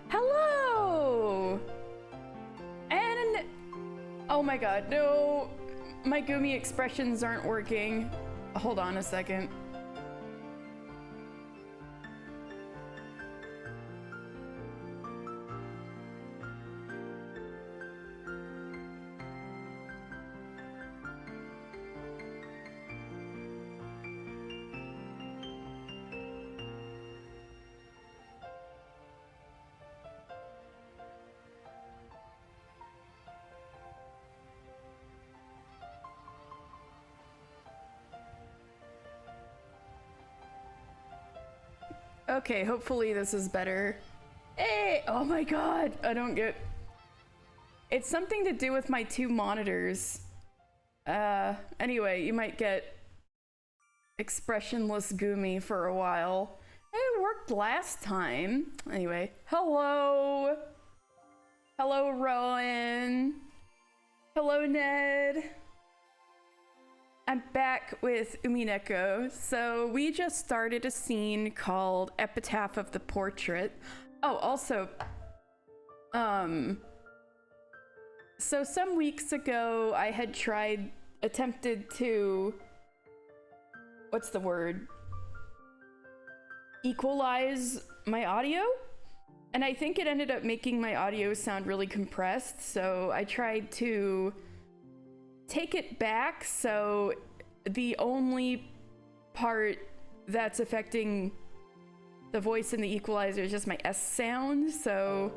Hello! And... oh my god, no. My Gumi expressions aren't working. Hold on a second. Okay, hopefully this is better. Hey! Oh my god! I don't get... it's something to do with my two monitors. Anyway, you might get expressionless Gumi for a while. It worked last time. Anyway, hello! Hello, Rowan! Hello, Ned! I'm back with Umineko. So we just started a scene called Epitaph of the Portrait. Oh, also, so some weeks ago I had attempted to, what's the word? Equalize my audio? And I think it ended up making my audio sound really compressed, so I tried to take it back, so the only part that's affecting the voice in the equalizer is just my S sound, so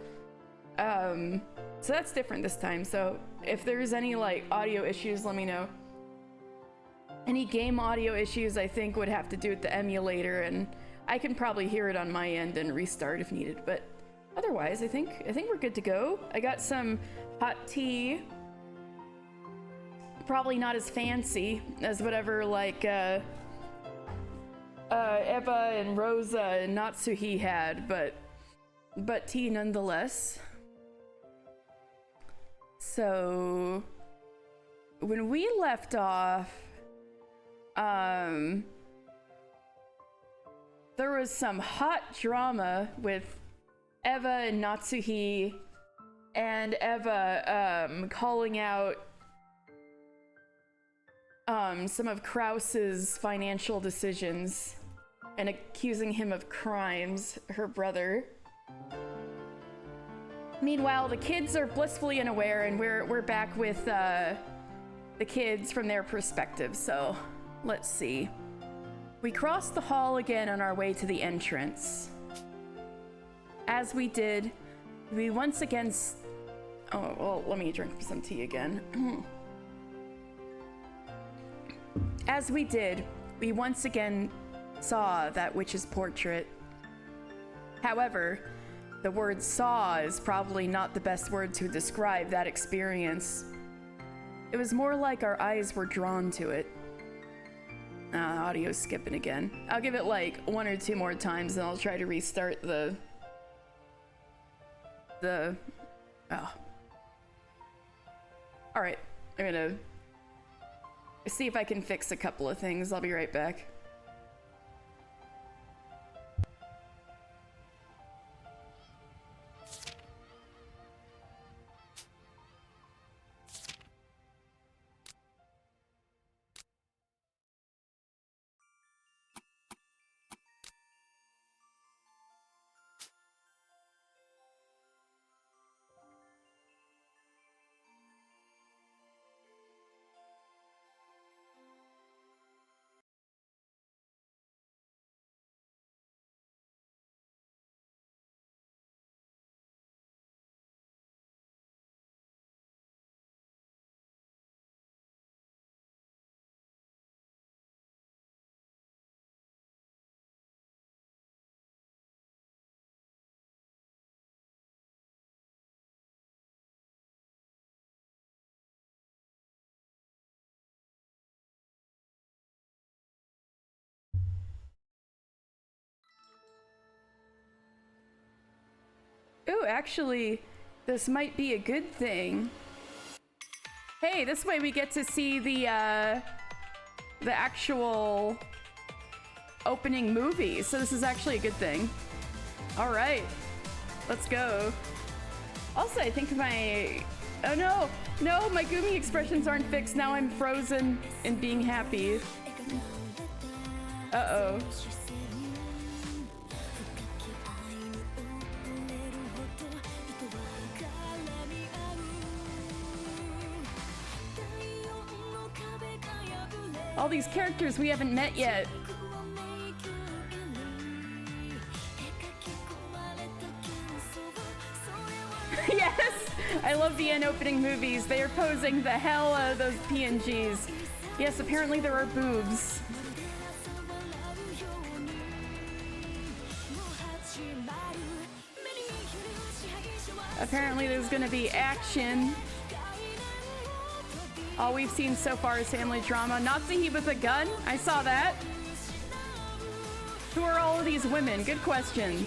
that's different this time. So if there's any like audio issues, let me know. Any game audio issues I think would have to do with the emulator, and I can probably hear it on my end and restart if needed, but otherwise I think we're good to go. I got some hot tea. Probably not as fancy as whatever like Eva and Rosa and Natsuhi had, but tea nonetheless. So when we left off, there was some hot drama with Eva and Natsuhi, and Eva calling out some of Krause's financial decisions and accusing him of crimes, her brother. Meanwhile, the kids are blissfully unaware, and we're back with the kids from their perspective. So let's see. We crossed the hall again on our way to the entrance. As we did, we once again oh, well, let me drink some tea again. As we did, we once again saw that witch's portrait. However, the word saw is probably not the best word to describe that experience. It was more like our eyes were drawn to it. Audio's skipping again. I'll give it like one or two more times and I'll try to restart the oh. Alright, I'm gonna see if I can fix a couple of things. I'll be right back. Ooh, actually, this might be a good thing. Hey, this way we get to see the actual opening movie, so this is actually a good thing. All right, let's go. Also, I think my... Oh no! No, my Gumi expressions aren't fixed. Now I'm frozen in being happy. Uh-oh. All these characters we haven't met yet. Yes! I love the end opening movies. They are posing the hell out of those PNGs. Yes, apparently there are boobs. Apparently there's gonna be action. All we've seen so far is family drama. Natsuhi with a gun? I saw that. Who are all of these women? Good question.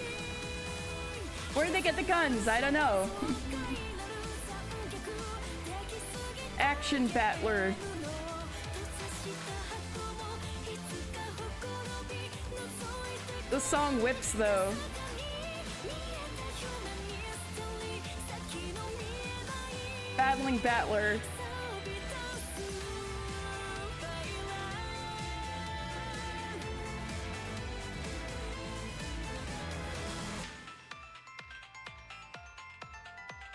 Where do they get the guns? I don't know. Action battler. The song whips though. Battling battler.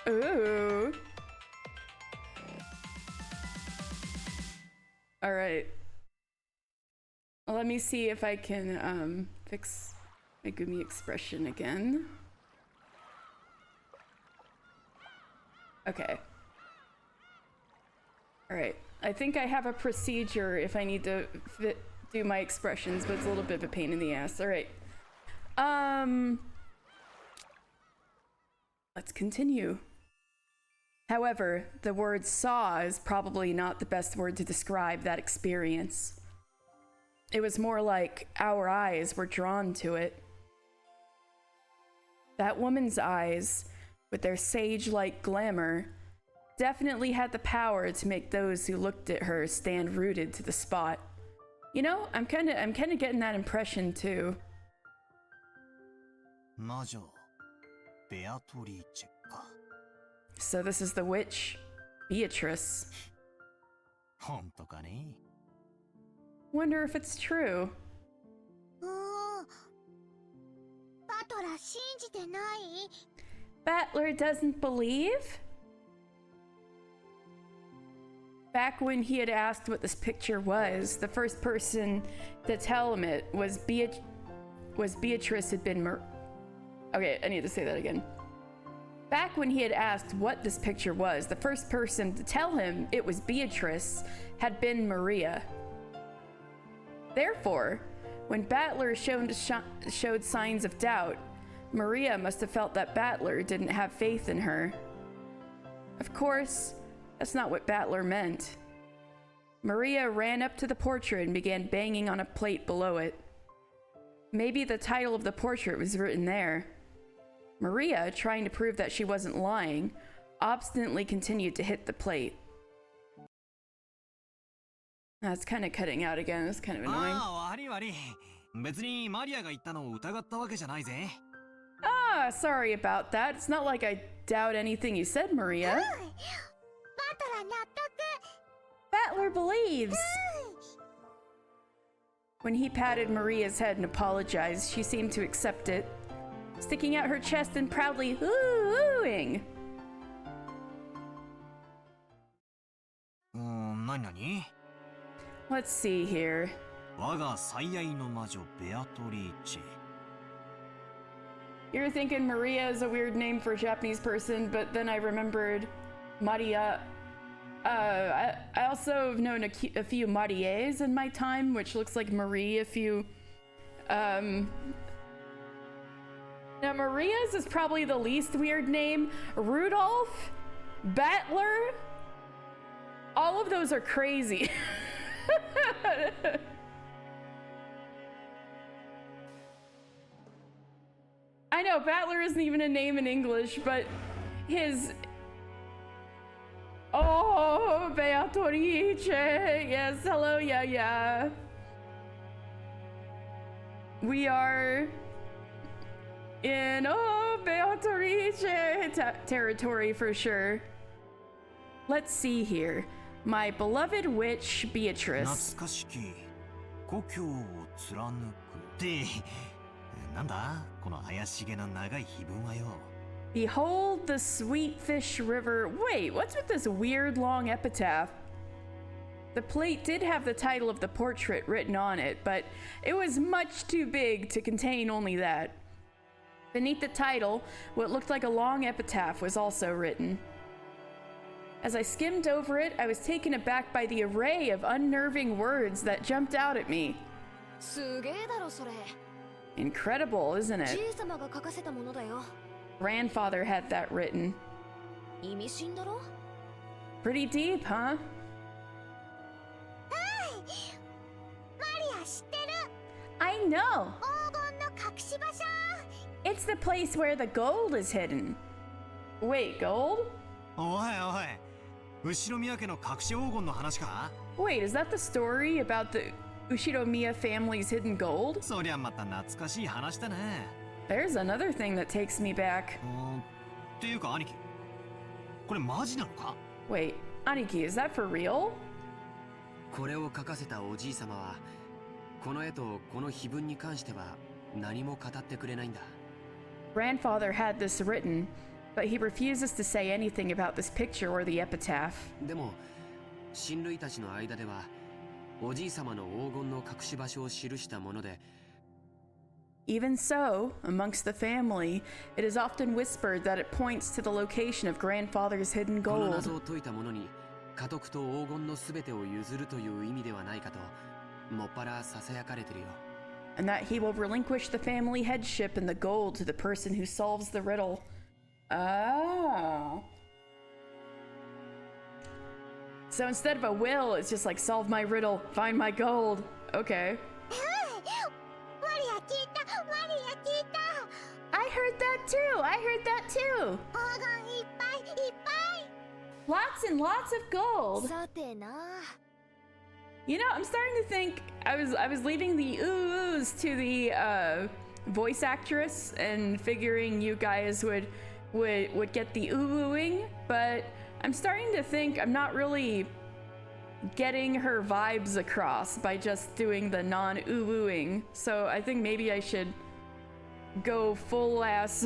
Ooh. All right. Well, let me see if I can fix my Gumi expression again. Okay. All right. I think I have a procedure if I need to do my expressions, but it's a little bit of a pain in the ass. All right. Let's continue. However, the word saw is probably not the best word to describe that experience. It was more like our eyes were drawn to it. That woman's eyes, with their sage-like glamour, definitely had the power to make those who looked at her stand rooted to the spot. You know, I'm kind of getting that impression too. So this is the witch, Beatrice. Wonder if it's true. Battler doesn't believe? Back when he had asked what this picture was, the first person to tell him it was Beatrice had been Okay, I need to say that again. Back when he had asked what this picture was, the first person to tell him it was Beatrice had been Maria. Therefore, when Battler showed signs of doubt, Maria must have felt that Battler didn't have faith in her. Of course, that's not what Battler meant. Maria ran up to the portrait and began banging on a plate below it. Maybe the title of the portrait was written there. Maria, trying to prove that she wasn't lying, obstinately continued to hit the plate. That's kind of cutting out again. It's kind of annoying. Ah, sorry about that. It's not like I doubt anything you said, Maria. Battler believes. When he patted Maria's head and apologized, she seemed to accept it, sticking out her chest and proudly oohing. Let's see here. You're thinking Maria is a weird name for a Japanese person, but then I remembered Maria. I also have known a few Maries in my time, which looks like Marie if you... Now Maria's is probably the least weird name. Rudolph, Battler, all of those are crazy. I know, Battler isn't even a name in English, but his... Oh, Beatrice! Yes, hello, yeah. We are in Beatrice territory for sure. Let's see here. My beloved witch Beatrice. 懐かしき故郷を貫くってなんだこの怪しげな長い碑文はよ。 Behold the sweet fish river. Wait, what's with this weird long epitaph? The plate did have the title of the portrait written on it, but it was much too big to contain only that. Beneath the title, what looked like a long epitaph was also written. As I skimmed over it, I was taken aback by the array of unnerving words that jumped out at me. すげえだろそれ。 Incredible, isn't it? じいさまが書かせたものだよ。 Grandfather had that written. 意味深だろ。 Pretty deep, huh? マリア知ってる I know! 黄金の隠し場所 It's the place where the gold is hidden. Wait, gold? おいおい後ろ宮家の隠し黄金の話か Wait, is that the story about the Ushiromiya family's hidden gold? そりゃまた懐かしい話だね There's another thing that takes me back. っていうか兄貴これマジなのか Wait, Aniki, is that for real? これを書かせたおじい様はこの絵とこの碑文に関しては何も語ってくれないんだ Grandfather had this written, but he refuses to say anything about this picture or the epitaph. でも親類たちの間ではおじい様の黄金の隠し場所を記したもので Even so, amongst the family, it is often whispered that it points to the location of Grandfather's hidden この gold. 謎を解いた者に家督と黄金の全てを譲るという意味ではないかともっぱらささやかれてるよ And that he will relinquish the family headship and the gold to the person who solves the riddle. Oh. So instead of a will, it's just like, solve my riddle, find my gold. Okay. マリア聞いたマリア聞いた I heard that too! I heard that too! 黄金いっぱいいっぱい Lots and lots of gold! さてな。 You know, I'm starting to think I was leaving the oohs to the voice actress and figuring you guys would get the oohing, but I'm starting to think I'm not really getting her vibes across by just doing the non-oohing. So I think maybe I should go full ass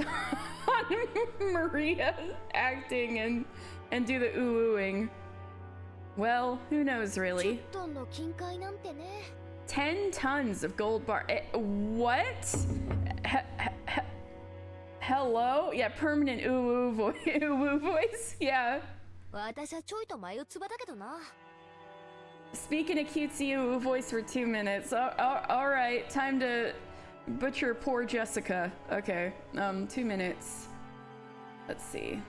on Maria acting and do the oohing. Well, who knows 10 really? トンの金塊なんてね。 10 tons of gold bar. What? Hello? Yeah, permanent ooh voice. Yeah. 私はちょいと眉唾だけどな。 Speaking a cutesy ooh voice for 2 minutes. All right, time to butcher poor Jessica. Okay, 2 minutes. Let's see.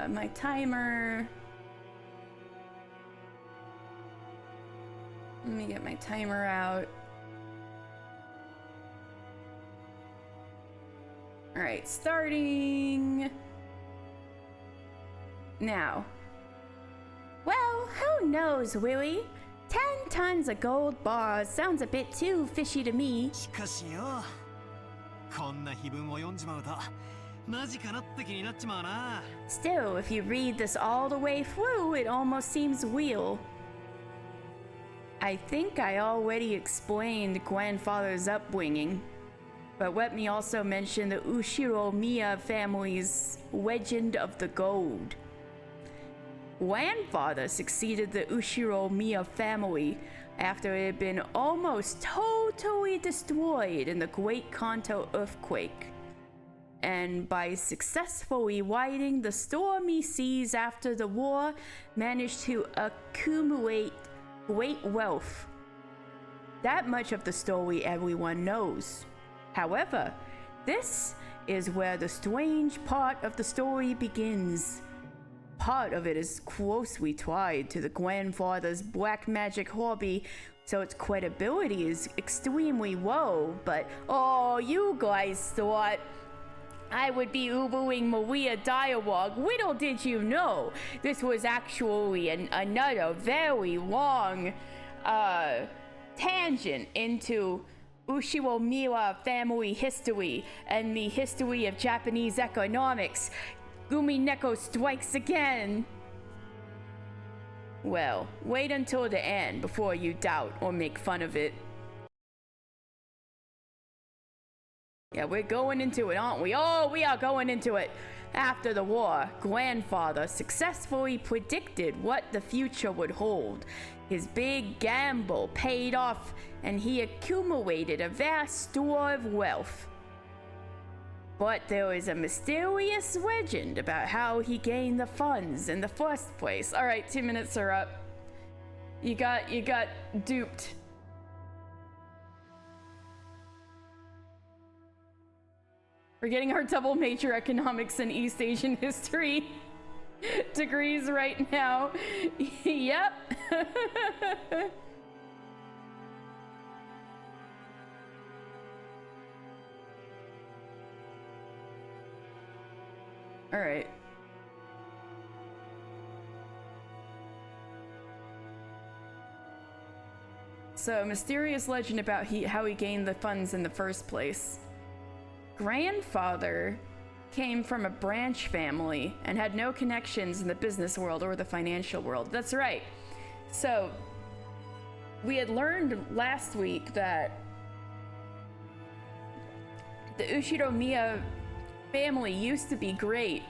My timer. Let me get my timer out. All right, starting now. Well, who knows, Willie? 10 tons of gold bars sounds a bit too fishy to me. しかしよこんな碑文を読んじまうとマジかなって気になっちまうな Still, if you read this all the way through, it almost seems real. I think I already explained Grandfather's upbringing, but let me also mention the Ushiromiya family's legend of the gold. Grandfather succeeded the Ushiromiya family after it had been almost totally destroyed in the Great Kanto earthquake, and by successfully riding the stormy seas after the war, managed to accumulate great wealth. That much of the story everyone knows. However, this is where the strange part of the story begins. Part of it is closely tied to the grandfather's black magic hobby, so its credibility is extremely low, but oh, you guys thought I would be Ubuing Maria dialogue. Little did you know, this was actually another very long tangent into Uchiwa-miya family history and the history of Japanese economics. Umineko strikes again. Well, wait until the end before you doubt or make fun of it. Yeah, we're going into it, aren't we? Oh, we are going into it. After the war, grandfather successfully predicted what the future would hold. His big gamble paid off, and he accumulated a vast store of wealth. But there is a mysterious legend about how he gained the funds in the first place. All right, 2 minutes are up. You got duped. We're getting our double major economics and East Asian history degrees right now. Yep. All right. So, mysterious legend about how he gained the funds in the first place. Grandfather came from a branch family and had no connections in the business world or the financial world. That's right. So, we had learned last week that the Uchiromiya family used to be great,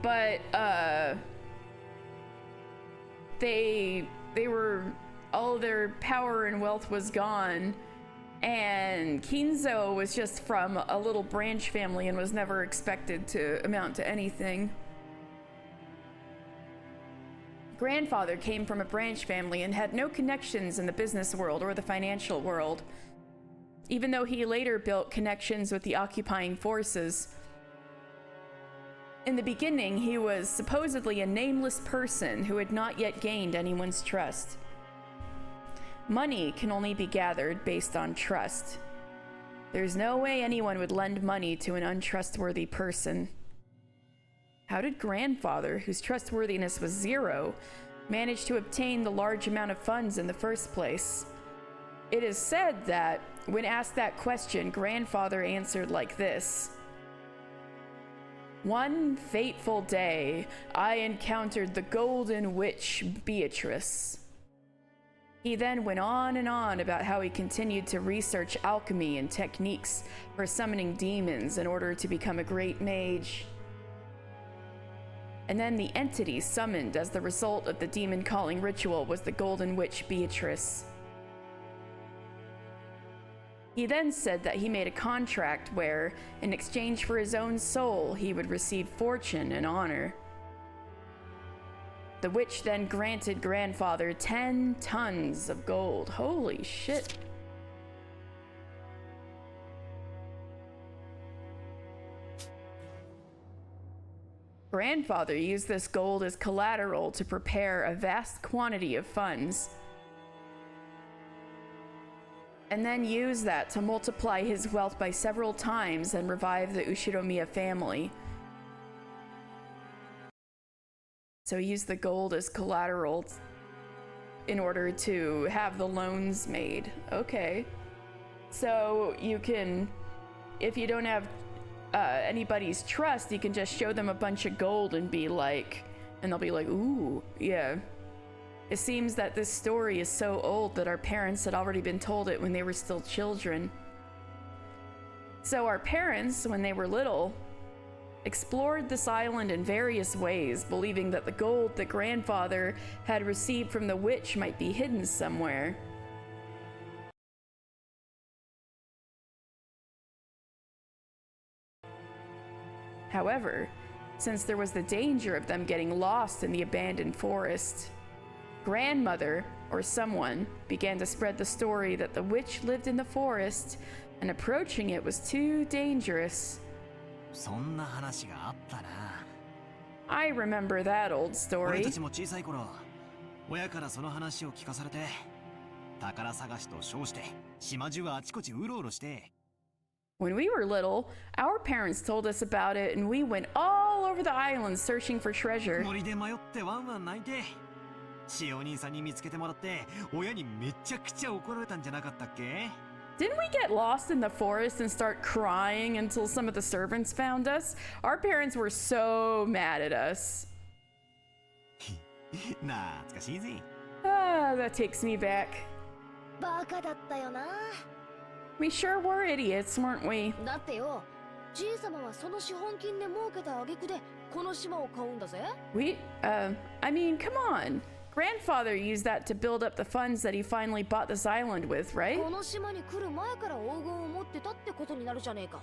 but they were, all their power and wealth was gone, and Kinzo was just from a little branch family and was never expected to amount to anything. Grandfather came from a branch family and had no connections in the business world or the financial world, even though he later built connections with the occupying forces. In the beginning, he was supposedly a nameless person who had not yet gained anyone's trust. Money can only be gathered based on trust. There's no way anyone would lend money to an untrustworthy person. How did Grandfather, whose trustworthiness was zero, manage to obtain the large amount of funds in the first place? It is said that, when asked that question, Grandfather answered like this. One fateful day, I encountered the Golden Witch Beatrice. He then went on and on about how he continued to research alchemy and techniques for summoning demons in order to become a great mage. And then the entity summoned as the result of the demon calling ritual was the Golden Witch Beatrice. He then said that he made a contract where, in exchange for his own soul, he would receive fortune and honor. The witch then granted Grandfather 10 tons of gold. Holy shit. Grandfather used this gold as collateral to prepare a vast quantity of funds, and then used that to multiply his wealth by several times and revive the Uchiromiya family. So he used the gold as collateral in order to have the loans made. Okay. So you can, if you don't have anybody's trust, you can just show them a bunch of gold and be like, and they'll be like, ooh, yeah. It seems that this story is so old that our parents had already been told it when they were still children. So our parents, when they were little, explored this island in various ways, believing that the gold that Grandfather had received from the witch might be hidden somewhere. However, since there was the danger of them getting lost in the abandoned forest, Grandmother, or someone, began to spread the story that the witch lived in the forest and approaching it was too dangerous. そんな話があったな。 I remember that old 俺 story. たちも小さい頃、親からその話を聞かされて、宝探しと称して島中あちこちうろうろして。 When we were little, our parents told us about it and we went all over the island searching for treasure. 森で迷ってワンワン泣いて、使用人さんに見つけてもらって親にめちゃくちゃ怒られたんじゃなかったっけ？ Didn't we get lost in the forest and start crying until some of the servants found us? Our parents were so mad at us. 懐かしいぜ。 Ah, that takes me back. バカだったよな。 We sure were idiots, weren't we? だってよ、じいさまはその資本金で儲けた挙句でこの島を買うんだぜ。 I mean, come on. Grandfather used that to build up the funds that he finally bought this island with, right? この島に来る前から黄金を持ってたってことになるじゃねえか。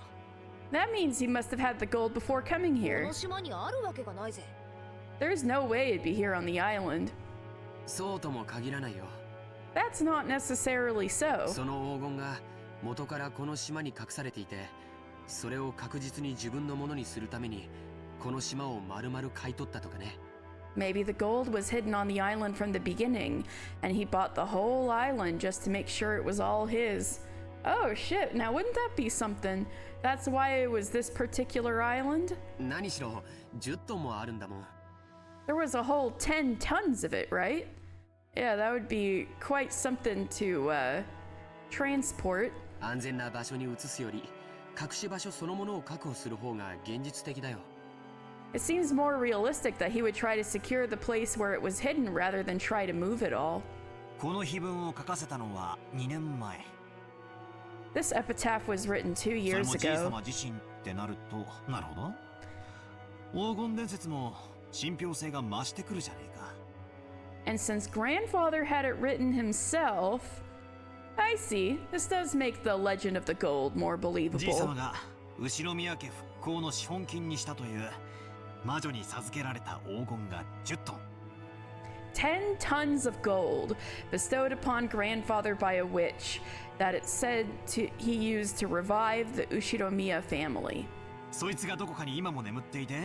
That means he must have had the gold before coming こ here. の島にあるわけがないぜ。 There's no way it'd be here on the island. そうとも限らないよ。 That's not necessarily so. その黄金が元からこの島に隠されていて、それを確実に自分のものにするためにこの島を丸々買い取ったとかね。 Maybe the gold was hidden on the island from the beginning, and he bought the whole island just to make sure it was all his. Oh shit, now wouldn't that be something? That's why it was this particular island? 何しろ10トンもあるんだもん。 There was a whole 10 tons of it, right? Yeah, that would be quite something to, transport. 安全な場所に移すより隠し場所そのものを確保する方が現実的だよ。 It seems more realistic that he would try to secure the place where it was hidden rather than try to move it all. この碑文を書かせたのは2年前。 This epitaph was written 2それ years もじい ago. 様自身ってなると、なるほど。黄金伝説も信憑性が増してくるじゃねえか。 And since grandfather had it written himself, I see. This does make the legend of the gold more じい様 believable. が後宮家復興の資本金にしたという魔女に授けられた黄金が10トン。 10 tons of gold bestowed upon grandfather by a witch that it said he used to revive the Ushiromiya family. そいつがどこかに今も眠っていて、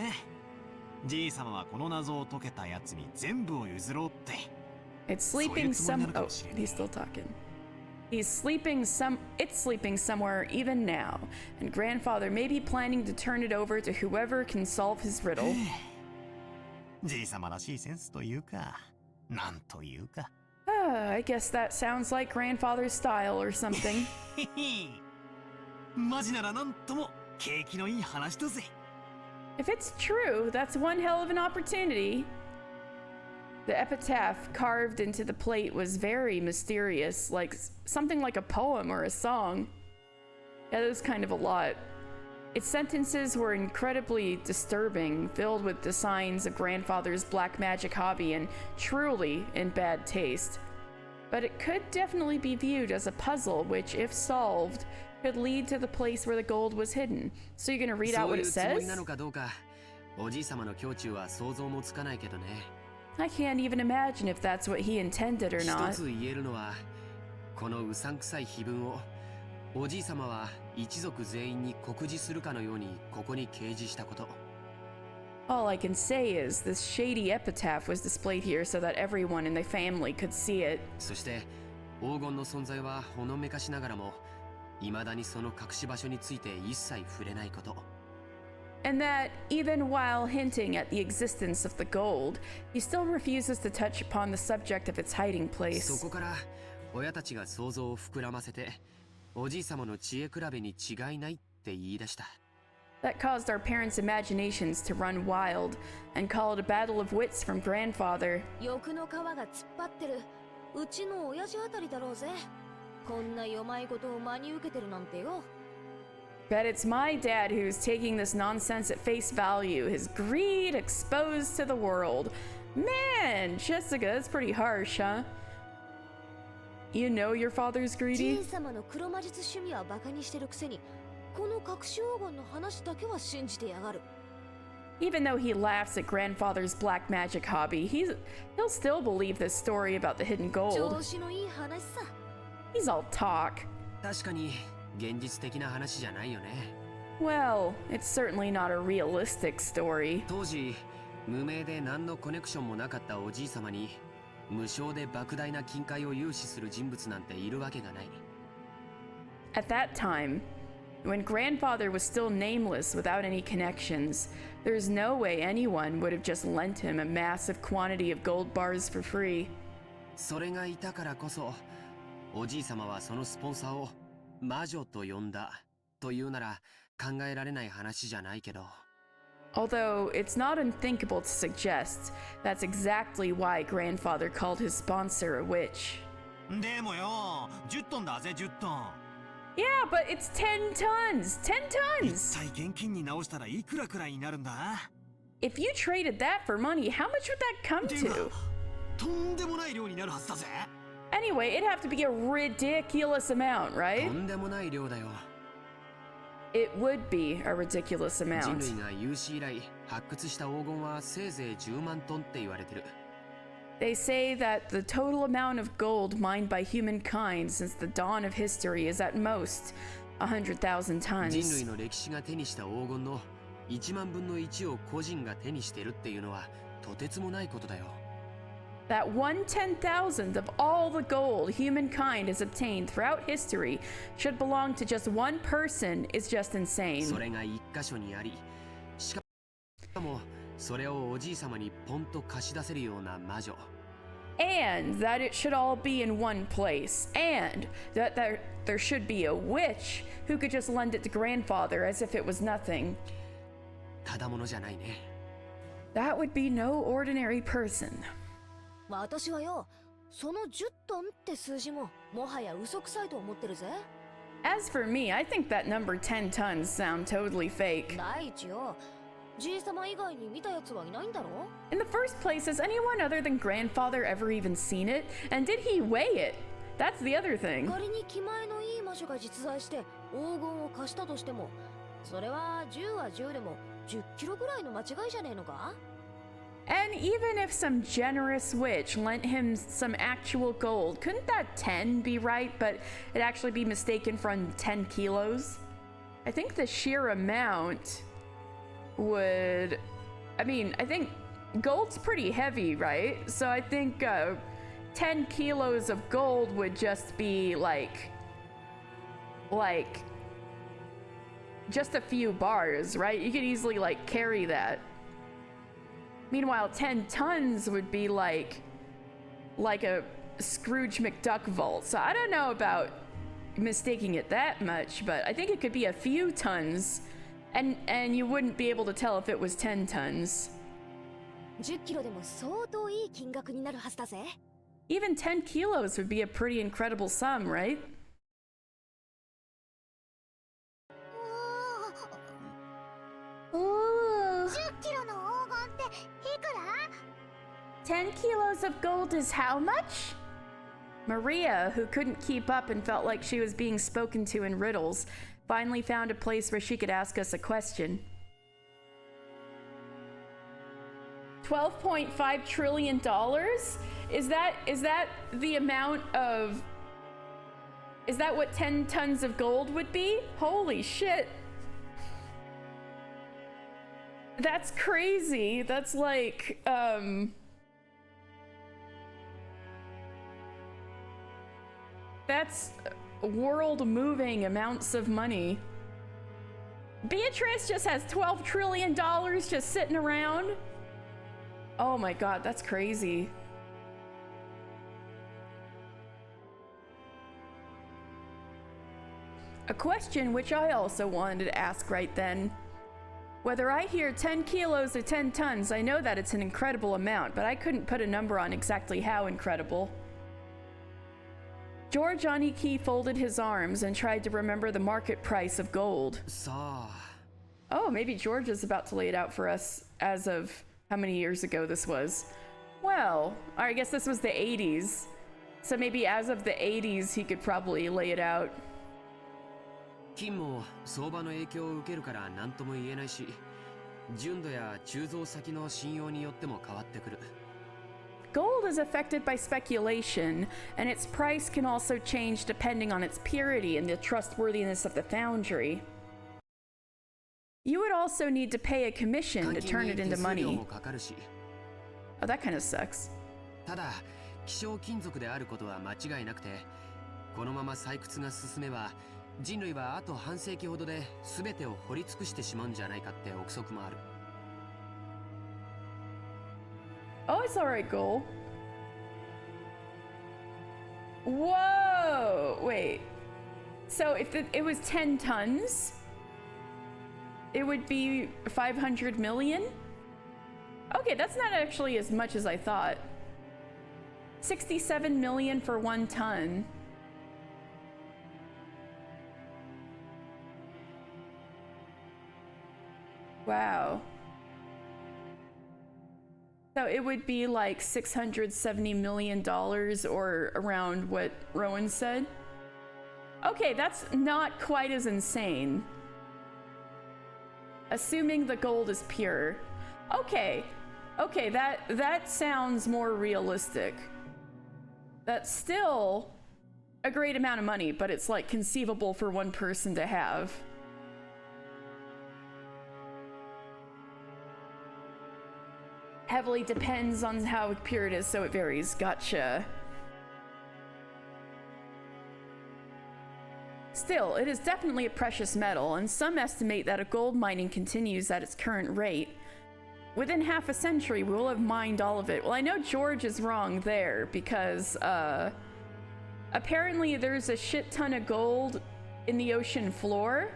じい様はこの謎を解けたやつに全部を譲ろうって。 It's sleeping some. Oh, そういうつもりなのかもしれない。 he's still talking. It's sleeping somewhere even now, and grandfather may be planning to turn it over to whoever can solve his riddle. じい様らしいセンスというか、なんというか。I guess that sounds like grandfather's style or something. マジならなんとも景気のいい話だぜ。 If it's true, that's one hell of an opportunity. The epitaph carved into the plate was very mysterious, like something like a poem or a song. Yeah, there was kind of a lot. Its sentences were incredibly disturbing, filled with the signs of grandfather's black magic hobby and truly in bad taste. But it could definitely be viewed as a puzzle, which, if solved, could lead to the place where the gold was hidden. So you're gonna read out そう what い it うつもり says? なのかどうか、おじい様の胸中は想像もつかないけどね。 I can't even imagine if that's what he intended or 一 not. つ言えるのは、このうさんくさい碑文をおじい様は一族全員に告示するかのようにここに掲示したこと。 All I can say is this shady epitaph was displayed here so that everyone in the family could see it. そして黄金の存在はほのめかしながらも、未だにその隠し場所について一切触れないこと。 And that, even while hinting at the existence of the gold, he still refuses to touch upon the subject of its hiding そ place. こから親たちが想像を膨らませて、おじい様の知恵比べに違いないって言い出した。 That caused our parents' imaginations to run wild and called a battle of wits from grandfather. 欲の皮が突っ張ってるうちの親父あたりだろうぜ。こんな弱いことを真に受けてるなんてよ。 Bet it's my dad who's taking this nonsense at face value, his greed exposed to the world. Man, Jessica, that's pretty harsh, huh? You know your father's じ greedy? い様の黒魔術趣味はバカにしてるくせに、この隠し黄金の話だけは信じてやがる。 Even though he laughs at grandfather's black magic hobby, he'll still believe this story about the hidden 調 gold. 子のいい話さ。 He's all talk. 確かに現実的な話じゃないよね。 Well, it's certainly not a realistic story. 当時無名で何のコネクションもなかったおじい様に無償で莫大な金塊を融資する人物なんているわけがない。 At that time, When grandfather was still nameless without any connections, there's no way anyone would have just lent him a massive quantity of gold bars for free. それがいたからこそ、おじい様はそのスポンサーを魔女と呼んだというなら考えられない話じゃないけど。Although it's not unthinkable to suggest that's exactly why grandfather called his sponsor a witch. でもよ、10トンだぜ、10トン。Yeah, but it's 10 tons! 10 一 tons! 体現金に直したらいくらくらいになるんだ？ If you traded that for money, how much would that come て to? か、とんでもない量になるはずだぜ。Anyway, it'd have to be a ridiculous amount, と right? んでもない量だよ。It would be a ridiculous 人 amount. 類が有史以来発掘した黄金はせいぜい10万トンって言われてる。They say that the total amount of gold mined by humankind since the dawn of history is at most 100,000人類 tons. の歴史が手にした黄金の1万分の1を個人が手にしてるっていうのはとてつもないことだよ。That 1/10,000th of all the gold humankind has obtained throughout history should belong to just one person is just そ insane. れが一箇所にあり、しかもそれをおじい様にポンと貸し出せるような魔女。And that it should all be in one place. And that there should be a witch who could just lend it to grandfather as if it was nothing. ただものじゃないね。That would be no ordinary person. 私はよ、その10トンって数字ももはや嘘くさいと思ってるぜ。 As for me, I think that number 10 tons sound totally fake. 第一よ、じいさま以外に見たやつはいないんだろ？ In the first place, has anyone other than grandfather ever even seen it? And did he weigh it? That's the other thing. 仮に気前のいい魔女が実在して黄金を貸したとしても、それは10は10でも10キロぐらいの間違いじゃねえのか？ And even if some generous witch lent him some actual gold, couldn't that 10 be right, but it actually be mistaken for 10 kilos? I think the sheer amount would... I mean, I think gold's pretty heavy, right? So I think 10 kilos of gold would just be like just a few bars, right? You could easily like carry that. Meanwhile, 10 tons would be like a Scrooge McDuck vault. So I don't know about mistaking it that much, but I think it could be a few tons, and you wouldn't be able to tell if it was 10 tons. 10キロでも相当いい金額になるはずだぜ。 Even 10 kilos would be a pretty incredible sum, right? 10キロの黄金っていくら？ 10 kilos of gold is how much? Maria, who couldn't keep up and felt like she was being spoken to in riddles, finally found a place where she could ask us a question. $12.5 trillion? Is that the amount of... Is that what 10 tons of gold would be? Holy shit. That's crazy. That's like, that's world-moving amounts of money. Beatrice just has $12 trillion just sitting around. Oh my god, that's crazy. A question which I also wanted to ask right then. Whether I hear 10 kilos or 10 tons, I know that it's an incredible amount, but I couldn't put a number on exactly how incredible. George Aniki folded his arms and tried to remember the market price of gold. さあ、 Oh, maybe George is about to lay it out for us as of how many years ago this was. Well, I guess this was the 80s. So maybe as of the 80s, he could probably lay it out. 金も相場の影響を受けるから何とも言えないし、純度や鋳造先の信用によっても変わってくる。Gold is affected by speculation, and its price can also change depending on its purity and the trustworthiness of the foundry. You would also need to pay a commission to turn it into 換金に手数料 money. もかかるし、 Oh, that kind of sucks. ただ希少金属であることは間違いなくて、このまま採掘が進めば人類はあと半世紀ほどで全てを掘り尽くしてしまうんじゃないかって憶測もある。 Oh, it's alright, goal. Whoa! Wait. So if it was 10 tons, it would be 500 million? Okay, that's not actually as much as I thought. 67 million for 1 ton. Wow. So it would be like $670 million or around what Rowan said. Okay, that's not quite as insane. Assuming the gold is pure. Okay, that sounds more realistic. That's still a great amount of money, but it's like conceivable for one person to have. Heavily depends on how pure it is, so it varies. Gotcha. Still, it is definitely a precious metal, and some estimate that if gold mining continues at its current rate, within half a century we will have mined all of it. Well, I know George is wrong there, because apparently there's a shit ton of gold in the ocean floor,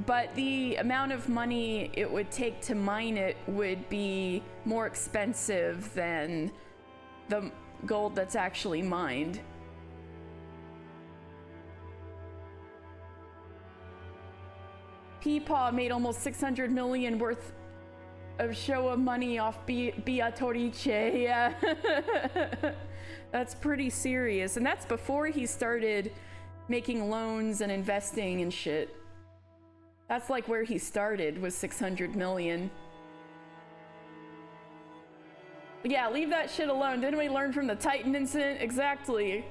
but the amount of money it would take to mine it would be more expensive than the gold that's actually mined. Peepaw made almost 600 million worth of show of money off Beatrice. Yeah. That's pretty serious. And that's before he started making loans and investing and shit. That's like where he started, was 600 million. Yeah, leave that shit alone. Didn't we learn from the Titan incident? Exactly.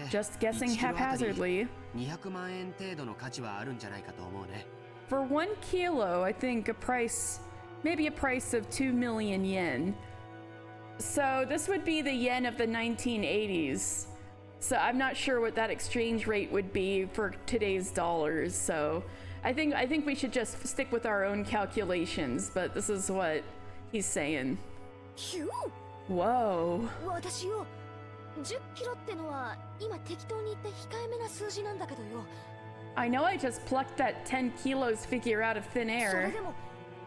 Just guessing haphazardly. 200万円程度の価値はあるんじゃないかと思うね。 For 1 kilo, I think maybe a price of 2 million yen. So this would be the yen of the 1980s. So I'm not sure what that exchange rate would be for today's dollars. So I think we should just stick with our own calculations, but this is what he's saying. Whoa. 私よ、10キロってのは今適当に言った控えめな数字なんだけどよ。 I know I just plucked that 10 kilos figure out of thin それ air. でも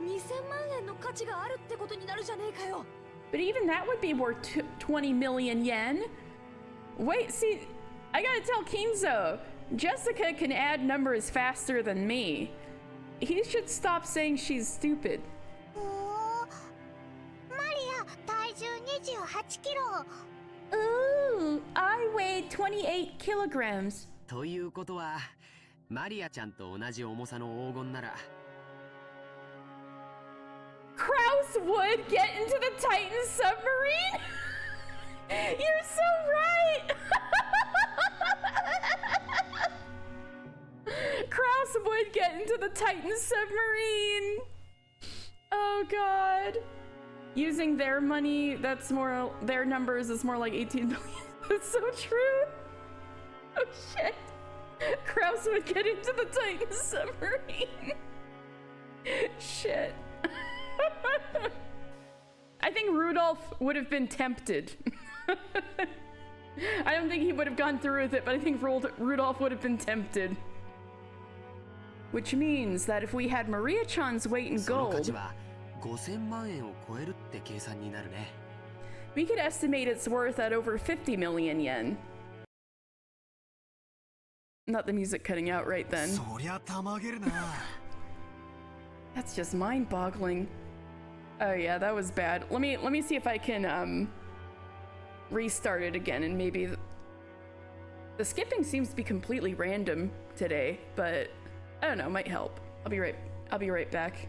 2000万円の価値があるってことになるじゃねえかよ。 But even that would be worth 20 million yen. Wait, see, I gotta tell Kinzo, Jessica can add numbers faster than me. He should stop saying she's stupid. おー、マリア体重28キロ。 Ooh, I weighed 28 kilograms. ということは、マリアちゃんと同じ重さの黄金なら。 Kraus would get into the Titan submarine? You're so right! Kraus would get into the Titan submarine! Oh god. Using their money, that's more, their numbers is more like 18 million. That's so true. Oh shit. Kraus would get into the Titan submarine. Shit. I think Rudolph would have been tempted. I don't think he would have gone through with it, but I think Rudolph would have been tempted. Which means that if we had Maria-chan's weight in その価 gold, 値は5000万円を超えるって計算になるね。 we could estimate its worth at over 50 million yen. Not the music cutting out right then. そりゃたまげるな。 That's just mind-boggling. Oh yeah, that was bad. Let me see if I can restart it again, and maybe the skipping seems to be completely random today, but I don't know, might help. I'll be right back.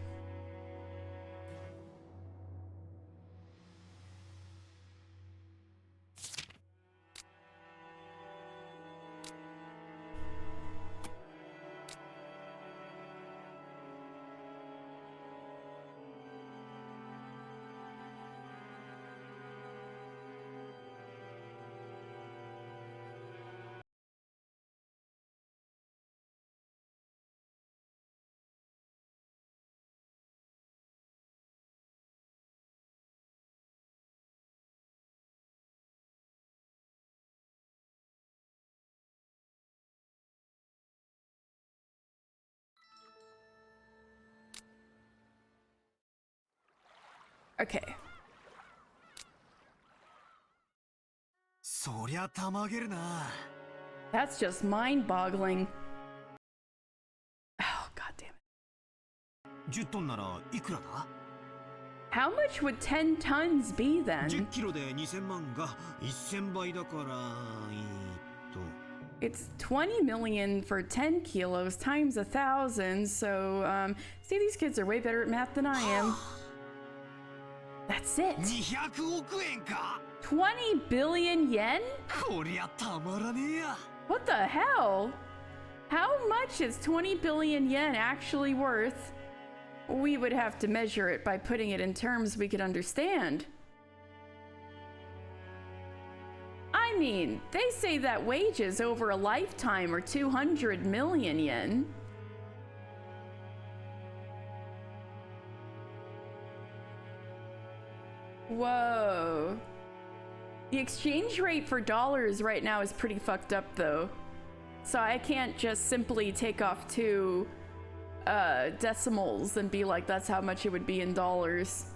Okay. そりゃたまげるな。 That's just mind-boggling. Oh, god damn it. 10トンならいくらだ？ How much would 10 tons be then? 10キロで2000万が1000倍だから、It's 20 million for 10 kilos times 1,000, so, see, these kids are way better at math than I am. That's it. 200億円か。 20 billion yen? こりゃたまらねえや。 What the hell? How much is 20 billion yen actually worth? We would have to measure it by putting it in terms we could understand. I mean, they say that wages over a lifetime are 200 million yen. Whoa. The exchange rate for dollars right now is pretty fucked up though. So I can't just simply take off two decimals and be like, that's how much it would be in dollars.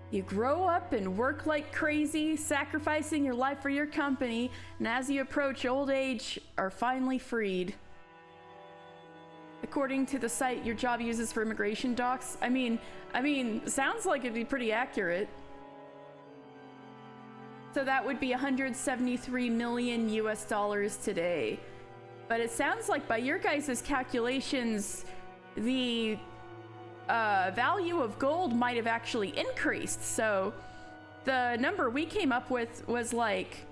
You grow up and work like crazy, sacrificing your life for your company, and as you approach old age, are finally freed. According to the site your job uses for immigration docs, I mean, sounds like it'd be pretty accurate. So that would be 173 million US dollars today. But it sounds like by your guys' calculations, the value of gold might have actually increased. So the number we came up with was like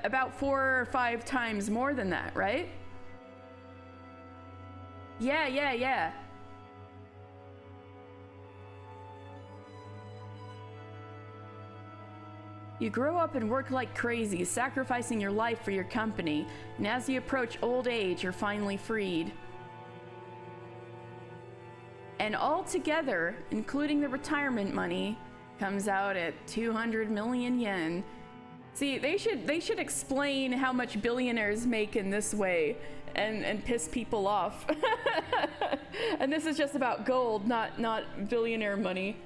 about 4 or 5 times more than that, right? Yeah. You grow up and work like crazy, sacrificing your life for your company, and as you approach old age, you're finally freed. And all together, including the retirement money, comes out at 200 million yen. See, they should explain how much billionaires make in this way and piss people off. And this is just about gold, not billionaire money.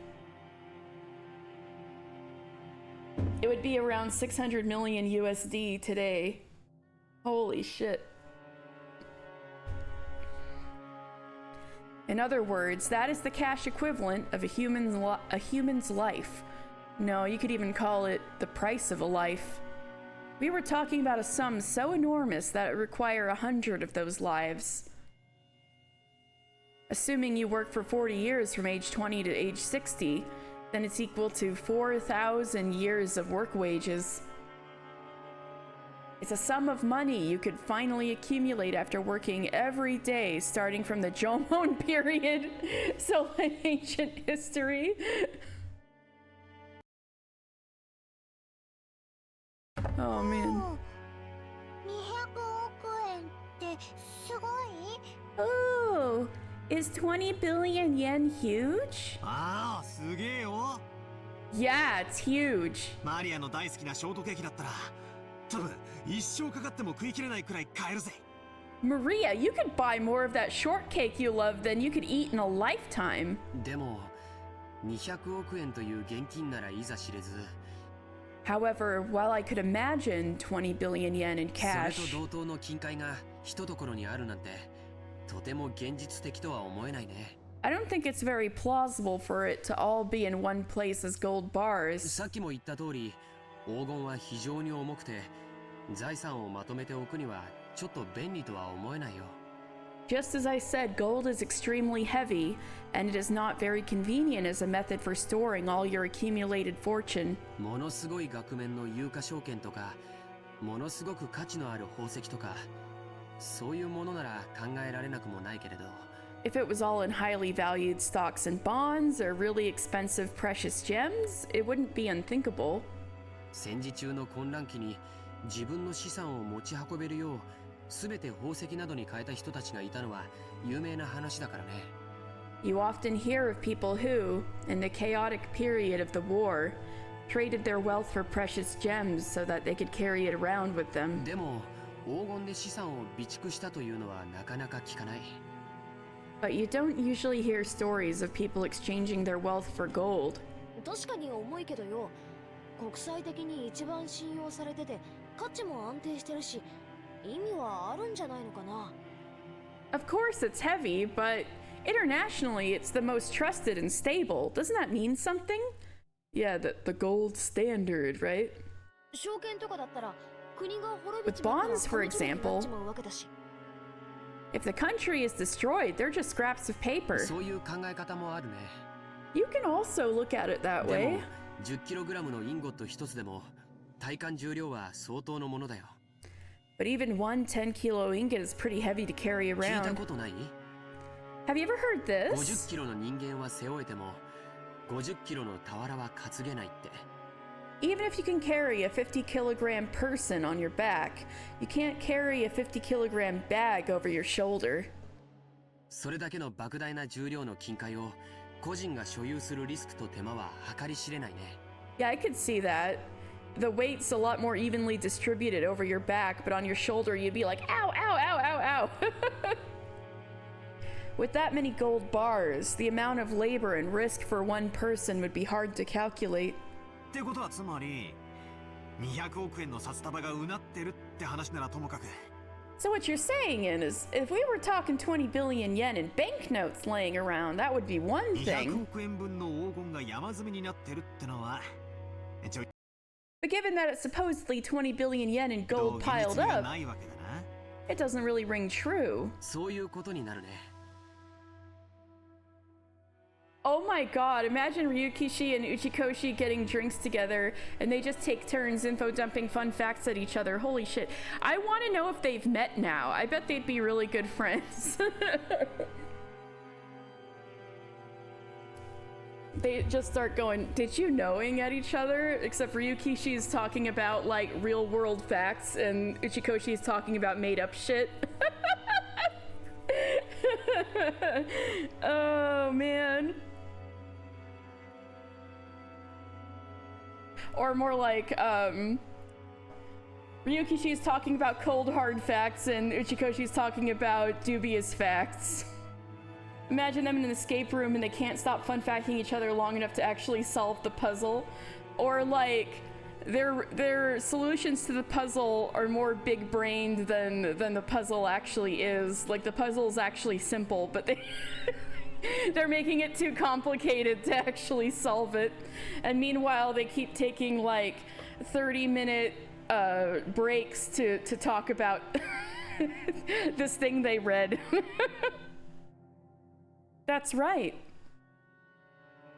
It would be around 600 million USD today. Holy shit. In other words, that is the cash equivalent of a human's life. No, you could even call it the price of a life. We were talking about a sum so enormous that it would require 100 of those lives. Assuming you work for 40 years from age 20 to age 60, then it's equal to 4,000 years of work wages. It's a sum of money you could finally accumulate after working every day starting from the Jomon period, so in ancient history. Oh man. 200億円ってすごい？ Oh, is 20 billion yen huge? ああ、すげえよ。 Yeah, it's huge. マリアの大好きなショートケーキだったら、多分一生かかっても食い切れないくらい買えるぜ。 Maria, you could buy more of that shortcake you love than you could eat in a lifetime. でも200億円という現金ならいざ知れず、 However, while I could imagine 20 billion yen in それ cash, と同等の金塊が一ところにあるなんてとても現実的とは思えないね。 I don't think it's very plausible for it to all be in one place as gold bars. さっきも言った通り、黄金は非常に重くて財産をまとめておくにはちょっと便利とは思えないよ。 Just as I said, gold is extremely heavy, and it is not very convenient as a method for storing all your accumulated fortune. ものすごい額面の有価証券とか、ものすごく価値のある宝石とか、そういうものなら考えられなくもないけれど。 If it was all in highly valued stocks and bonds or really expensive precious gems, it wouldn't be unthinkable. 戦時中の混乱期に自分の資産を持ち運べるよう全て宝石などに変えた人たちがいたのは有名な話だからね。 You often hear of people who, in the chaotic period of the war, traded their wealth for precious gems so that they could carry it around with them. でも黄金で資産を備蓄したというのはなかなか聞かない。 But you don't usually hear stories of people exchanging their wealth for gold. 確かに重いけどよ、国際的に一番信用されてて価値も安定してるし、意味はあるんじゃないのかな。 Of course it's heavy, but internationally it's the most trusted and stable. Doesn't that mean something? Yeah, the gold standard, right? 証券とかだったら国が滅び With ちまったら bonds, for この通りになっ example, ちまうわけだし。 if the country is destroyed, they're just scraps of paper. そういう考え方もあるね。 You can also look at it that で way. も 10kg のインゴット一つでも体感重量は相当のものだよ。 But even one 10-kilo ingot is pretty heavy to carry 聞いた around. ことない？ Have you ever heard this? 50kg の人間は背負えても 50kg の俵は担げないって。 Even if you can carry a 50-kilogram person on your back, you can't carry a 50-kilogram bag over your shoulder. それだけの莫大な重量の金塊を個人が所有するリスクと手間は計り知れないね。 Yeah, I could see that. The weight's a lot more evenly distributed over your back, but on your shoulder you'd be like, ow, ow, ow, ow, ow. With that many gold bars, the amount of labor and risk for one person would be hard to calculate. ってことはつまり200億円の札束がうなってるって話ならともかく。 So what you're saying is, if we were talking 20 billion yen in banknotes laying around, that would be one 200 thing. 億円分の黄金が山積みになってるってのはちょっ But given that it's supposedly 20 billion yen in と gold 現 piled 実味が up, ないわけだな。 it doesn't really ring true. そういうことになるね。 Oh my god, imagine Ryukishi and Uchikoshi getting drinks together and they just take turns info dumping fun facts at each other. Holy shit. I want to know if they've met now. I bet they'd be really good friends. They just start going, did you knowing at each other? Except Ryukishi's talking about like real world facts and Uchikoshi's talking about made up shit. Oh man. Or more like, Ryukishi's talking about cold hard facts and Uchikoshi's talking about dubious facts. Imagine them in an escape room and they can't stop fun facting each other long enough to actually solve the puzzle. Or like, their solutions to the puzzle are more big brained than the puzzle actually is. Like the puzzle's actually simple, but they're making it too complicated to actually solve it. And meanwhile, they keep taking like 30-minute breaks to talk about this thing they read. That's right.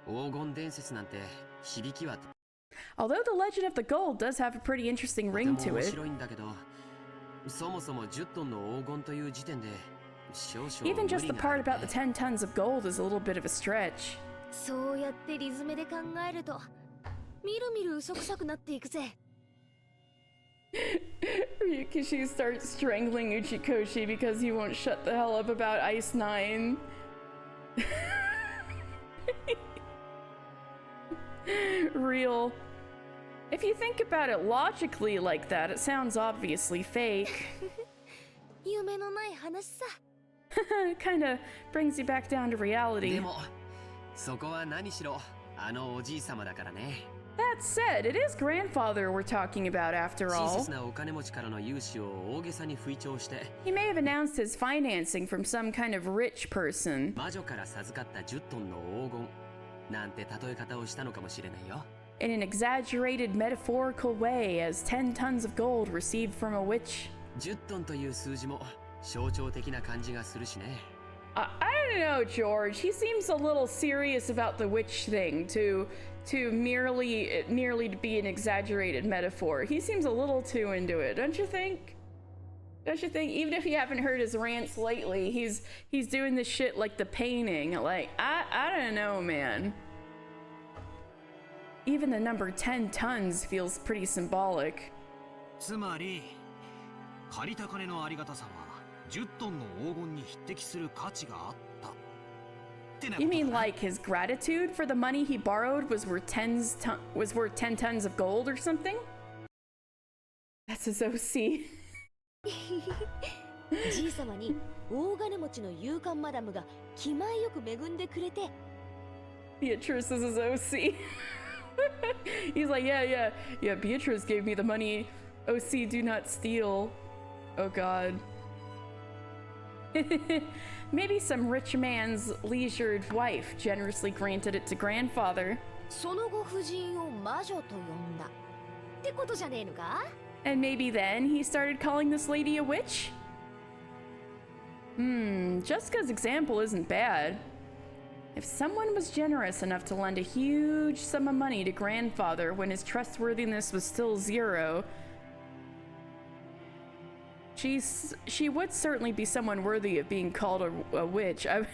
黄金伝説なんて響きは Although the legend of the gold does have a pretty interesting とて ring も to 面 it, 白いんだけど、そもそも10トンの黄金という時点で少々 even 無 just 理 the があ part る about ね the 10 tons of gold is a little bit of a stretch. そうやってリズムで考えるとみるみる嘘くさくなっていくぜ。 Ryukishi starts strangling Uchikoshi because he won't shut the hell up about Ice 9. Real. If you think about it logically like that, it sounds obviously fake. 夢のない話さ。 Kinda brings you back down to で reality. もそこは何しろあのおじいさまだからね。 That said, it is grandfather we're talking about after 親 all. 切なお金持ちからの融資を大げさに吹聴して He may have announced his financing from some kind of rich person. 魔女から授かった10トンの黄金なんて例え方をしたのかもしれないよ。 In an exaggerated metaphorical way, as 10 tons of gold received from a witch. 10トンという数字も象徴的な感じがするしね。 I don't know, George. He seems a little serious about the witch thing to merely to be an exaggerated metaphor. He seems a little too into it, don't you think? Don't you think? Even if you haven't heard his rants lately, he's doing this shit like the painting. Like I don't know, man. Even the number 10 tons feels pretty symbolic. つまり借りた金のありがたさは10トンの黄金に匹敵する価値があったってなこと You だ mean な。 like his gratitude for the money he borrowed was worth 10 tons of gold or something? That's his OC. じいさまに大金持ちの勇敢マダムが気前よく恵んでくれて。 Beatrice is his OC. He's like, yeah, Beatrice gave me the money. OC, do not steal. Oh god. Maybe some rich man's leisured wife generously granted it to grandfather. そのご婦人を魔女と呼んだってことじゃねえのか？ And maybe then he started calling this lady a witch? Jessica's example isn't bad. If someone was generous enough to lend a huge sum of money to grandfather when his trustworthiness was still zero, she would certainly be someone worthy of being called a witch. I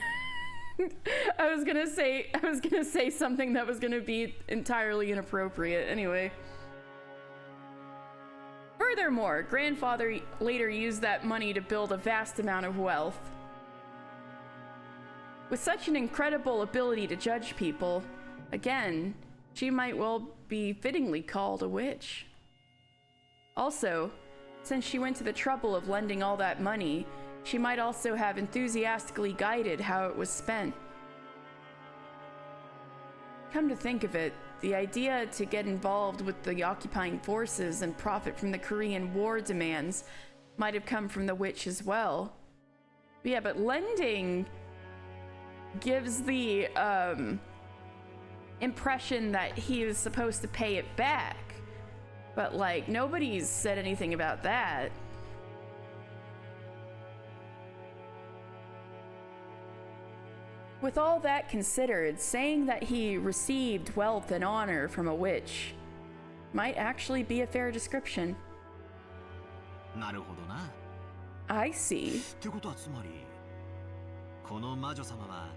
was gonna say something that was gonna be entirely inappropriate. Anyway. Furthermore, grandfather later used that money to build a vast amount of wealth. With such an incredible ability to judge people, again, she might well be fittingly called a witch. Also, since she went to the trouble of lending all that money, she might also have enthusiastically guided how it was spent. Come to think of it, the idea to get involved with the occupying forces and profit from the Korean War demands might have come from the witch as well. But yeah, but lending gives the impression that he was supposed to pay it back. But like, nobody's said anything about that. With all that considered, saying that he received wealth and honor from a witch might actually be a fair description. なるほどな。 I see. ってことはつまり、この魔女様は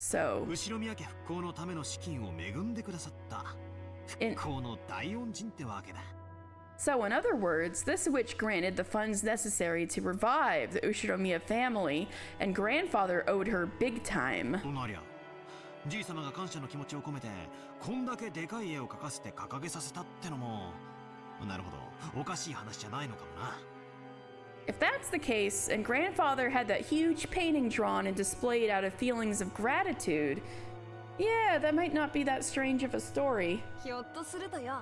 So, 後ろ宮家復興のための資金を恵んでくださった復興の大恩人ってわけだ。in other words, this witch granted the funds necessary to revive the Ushiromiya family, and grandfather owed her big time. となりゃ、じい様が感謝の気持ちを込めてこんだけでかい絵を描かせて掲げさせたってのも、なるほど、おかしい話じゃないのかもな。If that's the case, and grandfather had that huge painting drawn and displayed out of feelings of gratitude, yeah, that might not be that strange of a story. ひょっとするとよ、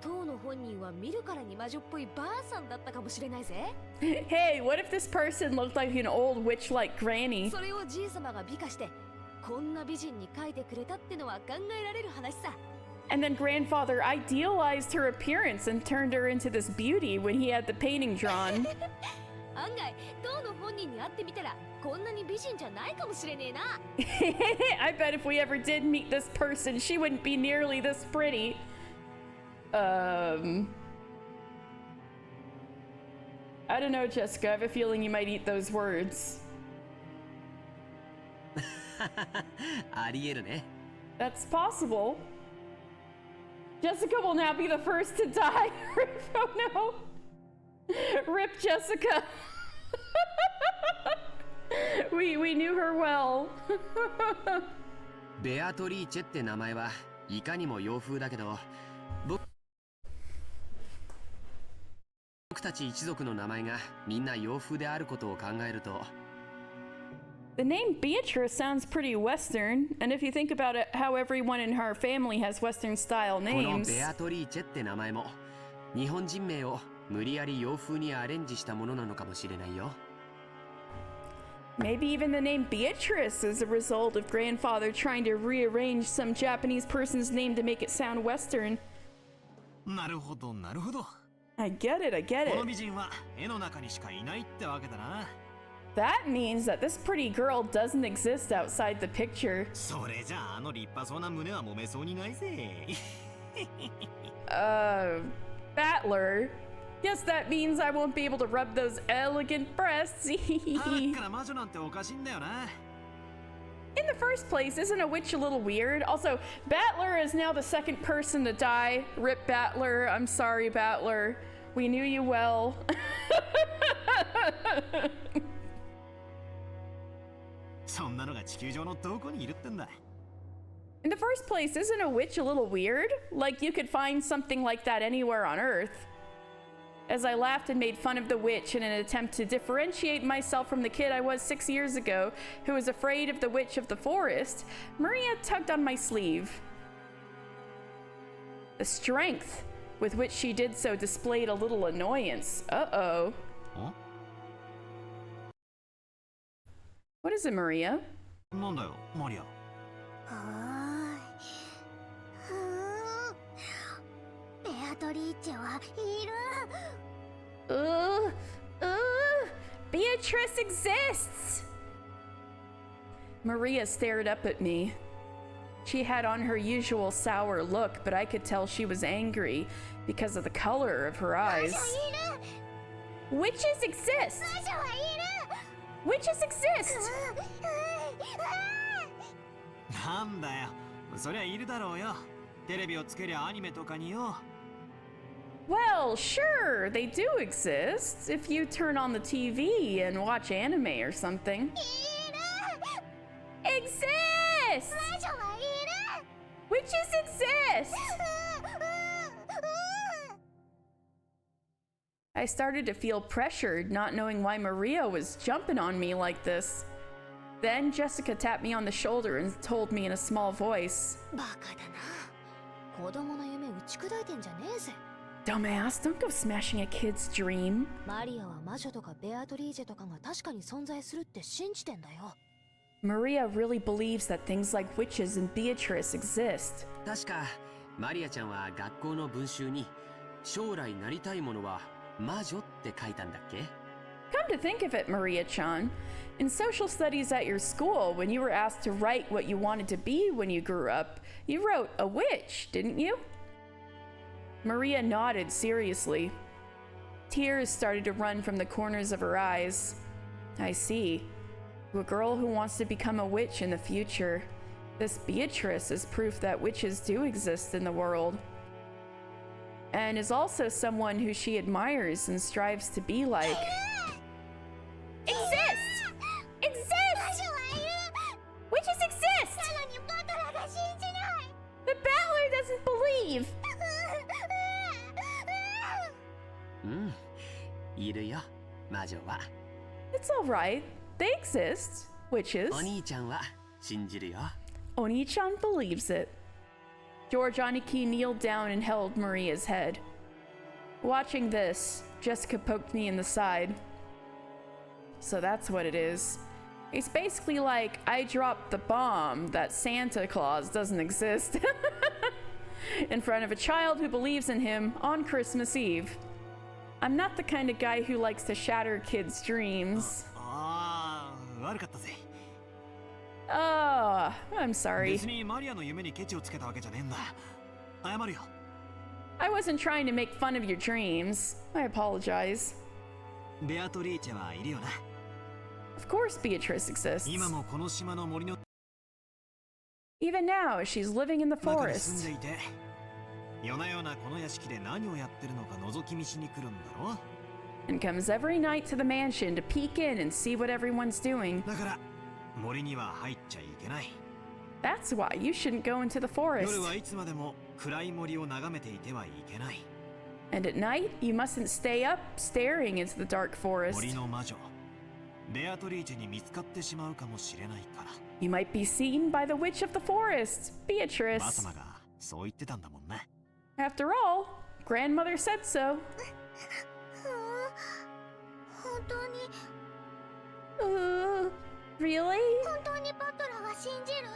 当の本人は見るからに魔女っぽいばあさんだったかもしれないぜ。Hey, what if this person looked like an old witch-like granny? それをじいさまが美化してこんな美人に描いてくれたってのは考えられる話さ。 And then grandfather idealized her appearance and turned her into this beauty when he had the painting drawn. 案外当の本人に会ってみたらこんなに美人じゃないかもしれねえな。I bet if we ever did meet this person, she wouldn't be nearly this pretty. I don't know, Jessica. I have a feeling you might eat those words. ありえるね。 That's possible. Jessica will now be the first to die. Oh no. Rip Jessica. we knew her well. ベアトリーチェって名前はいかにも洋風だけど、僕たち一族の名前がみんな洋風であることを考えると、 The name Beatrice sounds pretty Western, and if you think about it, how everyone in her family has Western-style この names. ベアトリーチェって名前も日本人名を無理やり洋風にアレンジしたものなのかもしれないよ。 Maybe even the name Beatrice is a result of grandfather trying to rearrange some Japanese person's name to make it sound Western. なるほど、なるほど。 I get it, I get この it. 美人は絵の中にしかいないってわけだな。 That means that this pretty girl doesn't exist outside the picture. それじゃあ、あの立派そうな胸は揉めそうにないぜ。Battler. Guess that means I won't be able to rub those elegant breasts. はから魔女なんておかしいんだよな。 In the first place, isn't a witch a little weird? Also, Battler is now the second person to die. Rip Battler. I'm sorry, Battler. We knew you well. そんなのが地球上のどこにいるってんだ。 In the first place, isn't a witch a little weird? Like you could find something like that anywhere on Earth. as I laughed and made fun of the witch in an attempt to differentiate myself from the kid I was 6 years ago who was afraid of the witch of the forest, Maria tugged on my sleeve. The strength with which she did so displayed a little annoyance. Uh-oh. Huh? What is it, Maria? なんだよ、マリア。はーい。ベアトリーチェはいる。Beatrice exists! Maria stared up at me. She had on her usual sour look, but I could tell she was angry because of the color of her eyes. Witches exist! 魔女はいる。 Witches exist! なんだよ、そりゃいるだろうよ。テレビをつけりゃアニメとかによ。Well, sure, they do exist if you turn on the TV and watch anime or something. Exist! 魔女はいる。 Witches exist! I started to feel pressured, not knowing why Maria was jumping on me like this. Then Jessica tapped me on the shoulder and told me in a small voice, バカだな。子供の夢打ち砕いてんじゃねえぜ。 Dumbass, don't go smashing a kid's dream. マリアは魔女とかベアトリーチェとかが確かに存在するって信じてんだよ。 Maria really believes that things like witches and Beatrice exist. 確かマリアちゃんは学校の文集に将来なりたいものは魔女って書いたんだっけ？ Come to think of it, Maria-chan, in social studies at your school, when you were asked to write what you wanted to be when you grew up, you wrote a witch, didn't you? Maria nodded seriously. Tears started to run from the corners of her eyes. I see. To a girl who wants to become a witch in the future, this Beatrice is proof that witches do exist in the world. And is also someone who she admires and strives to be like. Exist! 魔 Exist! 女はいる。 Witches exist! なのにバトラーが信じない。 The battler doesn't believe! うんいるよ魔女は。 It's alright. They exist. Witches. お兄ちゃんは信じるよ。 Oni-chan believes it. George Aniki kneeled down and held Maria's head. Watching this, Jessica poked me in the side. So that's what it is. It's basically like I dropped the bomb that Santa Claus doesn't exist in front of a child who believes in him on Christmas Eve. I'm not the kind of guy who likes to shatter kids' dreams. ああ、悪かったぜ。 Oh, I'm sorry. 別にマリアの夢にケチをつけたわけじゃねえんだ。謝るよ。 I wasn't trying to make fun of your dreams. I apologize. ベアトリーチェはいるよな。 Of course Beatrice exists. 今もこの島の森の Even now, she's living in the 中に住ん forest. でいて、夜な夜なこの屋敷で何をやってるのか覗き見しに来るんだろ。 And comes every night to the mansion to peek in and see what everyone's doing. だから森には入っちゃいけない。 That's why you shouldn't go into the 夜 forest. はいつまでも暗い森を眺めていてはいけない。 And at night, you mustn't stay up staring into the dark 森 forest. の魔女ベアトリーチェに見つかってしまうかもしれないから。 You might be seen by the witch of the forest, バ Beatrice. 様がそう言ってたんだもんね。 After all, grandmother said so. 本当に Really? 本当にバトラーは信じる。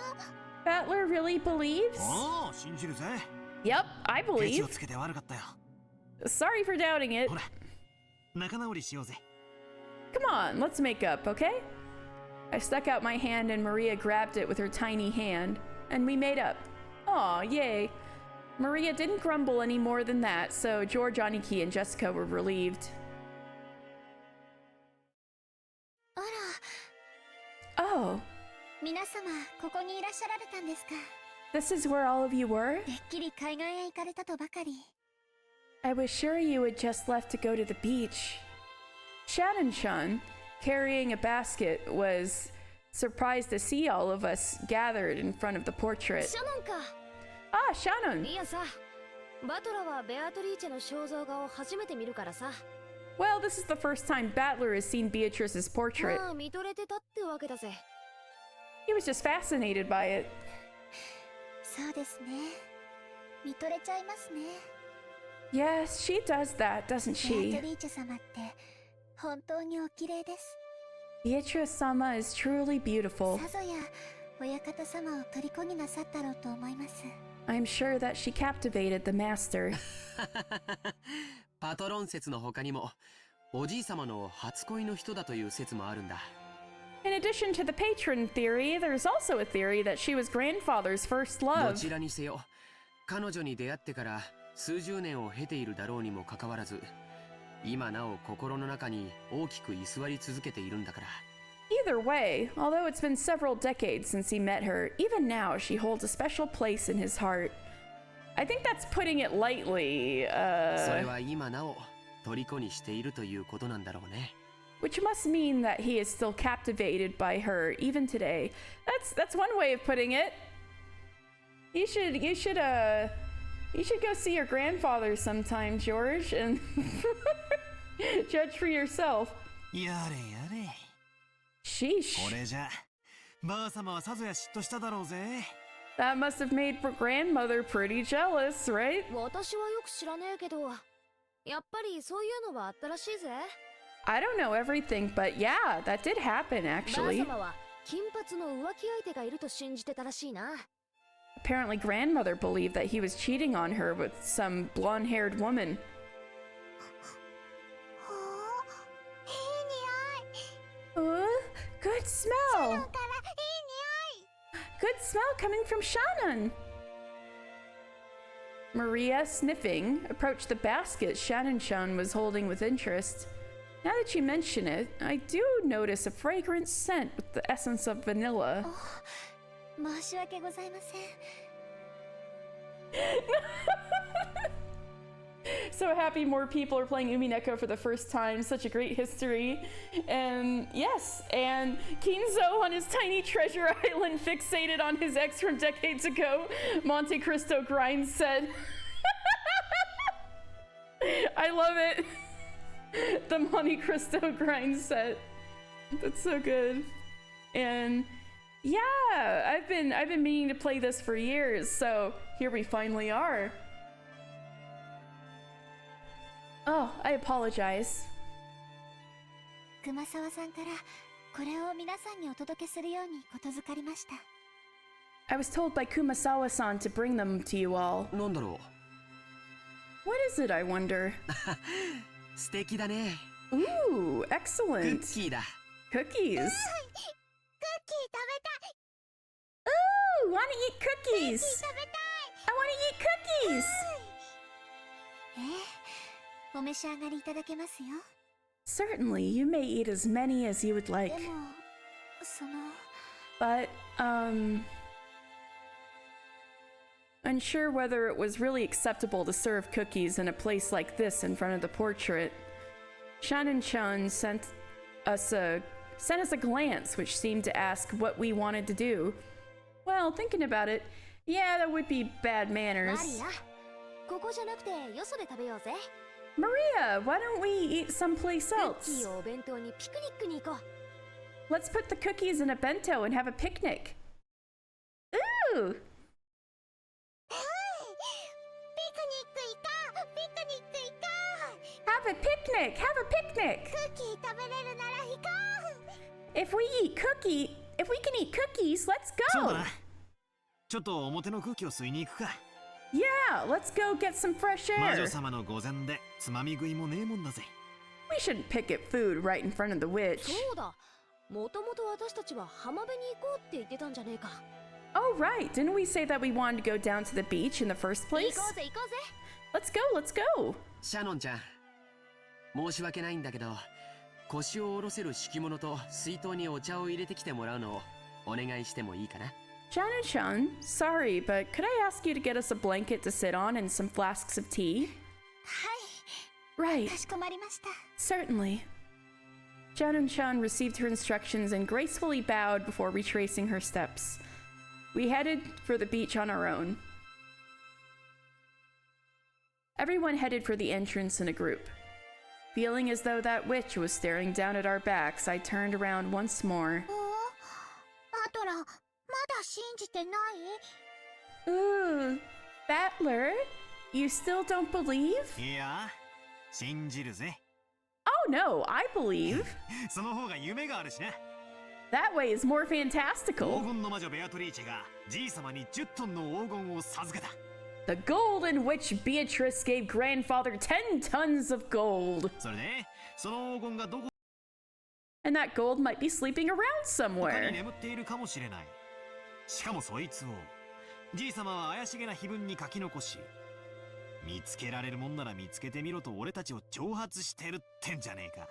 Battler really believes? おお、信じるぜ。 Yep, I ケチを believe. つけて悪かったよ。 Sorry for doubting it. ほら、仲直りしようぜ。 Come on, let's make up, okay? I stuck out my hand and Maria grabbed it with her tiny hand, and we made up. Aw, yay. Maria didn't grumble any more than that, so George Aniki and Jessica were relieved. あら、 Oh, 皆様ここにいらっしゃられたんですか。 this is where all of you were? てっきり海岸へ行かれたとばかり。 I was sure you had just left to go to the beach. Shannon-chan, carrying a basket, was surprised to see all of us gathered in front of the portrait. シャノンか。 Ah, Shannon! いやさ、バトラはベアトリーチェの肖像画を初めて見るからさ。 Well, this is the first time Battler has seen Beatrice's portrait. まあ見とれてたってわけだぜ。 He was just fascinated by it. そうですね。見とれちゃいますね。 Yes, she does that, doesn't ベア she? トリーチェ様って本当にお綺麗です。 Beatrice-sama is truly beautiful. さぞや親方様を虜になさったろうと思います。 I'm sure that she captivated the master. パトロン説の他にもおじい様の初恋の人だという説もあるんだ。 In addition to the patron theory, there's also a theory that she was grandfather's first ど love. ちらにせよ彼女に出会ってから数十年を経ているだろうにもかかわらず今なお心の中に大きく居座り続けているんだから。 Either way, although it's been several decades since he met her, even now she holds a special place in his heart. I think that's putting it lightly, それは今なお虜にしているということなんだろうね。 which must mean that he is still captivated by her even today. That's one way of putting it. You should go see your grandfather sometime, George, and judge for yourself. やれやれ。 Sheesh. これじゃばあ様はさぞや嫉妬しただろうぜ。 That must have made grandmother pretty jealous, right? 私はよく知らねえけど、やっぱりそういうのはあったらしいぜ。 I don't know everything, but yeah, that did happen ばあ actually. 様は金髪の浮気相手がいると信じてたらしいな。 Apparently, grandmother believed that he was cheating on her with some blonde-haired woman. ほう、いい匂い。 Good smell. からいい匂い。 Good smell coming from Shannon. Maria, sniffing, approached the basket Shannon-chan was holding with interest. Now that you mention it, I do notice a fragrant scent with the essence of vanilla. 申し訳ございません。 So happy more people are playing Umineko for the first time. Such a great history. And yes, and Kinzo on his tiny treasure island fixated on his ex from decades ago. Monte Cristo grind set. I love it. The Monte Cristo grind set. That's so good. And yeah, I've been meaning to play this for years, so here we finally are. Oh, I apologize. 熊沢さんからこれを皆さんにお届けするようにことづかりました。 I was told by Kumasawa-san to bring them to you all. なんだろ What is it, I wonder? う。素敵だね。 Ooh, クッ excellent. キーだ。 Cookies. クッキー食べたい。 Ooh, wanna eat クッキー cookies? 食べたい。 I wanna eat cookies. お召し上がりいただけますよ。 Certainly, you may eat as many as you would で like. も、その、 But, unsure whether it was really acceptable to serve cookies in a place like this in front of the portrait. Shannon-chan sent us a glance which seemed to ask what we wanted to do. Well, thinking about it, yeah, that would be bad マリ manners. ア、ここじゃなくてよそで食べようぜ。 Maria, why don't we eat someplace クッキ else? ーをお弁当にピクニックに行こう。 Let's put the cookies in a bento and have a picnic. Ooh! ピクニック行こう。ピクニック行こ Have a picnic! Have a picnic! う。クッキー食べれるなら行こう。 If we can eat cookies, let's そうだ go! な。ちょっと表の空気を吸いに行くか。 Yeah, let's go get some fresh 魔女 air. 様の御前でつまみ食いもねえもんだぜ。 We shouldn't pick at food right in front of the witch. そうだ。もともと私たちは浜辺に行こうって言ってたんじゃねえか。 Oh, right. Didn't we say that we wanted to go down to the beach in the first 行 place? こうぜ行こうぜ。 Let's go, let's go. シャノンちゃん、申し訳ないんだけど、腰を下ろせる敷物と水筒にお茶を入れてきてもらうのをお願いしてもいいかな。 Shannon-chan, sorry, but could I ask you to get us a blanket to sit on and some flasks of tea? はい、 Right, かしこまりました。 certainly. Shannon-chan received her instructions and gracefully bowed before retracing her steps. We headed for the beach on our own. Everyone headed for the entrance in a group. Feeling as though that witch was staring down at our backs, I turned around once more. アトラ、まだ信じてない？ Ooh, Battler? You still don't believe? いや、信じるぜ。 Oh no, I believe. その方が夢があるしな。 That way is more 黄 fantastical. 金の魔女ベアトリーチェがじい様に10トンの黄金を授けた。 The golden witch Beatrice gave grandfather 10 tons of gold. それで、その黄金がどこ And that gold might be sleeping around 他に somewhere. 眠っているかもしれない。しかもそいつをじい様は怪しげな碑文に書き残し、見つけられるもんなら見つけてみろと俺たちを挑発してるってんじゃねえか。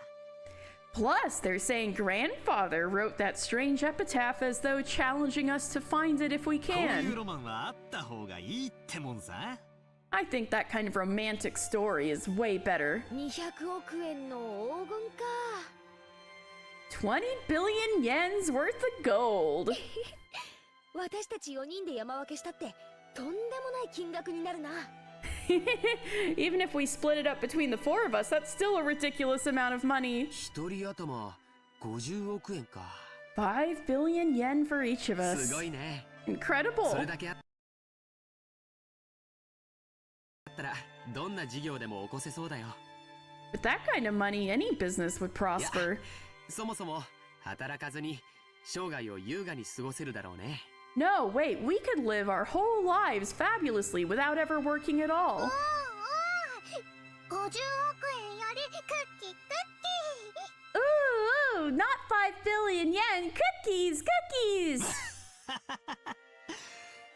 Plus, they're saying grandfather wrote that strange epitaph as though challenging us to find it if we こういう can. ロマンはあった方がいいってもんさ。 I think that kind of romantic story is way better. 200億円の黄金か。 20 billion yens worth of gold. 私たち4人で山分けしたってとんでもない金額になるな。 Even if we split it up between the four of us, that's still a ridiculous amount of money. 一人頭50億円か。 5 billion yen for each of す us. ごいね。 Incredible. それだけあったらどんな事業でも起こせそうだよ。 With that kind of money, any business would prosper. そもそも働かずに生涯を優雅に過ごせるだろうね。 No, wait, we could live our whole lives fabulously without ever working at all. 50億円よりクッキークッ Ooh, not 5 billion yen. Cookies, cookies.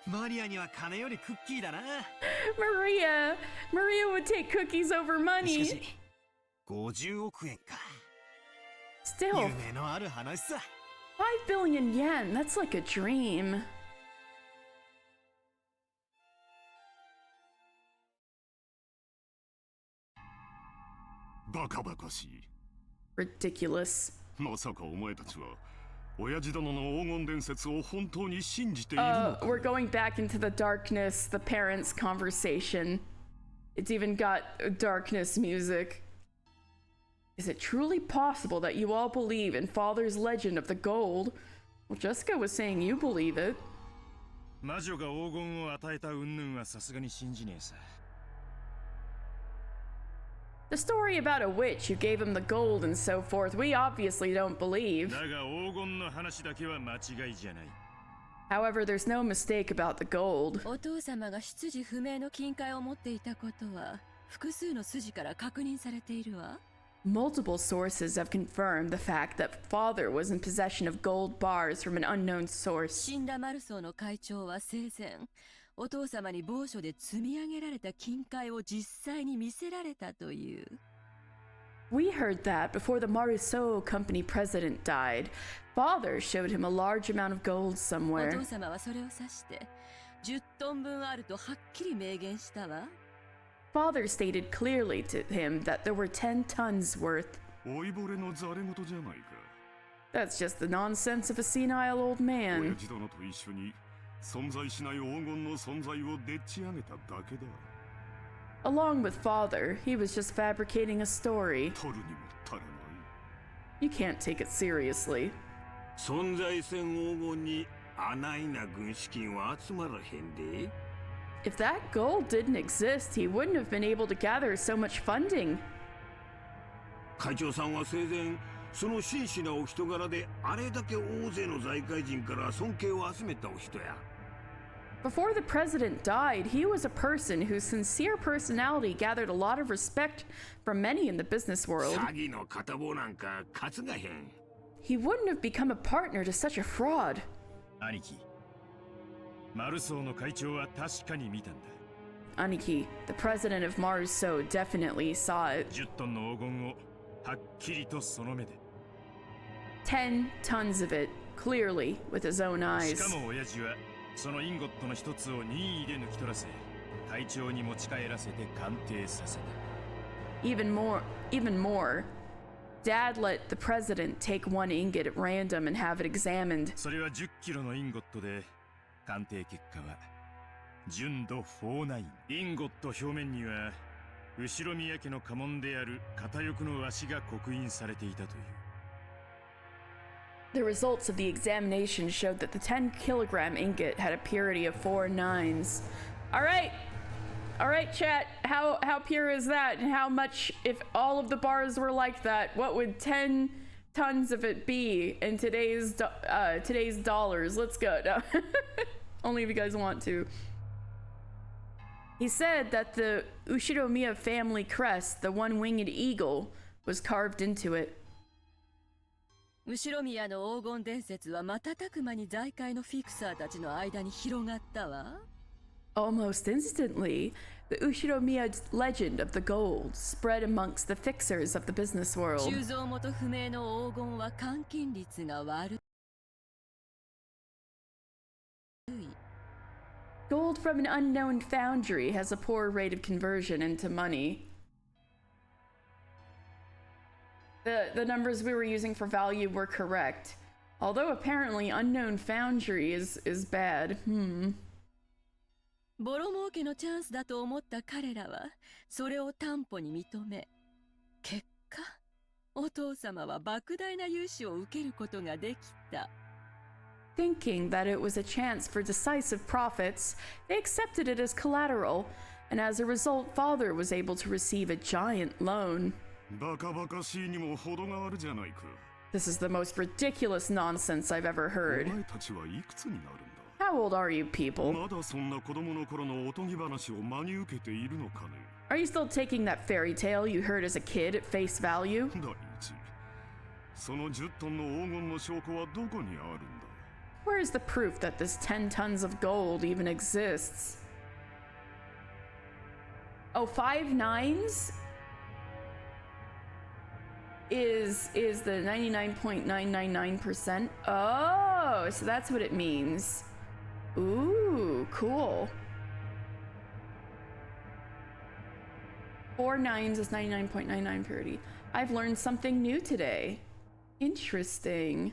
マリアには金よりクッキーだな。 Maria would take cookies over し money. かし、50億円か。 Still, 夢のある話さ。 5 billion yen, that's like a dream. バカバカしい。 Ridiculous. まさかお前たちは親父殿の黄金伝説を本当に信じているのか。 We're going back into the darkness, the parents' conversation. It's even got darkness music. Is it truly possible that you all believe in Father's legend of the gold? Well, Jessica was saying you believe it. 魔女が黄金を与えた云々はさすがに信じねえさ。 The story about a witch who gave him the gold and so forth, we obviously don't believe. だが黄金の話だけは間違いじゃない。 However, there's no mistake about the gold. お父様が出自不明の金塊を持っていたことは複数の筋から確認されているわ。 Multiple sources have confirmed the fact that Father was in possession of gold bars from an unknown source. 死んだマルソーの会長は生前、お父様に某所で積み上げられた金塊を実際に見せられたという。 We heard that before the Maruso company president died, Father showed him a large amount of gold お somewhere. 父様はそれを指して10トン分あるとはっきり明言したわ。 Father stated clearly to him that there were 10 tons worth. 老いぼれのざれ言じゃないか。 That's just the nonsense of a senile old 親 man. 父殿と一緒に存在しない黄金の存在をでっち上げただけだ。 Along with Father, he was just fabricating a story. 取るにも足らない。 You can't take it seriously. 存在せん黄金にあないな軍資金は集まらへんで。 If that gold didn't exist, he wouldn't have been able to gather so much funding. 会長さんは生前その真摯なお人柄であれだけ大勢の財界人から尊敬を集めたお人や。 Before the president died, he was a person whose sincere personality gathered a lot of respect from many in the business world. 詐欺の片棒なんか担がへん。 He wouldn't have become a partner to such a fraud. 兄貴、マルソーの会長は確かに見たんだ。 Aniki, the president of Maruso, definitely saw it. 10トンの黄金をはっきりとその目で。 10 tons of it, clearly, with his own し eyes. かも親父はそのインゴットの一つを任意で抜き取らせ、会長に持ち帰らせて鑑定させた。 Even more, Dad let the president take one ingot at random and have it examined. それは10キロのインゴットで、鑑定結果は純度49。インゴット表面には後ろ宮家の家紋である片翼の足が刻印されていたという。 The results of the examination showed that the 10-kilogram ingot had a purity of 4 nines. All right, chat. How pure is that? And how much, if all of the bars were like that, what would 10 tons of it be in today's dollars? Let's go. No. Only if you guys want to. He said that the Ushiromiya family crest, the one-winged eagle, was carved into it. 後ろ宮の黄金伝説は瞬く間に財界のフィクサーたちの間に広がったわ。 Almost instantly, the Ushiromiya legend of the gold spread amongst the fixers of the business world. 鋳造元不明の黄金は換金率が悪い。 Gold from an unknown foundry has a poor rate of conversion into money. The numbers we were using for value were correct. Although apparently unknown foundry is bad. ボロ儲けのチャンスだと思った彼らはそれを担保に認め、結果お父様は莫大な融資を受けることができた。 Thinking that it was a chance for decisive profits, they accepted it as collateral, and as a result, father was able to receive a giant loan. バカバカしいにも程があるじゃないか。 This is the most ridiculous nonsense I've ever お heard. 前たちはいくつになるんだ。 How old are you people? まだそんな子供の頃のおとぎ話を真に受けているのかね。 Are you still taking that fairy tale you heard as a kid at face value? 第一、その10トンの黄金の証拠はどこにあるんだ。 Where is the proof that this 10 tons of gold even exists? Oh, 5 nines is the 99.999%. Oh, so that's what it means. Ooh, cool. 4 nines is 99.99 purity. I've learned something new today. Interesting.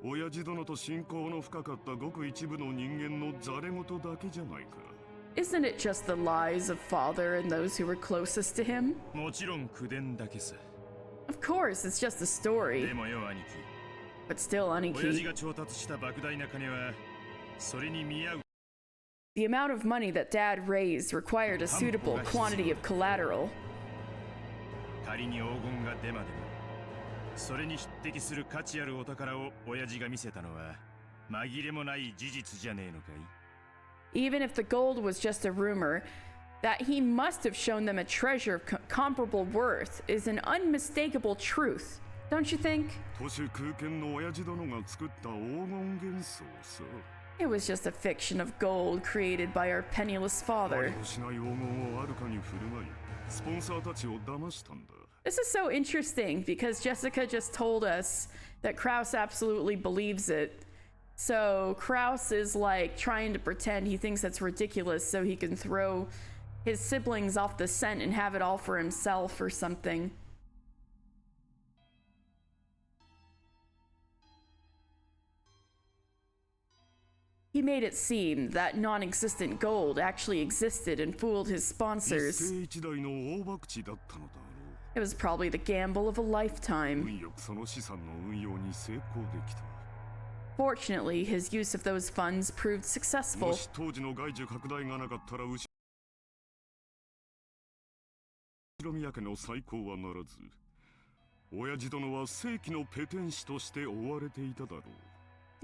親父殿と親交の深かったごく一部の人間のざれ言だけじゃないか。 Isn't it just the lies of father and those who were closest to him? もちろん口伝だけさ。 Of course, it's just a story. でもよ兄貴。 But still, 親父 Aniki, が調達した莫大な金はそれに見合う。 the amount of money that Dad raised required a suitable quantity of collateral. 仮に黄金がデマでも。 それに匹敵する価値あるお宝を親父が見せたのは紛れもない事実じゃねえのかい Even if the gold was just a rumor, that he must have shown them a treasure of comparable worth is an unmistakable truth, don't you think? 都市空間の親父殿が作った黄金幻想さ。 It was just a fiction of gold created by our penniless あ father. りもしない黄金をはるかに振る舞い、スポンサーたちを騙したんだ。 This is so interesting because Jessica just told us that Kraus absolutely believes it. So Kraus is like trying to pretend he thinks that's ridiculous so he can throw his siblings off the scent and have it all for himself or something. He made it seem that non-existent gold actually existed and fooled his 一 sponsors. 世一代の大博打だったのだろ It was probably the gamble of a う。 lifetime. 運よくその資産の運用に成功できた。 Fortunately, his use of those funds proved も successful. し当時の外需拡大がなかったら後ろ宮家の再興はならず、親父殿は世紀のペテン師として追われていただろう。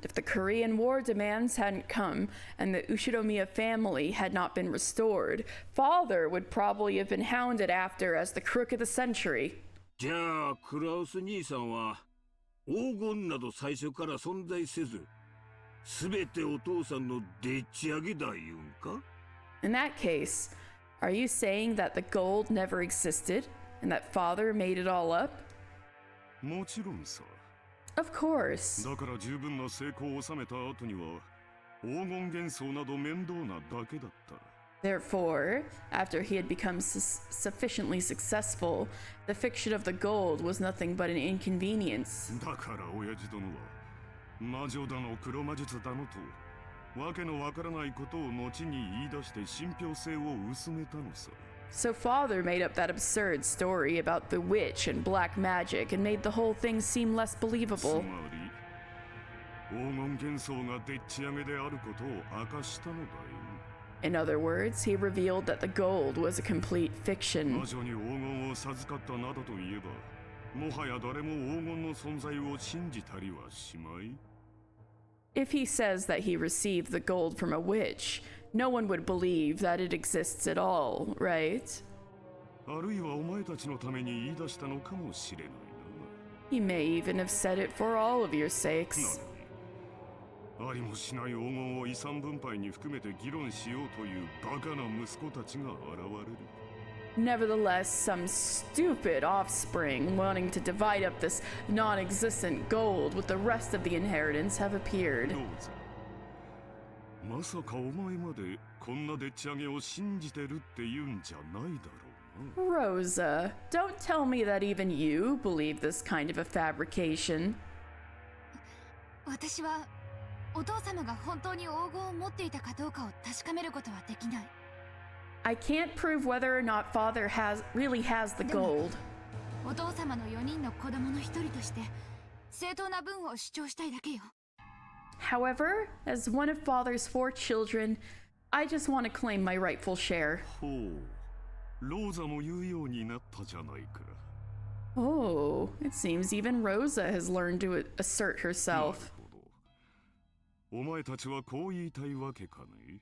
If the Korean War demands hadn't come and the Ushiromiya family had not been restored, father would probably have been hounded after as the crook of the century. じゃあクラウス兄さんは黄金など最初から存在せず、すべてお父さんのでっち上げだ言うんか In that case, are you saying that the gold never existed and that father made it all up? もちろんさ。 Of course. だから十分な成功を収めた後には黄金幻想など面倒なだけだった。 Therefore, after he had become sufficiently successful, the fiction of the gold was nothing but an inconvenience. だから親父殿は魔女だの黒魔術だのとわけのわからないことを後に言い出して信憑性を薄めたのさ。 So father made up that absurd story about the witch and black magic and made the whole thing seem less つ believable. まり黄金幻想がでっち上げであることを明かしたのだよ。 In other words, he revealed that the gold was a complete fiction. 魔女に黄金を授かったなどと言えば、もはや誰も黄金の存在を信じたりはしまい。 If he says that he received the gold from a witch, no one would believe that it exists at all, right? あるいはお前たちのために言い出したのかもしれないな。 He may even have said it for all of your sakes. ありもしない黄金を遺産分配に含めて議論しようというバカな息子たちが現れる。 Nevertheless, some stupid offspring wanting to divide up this non-existent gold with the rest of the inheritance have appeared. どうぞ。まさかお前までこんなでっち上げを信じてるって言うんじゃないだろうな。 Rosa, don't tell me that even you believe this kind of a fabrication. 私はお父様が本当に黄金を持っていたかどうかを確かめることはできない。 I can't prove whether or not father really has the gold. お父様の4人の子供の一人として正当な分を主張したいだけよ。 However, as one of father's 4 children, I just want to claim my rightful share. ほう、ローザも言うようになったじゃないか。 Oh, it seems even Rosa has learned to assert なる herself. ほど。お前たちはこう言いたいわけかね。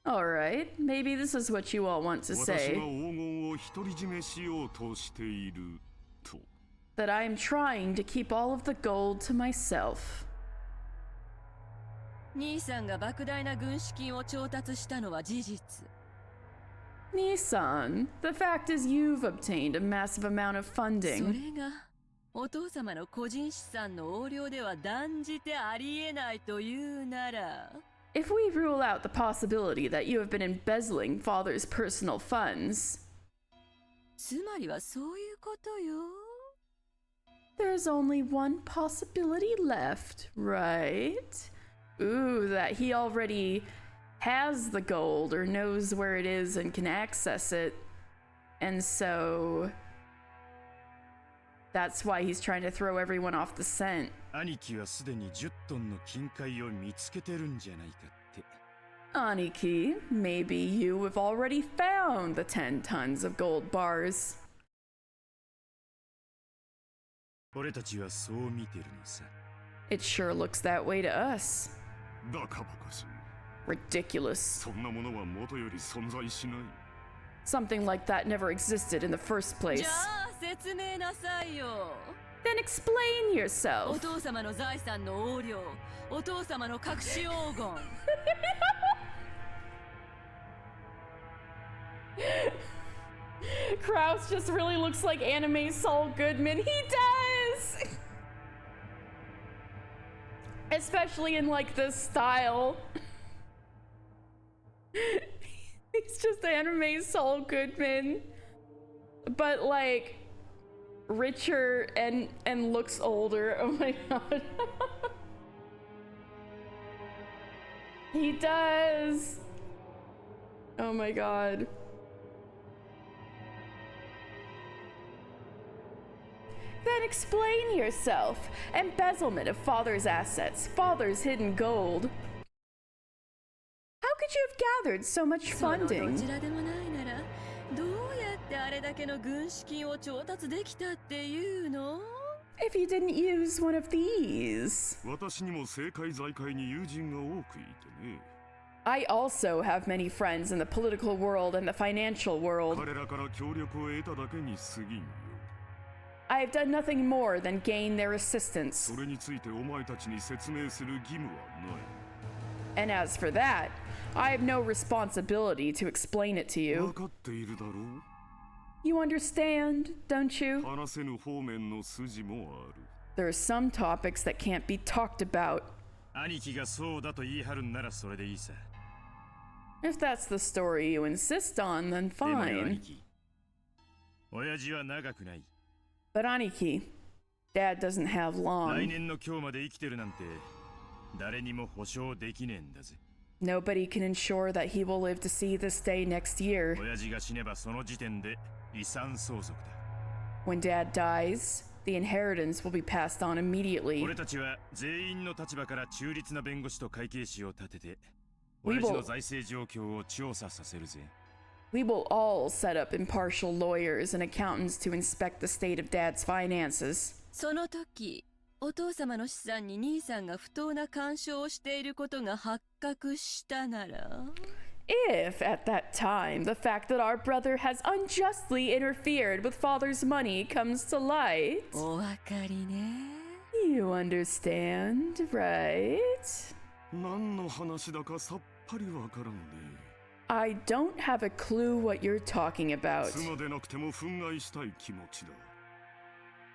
Alright, maybe this is what you all want to 私が say. 黄金を独り占めしようとしていると。 That I am trying to keep all of the gold to myself. 兄さんが莫大な軍資金を調達したのは事実。 Nissan, the fact is you've obtained a massive amount of そ funding. れがお父様の個人資産の横領では断じてありえないというなら。 If we rule out the possibility that you have been embezzling father's personal funds, つまりはそういうことよ。 there's only one possibility left, right? Ooh, that he already has the gold or knows where it is and can access it. And so that's why he's trying to throw everyone off the scent. 兄貴はすでに10トンの金塊を見つけてるんじゃないかって。 Aniki, maybe you have already found the 10 tons of gold bars. 俺たちはそう見てるのさ。 It sure looks that way to us. バカバカしい。 Ridiculous. そんなものは元より存在しない。 Something like that never existed in the first じ place. ゃあ説明なさいよ。 Then explain お yourself. 父様の財産の横領、お父様の隠し黄金。 Kraus just really looks like anime Saul Goodman. He does! Especially in like this style. He's just anime Saul Goodman. But like richer and looks older. Oh my god. He does. Oh my god. Then explain yourself. Embezzlement of father's assets, father's hidden gold. How could you have gathered so much そのど funding? ちらでもないなら、どうやってあれだけの軍資金を調達できたっていうの？ If you didn't use one of these. 私にも政界財界に友人が多くいてね。 I also have many friends in the political world and the financial world. 彼らから協力を得ただけに過ぎんよ。 I have done nothing more than gain their assistance. それについてお前たちに説明する義務はない。 And as for that, I have no responsibility to explain it to 分 you. かっているだろう。 You understand, don't you? 話せぬ方面の筋もある。 There are some topics that can't be talked about. 兄貴がそうだと言い張るんならそれでいいさ。 If that's the story you insist on, then でもよ兄 fine. 貴、親父は長くない。 But Aniki, Dad doesn't have 来 long. 年の今日まで生きてるなんて誰にも保証できねえんだぜ。Nobody can ensure that he will live to see this day next year. 親父が死ねばその時点で遺産相続だ。 When Dad dies, the inheritance will be passed on immediately. 俺たちは全員の立場から中立な弁護士と会計士を立てて、 We 親父 will- の財政状況を調査させるぜ。 We will all set up impartial lawyers and accountants to inspect the state of Dad's finances. その時、お父様の資産に兄さんが不当な干渉をしていることが発覚したなら、 If, at that time, the fact that our brother has unjustly interfered with Father's money comes to light, お分かりね。 you understand, right? 何の話だかさっぱりわからんね。 I don't have a clue what you're talking about. 妻でなくても憤慨したい気持ちだ。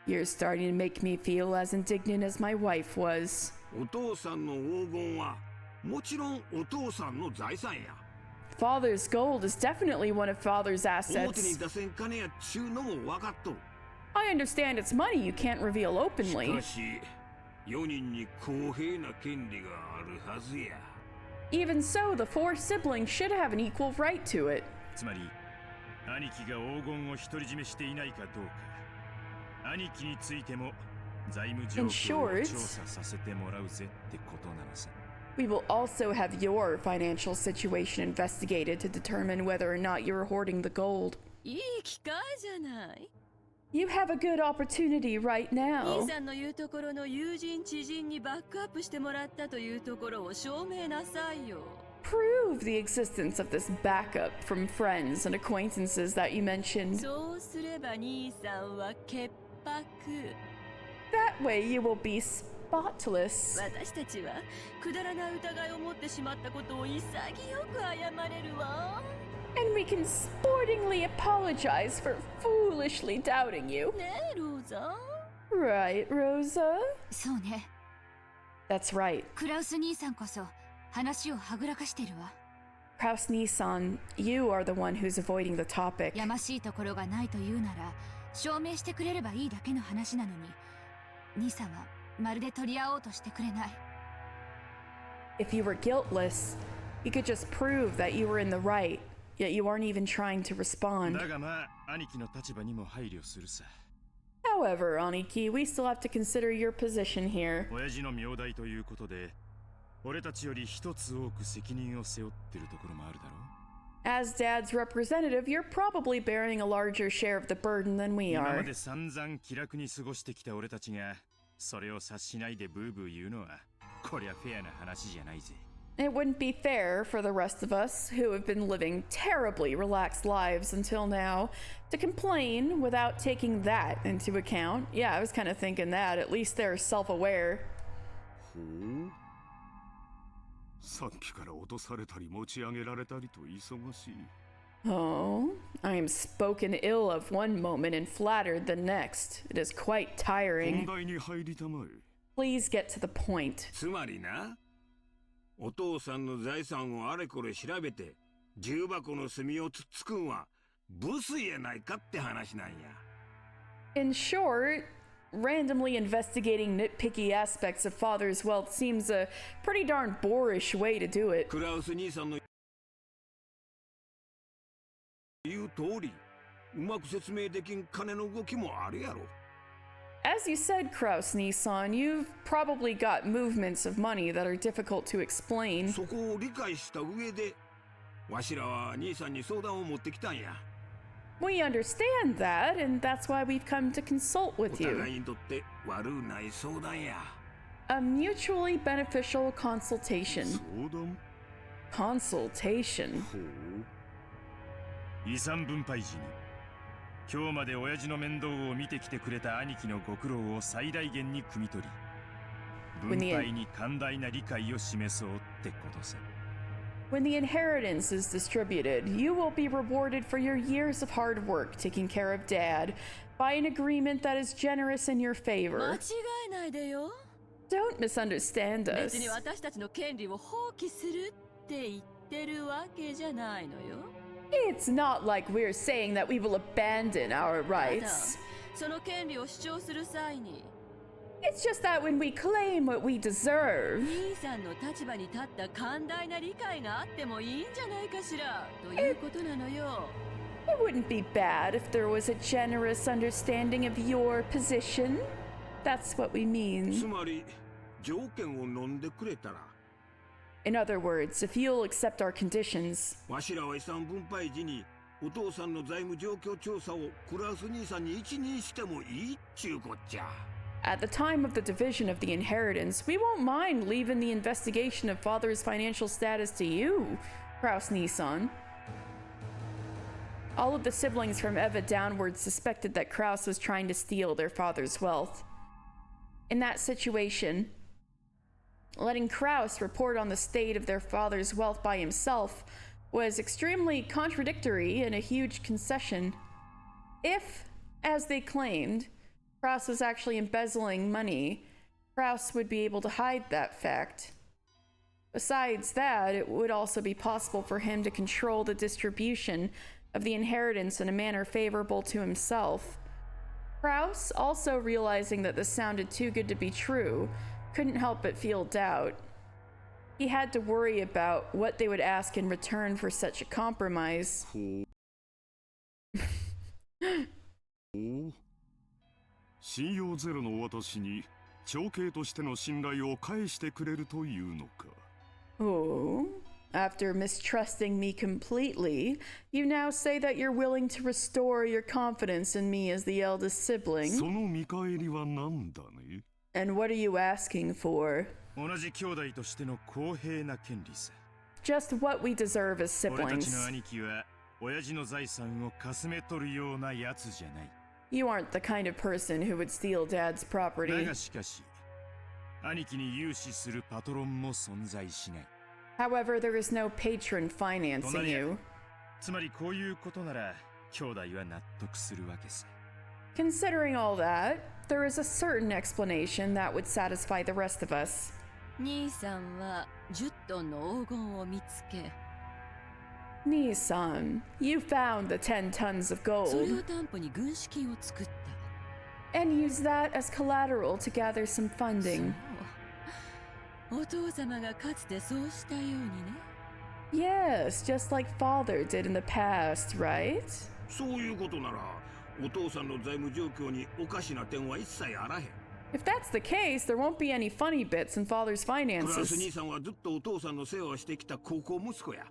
You're starting to make me feel as indignant as my wife was. お父さんの黄金はもちろんお父さんの財産や。 Father's gold is definitely one of Father's 表に assets. 出せん金やっちゅうのも分かっとる。 I understand it's money you can't reveal し openly. かし4人に公平な権利があるはずや。 Even so, the four siblings should have an equal right to it. つまり、兄貴が黄金を独り占めしていないかどうか、兄貴についても財務状 In 況を short- 調査させてもらうぜってことなのさ。 We will also have your financial situation investigated to determine whether or not you're hoarding the gold. いい機会じゃない。 You have a good opportunity right 兄 now. さんの言うところの友人知人にバックアップしてもらったというところを証明なさいよ。 Prove the existence of this backup from friends and acquaintances that you mentioned. そうすれば兄さんは潔白。 That way you will be spotless. 私たちはくだらない疑いを持ってしまったことを潔く謝れるわ。 And we can sportingly apologize for foolishly doubting you. ねえ、ローザ。 Right, Rosa? そうね。 That's right. クラウス兄さんこそ話をはぐらかしてるわ。 Kraus Nissan, you are the one who's avoiding the topic. やましいところがないというなら証明してくれればいいだけの話なのに、兄さんはまるで取り合おうとしてくれない。 If you were guiltless, you could just prove that you were in the right, yet you aren't even trying to respond. だがまあ、兄貴の立場にも配慮するさ。 However, Aniki, we still have to consider your position here. 親父の名代ということで、俺たちより一つ多く責任を背負ってるところもあるだろう。 As Dad's representative, you're probably bearing a larger share of the burden than we 今ま are. で散々気楽に過ごしてきた俺たちが、それを察しないでブーブー言うのは、こりゃフェアな話じゃないぜ。 It wouldn't be fair for the rest of us, who have been living terribly relaxed lives until now, to complain without taking that into account. Yeah, I was kind of thinking that. At least they're self-aware. ほう。さっきから落とされたり持ち上げられたりと忙しい。 Oh, I am spoken ill of one moment and flattered the next. It is quite 本 tiring. 題に入りたまえ。 Please get to the point. つまりな、お父さんの財産をあれこれ調べて重箱の隅をつっつくんはブスやないかって話なんや。 In short, randomly investigating nitpicky aspects of Father's wealth seems a pretty darn boorish way to do it. クラウス兄さんの言う通り、うまく説明できん金の動きもあるやろ。 As you said, Kraus Nissan, you've probably got movements of money that are difficult to explain. そこを理解した上で、わしらは兄さんに相談を持ってきたんや。 We understand that, and that's why we've come to consult お with 互 you. いにとって悪うない相談や。 A mutually beneficial consultation. 相談 Consultation. ほう。遺産分配時に、今日まで親父の面倒を見てきてくれた兄貴のご苦労を最大限に汲み取り、分配に寛大な理解を示そうってことさ。 When the inheritance is distributed, you will be rewarded for your years of hard work taking care of Dad by an agreement that is generous in your 間 favor. 違えないでよ。 Don't misunderstand 別 us. に私たちの権利を放棄するって言ってるわけじゃないのよ。 It's not like we're saying that we will abandon our ただ rights. その権利を主張する際に It's just that when we claim what we deserve, 兄さんの立場に立った寛大な理解があってもいいんじゃないかしらということなのよ。 it wouldn't be bad if there was a generous understanding of your position. That's what we つ mean. まり条件を飲んでくれたら In other words, if you'll accept our conditions, わしらは遺産分配時にお父さんの財務状況調査をクラウス兄さんに一任してもいいっちゅうこっちゃ。 at the time of the division of the inheritance, we won't mind leaving the investigation of father's financial status to you, Kraus Nissan. All of the siblings from Eva downwards suspected that Kraus was trying to steal their father's wealth. In that situation, letting Kraus report on the state of their father's wealth by himself was extremely contradictory and a huge concession. If, as they claimed, Kraus was actually embezzling money, Kraus would be able to hide that fact. Besides that, it would also be possible for him to control the distribution of the inheritance in a manner favorable to himself. Kraus, also realizing that this sounded too good to be true, couldn't help but feel doubt. He had to worry about what they would ask in return for such a compromise. 信用ゼロの私に長兄としての信頼を返してくれるというのか。 Oh, after mistrusting me completely, you now say that you're willing to restore your confidence in me as the eldest そ sibling? の見返りは何だね。 And what are you asking for? 同じ兄弟としての公平な権利さ。 Just what we deserve as 俺たち siblings. の兄貴は親父の財産をかすめ取るようなやつじゃない。 You aren't the kind of person who would steal Dad's だ property. がしかし、兄貴に融資するパトロンも存在しない。 However, there is no patron financing you. つまりこういうことなら兄弟は納得するわけさ。 Considering all that, there is a certain explanation that would satisfy the rest of us. 兄さんは10トンの黄金を見つけ、 Nissan, you found the 10 tons of それ gold を担保に軍資金を作った。 and used that as collateral to gather some そ funding. う。お父様がかつてそうしたようにね。 Yes, just like father did in the past, right? そういうことならお父さんの財務状況におかしな点は一切あらへん。 If that's the case, there won't be any funny bits in father's クラウス finances. 兄さんはずっとお父さんの世話をしてきた高校息子や。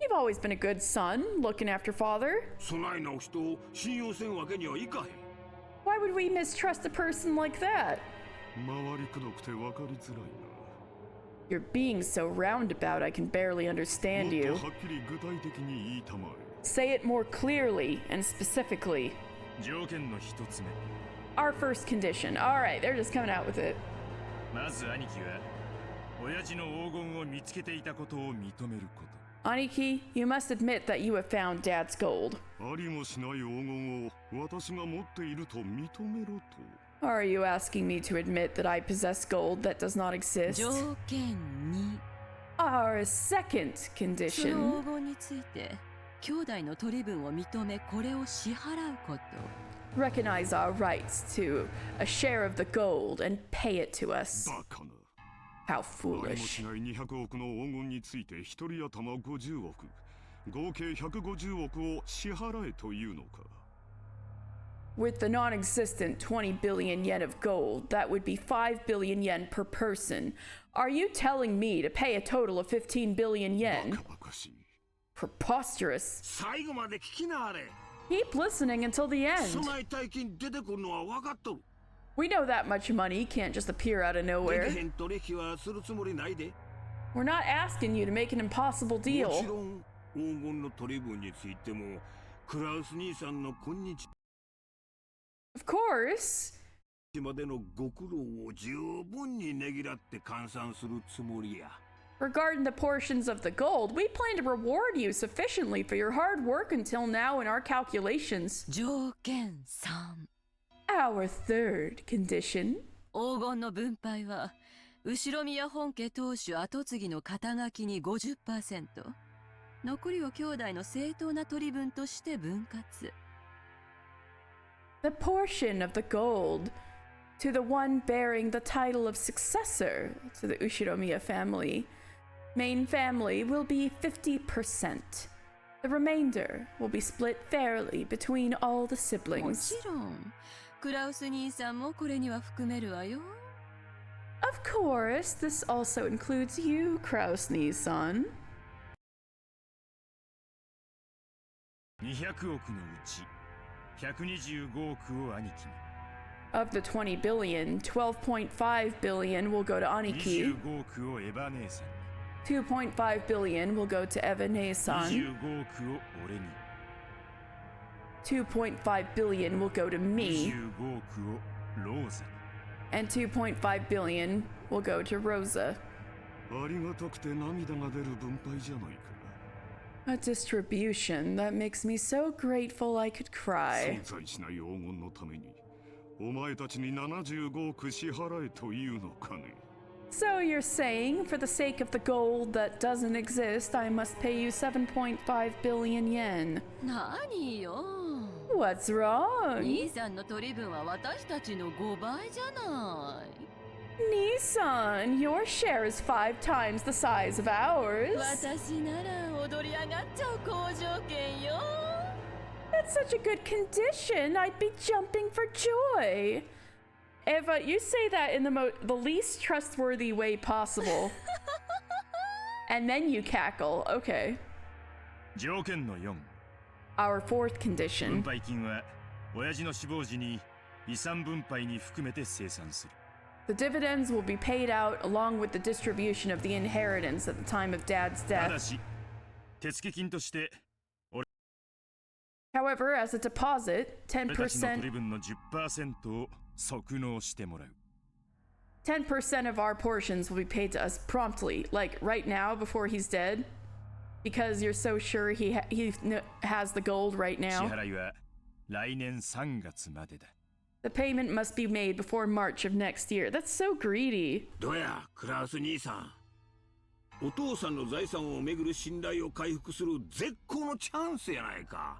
You've always been a good son, looking after father. そないな人を信用せんわけにはいかへん。 Why would we mistrust a person like that? 回りくどくて分かりづらいな。 You're being so roundabout, I can barely も understand っと you. はっきり具体的に言いたまえ。 Say it more clearly and specifically. 条件の一つ目。 Our first condition. Alright, they're just coming out with it. まず兄貴は親父の黄金を見つけていたことを認めること。 Aniki, you must admit that you have found Dad's gold. ありもしない黄金を私が持っていると認めろと。 Are you asking me to admit that I possess gold that does not exist? 条件2。 Our second その condition. 黄金について兄弟の取り分を認めこれを支払うこと。 Recognize our rights to a share of the gold and pay it to us. バカな。 How ありも foolish. しない200億の黄金について一人頭50億、合計150億を支払えというのか。 With the non existent 20 billion yen of gold, that would be 5 billion yen per person. Are you telling me to pay a total of 15 billion バ yen? カバカしい。 Preposterous. 最後まで聞きなあれ。 Keep listening until the そ end. ない大金出てくるのは分かっとる。 We know that much money can't just appear out of でき nowhere. へん取引はするつもりないで。 We're not asking you to make an impossible もち deal. ろん黄金の取り分についてもクラウス兄さんの今日 Of course. までのご苦労を十分にねぎらって換算するつもりや。 Regarding the portions of the gold, we plan to reward you sufficiently for your hard work until now in our calculations. 条件3。 Our third condition. 黄金の分配は後宮本家当主跡継ぎの肩書きに 50%、 残りを兄弟の正当な取り分として分割。 The portion of the gold to the one bearing the title of successor to the Ushiromiya main family will be 50%. The remainder will be split fairly between all the も siblings. ちろんクラウス兄さんもこれには含めるわよ。 Of course, this also includes you, Kraus-Nissan. 200億のうち125億を兄貴に Of the 20 billion, 12.5 billion will go to Aniki, 25億をエヴァ姉さんに 2.5 billion will go to Eva-san, 25億を俺に 2.5 billion will go to me, 25億をローザに and 2.5 billion will go to Rosa. ありがたくて涙が出る分配じゃないか。 A distribution that makes me so grateful I could cry. 存在しない黄金のためにお前たちに75億支払えというのかね。 So you're saying, for the sake of the gold that doesn't exist, I must pay you 7.5 billion yen. 何よ。 What's wrong? 兄さんの取り分は私たちの5倍じゃない。 Nissan, your share is 5 times the size of ours. 私なら踊り上がっちゃう好条件よ。 That's such a good condition, I'd be jumping for joy. Eva, you say that in the least trustworthy way possible. And then you cackle. Okay. 条件の4 Our fourth 分 condition. 配金は親父の死亡時に遺産分配に含めて清算する The dividends will be paid out along with the distribution of the inheritance at the time of Dad's ただ death. し手付金として However, as a deposit, 俺たちの取 10%, り分の 10% を即納してもらう 10% of our portions will be paid to us promptly, like right now before he's dead. Because you're so sure he has the gold right 支 now. 払いは来年3月までだ The payment must be made before March of next year. That's so greedy. どうやクラウス兄さん。お父さんの財産をめぐる信頼を回復する絶好のチャンスやないか。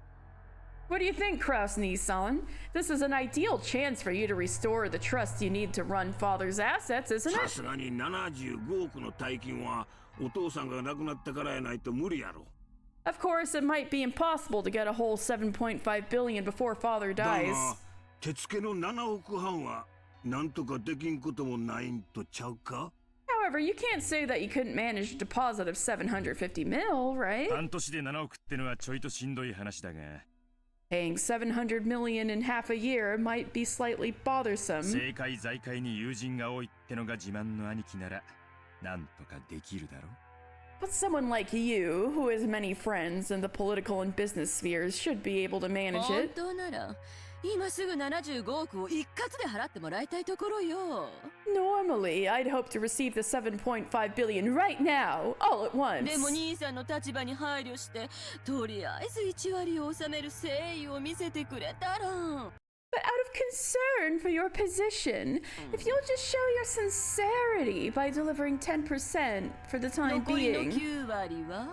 What do you think, Kraus-Nissan? This is an ideal chance for you to restore the trust you need to run Father's assets, isn't さ it? すがに75億の大金はお父さんが亡くなったからやないと無理やろ。 Of course, it might be impossible to get a whole 7.5 billion before Father だ dies. が手付けの7億半はなんとかできんこともないんとちゃうか。 However, you can't say that you couldn't manage a deposit of 750 mil, right? 半年で7億ってのはちょいとしんどい話だが Paying 700 million in half a year might be slightly bothersome. 政界財界に友人が多いってのが自慢の兄貴ならなんとかできるだろ But someone like you, who has many friends in the political and business spheres, should be able to manage 本 it. 当なら今すぐ75億を一括で払ってもらいたいところよ。 Normally, I'd hope to receive the 7.5 billion right now, all at once. でも兄さんの立場に配慮してとりあえず1割を納める誠意を見せてくれたら。 But out of concern for your position, if you'll just show your sincerity by delivering 10% for the time 残りの being. 9割は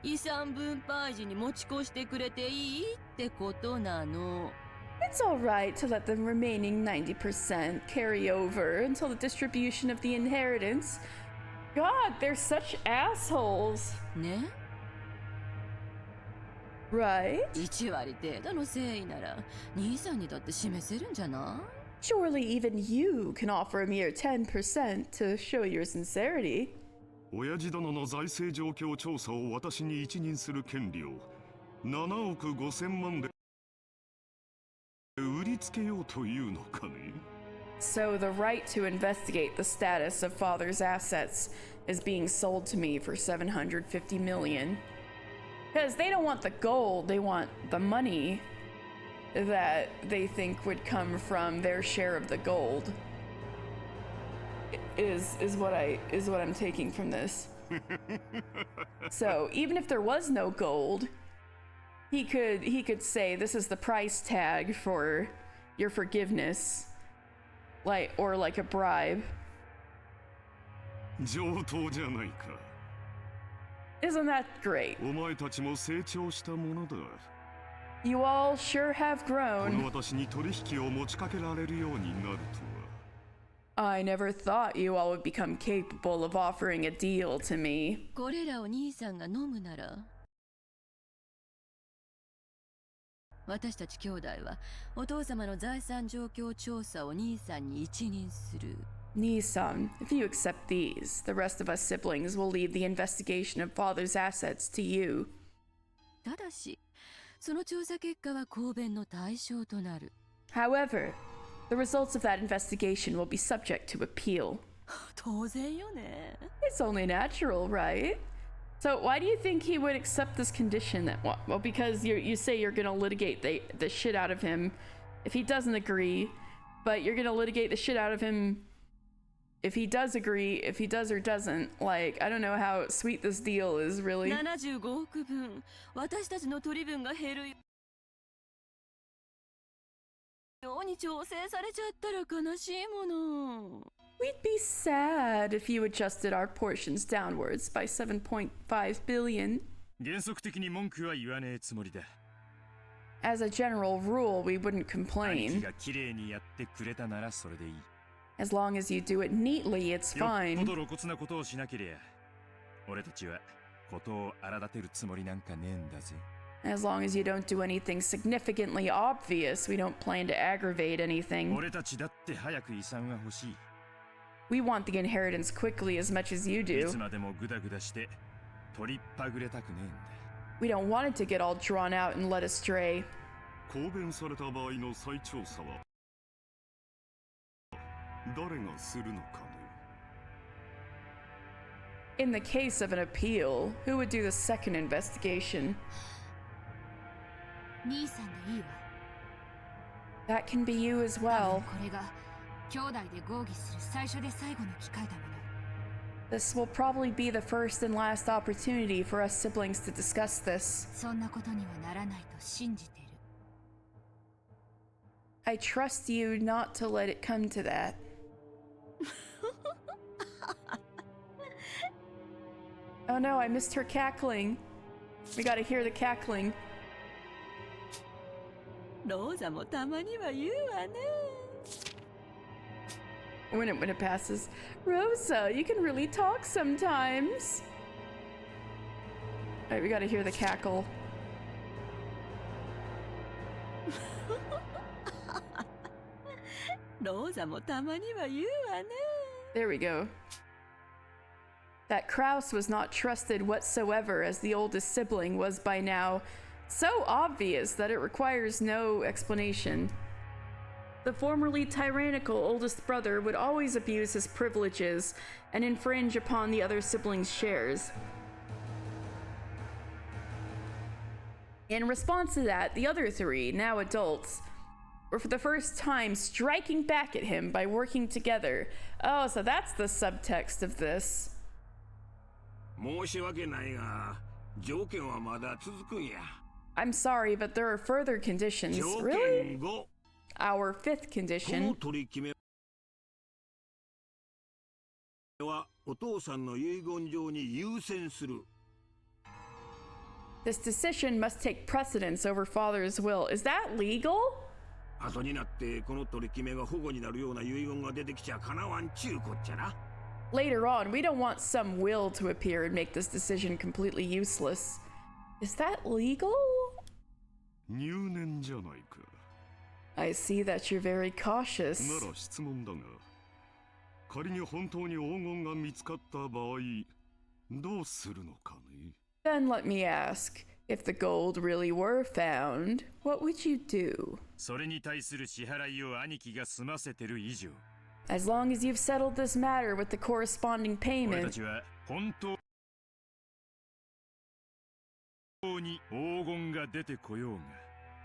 遺産分配時に持ち越してくれていいってことなの。 It's alright to let the remaining 90% carry over until the distribution of the inheritance. God, they're such assholes. ね Right? 1割程度の誠意なら兄さんにだって示せるんじゃない Surely even you can offer a mere 10% to show your sincerity. 親父殿の財政状況調査を私に一任する権利を7億5千万で売りつけようというのかね。 So the right to investigate the status of Father's assets is being sold to me for 750 million. Because they don't want the gold, they want the money that they think would come from their share of the gold. Is what I'm taking from this. So even if there was no gold, he could say this is the price tag for your forgiveness, like a bribe. 上等じゃないか。 Isn't that great? お前たちも成長したものだ。 You all sure have この grown. 私に取引を持ちかけられるようになるとは。I never thought you all would become capable of offering a deal to me. これらを兄さんが飲むなら、私たち兄弟はお父様の財産状況調査を兄さんに一任する。Nissan, if you accept these, the rest of us siblings will leave the investigation of father's assets to you. ただし、その調査結果は公弁の対象となる。However, the results of that investigation will be subject to appeal. 当然よね。It's only natural, right? So why do you think he would accept this condition? That well, because you say you're gonna litigate the shit out of him if he doesn't agree, but you're gonna litigate the shit out of him if he does agree, if he does or doesn't. Like, I don't know how sweet this deal is, really. 75億分、私たちの取り分が減るように調整されちゃったら悲しいもの。We'd be sad if you adjusted our portions downwards by 7.5 billion. 原則的に文句は言わねえつもりだ。As a general rule, we wouldn't 兄貴 complain. が綺麗にやってくれたならそれでいい。As long as you do it neatly, it's よっぽ fine. ど露骨なことをしなけりゃ、俺たちはことを荒立てるつもりなんかねえんだぜ。As long as you don't do anything significantly obvious, we don't plan to aggravate anything. 俺たちだって早く遺産が欲しい。 We want the inheritance quickly as much as you い do. つまでもグダグダして取りっぱぐれたくねえんだ。 We don't want it to get all drawn out and led astray. 公弁された場合の再調査は誰がするのかね。 In the case of an appeal, who would do the second investigation? 兄さんでいいわ。 That can be you as 多 well. 分これが兄弟で合議する最初で最後の機会だもの。 This will probably be the first and last opportunity for us siblings to discuss this. そんなことにはならないと信じてる。 I trust you not to let it come to that. Oh no, I missed her cackling. We gotta hear the cackling. ローザもたまには言うわね。When it passes. Rosa, you can really talk sometimes. Alright, we gotta hear the cackle. ローザもたまには言うわね。 There we go. That Kraus was not trusted whatsoever as the oldest sibling was by now so obvious that it requires no explanation. The formerly tyrannical oldest brother would always abuse his privileges and infringe upon the other siblings' shares. In response to that, the other three, now adults, were for the first time striking back at him by working together. Oh, so that's the subtext of this. 申し訳ないが、条件はまだ続くんや。 I'm sorry, but there are further conditions. 条 Really? 件5。 Our fifth この condition. 取り決めはお父さんの遺言状に優先する。 This decision must take precedence over father's will. Is that legal? 後になってこの取り決めが保護になるような遺言が出てきちゃかなわんちゅうこっちゃな。 Later on, we don't want some will to appear and make this decision completely useless. Is that legal? 入念じゃないか。 I see that you're very cautious. なら質問だが、仮に本当に黄金が見つかった場合、どうするのかね。 Then let me ask, if the gold really were found, what would you do? それに対する支払いを兄貴が済ませてる以上、 As long as you've settled this matter with the corresponding 俺た payment, ちは本当に黄金が出てこようが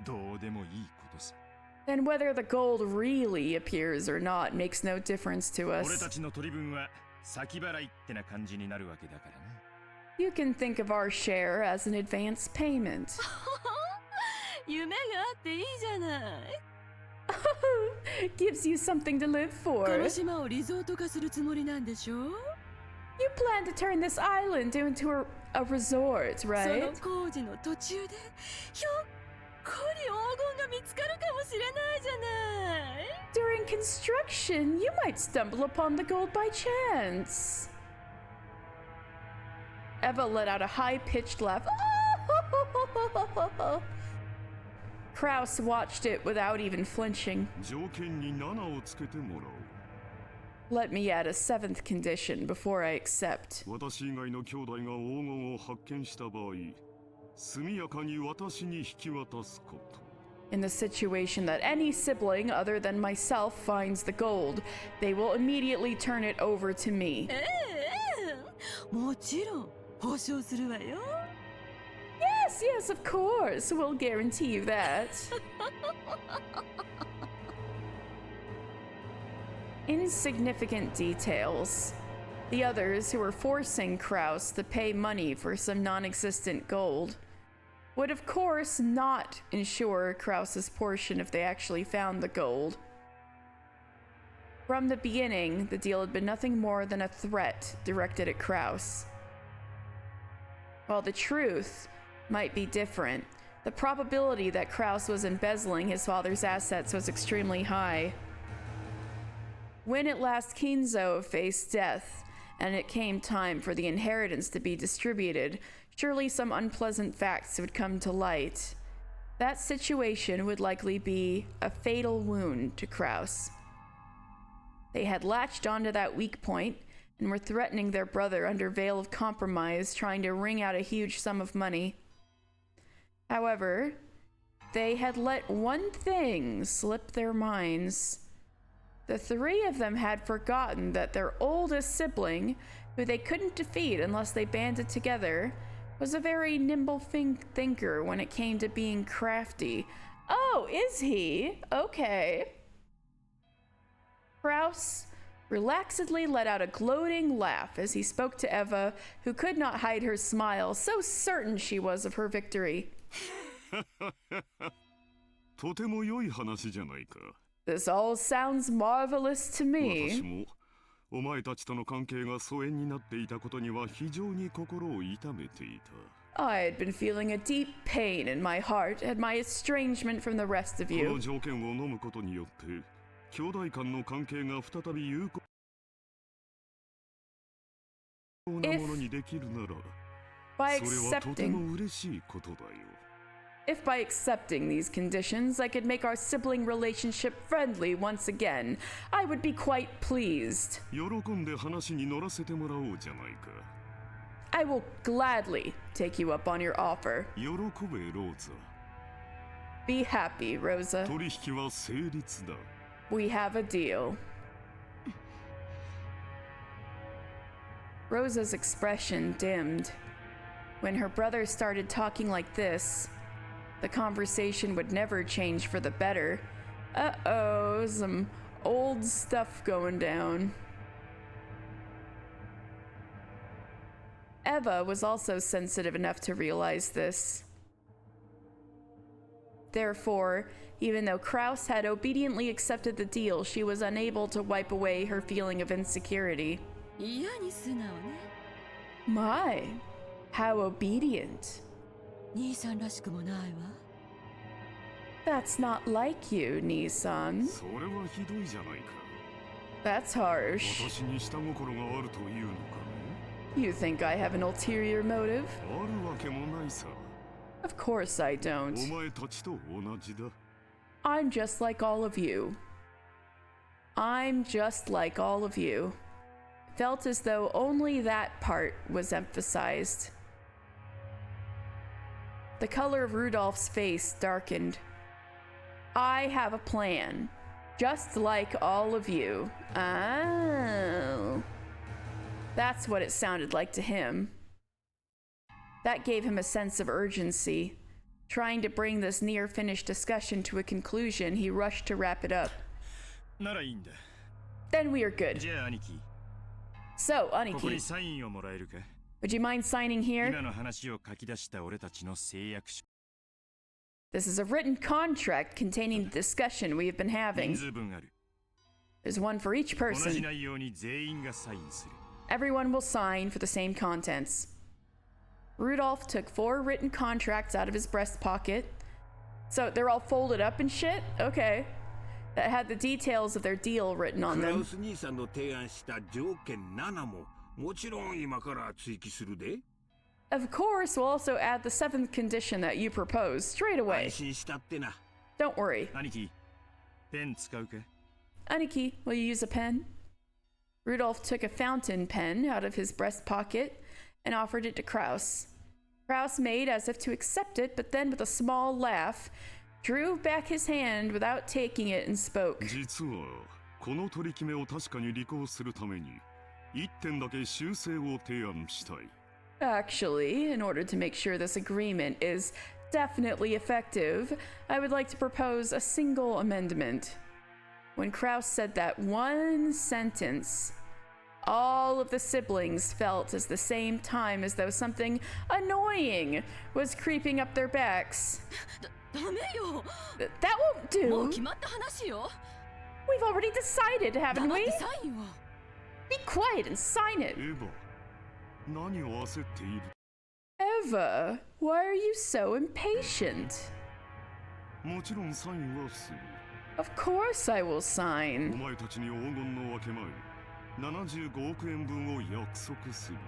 どうでもいいことさ。 then whether the gold really appears or not makes no difference to 俺 us. たちの取り分は先払いってな感じになるわけだからな。 You can think of our share as an advance payment. 夢があっていいじゃない。 Gives you something to live こ for. の島をリゾート化するつもりなんでしょ。 You plan to turn this island into a resort, その right? 工事の途中でひょっこり黄金が見つかるかもしれないじゃない。 During construction, you might stumble upon the gold by chance. Eva let out a high-pitched laugh. Kraus watched it without even flinching. 条件に7をつけてもらおう。 Let me add a seventh condition before I accept. 私以外の兄弟が黄金を発見した場合、速やかに私に引き渡すこと。 In the situation that any sibling other than myself finds the gold, they will immediately turn it over to me. もちろん保証するわよ。 Yes, yes, of course. We'll guarantee you that. Insignificant details. The others, who were forcing Kraus to pay money for some non-existent gold, would of course not ensure Kraus's portion if they actually found the gold. From the beginning, the deal had been nothing more than a threat directed at Kraus. While the truth might be different, the probability that Kraus was embezzling his father's assets was extremely high. When at last Kinzo faced death, and it came time for the inheritance to be distributed, surely some unpleasant facts would come to light. That situation would likely be a fatal wound to Kraus. They had latched onto that weak point and were threatening their brother under veil of compromise, trying to wring out a huge sum of money. However, they had let one thing slip their minds. The three of them had forgotten that their oldest sibling, who they couldn't defeat unless they banded together, was a very nimble thinker when it came to being crafty. Oh, is he? Okay. Kraus relaxedly let out a gloating laugh as he spoke to Eva, who could not hide her smile, so certain she was of her victory. とても良い話じゃないか。 This all sounds marvelous to 私 me. もお前たちとの関係が疎遠になっていたことには非常に心を痛めていた。 I had been feeling a deep pain in my heart at my estrangement from the rest of この you. 条件を飲むことによって兄弟間の関係が再び有効なものにできるなら、 By それはとて accepting も嬉しいことだよ。 If by accepting these conditions I could make our sibling relationship friendly once again, I would be quite pleased. 喜んで話に乗らせてもらおうじゃないか。 I will gladly take you up on your offer. 喜べローザ。 Be happy, Rosa. 取引は成立だ。 We have a deal. Rosa's expression dimmed. When her brother started talking like this, the conversation would never change for the better. Uh-oh, some old stuff going down. Eva was also sensitive enough to realize this. Therefore, even though Kraus had obediently accepted the deal, she was unable to wipe away her feeling of insecurity. 嫌に素直ね。 My, how obedient. 兄さんらしくもないわ。 That's not like you, Nissan. それはひどいじゃないか。 That's harsh. 私に下心があるというのかね。 You think I have an ulterior motive? あるわけもないさ。 Of course I お don't. 前たちと同じだ。 I'm just like all of you. I'm just like all of you. Felt as though only that part was emphasized. The color of Rudolph's face darkened. I have a plan, just like all of you. Oh. That's what it sounded like to him. That gave him a sense of urgency. Trying to bring this near-finished discussion to a conclusion, he rushed to wrap it up. ならいいんだ。 Then we are good. じゃあ兄貴、 So, ここに Aniki, サインをもらえるか。 would you mind signing here? 今の話を書き出した俺たちの誓約書。 This is a written contract containing the discussion we have been 人 having. 数分ある。 There's one for each 同じ person. 内容に全員がサインする。 Everyone will sign for the same contents. Rudolph took 4 written contracts out of his breast pocket, So they're all folded up and shit? Okay. That had the details of their deal written on クラウ them. ス兄さんの提案した条件7ももちろん今から追記するで。 Of course, we'll also add the seventh condition that you proposed straight away. 安心したってな。 Don't worry. 兄貴ペン使うか Aniki, will you use a pen? Rudolph took a fountain pen out of his breast pocket and offered it to Kraus. Kraus made as if to accept it, but then with a small laugh, drew back his hand without taking it and spoke. 実はこの取り決めを確かに履行するために1点だけ修正を提案したい。 Actually, in order to make sure this agreement is definitely effective, I would like to propose a single amendment. When Kraus said that one sentence, all of the siblings felt at the same time as though something annoying was creeping up their backs. ダメよ That won't もう do. 決まった話よ We've already decided, 黙 haven't っ we? てサインを Be quiet and sign it. エヴァ、何を焦っている？ Eva, why are you so impatient? もちろんサインはする。 Of course I will お sign. 前たちに黄金の分け前、75億円分を約束する。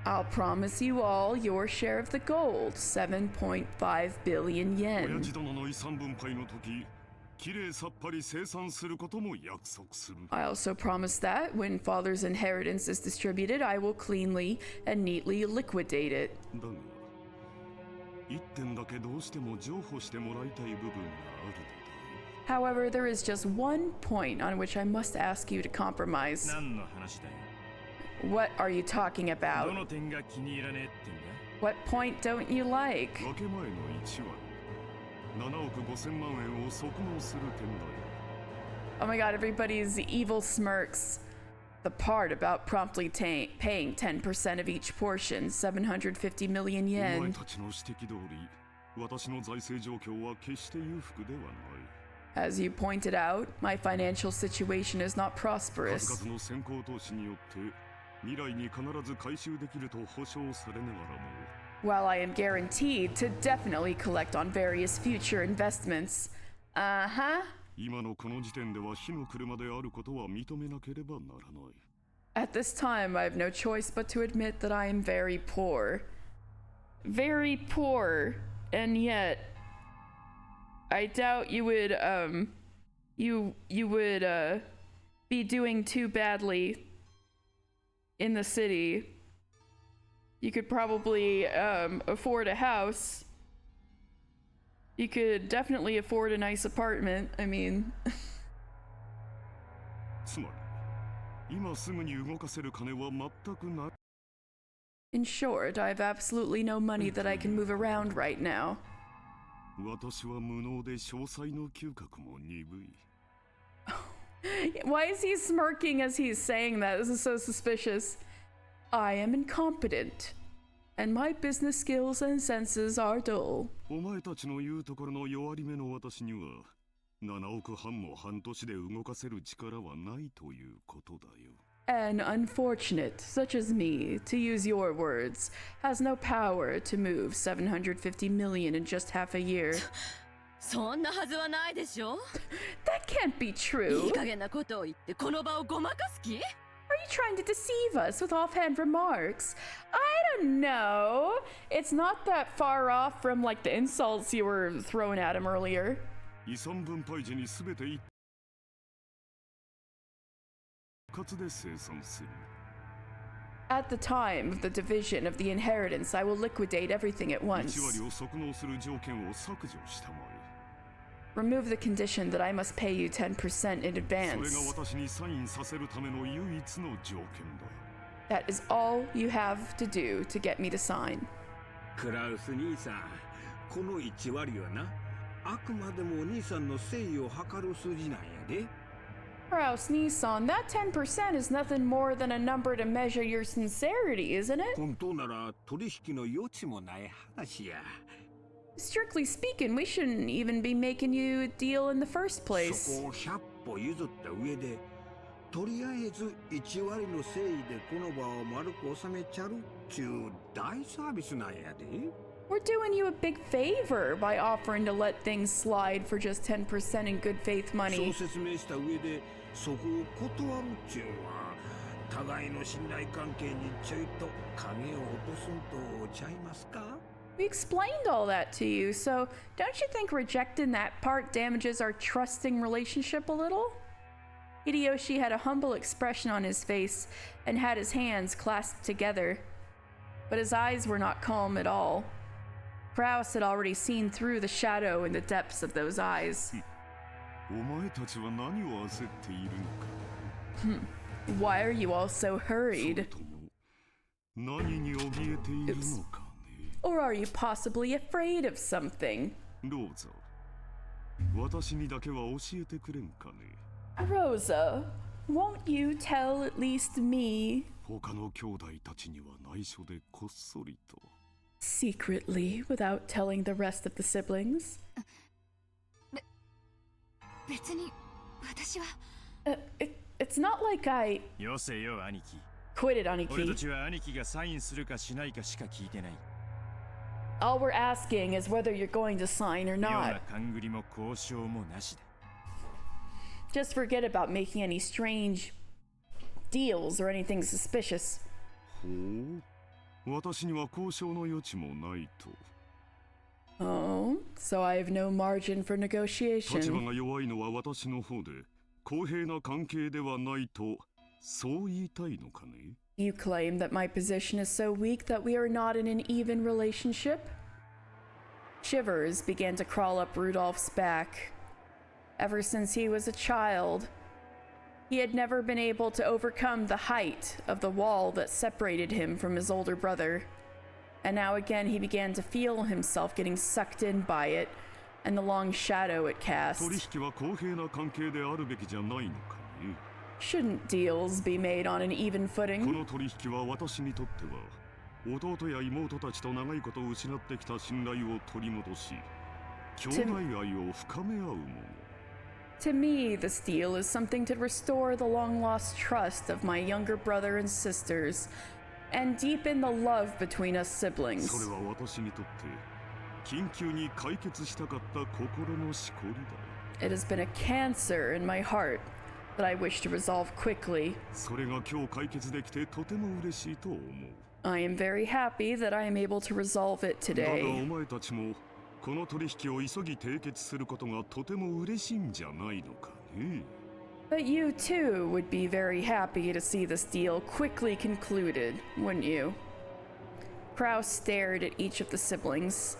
I'll promise you all your share of the gold, 7.5 billion 親 yen. 父殿の遺産分配の時、きれいさっぱり清算することも約束する。 I also promise that when father's inheritance is distributed, I will cleanly and neatly liquidate it. だが、1点だけどうしても譲歩してもらいたい部分があるのだ。 However, there is just one point on which I must ask you to compromise. 何の話だよ What are you talking ど about? の点が気に入らねえってんだ What point don't you like? 分け前の1割、7億5千万円を即納する点だよ。 Oh my god, everybody's evil smirks. The part about promptly paying 10% of each portion, 750 million お前 yen. たちの指摘通り、私の財政状況は決して裕福ではない。 As you pointed out, my financial situation is not 数 prosperous. 々の先行投資によって未来に必ず回収できると保証されながらも While I am guaranteed to definitely collect on various future investments. Uh-huh. 今のこの時点では火の車であることは認めなければならない。 At this time, I have no choice but to admit that I am very poor. Very poor. And yet, I doubt you would, you would, be doing too badly in the city. You could probably, afford a house. You could definitely afford a nice apartment. I mean, つまり今すぐに動かせる金は全くない。 in short, I have absolutely no money that I can move around right now. 私は無能で詳細の嗅覚も鈍い。 Why is he smirking as he's saying that? This is so suspicious. I am incompetent, and my business skills and senses are dull. お前たちの言うところの弱り目の私には7億半も半年で動かせる力はないということだよ。 An unfortunate, such as me, to use your words, has no power to move 750 million in just half a year. そんなはずはないでしょ That can't be い true. い加減なことを言ってこの場をごまかす気 Are you trying to deceive us with offhand remarks? I don't know. It's not that far off from like the insults you were throwing at him earlier. 遺産分配時に全て一括で生産する。 At the time of the division of the inheritance, I will liquidate everything at 1 once. 割を即納する条件を削除したまえ。 Remove the condition that I must pay you 10% in それ advance. が私にサインさせるための唯一の条件だ。 That is all you have to do to get me to sign. クラウス兄さん、この1割はな、あくまでも兄さんの誠意を測る数字なんやで。 Kraus Nissan, that 10% is nothing more than a number to measure your sincerity, isn't it? 本当なら取引の余地もない話や。 Strictly speaking, we shouldn't even be making you a deal in the first そ place. こを100歩譲った上で、とりあえず1割の誠意でこの場を丸く収めちゃるっちゅう大サービスなんやで。We're doing you a big favor by offering to let things slide for just 10% in good faith そう money. 説明した上でそこを断るっちゅうんは互いの信頼関係にちょいと影を落とすんとちゃいますか？ We explained all that to you, so don't you think rejecting that part damages our trusting relationship a little? Hideyoshi had a humble expression on his face and had his hands clasped together, but his eyes were not calm at all. Kraus had already seen through the shadow in the depths of those eyes. お前たちは何を焦っているのか。 Why are you all so それ hurried? とも何に怯えているのかね。 Or are you possibly afraid of something? どうぞ。私にだけは教えてくれんかね。 Rosa, won't you tell at least me, 他の兄弟たちには内緒でこっそりと。 secretly, without telling the rest of the siblings? 別に私は It's not like I よせよ兄貴。 quit it, 俺た Aniki. ちは兄貴がサインするかしないかしか聞いてない。 All we're asking is whether you're going to sign or 妙な not. 勘繰りも交渉もなしだ。 Just forget about making any strange deals or anything suspicious. ほう。私には交渉の余地もないと。 Oh, so I have no margin for 立場 negotiation. が弱いのは私の方で公平な関係ではないとそう言いたいのかね。 You claim that my position is so weak that we are not in an even relationship? Shivers began to crawl up Rudolph's back. Ever since he was a child, he had never been able to overcome the height of the wall that separated him from his older brother. And now again he began to feel himself getting sucked in by it and the long shadow it 取 cast. 引は公平な関係であるべきじゃないのかね。 Shouldn't deals be made on an even こ footing? の取引は私にとっては弟や妹たちと長いことを失ってきた信頼を取り戻し兄弟愛を深め合うもの。 To me, this deal is something to restore the long-lost trust of my younger brother and sisters, and deepen the love between us それ siblings. は私にとって緊急に解決したかった心のしこりだ。 It has been a cancer in my heart that I wish to resolve quickly. それが今日解決できてとても嬉しいと思う。 I am very happy that I am able to resolve it だがお today. 前たちもこの取引を急ぎ締結することがとても嬉しいんじゃないのかね。 But you too would be very happy to see this deal quickly concluded, wouldn't you? Kraus stared at each of the siblings.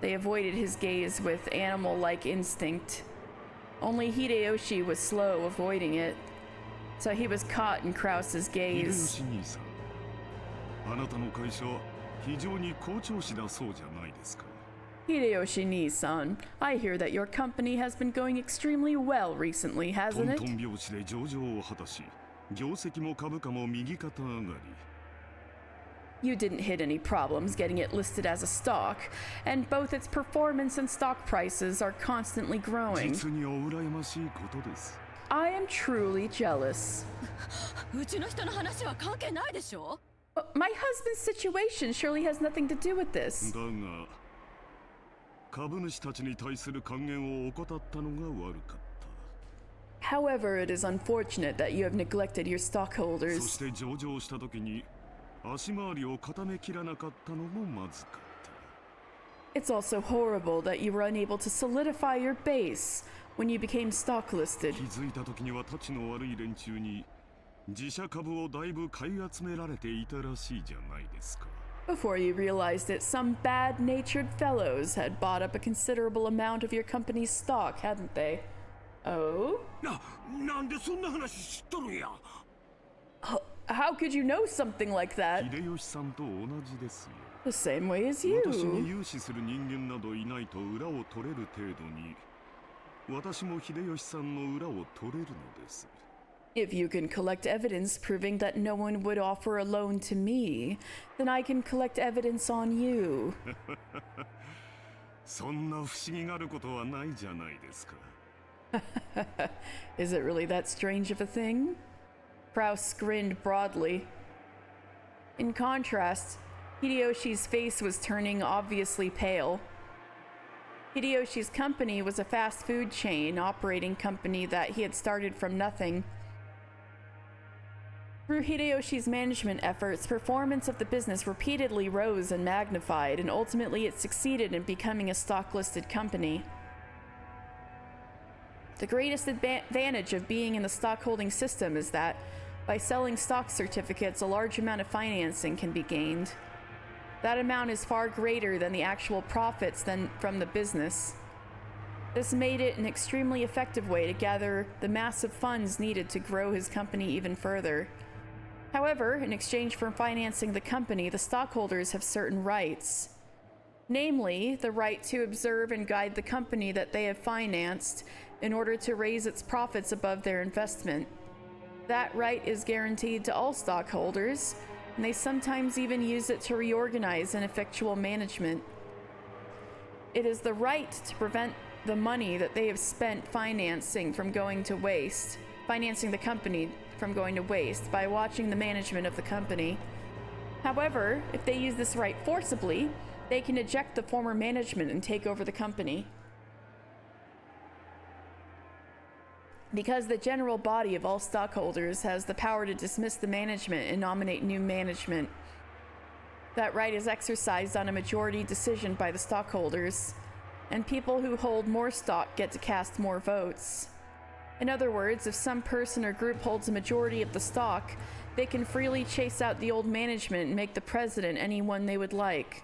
They avoided his gaze with animal-like instinct. Only Hideyoshi was slow avoiding it, so he was caught in Kraus's 秀 gaze. 吉兄さん、あなたの会社非常に好調子だそうじゃないですか。 Hideyoshi Nii-san, I hear that your company has been going extremely well recently, ト hasn't ン it? トン拍子で上場を果たし、業績も株価も右肩上がり。 You didn't hit any problems getting it listed as a stock, and both its performance and stock prices are constantly growing. 実にお羨ましいことです。 I am truly jealous. うちの人の話は関係ないでしょ。 My husband's situation surely has nothing to do with this. だが、株主たちに対する還元を怠ったのが悪かった。 However, it is unfortunate that you have neglected your そ stockholders. して上場した時に足回りを固めきらなかったのもまずかった。 It's also horrible that you were unable to solidify your base when you became stock listed. 気づいた時にはたちの悪い連中に自社株をだいぶ買い集められていたらしいじゃないですか。 Before you realized it, some bad-natured fellows had bought up a considerable amount of your company's stock, hadn't they? Oh? なんでそんな話知っとるんや。 How could you know something like that? 秀吉さんと同じですよ。 The same way as 私に you. 融資する人間などいないと裏を取れる程度に私も秀吉さんの裏を取れるのです。 If you can collect evidence proving that no one would offer a loan to me, then I can collect evidence on you. そんな不思議があることはないじゃないですか。 Is it really that strange of a thing? Kraus grinned broadly. In contrast, Hideyoshi's face was turning obviously pale. Hideyoshi's company was a fast food chain operating company that he had started from nothing. Through Hideyoshi's management efforts, performance of the business repeatedly rose and magnified, and ultimately it succeeded in becoming a stock-listed company. The greatest advantage of being in the stockholding system is that, by selling stock certificates, a large amount of financing can be gained. That amount is far greater than the actual profits from the business. This made it an extremely effective way to gather the massive funds needed to grow his company even further. However, in exchange for financing the company, the stockholders have certain rights. Namely, the right to observe and guide the company that they have financed in order to raise its profits above their investment. That right is guaranteed to all stockholders, and they sometimes even use it to reorganize ineffectual management. It is the right to prevent the money that they have spent financing the company from going to waste by watching the management of the company. However, if they use this right forcibly, they can eject the former management and take over the company. Because the general body of all stockholders has the power to dismiss the management and nominate new management. That right is exercised on a majority decision by the stockholders, and people who hold more stock get to cast more votes. In other words, if some person or group holds a majority of the stock, they can freely chase out the old management and make the president anyone they would like.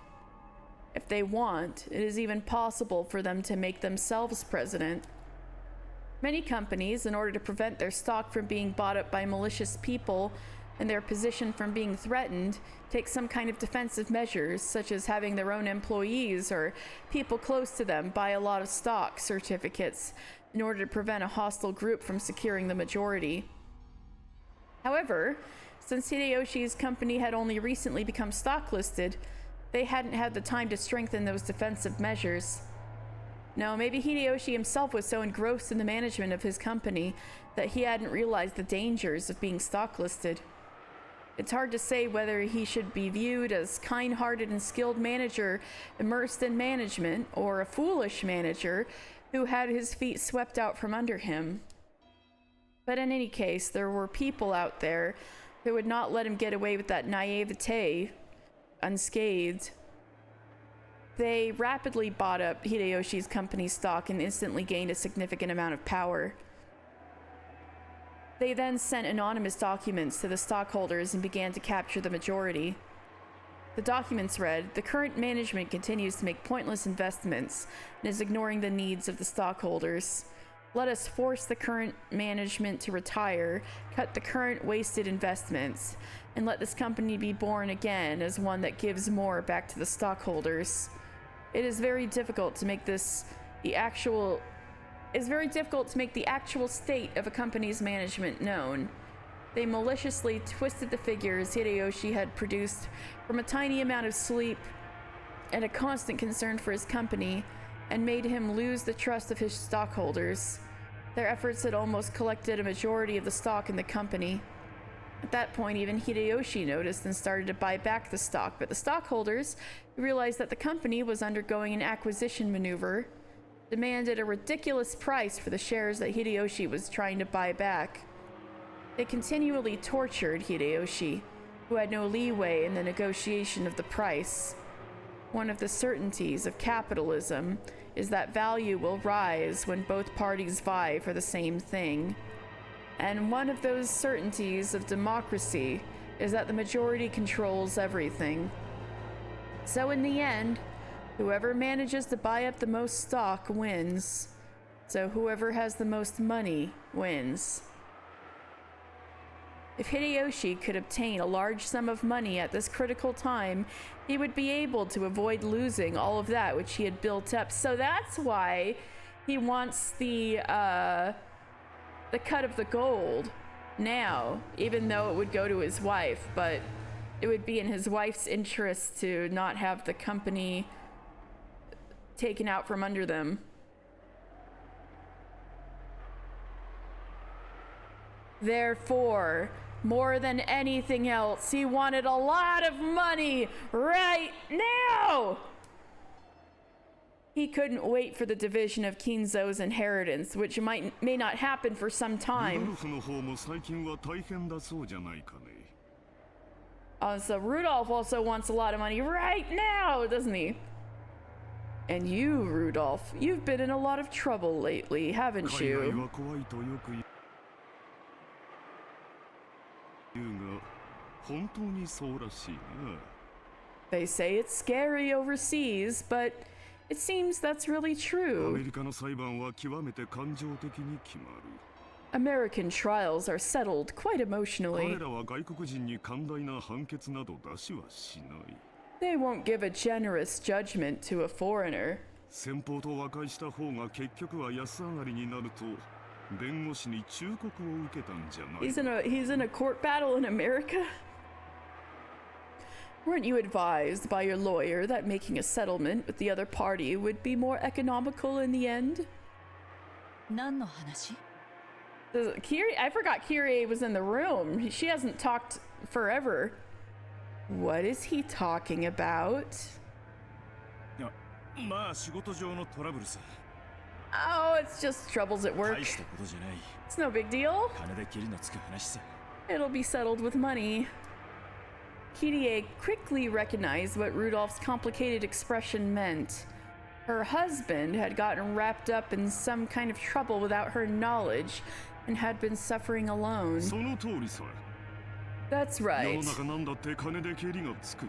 If they want, it is even possible for them to make themselves president. Many companies, in order to prevent their stock from being bought up by malicious people and their position from being threatened, take some kind of defensive measures, such as having their own employees or people close to them buy a lot of stock certificates in order to prevent a hostile group from securing the majority. However, since Hideyoshi's company had only recently become stock listed, they hadn't had the time to strengthen those defensive measures. No, maybe Hideyoshi himself was so engrossed in the management of his company that he hadn't realized the dangers of being stock listed. It's hard to say whether he should be viewed as kind-hearted and skilled manager immersed in management, or a foolish manager who had his feet swept out from under him. But in any case, there were people out there who would not let him get away with that naivete unscathed. They rapidly bought up Hideyoshi's company's stock and instantly gained a significant amount of power. They then sent anonymous documents to the stockholders and began to capture the majority. The documents read, "The current management continues to make pointless investments and is ignoring the needs of the stockholders. Let us force the current management to retire, cut the current wasted investments, and let this company be born again as one that gives more back to the stockholders. It is very difficult to make the actual state of a company's management known." They maliciously twisted the figures Hideyoshi had produced from a tiny amount of sleep and a constant concern for his company, and made him lose the trust of his stockholders. Their efforts had almost collected a majority of the stock in the company. At that point, even Hideyoshi noticed and started to buy back the stock, but the stockholders, who realized that the company was undergoing an acquisition maneuver, demanded a ridiculous price for the shares that Hideyoshi was trying to buy back. They continually tortured Hideyoshi, who had no leeway in the negotiation of the price. One of the certainties of capitalism is that value will rise when both parties vie for the same thing. And one of those certainties of democracy is that the majority controls everything. So in the end, whoever manages to buy up the most stock wins. So whoever has the most money wins. If Hideyoshi could obtain a large sum of money at this critical time, he would be able to avoid losing all of that which he had built up. So that's why he wants the cut of the gold now, even though it would go to his wife, but it would be in his wife's interest to not have the company taken out from under them. Therefore, More than anything else, he wanted a lot of money right now! He couldn't wait for the division of Kinzo's inheritance, which may not happen for some ルドル time. フの方も最近は大変だそうじゃないかね。 So Rudolph also wants a lot of money right now, doesn't he? And you, Rudolph, you've been in a lot of trouble lately, haven't 海外 you? は怖いとよく言うが、本当にそうらしいな。 They say it's scary overseas, but it seems that's really アメ true. リカの裁判は極めて感情的に決まる。 American trials are settled quite 彼 emotionally. らは外国人に寛大な判決など出しはしない。 They won't give a generous judgment to a foreigner. 先方と和解した方が結局は安上がりになると弁護士に忠告を受けたんじゃない。 He's in a court battle in America? Weren't you advised by your lawyer that making a settlement with the other party would be more economical in the end? 何の話？ I forgot Kyrie was in the room. She hasn't talked forever. What is he talking about? いや、まあ仕事上のトラブルさ。 Oh, it's just troubles at work. 大したことじゃない。 It's no big deal. 金でケリのつく話さ。 It'll be settled with money. Kyrie quickly recognized what Rudolph's complicated expression meant. Her husband had gotten wrapped up in some kind of trouble without her knowledge and had been suffering alone. その通りさ。 That's 世 right. の中なんだって金でケリがつく。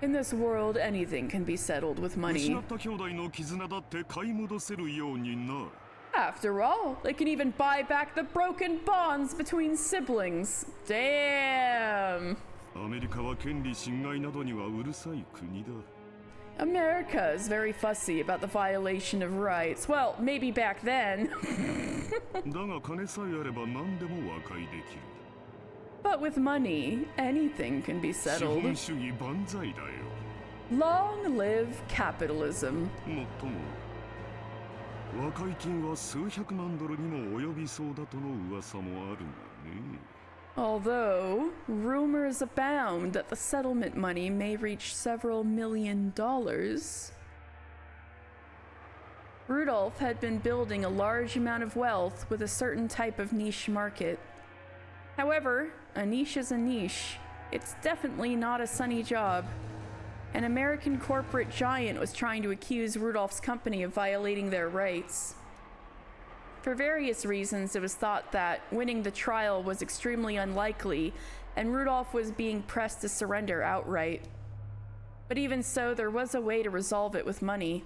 In this world, anything can be settled with 失 money. った兄弟の絆だって買い戻せるようにな。 After all, they can even buy back the broken bonds between siblings. Damn. アメリカは権利侵害などにはうるさい国だ。 America is very fussy about the violation of rights. Well, maybe back then. だが金さえあれば何でも和解できる。 But with money, anything can be 資 settled. 本主義万歳だよ。 Long live capitalism. もっとも和解金は数百万ドルにも及びそうだとの噂もあるがね。 Although, rumors abound that the settlement money may reach several $1 million. Rudolph had been building a large amount of wealth with a certain type of niche market. However, a niche is a niche. It's definitely not a sunny job. An American corporate giant was trying to accuse Rudolph's company of violating their rights. For various reasons, it was thought that winning the trial was extremely unlikely, and Rudolph was being pressed to surrender outright. But even so, there was a way to resolve it with money.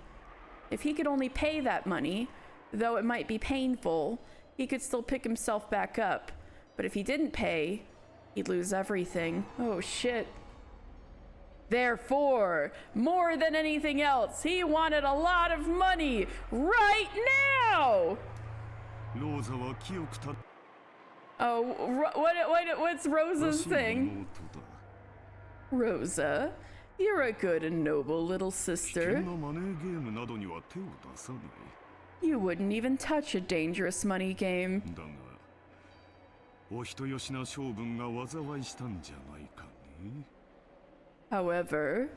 If he could only pay that money, though it might be painful, he could still pick himself back up. But if he didn't pay, he'd lose everything. Oh shit. Therefore, more than anything else, he wanted a lot of money right now! ローザは清くた Oh, what's Rosa's しい thing? 妹だ。 Rosa, you're a good and noble little 危険 sister. なマネーゲームなどには手を出さない。 You wouldn't even touch a dangerous money game. だが、お人よしな性分が災いしたんじゃないかね。 However,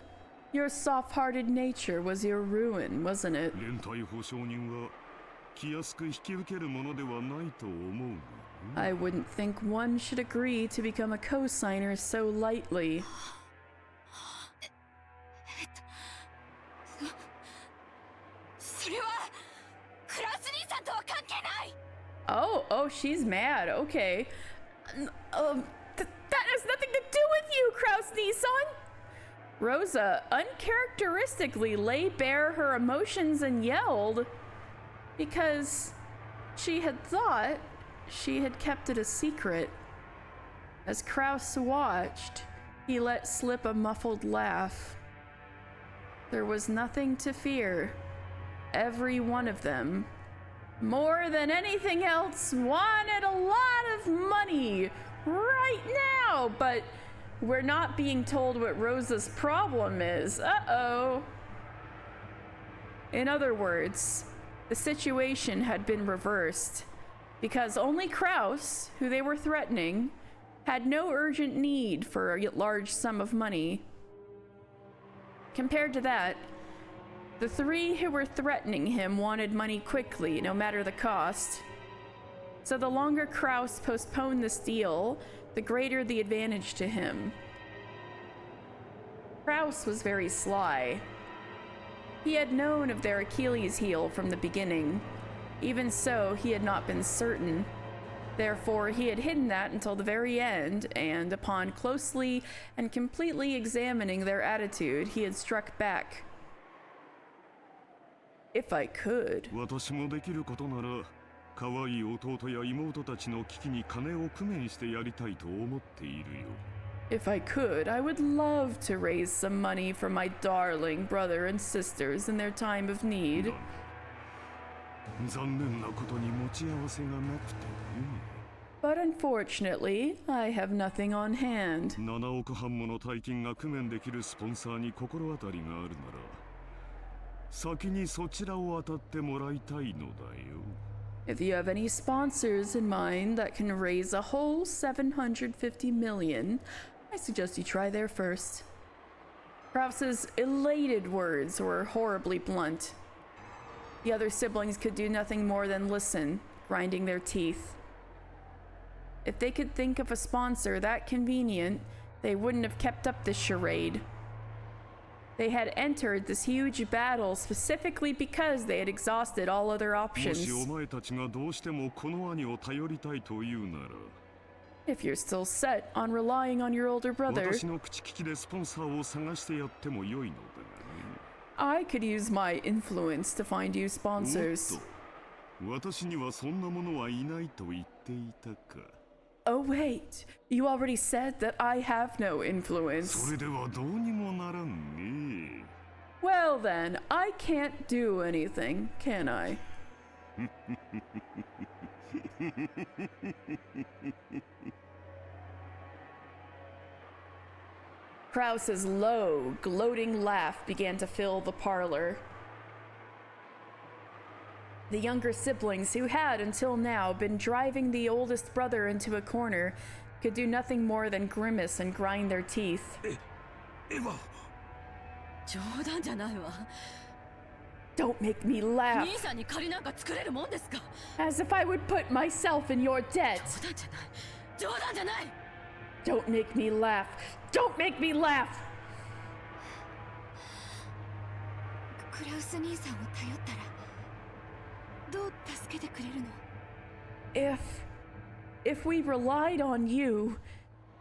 your soft-hearted nature was your ruin, wasn't it? 連帯保証人は気安く引き受けるものではないと思うがね。 I wouldn't think one should agree to become a co-signer so lightly. それはクラウス兄さんとは関係ない。 Oh, she's mad. Okay. That has nothing to do with you, Kraus Nissan. Rosa uncharacteristically laid bare her emotions and yelled because she had thought she had kept it a secret. As Kraus watched, he let slip a muffled laugh. There was nothing to fear. Every one of them, more than anything else, wanted a lot of money right now, but we're not being told what Rosa's problem is. Uh-oh. In other words, the situation had been reversed because only Kraus, who they were threatening, had no urgent need for a large sum of money. Compared to that, the three who were threatening him wanted money quickly, no matter the cost. So the longer Kraus postponed this deal, the greater the advantage to him. Kraus was very sly. He had known of their Achilles heel from the beginning. Even so, he had not been certain. Therefore, he had hidden that until the very end, and upon closely and completely examining their attitude, he had struck back. If I could. 私もできることなら可愛い弟や妹たちの危機に金を工面してやりたいと思っているよ。 If I could, I would love to raise some money for my darling brother and sisters in their time of need. 残念なことに持ち合わせがなくてね。 But unfortunately, I have nothing on hand. 7億半もの大金が工面できるスポンサーに心当たりがあるなら、先にそちらを当たってもらいたいのだよ。 If you have any sponsors in mind that can raise a whole 750 million, I suggest you try there first. Kraus's elated words were horribly blunt. The other siblings could do nothing more than listen, grinding their teeth. If they could think of a sponsor that convenient, they wouldn't have kept up this charade. They had entered this huge battle specifically because they had exhausted all other も options. しお前たちがどうしてもこの兄を頼りたいというなら、 If you're still set on relying on your older brother, 私の口利きでスポンサーを探してやっても良いのだがね。 I could use my influence to find you sponsors. おっと、私にはそんなものはいないと言っていたか。 Oh wait, you already said that I have no そ influence. れではどうにもならんね。 Well then, I can't do anything, can I? Kraus's low, gloating laugh began to fill the parlor. The younger siblings, who had until now been driving the oldest brother into a corner, could do nothing more than grimace and grind their teeth. エヴァ、冗談じゃないわ。 Don't make me laugh, 兄さんに借りなんか作れるもんですか。 as if I would put myself in your debt. 冗談じゃない。冗談じゃない。 Don't make me laugh. Don't make me laugh. クラウス兄さんを頼ったらどう助けてくれるの？ If we relied on you,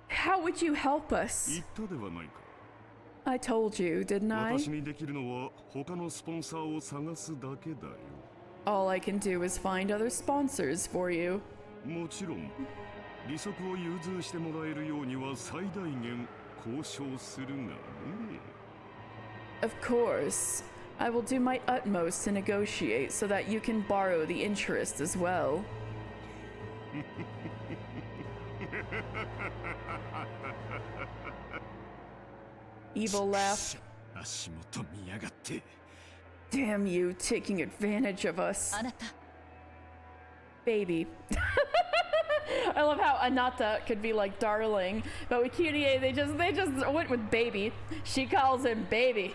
how would you help 言 us? ったではないか。 I told you, didn't I? 私にできるのは他のスポンサーを探すだけだよ。 All I can do is find other sponsors for you. もちろん、利息を融通してもらえるようには最大限交渉するがね。 Of course, I will do my utmost to negotiate so that you can borrow the interest as well. Evil laugh. 足元見やがって。 Damn you, taking advantage of us. あなた Baby. I love how Anata could be like darling, but with Kyrie they just went with baby. She calls him baby.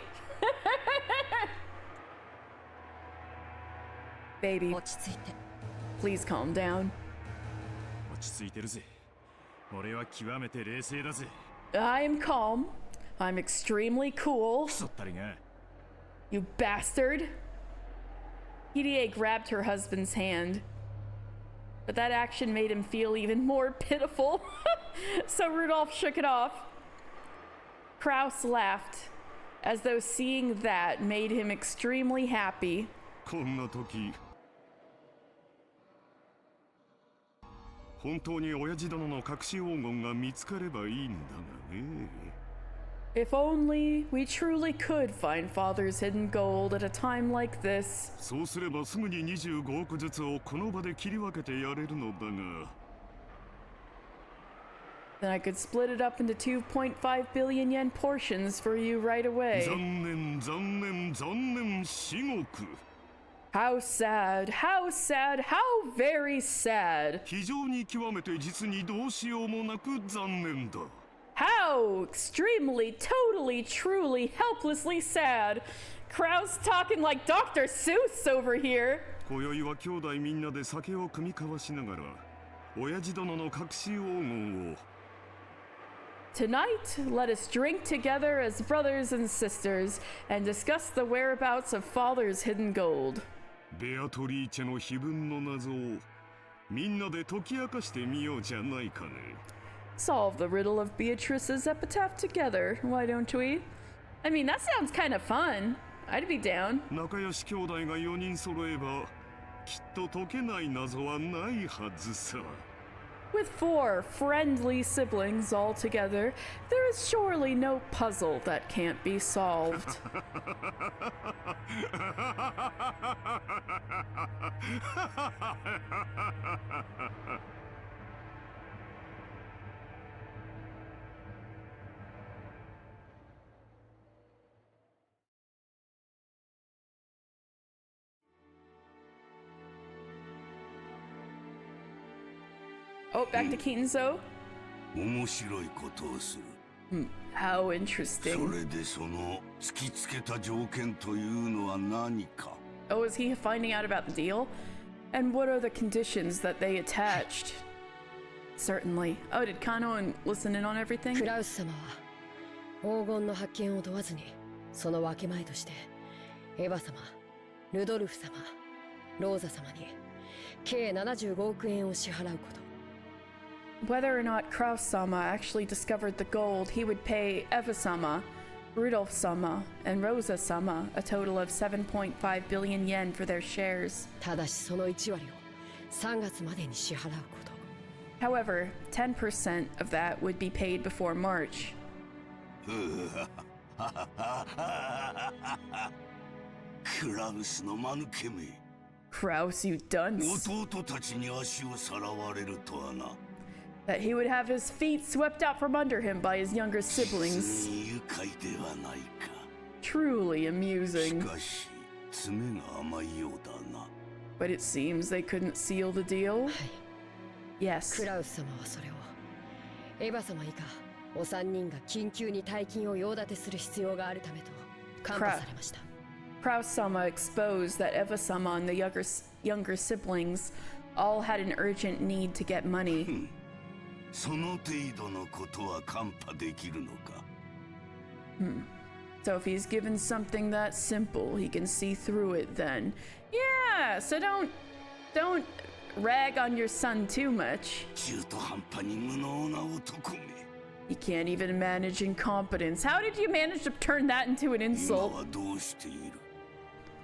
Baby, 落ち着いて。 please calm down. 落ち着いてるぜ。俺は極めて冷静だぜ。 I am calm. I'm extremely cool. クソったりが。 You bastard. Kyrie grabbed her husband's hand. But that action made him feel even more pitiful. So Rudolph shook it off. Kraus laughed, as though seeing that made him extremely happy. こんな時、本当に親父殿の隠し黄金が見つかればいいんだがね。 If only we truly could find Father's hidden gold at a time like this. そうすればすぐに25億ずつをこの場で切り分けてやれるのだが。 Then I could split it up into 2.5 billion yen portions for you right away. 残念、残念、残念、至極。How sad, how sad, how very sad. 非常に極めて実にどうしようもなく残念だ。 How extremely, totally, truly, helplessly sad. Krauss talking like Dr. Seuss over here. 今宵は兄弟みんなで酒を酌み交わしながら親父殿の隠し黄金を Tonight, let us drink together as brothers and sisters and discuss the whereabouts of Father's hidden gold. ベアトリーチェの碑文の謎をみんなで解き明かしてみようじゃないかね。 Solve the riddle of Beatrice's epitaph together, why don't we? I mean, that sounds kind of fun. I'd be down. 仲良し兄弟が4人揃えばきっと解けない謎はないはずさ。 With 4 friendly siblings all together, there is surely no puzzle that can't be solved. Oh, back to Kinzo. 面白いことをする。 How そ interesting. れでその突きつけた条件というのは何か。 Oh, is he finding out about the deal? And what are the conditions that they attached? Certainly. Oh, did Kano listen in on everything? クラウス様は黄金の発見を問わずにその分け前としてエヴァ様、ルドルフ様、ローザ様に計75億円を支払うこと。 Whether or not Kraus-sama actually discovered the gold, he would pay Eva-sama, Rudolph-sama, and Rosa-sama a total of 7.5 billion yen for their shares. ただしその1割を3月までに支払うこと。 However, 10% of that would be paid before March. クラウスの間抜けめ。 Kraus, you dunce. 弟たちに足をさらわれるとはな。 That he would have his feet swept out from under him by his younger siblings. 愉快ではないか。 Truly し amusing. かし、爪が甘いようだな。 But it seems they couldn't seal the deal. はい。 Yes. クラウス様はそれをエヴァ様以下お三人が緊急に大金を用立てする必要があるためと看破されました。 Kraus-sama exposed that Eva-sama and the younger siblings all had an urgent need to get money. その程度のことは看破できるのか。 So if he's given something that simple, he can see through it then. Yeah, so don't rag on your son too much. 中途半端に無能な男め。 He can't even manage incompetence. How did you manage to turn that into an 今 insult? はどうしている？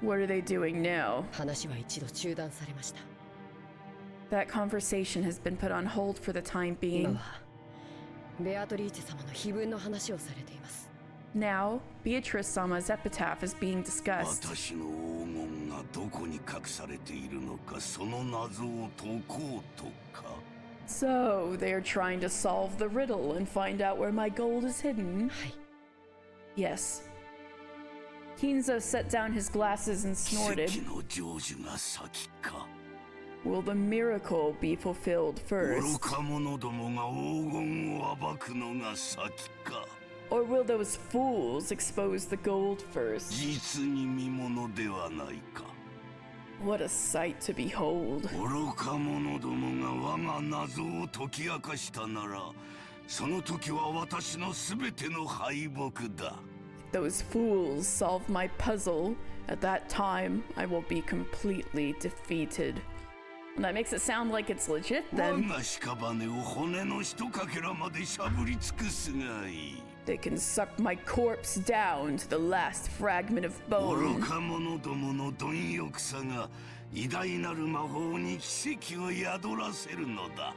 What are they doing now? 話は一度中断されました。 That conversation has been put on hold for the time 今 being. はベアトリーチェ様の碑文の話をされています。 Now, Beatrice-sama's epitaph is being discussed. 私の黄金がどこに隠されているのか、その謎を解こうとか。 So, they are trying to solve the riddle and find out where my gold is hidden. はい。 Yes. Kinzo set down his glasses and 奇 snorted. 跡の成就が先か。 Will the miracle be fulfilled 愚 first? か者どもが黄金を暴くのが先か。 Or will those fools expose the gold first? 実に見ものではないか。 What a sight to behold. 愚か者どもが我が謎を解き明かしたなら、その時は私のすべての敗北だ。 Those fools solve my puzzle. At that time, I will be completely defeated. And that makes it sound like it's legit 我 then. が屍を骨のひとかけらまでしゃぶり尽くすがいい。 They can suck my corpse down to the last fragment of 愚 bone. か者どもの貪欲さが偉大なる魔法に奇跡を宿らせるのだ。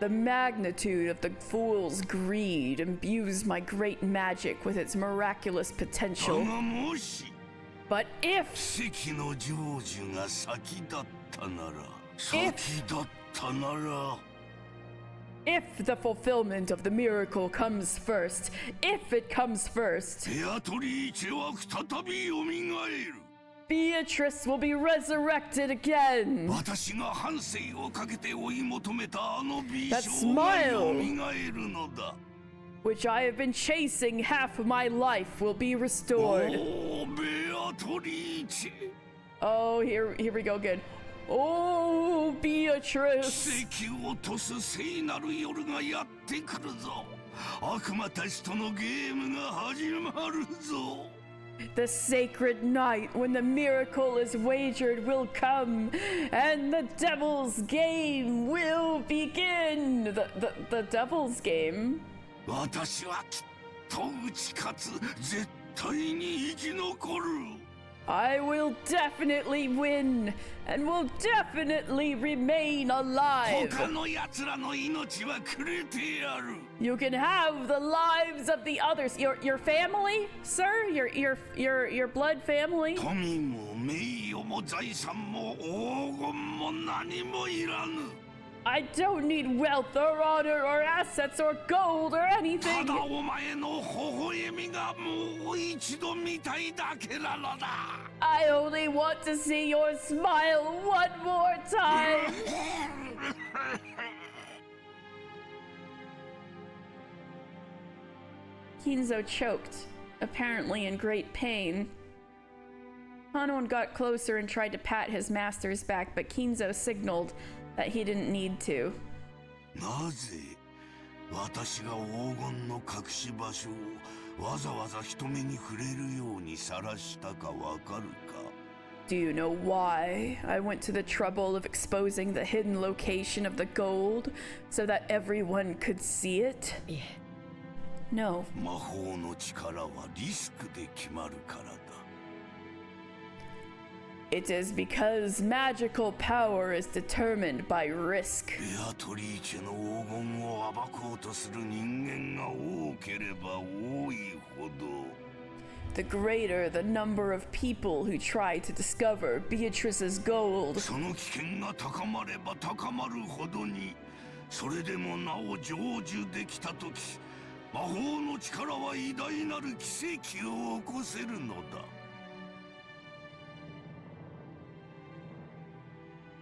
The magnitude of the fool's greed imbues my great magic with its miraculous だ potential. がもし But if 奇跡の成就が先だったなら、先だったなら。 If the fulfillment of the miracle comes first, if it comes first, ベアトリーチェは再び蘇る。Beatrice will be resurrected again. 私が半生をかけて追い求めたあの美 That 少が smile. 蘇るのだ。 Which I have been chasing half of my life will be restored. おお、ベアトリーチェ。 Oh, here we go again. Oh, Beatrice. 奇跡を落とす聖なる夜がやってくるぞ。悪魔たちとのゲームが始まるぞ。 The sacred night when the miracle is wagered will come, and the devil's game will begin. The devil's game? 私はきっと打ち勝つ。絶対に生き残る。 I will definitely win, and will definitely remain alive. 他の奴らの命はくれてやる。 You can have the lives of the others. Your family, sir? Your blood family? 富も名誉も財産も黄金も何もいらぬ。 I don't need wealth or honor or assets or gold or た anything. だお前の微笑みがもう一度見たいだけなのだ。 I only want to see your smile one more time. Kinzo choked, apparently in great pain. Hanon got closer and tried to pat his master's back, but Kinzo signaled that he didn't need to. なぜ私が黄金の隠し場所をわざわざ人目に触れるように晒したかわかるか？ Do you know why I went to the trouble of exposing the hidden location of the gold so that everyone could see it? いえ No. 魔法の力はリスクで決まるからだ。 It is because magical power is determined by risk. ベアトリーチェの黄金を暴こうとする人間が多ければ多いほど The greater the number of people who try to discover Beatrice's gold, その危険が高まれば高まるほどにそれでもなお成就できたとき魔法の力は偉大なる奇跡を起こせるのだ。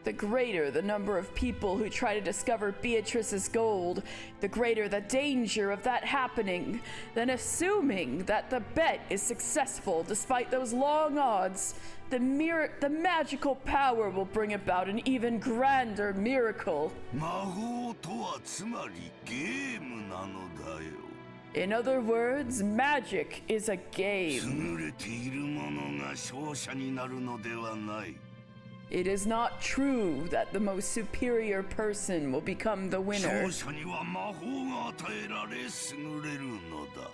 the greater the number of people who try to discover Beatrice's gold, the greater the danger of that happening. Then assuming that the bet is successful despite those long odds, the magical power will bring about an even grander miracle. 魔法とはつまりゲームなのだよ。 In other words, magic is a game. 優れている者が勝者になるのではない。 It is not true that the most superior person will become the winner. 勝者には魔法が与えられ優れるのだ。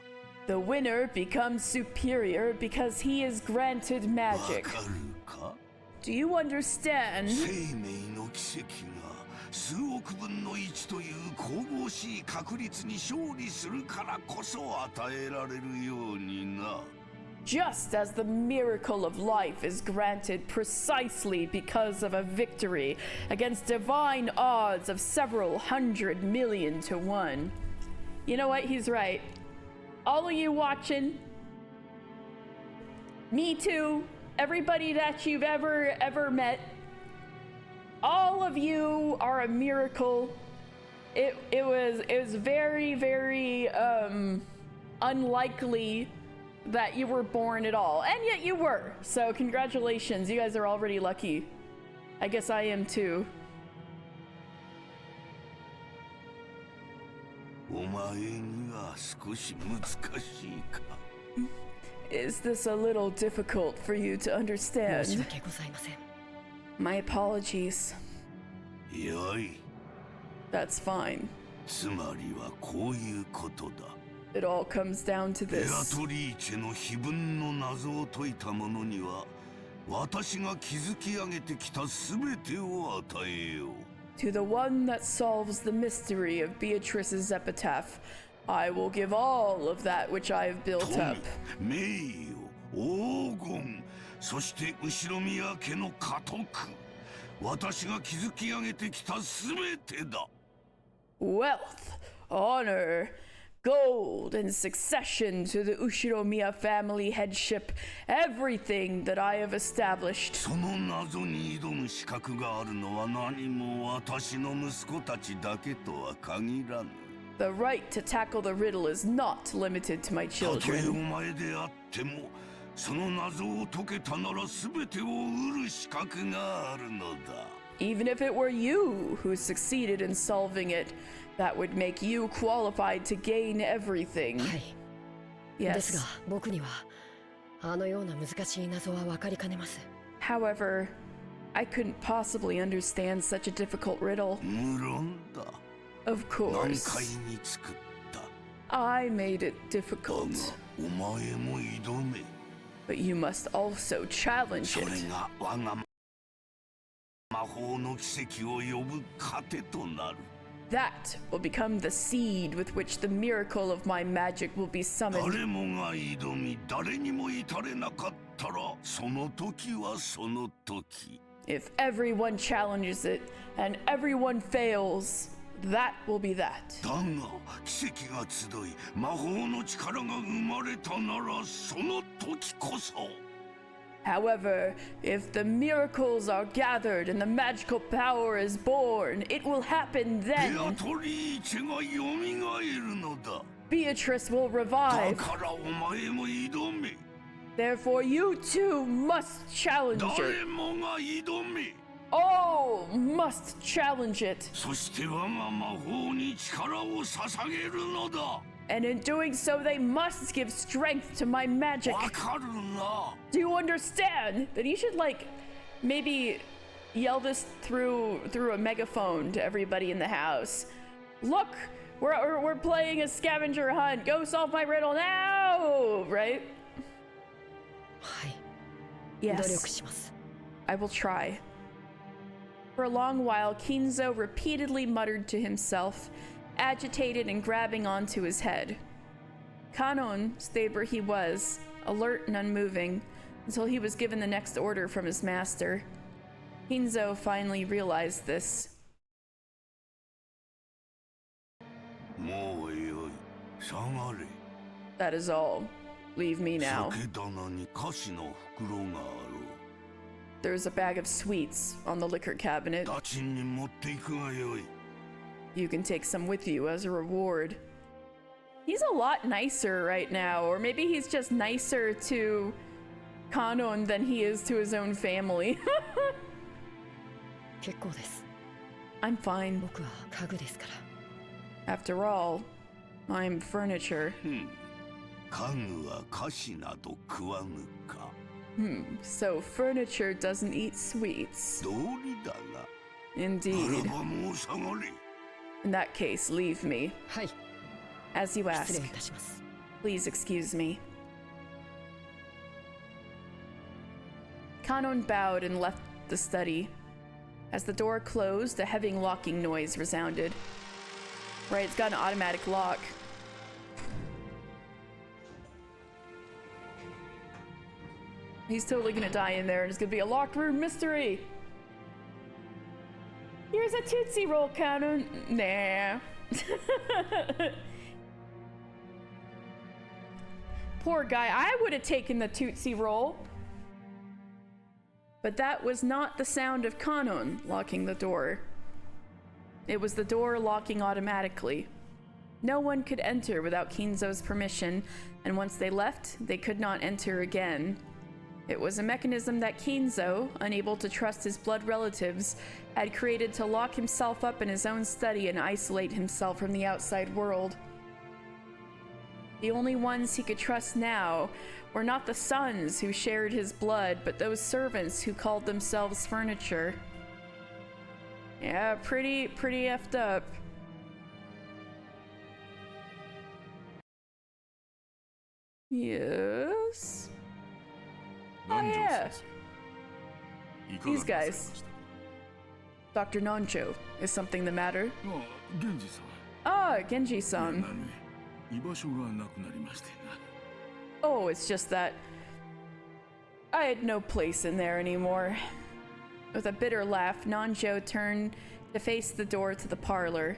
The winner becomes superior because he is granted わ magic. かるか？ Do you understand? 生命の奇跡が数億分の1という神々しい確率に勝利するからこそ与えられるようにな。 Just as the miracle of life is granted precisely because of a victory against divine odds of several 100 million to 1. You know what? He's right. All of you watching, me too, everybody that you've ever met, all of you are a miracle. It was very, very unlikely that you were born at all, and yet you were. So congratulations, you guys are already lucky. I guess I am too. お前には少し難しいか。 Is this a little difficult for you to 申し understand? 訳ございません My apologies. よい。 That's fine. つまりはこういうことだ。 It all comes down to ベア this. トリーチェの碑文の謎を解いた者には私が築き上げてきた全てを与えよう。 To the one that solves the mystery of Beatrice's epitaph, I will give all of that which I have built 富 up. 名誉黄金そして後宮家の家督私が築き上げてきた全てだ。 Wealth, honor, gold and succession to the Ushiromiya family headship, everything that I have established. その謎に挑む資格があるのは何も私の息子たちだけとは限らぬ。 The right to tackle the riddle is not limited to my たとえお children. 前であっても、その謎を解けたなら全てを売る資格があるのだ。 Even if it were you who succeeded in solving it, that would make you qualified to gain everything. はいですが Yes. 僕にはあのような難しい謎は分かりかねます。 However, I couldn't possibly understand such a difficult riddle. 無論だ。 Of 難解 course. に作った。 I made it だ difficult, がお前も挑め。 but you must also challenge それ it. が我が魔法の奇跡を呼ぶ糧となる。 That will become the seed with which the miracle of my magic will be summoned. 誰もが挑み、誰にも至れなかったら、その時はその時。 If everyone challenges it and everyone fails, that will be that. だが奇跡が集い、魔法の力が生まれたならその時こそ。 However, if the miracles are gathered and the magical power is born, it will happen ベア then. トリーチェがよみがえるのだ。 Beatrice will だ revive. からお前も挑め。 Therefore, you too must challenge 誰 it. もが挑め。 All must challenge it. そして我が魔法に力を捧げるのだ。 And in doing so, they must give strength to my magic. わかるな。 Do you understand that you should maybe yell this through a megaphone to everybody in the house? Look, we're playing a scavenger hunt. Go solve my riddle now, right? はい努力 Yes, します。 I will try. For a long while, Kinzo repeatedly muttered to himself, agitated and grabbing onto his head. Kanon stayed where he was, alert and unmoving, until he was given the next order from his master. Kinzo finally realized this. もうよい。下がれ。 That is all. Leave me now. 酒棚に菓子の袋があろう。 There's a bag of sweets on the liquor cabinet. ダチンに持っていくがよい。 You can take some with you as a reward. He's a lot nicer right now, or maybe he's just nicer to Kanon than he is to his own family. 結構です。 I'm fine. 僕は家具ですから。 After all, I'm furniture. 家具は菓子など食わぬか。 So furniture doesn't eat sweets. 道理だが。 Indeed. ならばもう下がれ。 In that case, leave me. はい As you 失 ask. 礼いたします。 Please excuse me. Kanon bowed and left the study. As the door closed, a heavy locking noise resounded. Right, it's got an automatic lock. He's totally gonna die in there and it's gonna be a locked room mystery. Here's a Tootsie Roll, Kanon. Nah. Poor guy, I would have taken the Tootsie Roll. But that was not the sound of Kanon locking the door. It was the door locking automatically. No one could enter without Kinzo's permission, and once they left, they could not enter again. It was a mechanism that Kinzo, unable to trust his blood relatives, had created to lock himself up in his own study and isolate himself from the outside world. The only ones he could trust now were not the sons who shared his blood, but those servants who called themselves furniture. Yeah, pretty effed up. Yes? Oh yeah, these guys. Dr. Nancho, is something the matter? 源氏さん Ah, Genji-san. 居場所がなくなりましてな Oh, it's just that I had no place in there anymore. With a bitter laugh, Nanjo turned to face the door to the parlor.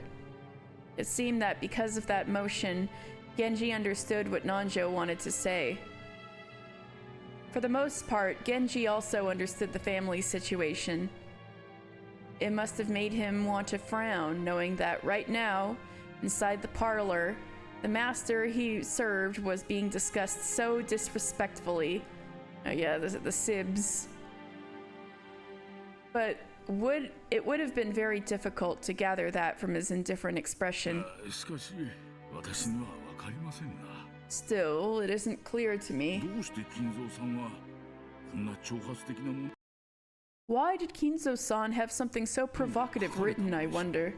It seemed that because of that motion, Genji understood what Nanjo wanted to say. For the most part, Genji also understood the family's situation. It must have made him want to frown, knowing that right now, inside the parlor, the master he served was being discussed so disrespectfully. Yeah, the Sibs. But it would have been very difficult to gather that from his indifferent expression. Still, it isn't clear to me. Why did Kinzo-san have something so provocative written, I wonder?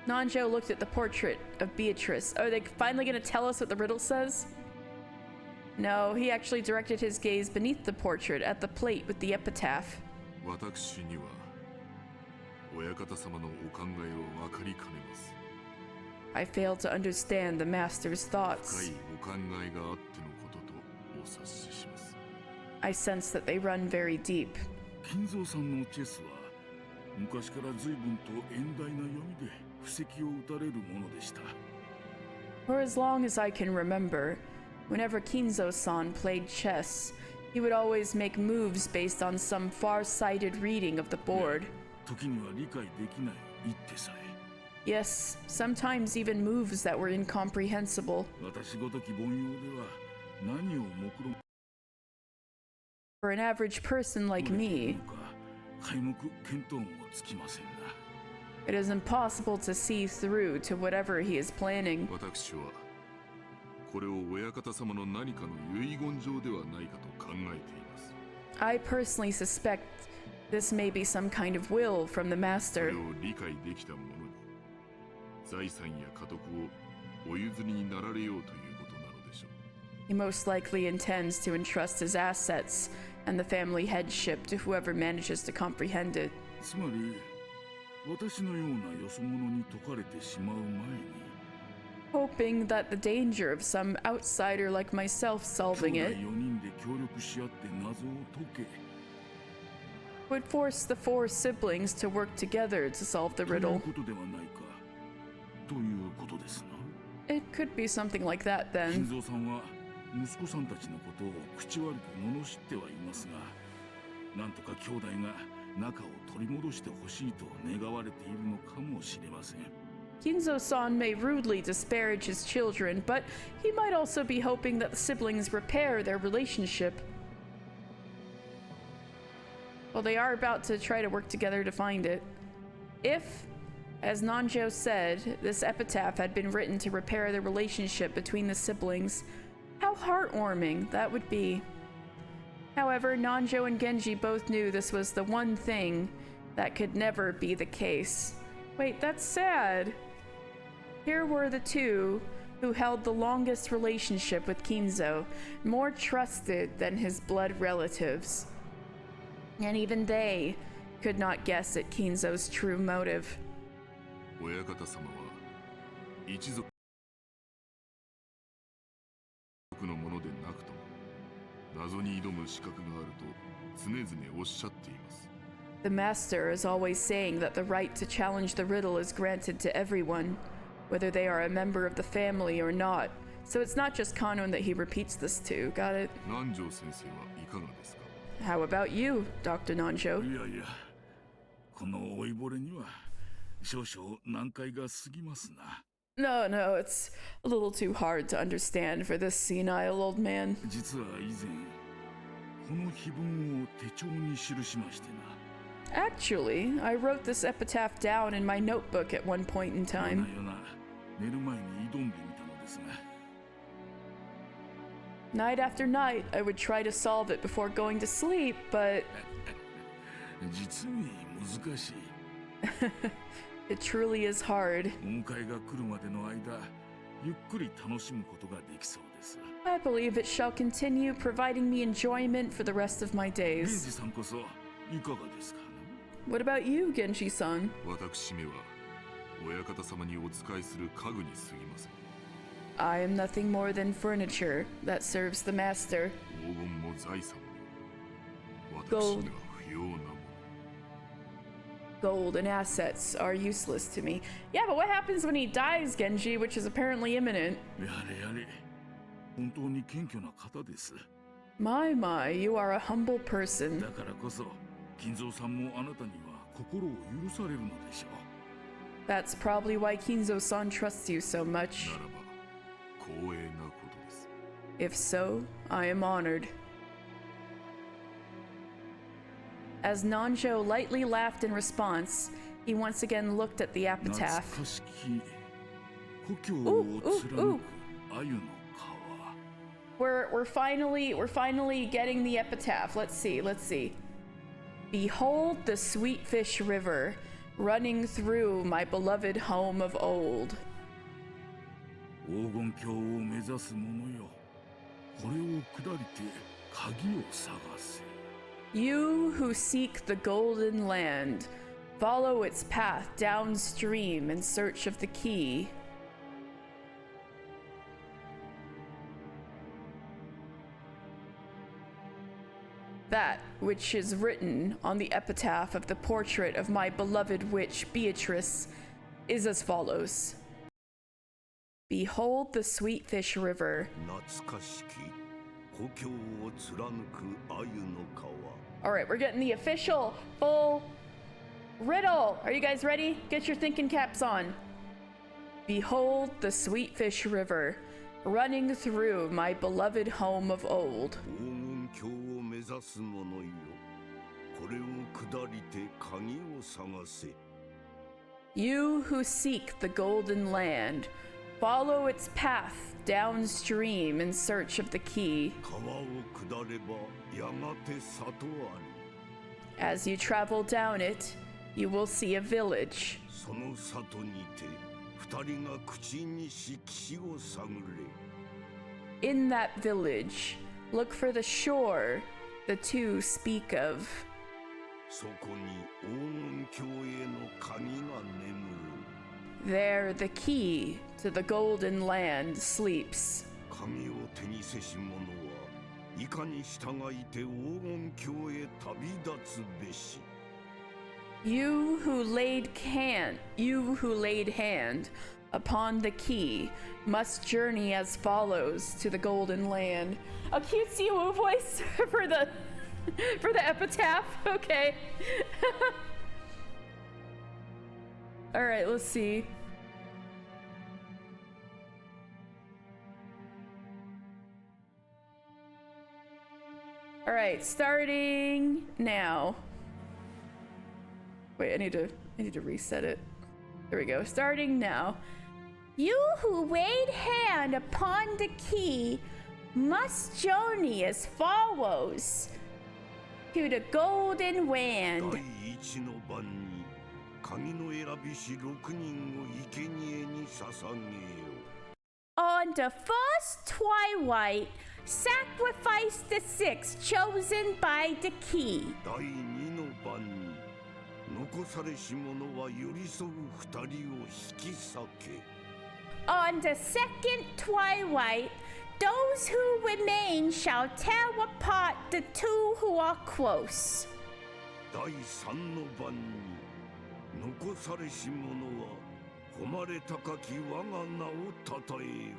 Nanjo looked at the portrait of Beatrice. Are they finally gonna tell us what the riddle says? No, he actually directed his gaze beneath the portrait at the plate with the epitaph. I fail to understand the master's thoughts. I sense that they run very deep. For as long as I can remember, whenever Kinzo-san played chess, he would always make moves based on some far-sighted reading of the board. Yes, sometimes even moves that were incomprehensible. For an average person like me, it is impossible to see through to whatever he is planning. I personally suspect this may be some kind of will from the master. He most likely intends to entrust his assets and the family headship to whoever manages to comprehend it. Hoping that the danger of some outsider like myself solving it would force the 4 siblings to work together to solve the riddle. It could be something like that then. Kinzo-san may rudely disparage his children, but he might also be hoping that the siblings repair their relationship. Well, they are about to try to work together to find it. If, as Nanjo said, this epitaph had been written to repair the relationship between the siblings, how heartwarming that would be. However, Nanjo and Genji both knew this was the one thing that could never be the case. Wait, that's sad. Here were the two who held the longest relationship with Kinzo, more trusted than his blood relatives. And even they could not guess at Kinzo's true motive. The master is always saying that the right to challenge the riddle is granted to everyone, whether they are a member of the family or not. So it's not just Kanon that he repeats this to, got it? How about you, Dr. Nanjo? No, it's a little too hard to understand for this senile old man. Actually, I wrote this epitaph down in my notebook at one point in time. Night after night, I would try to solve it before going to sleep, but... It truly is hard. I believe it shall continue providing me enjoyment for the rest of my days. What about you, Genji-san? I am nothing more than furniture that serves the master. gold and assets are useless to me. Yeah, but what happens when he dies, Genji, which is apparently imminent? やれやれ、本当に謙虚な方です。 My, you are a humble person. だからこそ、金蔵さんもあなたには心を許されるのでしょう。 That's probably why Kinzo-san trusts you so much. ならば、光栄なことです。 If so, I am honored. As Nanjo lightly laughed in response, he once again looked at the epitaph. 懐かしき故郷を貫く鮎の川。 We're finally getting the epitaph. Let's see. Behold the sweet fish river running through my beloved home of old. 黄金鏡を目指す者よ、これを下りて鍵を探せ。 You who seek the golden land, follow its path downstream in search of the key. That which is written on the epitaph of the portrait of my beloved witch Beatrice is as follows. Behold the sweet fish river. 懐かしき故郷を貫く鮎の川。 All right, we're getting the official full riddle. Are you guys ready? Get your thinking caps on. Behold the sweet fish river running through my beloved home of old. 黄金鏡を目指す者よ、これを下りて鍵を探せ。 You who seek the golden land, follow its path downstream in search of the key. 川を下ればやがて里あり。 As you travel down it, you will see a village. その里にて二人が口にし岸を探れ。 In that village, look for the shore the two speak of. そこに黄金鏡への鍵が眠る。 There the key to the golden land sleeps. 鍵を手にせし者はいかに従いて黄金鏡へ旅立つべし。 You who laid hand upon the key must journey as follows to the golden land. A cutesy woo voice for the epitaph. Okay. All right, let's see. All right, starting now. Wait, I need to reset it. There we go. Starting now. You who laid hand upon the key must journey as follows to the golden land. 第一の晩に鍵の選びし6人を生贄に捧げよ。 On the first twilight, sacrifice the six chosen by the key. 第二の晩に残されし者は寄り添う2人を引き裂け。 On the second twilight, those who remain shall tear apart the two who are close. 第三の晩に残されし者は誉れ高き我が名をたたえよ。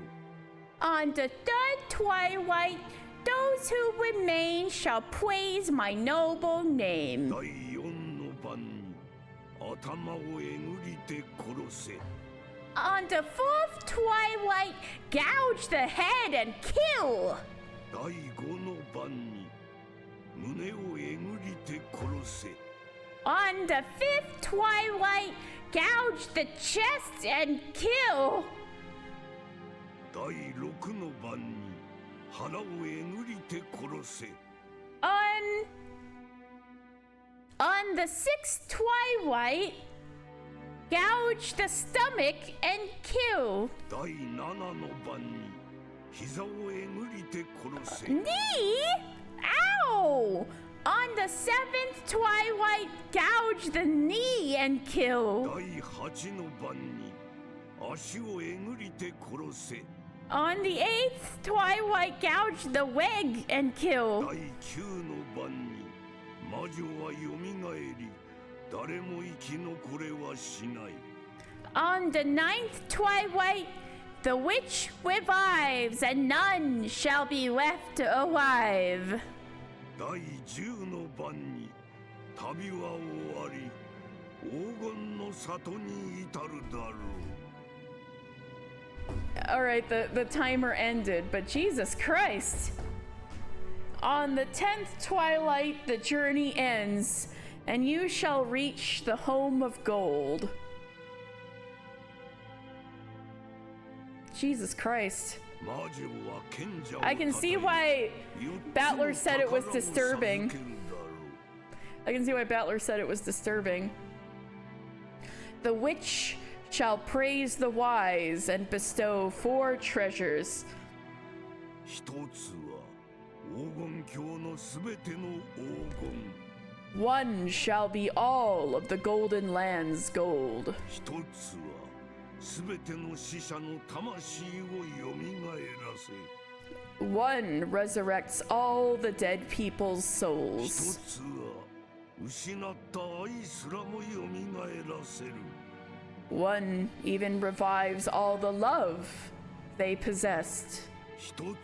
On the third twilight, those who remain shall praise my noble name. 第四の晩に頭をえぐりて殺せ。 On the fourth twilight, gouge the head and kill. 第五の晩に胸をえぐりて殺せ。 On the fifth twilight, gouge the chest and kill. 第六の晩に腹をえぐりて殺せ。 On the sixth twilight, gouge the stomach and kill. 第七の晩に膝をえぐりて殺せ。 Knee? Ow! On the seventh twilight, gouge the knee and kill. 第八の晩に足をえぐりて殺せ。 On the eighth twilight, gouge the leg and kill. 第九の晩に魔女はよみがえり誰も生き残れはしない。 On the ninth twilight, the witch revives, and none shall be left alive. 第10の晩に旅は終わり、黄金の里に至るだろう。 Alright, the timer ended, but Jesus Christ! On the 10th twilight, the journey ends, and you shall reach the home of gold. Jesus Christ. I can see why Battler said it was disturbing. I can see why Battler said it was disturbing. The witch shall praise the wise and bestow 4 treasures. 一つは黄金鏡のすべての黄金。 One shall be all of the golden land's gold. 一つはすべての死者の魂をよみがえらせ。 One resurrects all the dead people's 一 souls. つは失った愛すらもよみがえらせる。 One even revives all the love they possessed. 一つは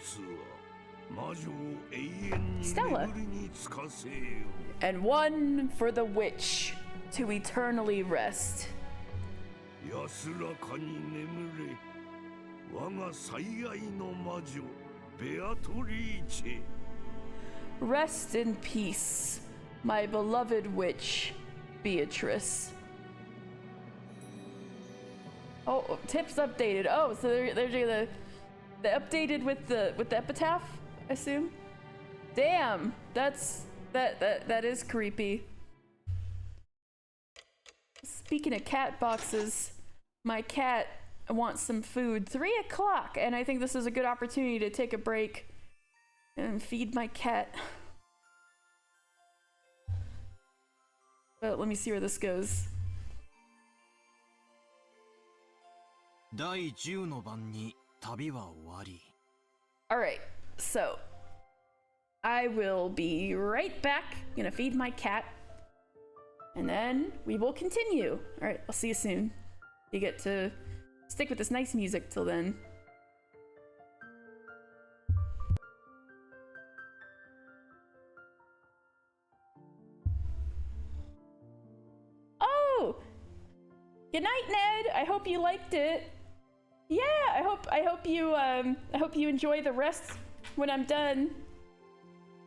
魔女を永遠に Stella. 眠りにつかせよ。 And one for the witch to eternally rest. 安らかに眠れ。我が最愛の魔女ベアトリーチェ。 Rest in peace, my beloved witch, Beatrice. Oh, tips updated. Oh, so they're doing the updated with the epitaph, I assume. Damn, that is creepy. Speaking of cat boxes, my cat wants some food. 3 o'clock, and I think this is a good opportunity to take a break and feed my cat. But let me see where this goes. 第10の晩に旅は終わり。 Alright, so I will be right back. Gonna feed my cat. And then we will continue. Alright, I'll see you soon. You get to stick with this nice music till then. Oh! Good night, Ned. I hope you liked it. Yeah, I hope you enjoy the rest when I'm done.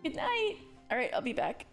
Good night. All right, I'll be back.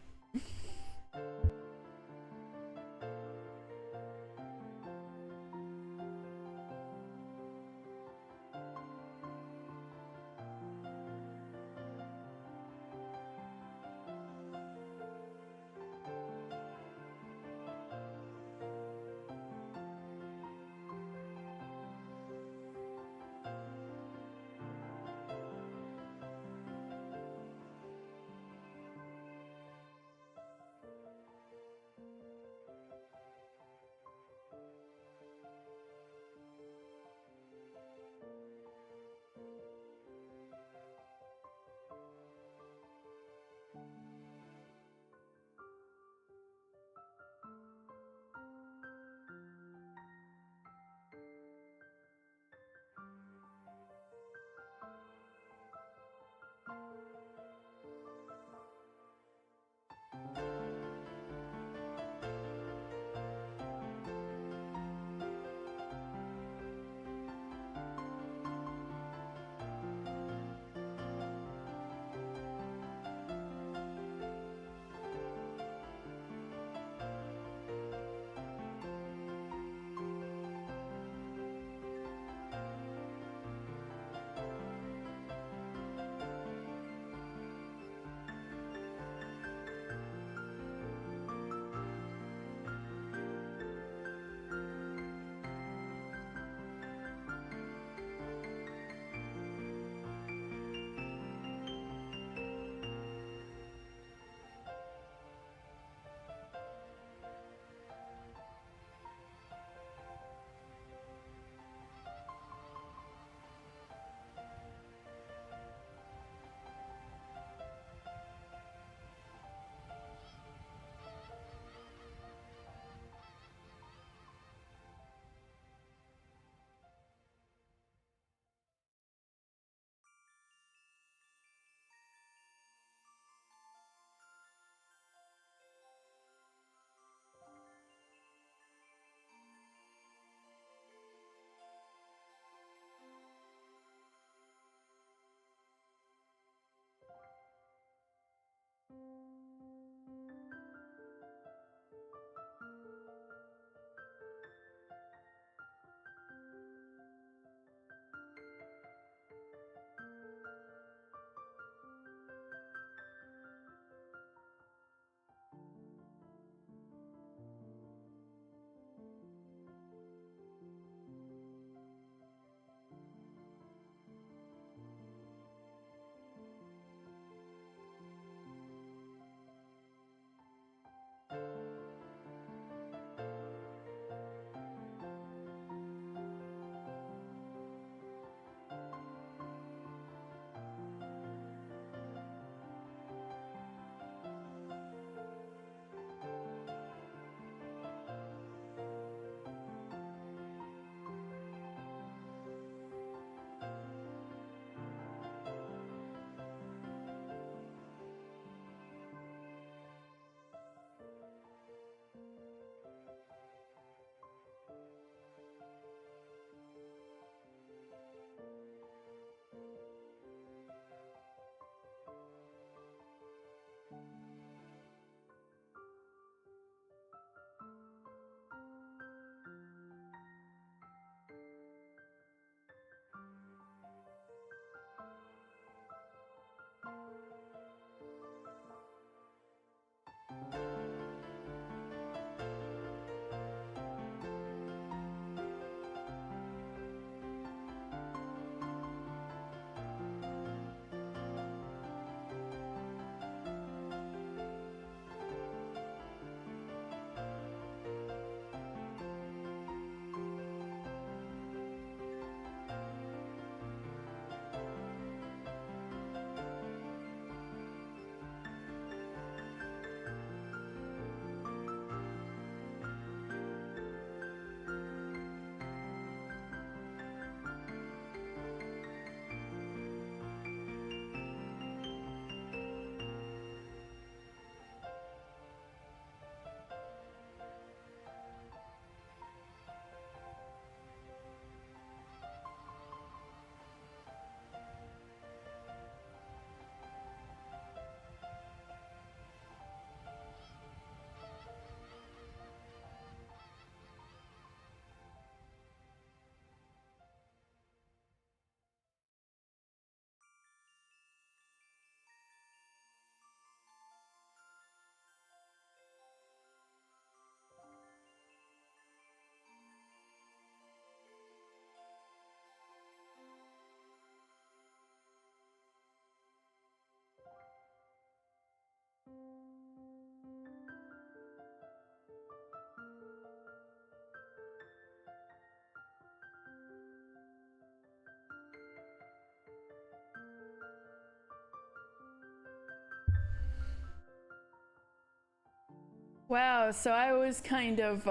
Wow, so I was kind of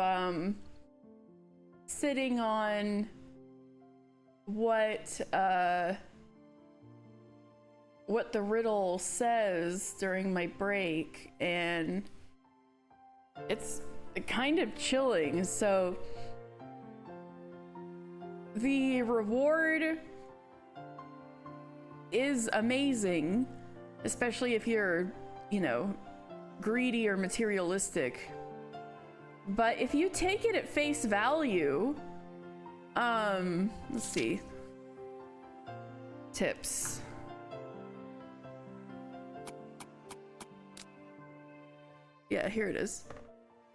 sitting on what the riddle says during my break, and it's kind of chilling. So the reward is amazing, especially if you're, you know, greedy or materialistic. But if you take it at face value, let's see. Tips. Yeah, here it is.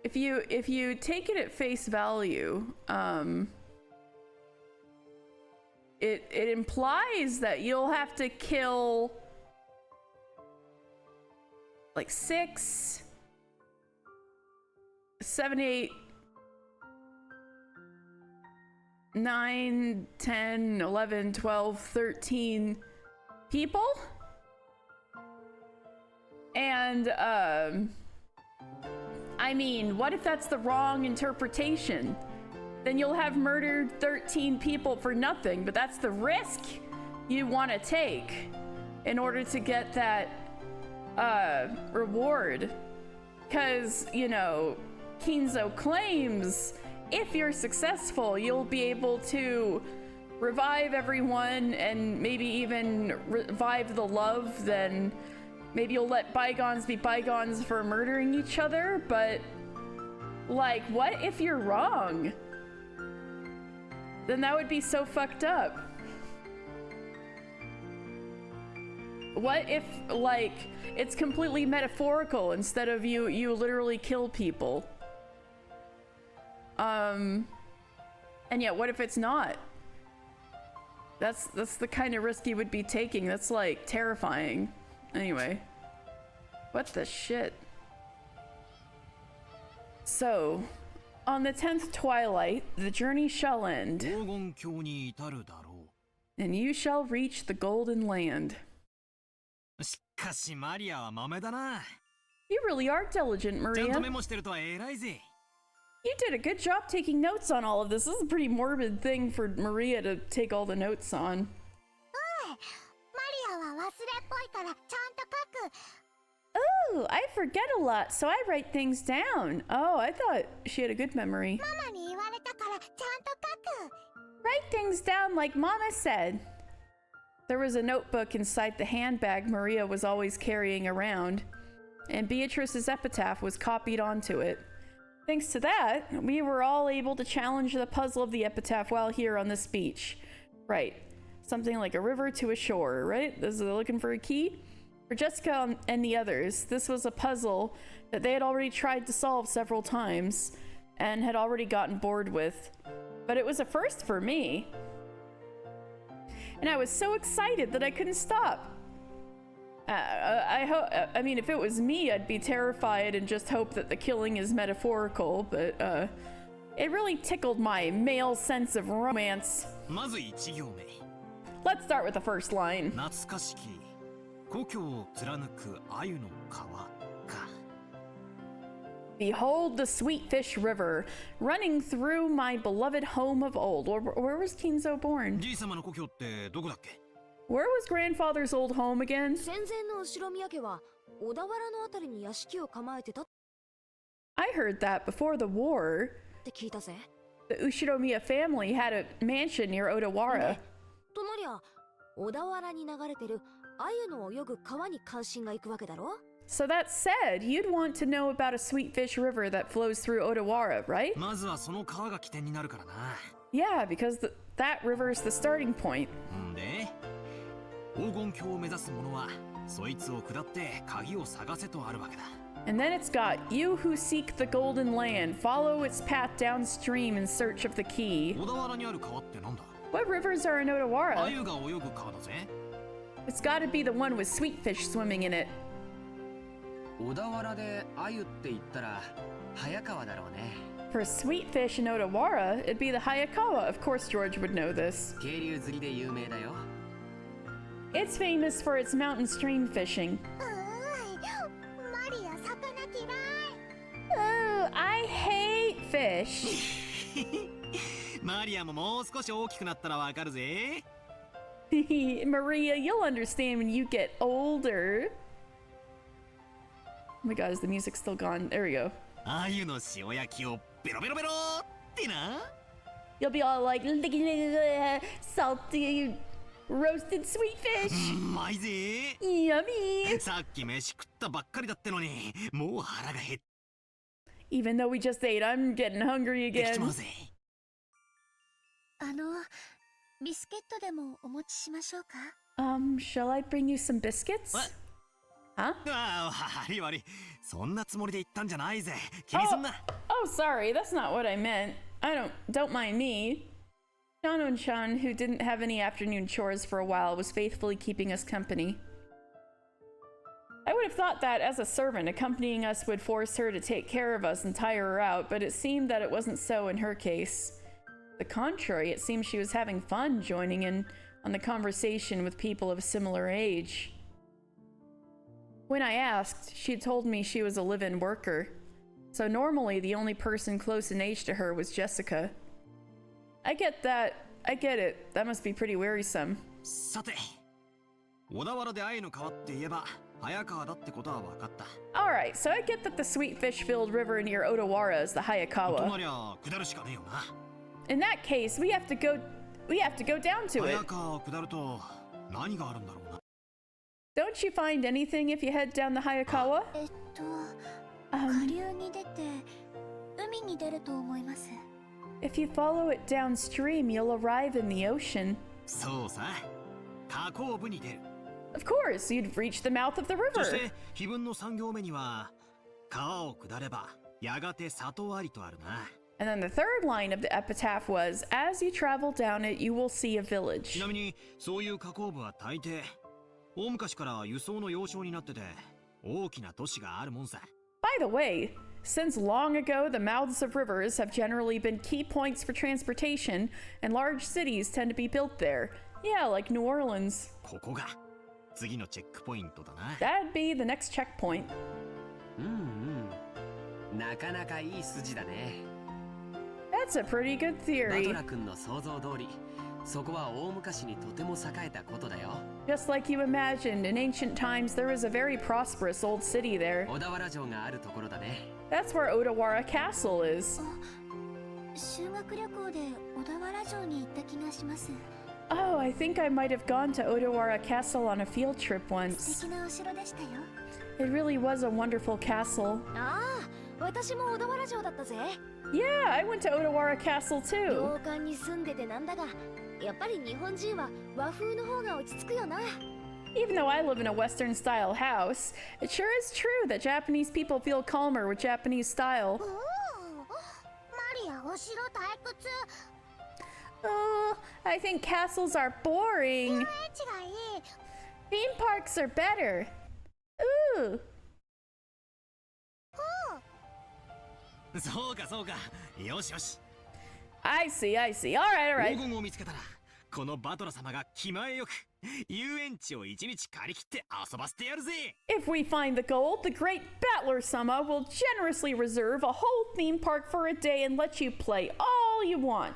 If you take it at face value, it implies that you'll have to kill like 6, 7, 8, 9, 10, 11, 12, 13 people. And I mean, what if that's the wrong interpretation? Then you'll have murdered 13 people for nothing, but that's the risk you want to take in order to get that reward. Because, you know, Kinzo claims if you're successful, you'll be able to revive everyone and maybe even revive the love. Then maybe you'll let bygones be bygones for murdering each other. But, like, what if you're wrong? Then that would be so fucked up. What if, like, it's completely metaphorical instead of you literally kill people? And yeah, what if it's not? That's the kind of risk you would be taking. That's like terrifying. Anyway. What the shit? So, on the 10th twilight, the journey shall end, and you shall reach the golden land. You really are diligent, Maria. You did a good job taking notes on all of this. This is a pretty morbid thing for Maria to take all the notes on. Oh, I forget a lot, so I write things down. Oh, I thought she had a good memory. Write things down like Mama said. There was a notebook inside the handbag Maria was always carrying around, and Beatrice's epitaph was copied onto it. Thanks to that, we were all able to challenge the puzzle of the epitaph while here on this beach. Right. Something like a river to a shore, right? This is looking for a key? For Jessica and the others, this was a puzzle that they had already tried to solve several times and had already gotten bored with. But it was a first for me. And I was so excited that I couldn't stop. I mean, if it was me, I'd be terrified and just hope that the killing is metaphorical, but it really tickled my male sense of romance. Let's start with the first line. Behold the sweet fish river, running through my beloved home of old. Where was Kinzo born? Where was grandfather's old home again? I heard that before the war, the Ushiromiya family had a mansion near Odawara. So that said, you'd want to know about a sweet fish river that flows through Odawara, right? Yeah, because that river is the starting point. And then it's got, you who seek the golden land, follow its path downstream in search of the key. What rivers are in Odawara? It's gotta be the one with sweet fish swimming in it. For sweet fish in Odawara, it'd be the Hayakawa. Of course George would know this. It's famous for its mountain stream fishing. fish. マリアももう少し大きくなったらわかるぜ。Maria, you'll understand when you get older. Oh my god, is the music still gone? There we go. 鮎の塩焼きをベロベロベロってな。You'll be all like, salty, roasted sweet fish. うまいぜ。 Yummy. さっき飯食ったばっかりだってのに、もう腹が減っ Even though we just ate, I'm getting hungry てきちま again. うぜ。ビスケットでもお持ちしましょうか？ Shall I bring you some biscuits? What? Huh? ああ、悪い悪い。そんなつもりで言ったんじゃないぜ。気にすんな。Oh, sorry, that's not what I meant. Don't mind me. Shanon-chan, who didn't have any afternoon chores for a while, was faithfully keeping us company. I would have thought that as a servant, accompanying us would force her to take care of us and tire her out, but it seemed that it wasn't so in her case. The contrary, it seemed she was having fun joining in on the conversation with people of similar age. When I asked, she had told me she was a live-in worker, so normally the only person close in age to her was Jessica. I get that. I get it. That must be pretty wearisome. さて、小田原で愛の川って言えば早川だってことは分かった。Alright, so I get that the sweet fish-filled river near Odawara is the と Hayakawa. なりゃ下るしかねえよな。 In that case, we have to go down to it. 早川を下ると何があるんだろうな。 Don't you find anything if you head down the Hayakawa? 下流に出て海に出ると思います。 If you follow it downstream, you'll arrive in the ocean. そうさ。河口部に出る。 Of course, you'd reach the mouth of the そし river. て碑文の3行目には川を下ればやがて里ありとあるな。 And then the third line of the epitaph was, as you travel down it, you will see a ち village. なみにそういう河口部は大抵大昔から輸送の要衝になってて大きな都市があるもんさ。 By the way, since long ago, the mouths of rivers have generally been key points for transportation, and large cities tend to be built there. Yeah, like New Orleans. ここが次のチェックポイントだな。 That'd be the next checkpoint. なかなかいい筋だね。 That's a pretty good バト theory. ラ君の想像通り、そこは大昔にとても栄えたことだよ。 Just like you imagined, in ancient times there was a very prosperous old city there. 小田原城があるところだね。 That's where Odawara Castle is. 修学旅行で小田原城に行った気がします。 Oh, I think I might have gone to Odawara Castle on a field trip 素 once. 敵なお城でしたよ。 It really was a wonderful castle. ああ、私も小田原城だったぜ。 Yeah, I went to Odawara Castle too. 洋館に住んでてなんだが、やっぱり日本人は和風の方が落ち着くよな。 Even though I live in a Western style house, it sure is true that Japanese people feel calmer with Japanese style. マリア、お城退屈。 Oh, I think castles are boring. 違い。 Theme parks are better. Ooh. そうかそうか。よしよし。 I see, I see. All right, all 黄 right. 金を見つけたらこのバトラ様が気前よく遊園地を一日借り切って遊ばせてやるぜ。 If we find the gold, the great Battler-sama will generously reserve a whole theme park for a day and let you play all you want.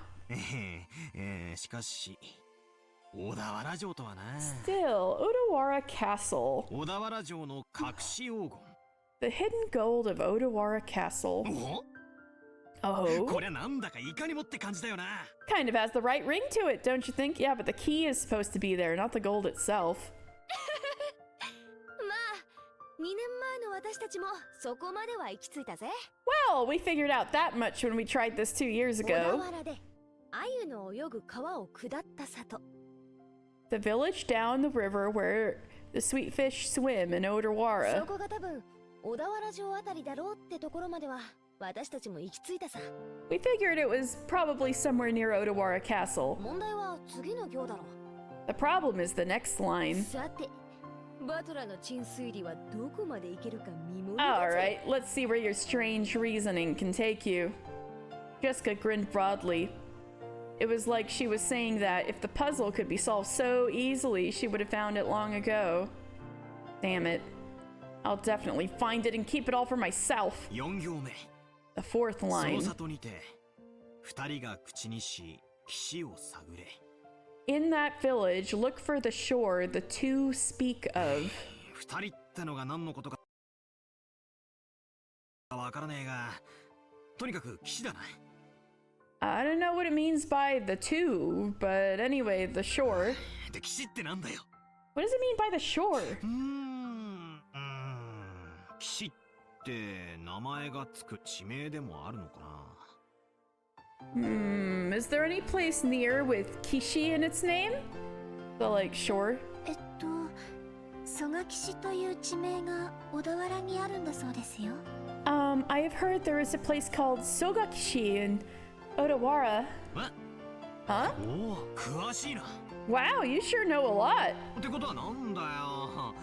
しかし小田原城とはな。 Still, Odawara Castle. 小田原城の隠し黄金。 The hidden gold of Odawara Castle. お Oh, こりゃなんだかいかにもって感じだよな。 kind of has the right ring to it, don't you think? Yeah, but the key is supposed to be there, not the gold itself. まあ、2年前の私たちもそこまでは行き着いたぜ。 Well, we figured out that much when we tried this 2 years 小田 ago. 原で鮎の泳ぐ川を下った里。 The village down the river where the sweet fish swim in そ Odawara. こが多分小田原城あたりだろうってところまでは私たちも行き着いたさ。 We figured it was probably somewhere near Odawara Castle. 問題は次の行だろ。 The problem is the next line. さて、バトラの鎮推理はどこまで行けるか見ものだ Alright, ぜ。let's see where your strange reasoning can take you. Jessica grinned broadly. It was like she was saying that if the puzzle could be solved so easily, she would have found it long ago. Damn it. I'll definitely find it and keep it all for myself. 4行目。 The The fourth その line. 里にて二人が口にし岸を探れ。 In that village, look for the shore the two speak of. 二人ってのが何のことかわからねえが、とにかく岸だな。 I don't know what it means by the two, but anyway, the shore. で岸ってなんだよ。 What does it mean by the shore? 岸って名前がつく地名でもあるのかな。 Is there any place near with Kishi in its name? The like shore? 蘇我岸という地名が小田原にあるんだそうですよ。I have heard there is a place called Sogakishi in Odawara. え Huh? おお、詳しいな。 Wow, you sure know a lot. ってことはなんだよ。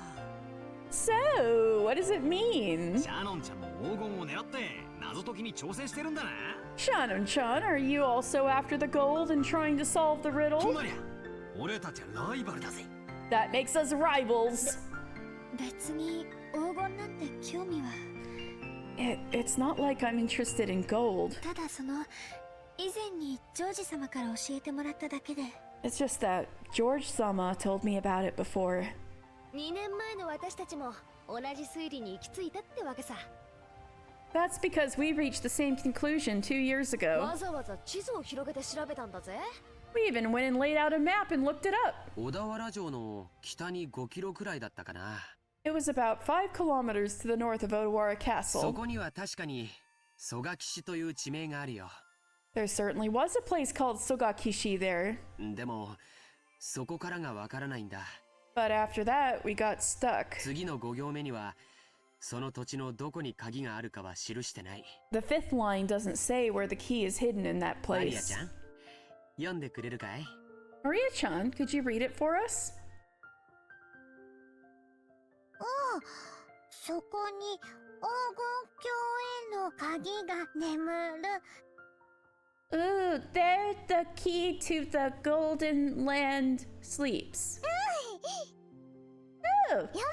So, what does it mean? シャノンちゃんも黄金を狙って謎解きに挑戦してるんだな。 Shannon-chan, are you also after the gold and trying to solve the と riddle? なりゃ、俺たちはライバルだぜ。 That makes us rivals. 別に黄金なんて興味は。It's not like I'm interested in gold. ただ以前にジョージ様から教えてもらっただけで。 It's just that George-sama told me about it before. 2年前の私たちも同じ推理に行き着いたってわけさ。 That's because we reached the same conclusion 2 years ago. わざわざ地図を広げて調べたんだぜ。 We even went and laid out a map and looked it up. 小田原城の北に5キロくらいだったかな。 It was about 5 kilometers to the north of Odawara そ Castle. こには確かに蘇我岸という地名があるよ。 There certainly was a place called Sogakishi there. でもそこからがわからないんだ。 But after that, we got stuck. 次の5行目にはその土地のどこに鍵があるかは記してない。 The fifth line doesn't say where the key is hidden in that マリア place. ちゃん、読んでくれるかい？ Maria-chan, could you read it for us? そこに黄金鏡への鍵が眠る。 Ooh, there the key to the Golden Land sleeps. Oh, 読めた。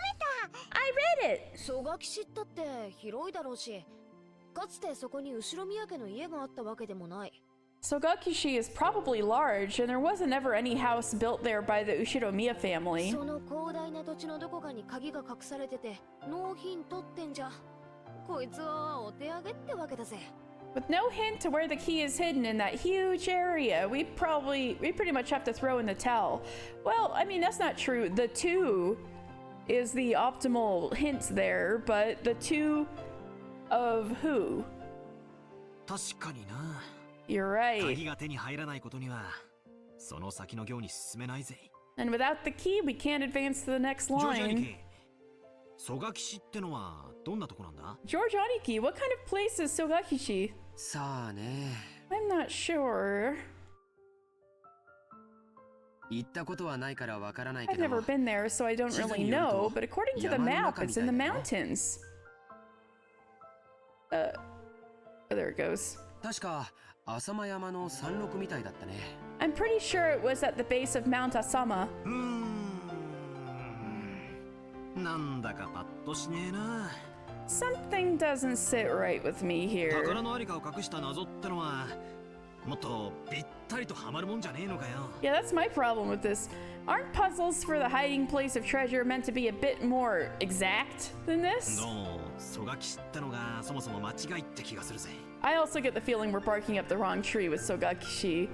I read it. 蘇我岸ったって広いだろうし、かつてそこに後宮家の家があったわけでもない。 Sogakishi is probably large, and there wasn't ever any house built there by the Ushiromiya family. その広大な土地のどこかに鍵が隠されててノーヒントってんじゃ。こいつはお手上げってわけだぜ。 With no hint to where the key is hidden in that huge area, we pretty much have to throw in the towel. Well, I mean, that's not true. The two is the optimal hint there, but the two of who? 確かにな。 You're right. 鍵が手に入らないことにはその先の行に進めないぜ。 And without the key, we can't advance to the next ジョージ兄 line. 貴、蘇我岸ってのはどんなとこなんだ？ George Aniki, what kind of place is Sogakishi? さあね。 I'm not sure. 行ったことはないからわからないけ I've ど。 never been there, so I don't really know, but according to the map, it's in the 山の中みたいだよ。 mountains. Oh, there it goes. 確か浅間山の山麓みたいだったね。 I'm pretty sure it was at the base of Mount Asama. なんだかパッとしねえな。 Something doesn't sit right with me 宝 here. のありかを隠した謎ってのはもっとぴったりとはまるもんじゃねえのかよ。 Yeah, that's my problem with this. Aren't puzzles for the hiding place of treasure meant to be a bit more exact than this? どうも蘇我岸ってのがそもそも間違いって気がするぜ。 I also get the feeling we're barking up the wrong tree with Sogakishi.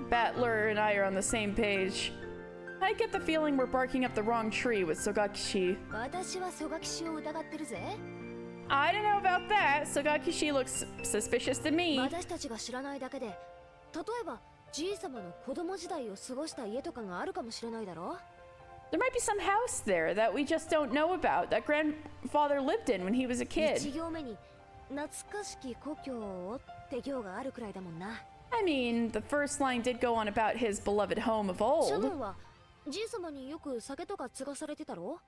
Battler and I are on the same page. I get the feeling we're barking up the wrong tree with Sogakishi. 私は蘇我岸を疑ってるぜ。 I don't know about that. Sogakishi looks suspicious to me. 私たちが知らないだけで、例えばじい様の子供時代を過ごした家とかがあるかもしれないだろ。 There might be some house there that we just don't know about that grandfather lived in when he was a 1 kid. 行目に懐かしき故郷をって行があるくらいだもんな。 I mean, the first line did go on about his beloved home of シャノ old. ンはじい様によく酒とか継がされてたろ。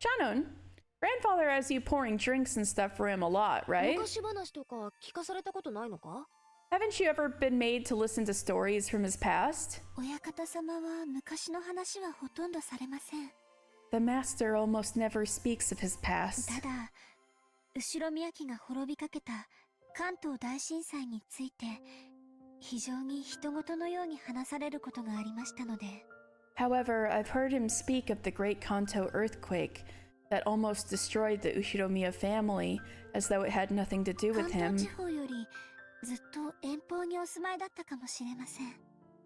Shannon, grandfather has you pouring drinks and stuff for him a lot, right? 昔話とか聞かされたことないのか？ Haven't you ever been made to listen to stories from his past? 親方様は昔の話はほとんどされません。 The master almost never speaks of his past. ただ後ろ宮家が滅びかけた関東大震災について非常に人事のように話されることがありましたので。 However, I've heard him speak of the Great Kanto earthquake that almost destroyed the Ushiromiya family as though it had nothing to do with 関 him. 東地方よりずっと遠方にお住まいだったかもしれません。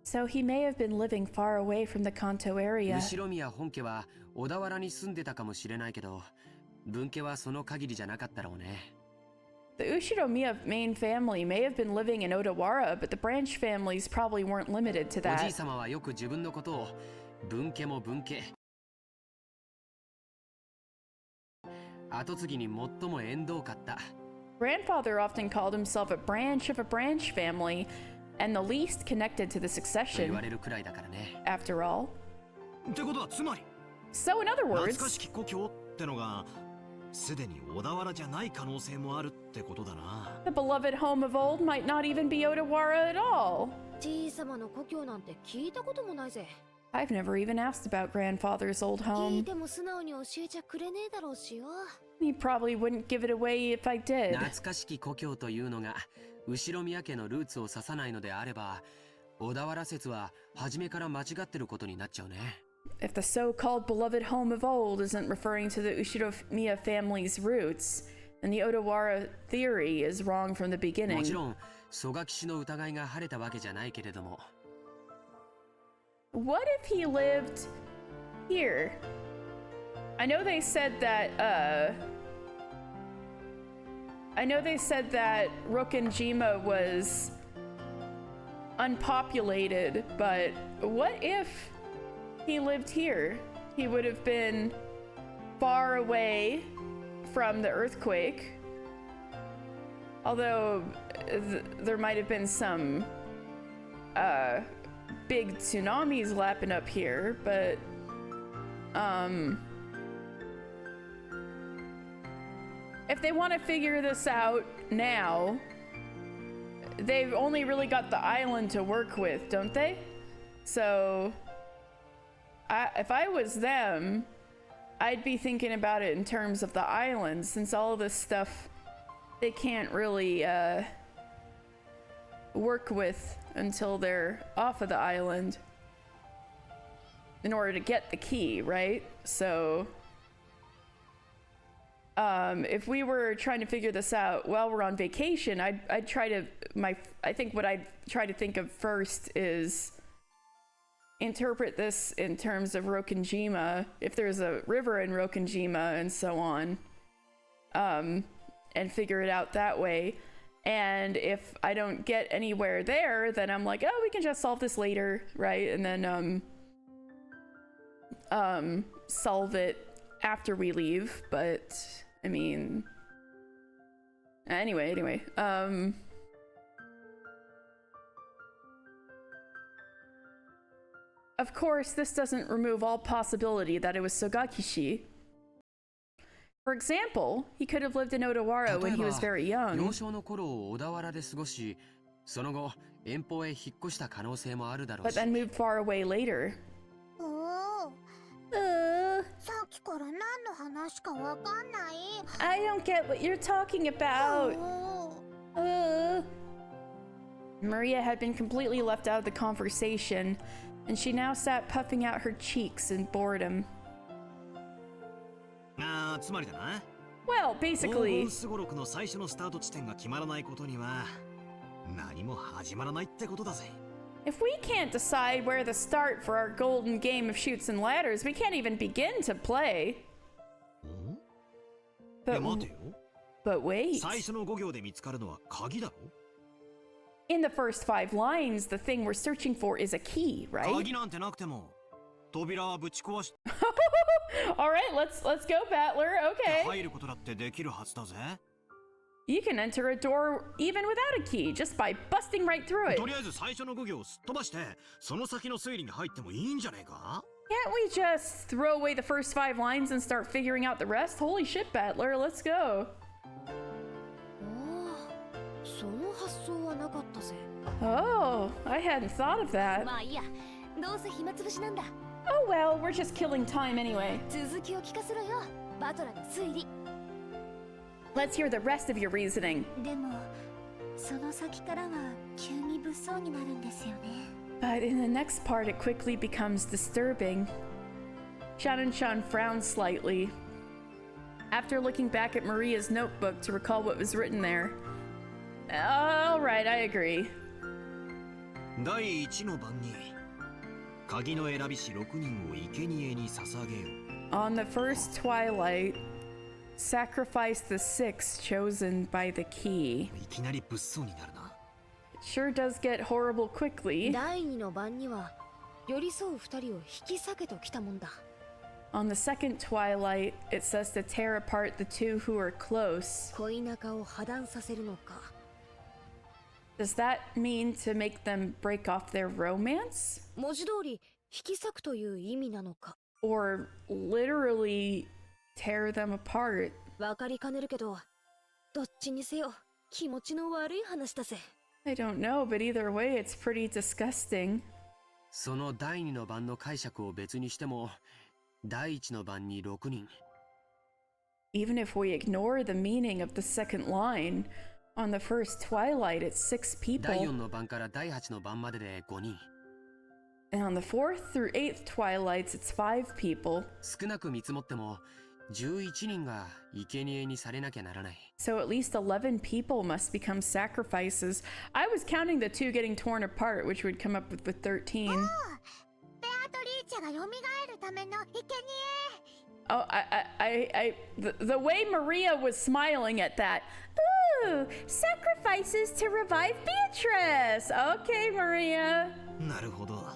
So he may have been living far away from the Kanto area. 後宮本家は小田原に住んでたかもしれないけど、分家はその限りじゃなかったろうね。The Ushiromiya main family may have been living in Odawara, but the branch families probably weren't limited to おじい that. 様はよく自分のことを分家も分家、後継ぎに最も縁遠かった。 Grandfather often called himself a branch of a branch family, and the least connected to the と言 succession, われるくらいだからね。 after all. ってことはつまり So in other 懐 words, かしき故郷ってのがすでに小田原じゃない可能性もあるってことだな。 the beloved home of old might not even be Odawara at all. じいさまの故郷なんて聞いたこともないぜ。 I've never even asked about grandfather's old 聞い home. ても素直に教えちゃくれねえだろうしよ。 He probably wouldn't give it away if I did. 懐かしき故郷というのが後宮家のルーツを指さないのであれば、小田原説は初めから間違ってることになっちゃうね。 If the so-called beloved home of old isn't referring to the Ushiromiya family's roots, then the Odawara theory is wrong from the も beginning. ちろん曽我騎士の疑いが晴れたわけじゃないけれども、 What if he lived here? I know they said that, Rokkenjima was unpopulated, but what if he lived here? He would have been far away from the earthquake. Although there might have been some big tsunamis lapping up here, but if they want to figure this out now, they've only really got the island to work with, don't they? So if I was them, I'd be thinking about it in terms of the island, since all of this stuff they can't really work with until they're off of the island in order to get the key, right? So if we were trying to figure this out while we're on vacation, I'd try to I think what I'd try to think of first is interpret this in terms of Rokkenjima, if there's a river in Rokkenjima and so on, and figure it out that way. And if I don't get anywhere there, then I'm like, oh, we can just solve this later, right? And then solve it after we leave. But I mean, anyway, of course, this doesn't remove all possibility that it was Sogakishi. For example, he could have lived in Odawara when he was very 幼 young. 少の頃を小田原で過ごし、その後遠方へ引っ越した可能性もあるだろう But し。 then moved far away later. さっきから何の話かわかんない。 I don't get what you're talking about. Maria had been completely left out of the conversation, and she now sat puffing out her cheeks in boredom. つまりだな。 Well, 黄 basically, 金すごろくの最初のスタート地点が決まらないことには何も始まらないってことだぜ。 if we can't decide where to start for our golden game of shoots and ladders, we can't even begin to play. いや But, 待てよ。 but wait. 最初の5行で見つかるのは鍵だろ。 In the first 5 lines, the thing we're searching for is a key, right? 鍵なんてなくても扉はぶち壊し All right, let's go, Battler. て Okay. 入ることだってできるはずだぜ。 You can enter a door even without a key, just by busting right through it. とりあえず最初の5行をすっ飛ばしてその先の推理に入ってもいいんじゃねえか。 Can't we just throw away the first 5 lines and start figuring out the rest? Holy shit, Battler, let's go. その発想はなかったぜ。 Oh, I hadn't thought of that. まあいいや、どうせ暇つぶしなんだ。 Oh well, we're just killing time anyway. 続きを聞かせろよ、バトラーの推理。 Let's hear the rest of your reasoning. でもその先からは急に物騒になるんですよね。 But in the next part, it quickly becomes disturbing. Shan frowns slightly. After looking back at Maria's notebook to recall what was written there. Alright, I agree. 第一の番に鍵の選びし6人を生贄に捧げよ。 On the first twilight, sacrifice the 6 chosen by the key. いきなり物騒になるな。 It sure does get horrible quickly. 第2の晩には寄り添う2人を引き裂けときたもんだ。 On the second twilight, it says to tear apart the two who are close. 恋仲を破談させるのか。 Does that mean to make them break off their romance? 文字通り引き裂くという意味なのか。 Or literally tear them apart? わかりかねるけど、どっちにせよ気持ちの悪い話だぜ。 I don't know, but either way, it's pretty disgusting. その第2の番の解釈を別にしても、第1の番に6人。 Even if we ignore the meaning of the second line, on the first twilight, it's 6第 people. 4の番から第8の番までで5人。 And on the fourth through eighth twilights, it's 5 people. 少なく見積もっても、11人が生贄にされなきゃならない。 So at least 11 people must become sacrifices. I was counting the 2 getting torn apart, which would come up with 13. ベアトリーチェが蘇るための生贄。 Oh, the way Maria was smiling at that. Ooh, sacrifices to revive Beatrice. Okay, Maria. なるほど。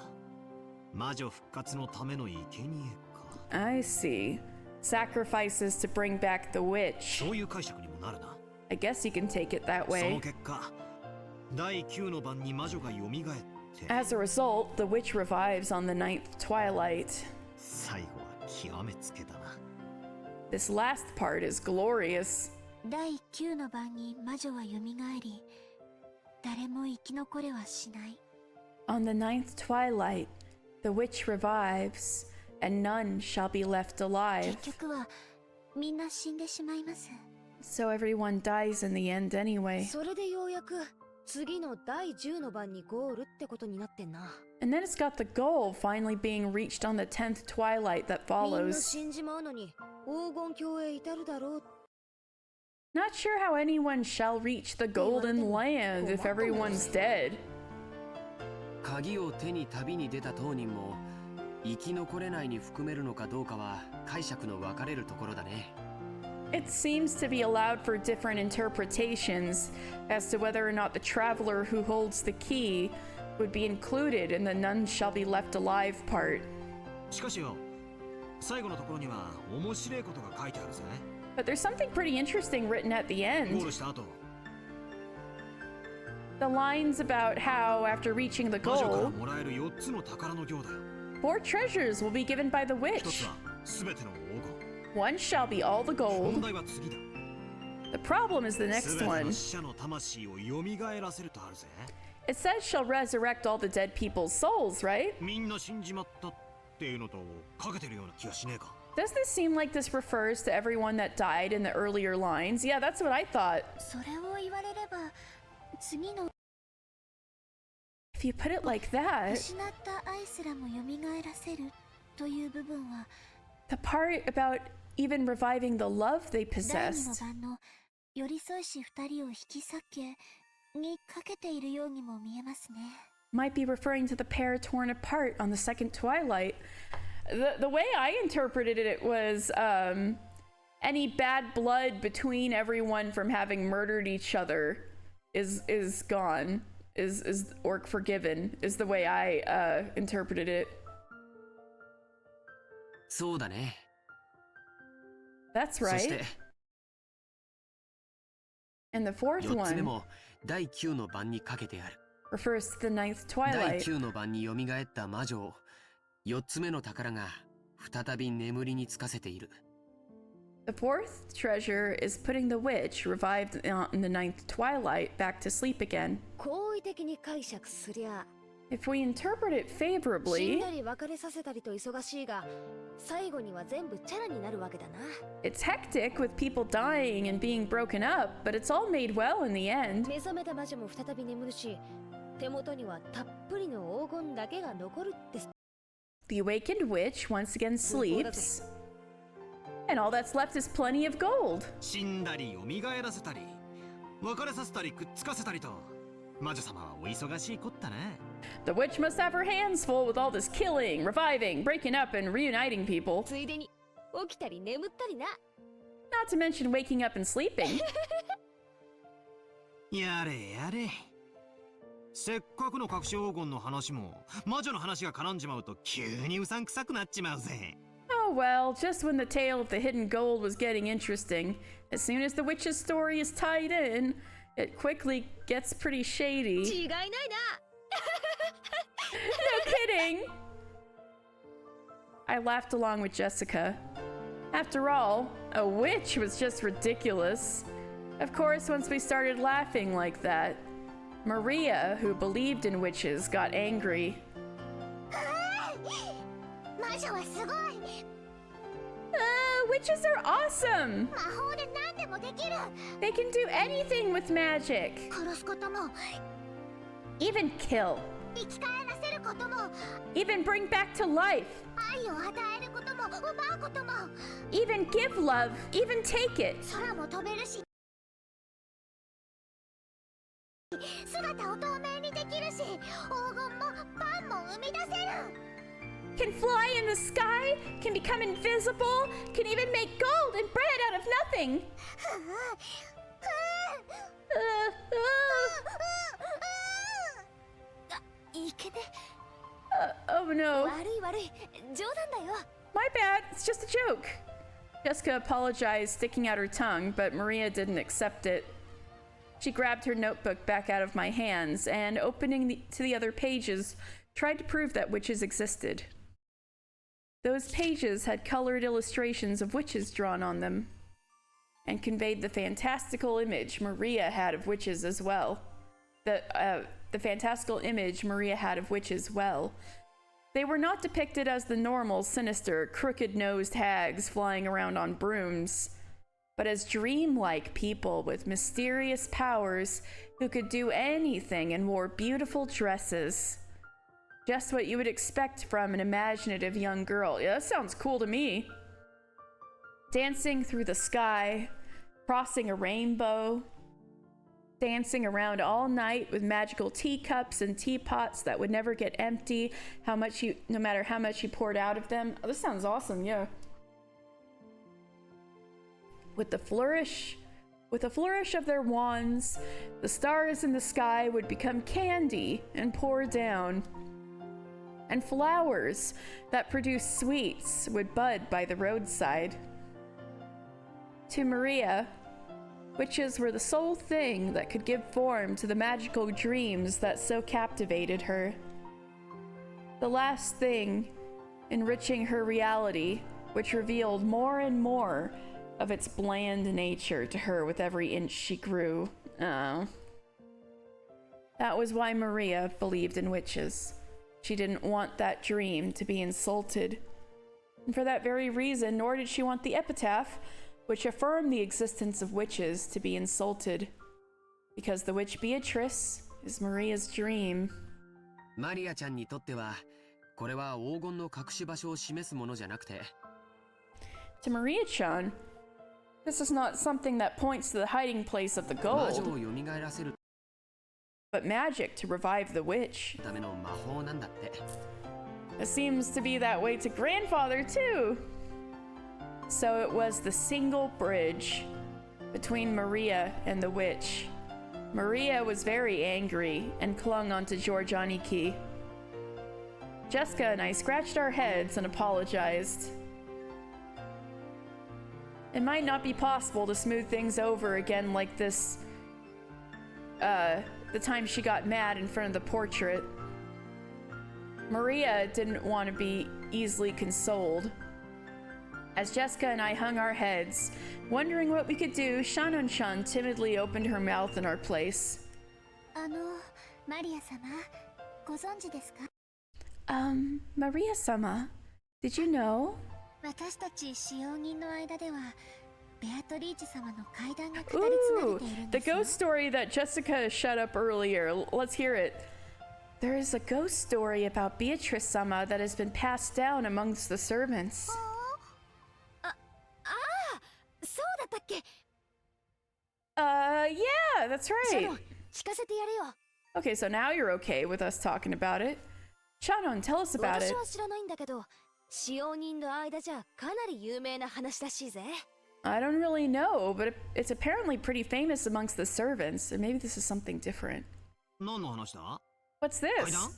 魔女復活のための生贄か。 I see. Sacrifices to bring back the witch. そういう解釈にもなるな。 I guess you can take it that そ way. の結果、第9の晩に魔女が蘇って、 As a result, the witch revives on the 9th twilight. 最後は極めつけたな。 This last part is glorious. 第9の晩に魔女は蘇り、誰も生き残れはしない。 On the 9th twilight, the witch revives, and none shall be left alive. 結局はみんな死んでしまいます。 So everyone dies in the end anyway. それでようやく次の第10の晩にゴールってことになってんな。 And then it's got the goal finally being reached on the 10th twilight that みんな follows. 死んじまうのに黄金鏡へ至るだろう。 Not sure how anyone shall reach the golden land if everyone's dead. 鍵を手に旅に出た当人も生き残れないに含めるのかどうかは解釈の分かれるところだね。 It seems to be allowed for different interpretations as to whether or not the traveler who holds the key would be included in the none shall be left alive part. しかしよ、最後のところには面白いことが書いてあるぜ。 But there's something pretty interesting written at the ゴー end. ルした後、 The lines about how, after reaching the 魔女から goal, もらえる4つの宝の行だよ。 4 treasures will be given by the 1つ witch. は全ての黄 One shall be all the 金。問 gold. 題は次だ。 The problem is the 全 next ての one. 死者の魂を蘇らせるとあるぜ。 It says shall resurrect all the dead people's souls, right? みんな死んじまったっていうのとかけてるような気がしねえか。 Does this seem like this refers to everyone that died in the earlier lines? Yeah, that's what I thought. それを言われれば次の If you put it like that, 失った愛すらも蘇らせるという部分は the part about even reviving the love they 第2の possessed 晩の寄り添いし2人を引き裂けにかけているようにも見えますね。 might be referring to the pair torn apart on the second twilight. The way I interpreted it was any bad blood between everyone from having murdered each other is gone, is or forgiven, is the way I interpreted it. そうだね。 That's そし right. て And the fourth 4つ目 one も第9の晩にかけてある。 refers to the ninth 第 twilight. 9の晩に蘇った魔女を4つ目の宝が再び眠りにつかせている。 The fourth treasure is putting the witch, revived in the ninth twilight, back to sleep again. 好意的に解釈すりゃ If we interpret it 死ん favorably, だり別れさせたりと忙しいが、最後には全部チャラになるわけだな。 it's hectic with people dying and being broken up, but it's all made well in the end. 目覚めた魔女も再び眠るし、手元にはたっぷりの黄金だけが残るって。 The awakened witch once again sleeps, and all that's left is plenty of gold. 死んだり蘇らせたり別れさせたりくっつかせたりと魔女様はお忙しいこったな。 The witch must have her hands full with all this killing, reviving, breaking up, and reuniting people. ついでに起きたり眠ったりな。 Not to mention waking up and sleeping. やれやれ。せっかくの隠し黄金の話も魔女の話が絡んじまうと急にうさんくさくなっちまうぜ。 Oh well, just when the tale of the hidden gold was getting interesting, as soon as the witch's story is tied in, it quickly gets pretty shady. 違いないな。 No kidding! I laughed along with Jessica. After all, a witch was just ridiculous. Of course, once we started laughing like that, Maria, who believed in witches, got angry. 魔女はすごい。 Witches are awesome! 魔法で何でもできる。 They can do anything with magic! 殺すことも、 Even kill. 生き返らせることも、 Even bring back to life. 愛を与えることも、奪うことも。 Even give love. Even take it. 空も飛べるし、姿を透明にできるし、黄金もパンも生み出せる。 Can fly in the sky, can become invisible, can even make gold and bread out of nothing. Oh no. 悪い悪い、冗談だよ。 My bad, it's just a joke. Jessica apologized, sticking out her tongue, but Maria didn't accept it. She grabbed her notebook back out of my hands and, opening to the other pages, tried to prove that witches existed. Those pages had colored illustrations of witches drawn on them, and conveyed the fantastical image Maria had of witches as well. The fantastical image Maria had of witches well. They were not depicted as the normal, sinister, crooked-nosed hags flying around on brooms, but as dreamlike people with mysterious powers who could do anything and wore beautiful dresses. Just what you would expect from an imaginative young girl. Yeah, that sounds cool to me. Dancing through the sky, crossing a rainbow, dancing around all night with magical teacups and teapots that would never get empty, no matter how much you poured out of them. Oh, this sounds awesome, yeah. With a flourish of their wands, the stars in the sky would become candy and pour down. And flowers that produced sweets would bud by the roadside. To Maria, witches were the sole thing that could give form to the magical dreams that so captivated her. The last thing enriching her reality, which revealed more and more of its bland nature to her with every inch she grew. Oh. That was why Maria believed in witches. She didn't want that dream to be insulted. And for that very reason, nor did she want the epitaph, which affirmed the existence of witches, to be insulted. Because the witch Beatrice is Maria's dream. マリアちゃんにとっては、これは黄金の隠し場所を示すものじゃなくて。To Maria-chan, this is not something that points to the hiding place of the 魔女 gold, を蘇らせる but magic to revive the witch. ための魔法なんだって。It seems to be that way to grandfather, too. So it was the single bridge between Maria and the witch. Maria was very angry and clung onto George Aniki. Jessica and I scratched our heads and apologized. It might not be possible to smooth things over again like this, the time she got mad in front of the portrait. Maria didn't want to be easily consoled. As Jessica and I hung our heads, wondering what we could do, Shannon-chan timidly opened her mouth in our place. マリア様、ご存知ですか？ Maria-sama, did you know? 私たち使用人の間ではベアトリーチ様の階段が語り継がれ Ooh, ているん the ですよ。 ghost story that Jessica shut up earlier. Let's hear it. There is a ghost story about Beatrice-sama that has been passed down amongst the servants. そうだったっけ？ Yeah, that's シャ right. ノン、聞かせてやれよ。 Okay, so now you're okay with us talking about it. Shannon, tell us about it. 私は知らないんだけど、使用人の間じゃかなり有名な話らしいぜ。 I don't really know, but it's apparently pretty famous amongst the servants, and maybe this is something different. 何の話だ？ What's this? 階段？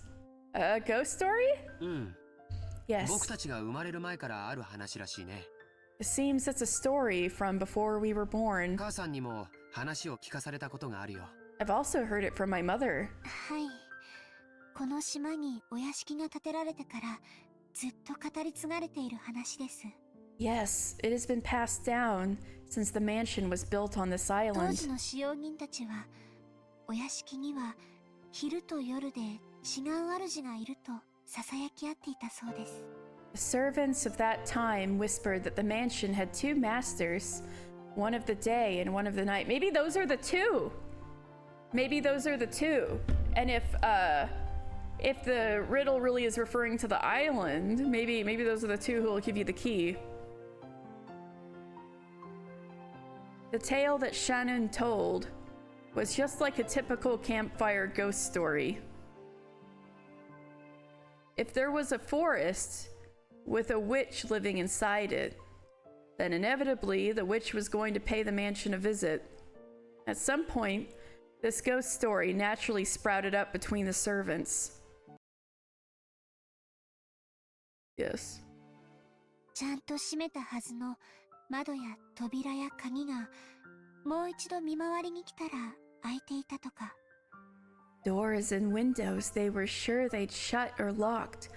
A ghost story? うん。 Yes. 僕たちが生まれる前からある話らしいね。 It seems it's a story from before we were born. 母さんにも話を聞かされたことがあるよ。 I've also heard it from my mother. はい。この島にお屋敷が建てられてからずっと語り継がれている話です。 Yes, it has been passed down since the mansion was built on this 当 island. 時の使用人たちはお屋敷には昼と夜で違う主がいると囁き合っていたそうです。 The servants of that time whispered that the mansion had two masters, one of the day and one of the night. Maybe those are the two. Maybe those are the two. And if the riddle really is referring to the island, maybe those are the two who will give you the key. The tale that Shannon told was just like a typical campfire ghost story. If there was a forest with a witch living inside it, then inevitably the witch was going to pay the mansion a visit. At some point, this ghost story naturally sprouted up between the servants. Yes. ちゃんと閉めたはずの窓や扉や鍵がもう一度見回りに来たら開いていたとか。 Doors and windows they were sure they'd shut or locked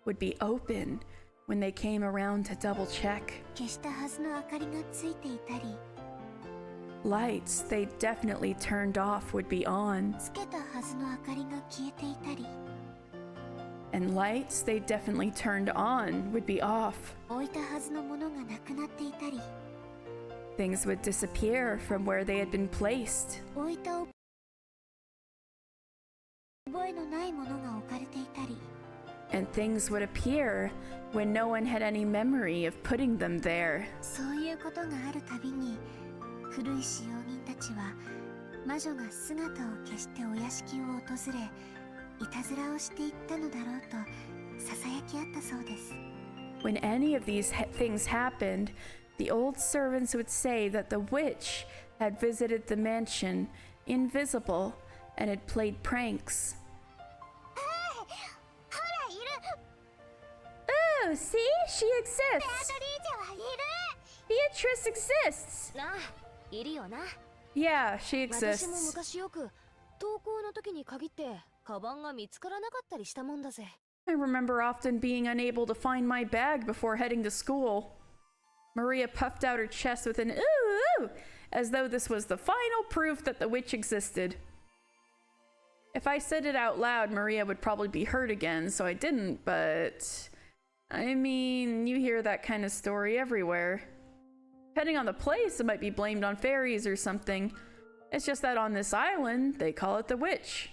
would be open when they came around to double check. 消したはずの明かりがついていたり、 Lights they'd definitely turned off would be on, つけたはずの明かりが消えていたり、 and lights they'd definitely turned on would be off. 置いたはずのものがなくなっていたり、 Things would disappear from where they had been placed. 置いた覚えのないものが置かれていたり、 And things would appear when no one had any memory of putting them there. そういうことがあるたびに古い使用人たちは魔女が姿を消してお屋敷を訪れいたずらをしていったのだろうと囁き合ったそうです。 When any of these things happened, the old servants would say that the witch had visited the mansion, invisible, and had played pranks. ほらいる。 Oh, see? She exists! リーチはいる。 Beatrice exists! なあ、いるよな。 Yeah, she 私も exists. 昔よく登校の時に限ってカバンが見つからなかったりしたもんだぜ。 I remember often being unable to find my bag before heading to school. Maria puffed out her chest with an ooh, ooh, as though this was the final proof that the witch existed. If I said it out loud, Maria would probably be hurt again, so I didn't, but... I mean, you hear that kind of story everywhere. Depending on the place, it might be blamed on fairies or something. It's just that on this island, they call it the witch.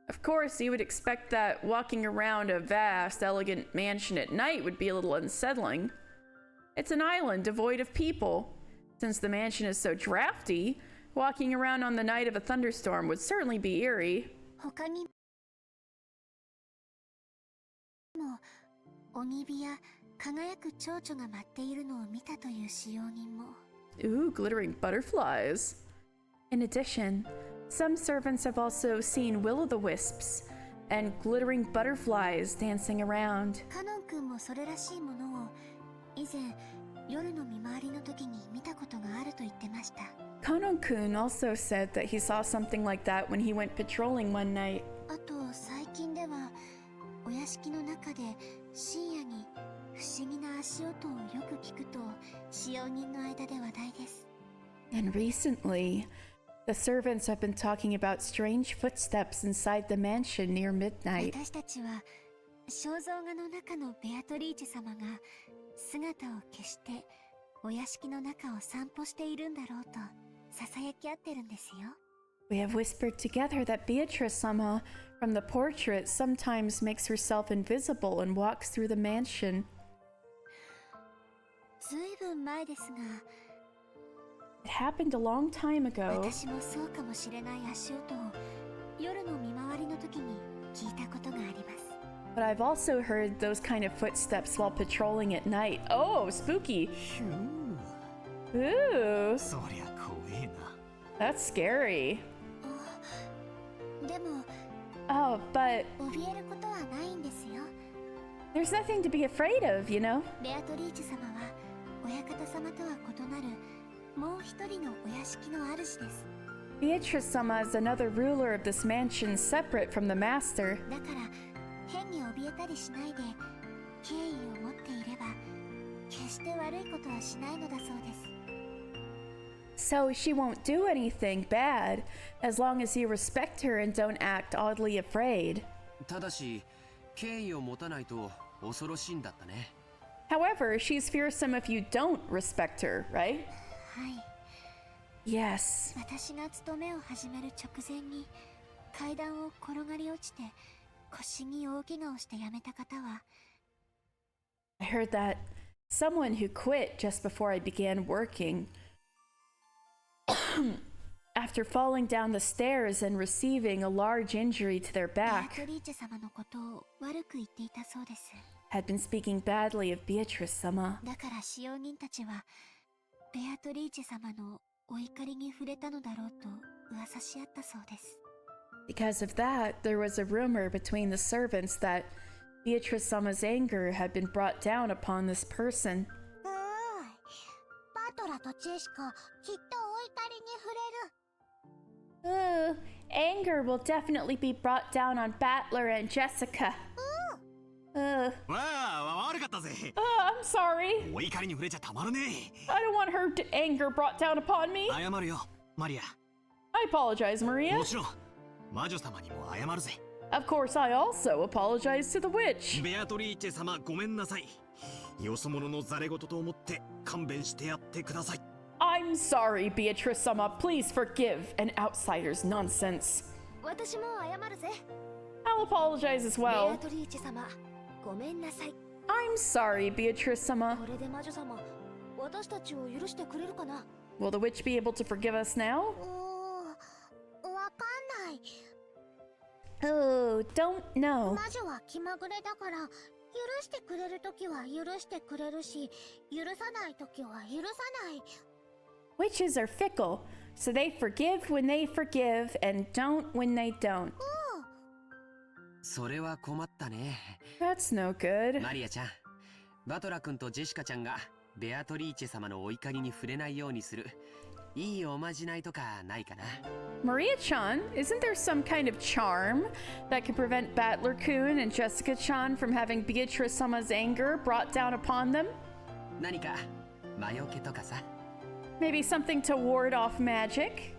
Of course, you would expect that walking around a vast, elegant mansion at night would be a little unsettling. It's an island devoid of people. Since the mansion is so drafty, walking around on the night of a thunderstorm would certainly be eerie. 他にも鬼火や輝く蝶々が舞っているのを見たという使用人も。 Ooh, glittering butterflies. In addition, some servants have also seen will-o'-the-wisps and glittering butterflies dancing around. カノン君もそれらしいものを以前夜の見回りの時に見たことがあると言ってました。 Konon-kun also said that he saw something like that when he went patrolling one night. あと最近ではお屋敷の中で深夜に不思議な足音をよく聞くと使用人の間で話題です。 And recently, The servants have been talking about strange footsteps inside the mansion near midnight. 私たちは肖像画の中のベアトリーチェ様が姿を消してお屋敷の中を散歩しているんだろうと囁き合ってるんですよ。We have whispered together that Beatrice-sama from the portrait sometimes makes herself invisible and walks through the mansion. ずいぶん前ですが、 It happened a long time ago. 私もそうかもしれない足音を夜の見回りの時に聞いたことがあります。 But I've also heard those kind of footsteps while patrolling at night. Oh, spooky. ひゅ Ooh, ーそりゃ怖えな。 that's scary. でも Oh, but 怯えることはないんですよ。 there's nothing to be afraid of, you know? ベアトリーチェ様は親方様とは異なるもう一人のお屋敷の主です。 Beatrice-sama is another ruler of this mansion separate from the master. だから変に怯えたりしないで敬意を持っていれば決して悪いことはしないのだそうです。 So she won't do anything bad as long as you respect her and don't act oddly afraid. ただし敬意を持たないと恐ろしいんだったね。 However, she's fearsome if you don't respect her, right? はい。 Yes. 私が勤めを始める直前に階段を転がり落ちて腰に大怪我をして辞めた方は I heard that someone who quit just before I began working after falling down the stairs and receiving a large injury to their ベア back トリーチェ様のことを悪く言っていたそうです。 had been speaking badly of Beatrice-sama. だから使用人たちはベアトリーチェ様のお怒りに触れたのだろうと噂し合ったそうです。 Because of that, there was a rumor between the servants that Beatrice-sama's anger had been brought down upon this person. バトラとジェシカきっとお怒りに触れる。 Anger will definitely be brought down on Battler and Jessica. わあ、悪かったぜ。 I'm sorry. お怒りに触れちゃたまるね I don't want her anger brought down upon me. 謝るよ、マリア。 I apologize, Maria. もちろん、魔女様にも謝るぜ。 Of course, I also apologize to the witch. ベアトリーチェ様、ごめんなさい。よそ者のザレ言と思って勘弁してやってください。 I'm sorry, Beatrice-sama. Please forgive an outsider's nonsense. 私も謝るぜ。 I'll apologize as ベア well. トリーチェ様、ごめんなさい。 I'm sorry, Beatrice-sama. これで魔女様、私たちを許してくれるかな？ Will the witch be able to forgive us now? わかんない。 Oh, don't know. 魔女は気まぐれだから許してくれるときは許してくれるし許さないときは許さない。 Witches are fickle, so they forgive when they forgive and don't when they don't. それは困ったね。 That's no good. マリアちゃん、バトラ君とジェシカちゃんがベアトリーチェ様のお怒りに触れないようにするいいおまじないとかないかな？ Maria-chan, isn't there some kind of charm that could prevent Battler-kun and Jessica-chan from having Beatrice-sama's anger brought down upon them? 何か魔除けとかさ。 Maybe something to ward off magic?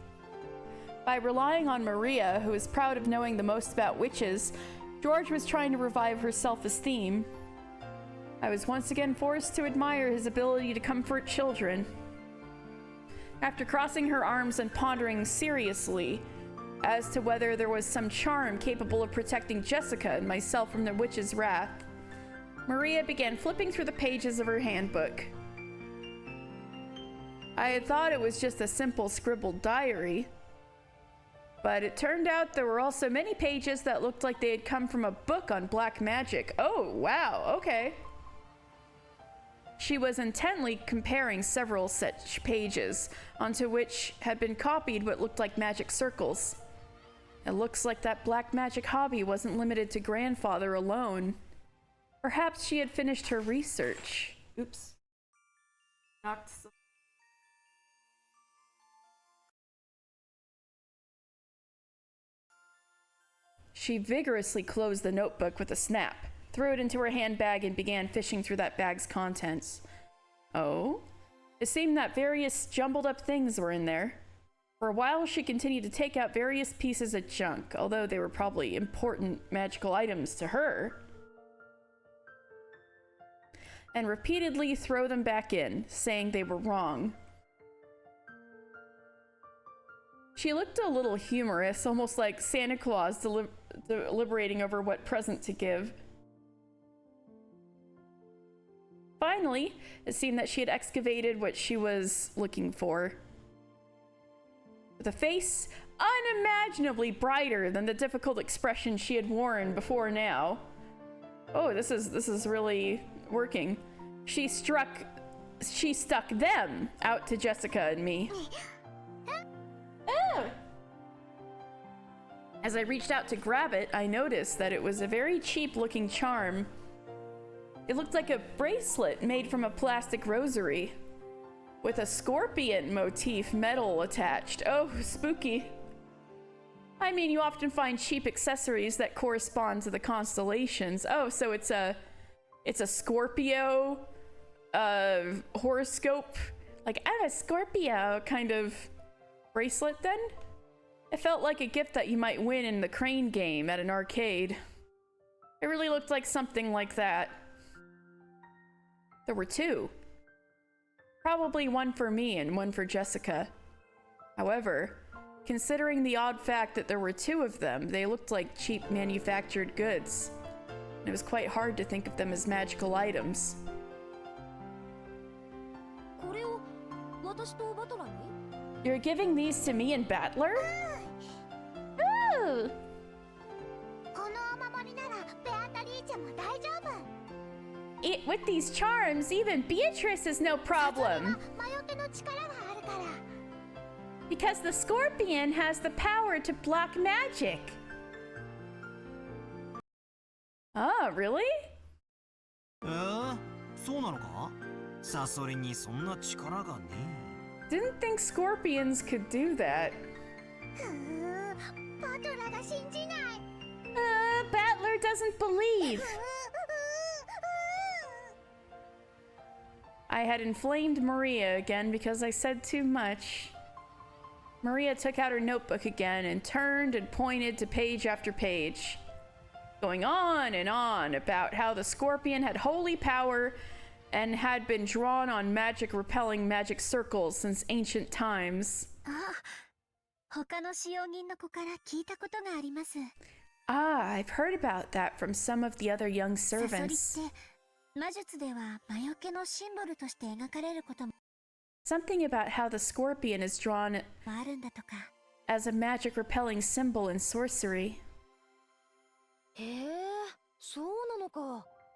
By relying on Maria, who is proud of knowing the most about witches, George was trying to revive her self-esteem. I was once again forced to admire his ability to comfort children. After crossing her arms and pondering seriously as to whether there was some charm capable of protecting Jessica and myself from the witch's wrath, Maria began flipping through the pages of her handbook. I had thought it was just a simple scribbled diary, but it turned out there were also many pages that looked like they had come from a book on black magic. Oh, wow, okay. She was intently comparing several such pages, onto which had been copied what looked like magic circles. It looks like that black magic hobby wasn't limited to grandfather alone. Perhaps she had finished her research. Oops. Knocked some. She vigorously closed the notebook with a snap, threw it into her handbag, and began fishing through that bag's contents. Oh? It seemed that various jumbled up things were in there. For a while, she continued to take out various pieces of junk, although they were probably important magical items to her, and repeatedly throw them back in, saying they were wrong. She looked a little humorous, almost like Santa Claus deliberating over what present to give. Finally, it seemed that she had excavated what she was looking for. With a face unimaginably brighter than the difficult expression she had worn before now. Oh, this is really working. She stuck them out to Jessica and me. Oh! As I reached out to grab it, I noticed that it was a very cheap-looking charm. It looked like a bracelet made from a plastic rosary, with a scorpion motif medal attached. Oh, spooky. I mean, you often find cheap accessories that correspond to the constellations. Oh, so it's a Scorpio horoscope. Like, I'm a Scorpio kind of bracelet then? It felt like a gift that you might win in the crane game at an arcade. It really looked like something like that. There were two. Probably one for me and one for Jessica. However, considering the odd fact that there were two of them, they looked like cheap manufactured goods. And it was quite hard to think of them as magical items. You're giving these to me and Battler? Ooh! With these charms, even Beatrice is no problem. Because the scorpion has the power to block magic. Ah, really? そうなのか? サソリにそんな力がねえ。 Didn't think scorpions could do that. Battler doesn't believe. I had inflamed Maria again because I said too much. Maria took out her notebook again and turned and pointed to page after page, going on and on about how the scorpion had holy power and had been drawn on magic repelling magic circles since ancient times. Ah, I've heard about that from some of the other young servants. Something about how the scorpion is drawn as a magic repelling symbol in sorcery.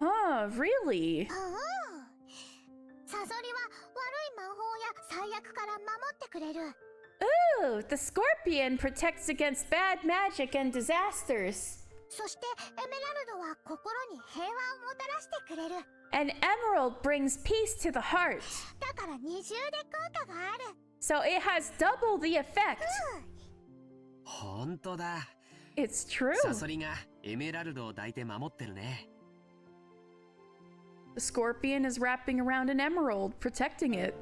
Oh, really? Ooh, the scorpion protects against bad magic and disasters. An emerald brings peace to the heart. So it has double the effect. 本当だ。 It's true. サソリがエメラルドを抱いて守ってるね。 The scorpion is wrapping around an emerald, protecting it.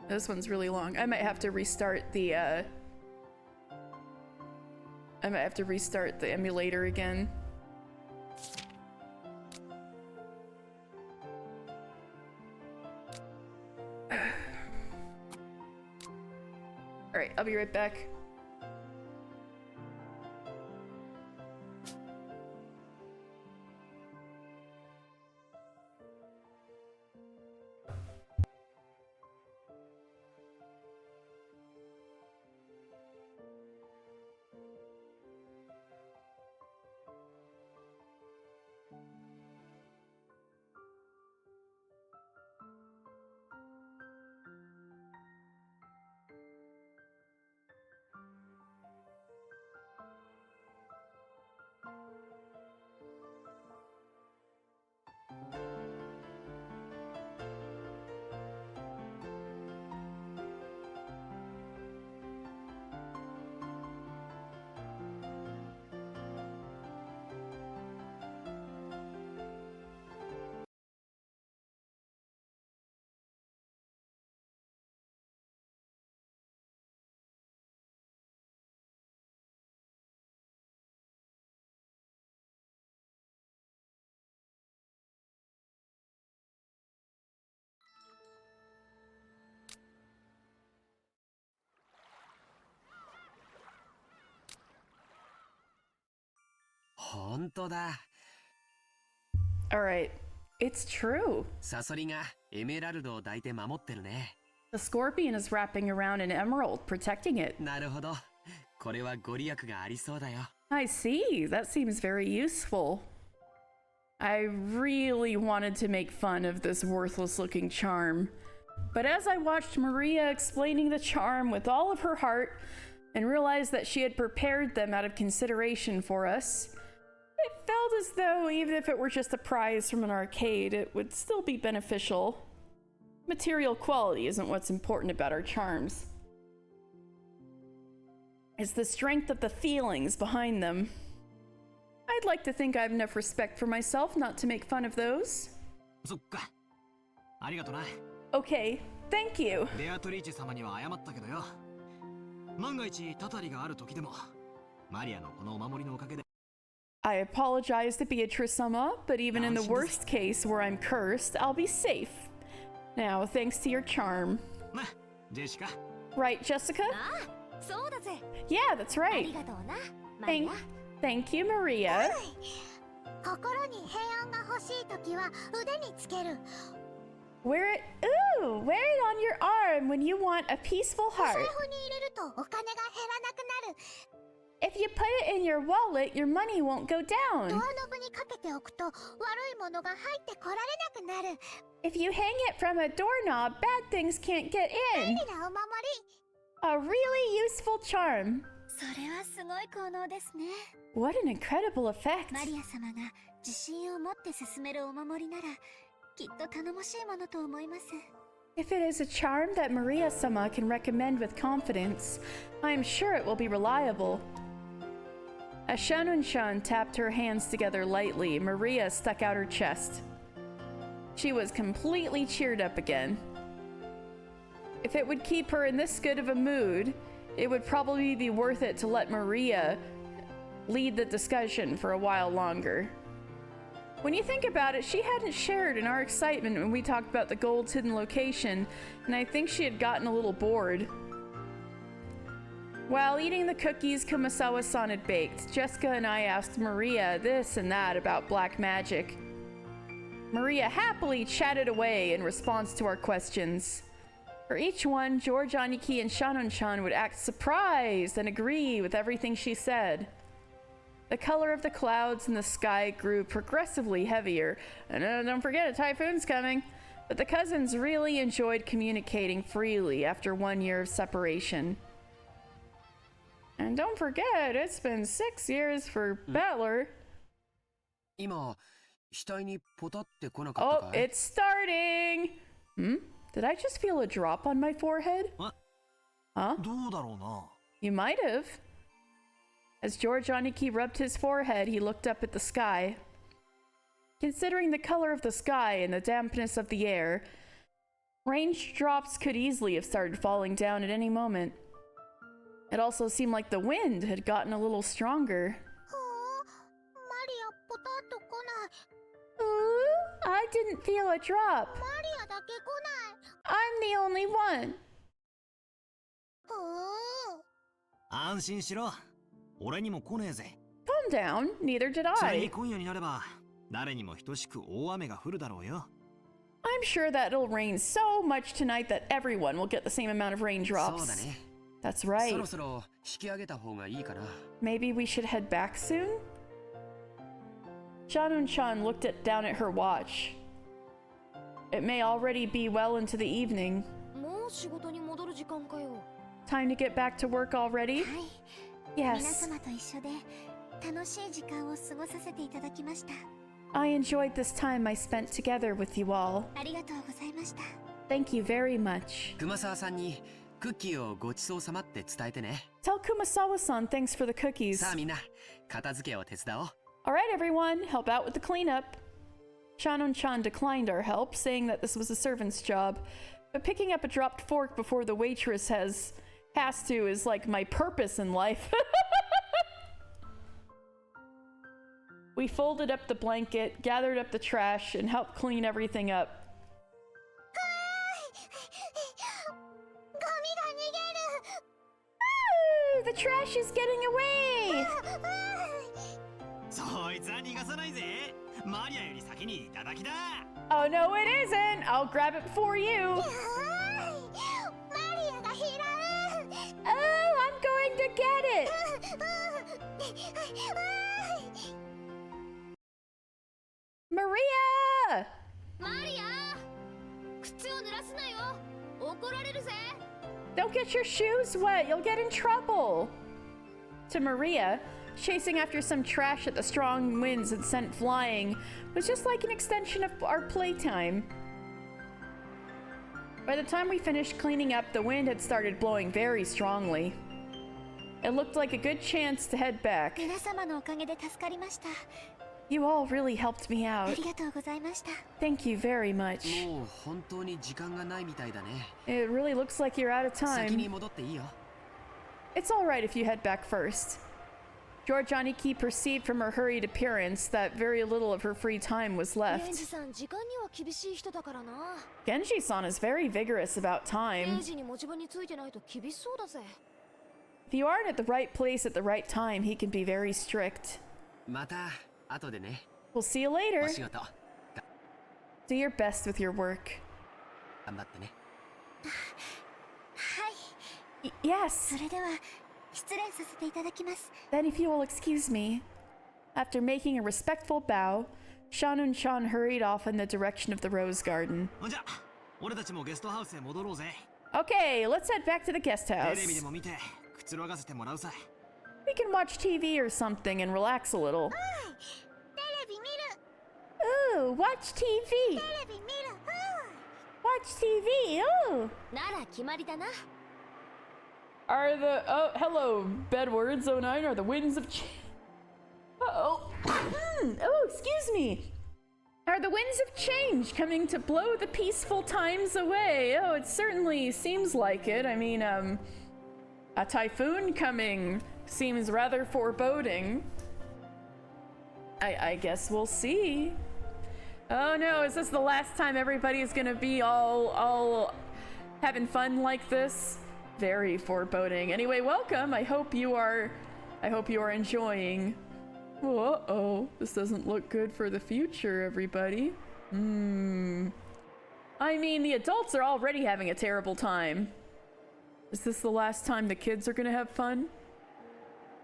This one's really long. I might have to restart the emulator again. Alright, I'll be right back. 本当だ。Alright, it's true. サソリがエメラルドを抱いて守ってるね。The scorpion is wrapping around an emerald, protecting it. なるほど。これはご利益がありそうだよ。I see. That seems very useful. I really wanted to make fun of this worthless-looking charm. But as I watched Maria explaining the charm with all of her heart and realized that she had prepared them out of consideration for us, it felt as though even if it were just a prize from an arcade, it would still be beneficial. Material quality isn't what's important about our charms. It's the strength of the feelings behind them. I'd like to think I have enough respect for myself not to make fun of those. そっか。ありがとな。Okay, thank you. ベアトリーチェ様には謝ったけどよ。万が一たたりがある時でも、マリアのこのお守りのおかげで。I apologize to Beatrice-sama, but even in the worst case where I'm cursed, I'll be safe. Now, thanks to your charm. な、ジェシカ。Right, Jessica? ああ、そうだぜ。Yeah, that's あ right. りがとうな、マリア。Thank you, Maria. 心に平安が欲しいときは腕につける。Wear it on your arm when you want a peaceful お heart. 財布に入れるとお金が減らなくなる。 If you put it in your wallet, your money won't go ド down. アノブにかけておくと悪いものが入ってこられなくなる。 If you hang it from a doorknob, bad things can't get 便 in. 利なお守り。 A really useful charm. それはすごい効能ですね。 What an incredible effect. マリア様が自信を持って進めるお守りならきっと頼もしいものと思います。 If it is a charm that Maria-sama can recommend with confidence, I am sure it will be reliable. As Shanun-chan tapped her hands together lightly, Maria stuck out her chest. She was completely cheered up again. If it would keep her in this good of a mood, it would probably be worth it to let Maria lead the discussion for a while longer. When you think about it, she hadn't shared in our excitement when we talked about the gold's hidden location, and I think she had gotten a little bored. While eating the cookies Kumasawa-san had baked, Jessica and I asked Maria this and that about black magic. Maria happily chatted away in response to our questions. For each one, George Aniki and Shannon-chan would act surprised and agree with everything she said. The color of the clouds in the sky grew progressively heavier, and don't forget a typhoon's coming. But the cousins really enjoyed communicating freely after 1 year of separation. And don't forget, it's been 6 years for Butler. 今、額にポタってこなかった Oh, かい？ it's starting! Did I just feel a drop on my forehead? Huh? どうだろうな。 You might have. As George Aniki rubbed his forehead, he looked up at the sky. Considering the color of the sky and the dampness of the air, raindrops could easily have started falling down at any moment. It also seemed like the wind had gotten a little stronger. ほう、マリアポタッと来ない。 Ooh, I didn't feel a drop. マリアだけ来ない。 I'm the only one. ほう。安心しろ。俺にも来ねえぜ。 Calm down, neither did それ I. に今夜になれば、誰にも等しく大雨が降るだろうよ。I'm sure that it'll rain so much tonight that everyone will get the same amount of そうだ raindrops. ね。 That's そ right. ろそろ引き上げた方がいいかな。 Maybe we should head back soon? Shanun-chan looked down at her watch. It may already be well into the evening. もう仕事に戻る時間かよ。 Time to get back to work already? はい。皆 Yes. 様と一緒で楽しい時間を過ごさせていただきました。 I enjoyed this time I spent together with you all. ありがとうございました。 Thank you very much. 熊沢さんにクッキーをごちそうさまって伝えてね。 Tell Kumasawa-san thanks for the cookies. さあみんな、片付けを手伝おう。 All right, everyone, help out with the cleanup. Shannon-chan declined our help, saying that this was a servant's job. But picking up a dropped fork before the waitress has to is like my purpose in life. We folded up the blanket, gathered up the trash, and helped clean everything up. ゴミが逃 Ooh, the trash is getting away! げる。そこいつは逃がさないぜ。マリアより先にいただきだ。 Oh no, it isn't! I'll grab it for you! マリアが拾う。 Oh, I'm going to get it! Maria! マリア、靴を濡らすなよ。怒られるぜ。 Don't get your shoes wet, you'll get in trouble! To Maria, chasing after some trash that the strong winds had sent flying was just like an extension of our playtime. By the time we finished cleaning up, the wind had started blowing very strongly. It looked like a good chance to head back. 皆様のおかげで助かりました。 You all really helped me あ out. りがとうございました。 Thank you very much. もう本当に時間がないみたいだね。 It really looks like you're out of 先に time. 戻っていいよ。 It's alright if you head back first. Georgianiki perceived from her hurried appearance that very little of her free time was レン left. ジさん、時間には厳しい人だからな。 Genji-san is very vigorous about 0 time. 時に持ち場についてないと厳しそうだぜ。 If you aren't at the right place at the right time, he can be very strict. また後でね。 We'll see you お later. 仕事 Do your best with your work. 頑張ってね。はい。 Yes. それでは失礼させていただきます。 Then if you will excuse me. After making a respectful bow, Shanun-chan hurried off in the direction of the rose garden. じゃあ俺たちもゲストハウスへ戻ろうぜ。 Okay, let's head back to the guest テレビで house. も見てくつろがせてもらうさ。 We can watch TV or something and relax a little. テレビ見る。 Ooh, watch TV. テレビ見る。 Watch TV. Ooh. なら決まりだな。 Are the hello Bedwards 09 are the winds of change? Oh, oh, excuse me. Are the winds of change coming to blow the peaceful times away? Oh, it certainly seems like it. I mean, a typhoon coming seems rather foreboding. I guess we'll see. Oh no, is this the last time everybody's gonna be all having fun like this? Very foreboding. Anyway, welcome. I hope you are enjoying. Oh, uh-oh. This doesn't look good for the future, everybody. I mean, the adults are already having a terrible time. Is this the last time the kids are gonna have fun?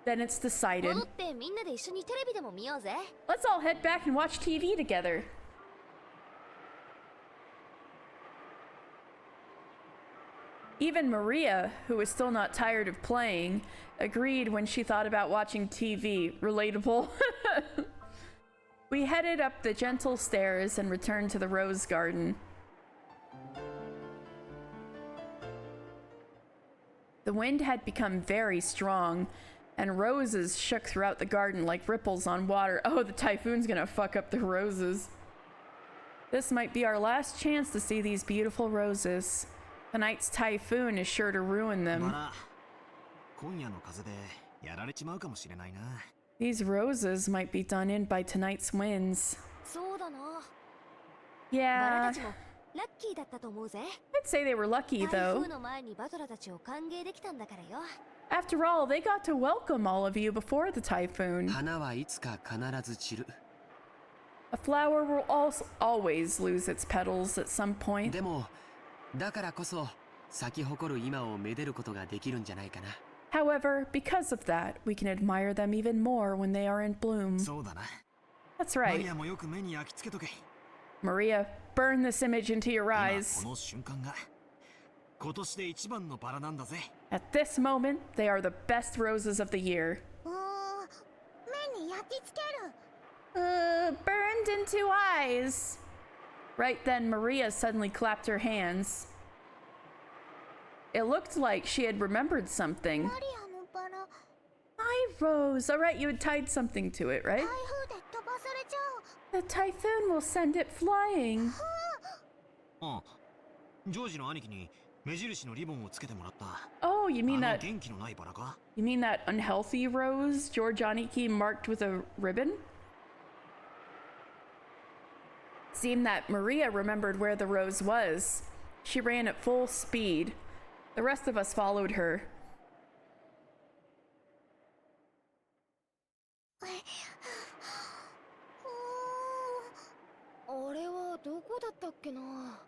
Then it's decided. 戻ってみんなで一緒にテレビでも見ようぜ。 Let's all head back and watch TV together. Even Maria, who was still not tired of playing, agreed when she thought about watching TV. Relatable. We headed up the gentle stairs and returned to the rose garden. The wind had become very strong, and roses shook throughout the garden like ripples on water. Oh, the typhoon's gonna fuck up the roses. This might be our last chance to see these beautiful roses. Tonight's typhoon is sure to ruin ま them. あ今夜の風でやられちまうかもしれないな。 These roses might be done in by tonight's winds. そうだな。バラ Yeah, たちもラッキーだったと思うぜ。 I'd say they were lucky 台 though. 風の前にバトラたちを歓迎できたんだからよ。 After all, they got to welcome all of you before the typhoon. 花はいつか必ず散る。 A flower will always lose its petals at some point. でもだからこそ咲き誇る今をめでることができるんじゃないかな。 However, because of that, we can admire them even more when they are in bloom. そうだな。 That's マリ right. アもよく目に焼き付けとけ。 Maria, burn this image into your 今 eyes. この瞬間が今年で一番のバラなんだぜ。 At this moment, they are the best roses of the year. 目に焼き付ける。 Burned into eyes. Right then, Maria suddenly clapped her hands. It looked like she had remembered something. マリアのバラ、 My rose. All right, you had tied something to it, right? 台風で飛ばされちゃう。 The typhoon will send it flying. ああ、ジョージの兄貴に目印のリボンをつけてもらった。 Oh, you mean あの that? 元気のないバラか？ You mean that unhealthy rose Georgianiki marked with a ribbon? Seemed that Maria remembered where the rose was. She ran at full speed. The rest of us followed her.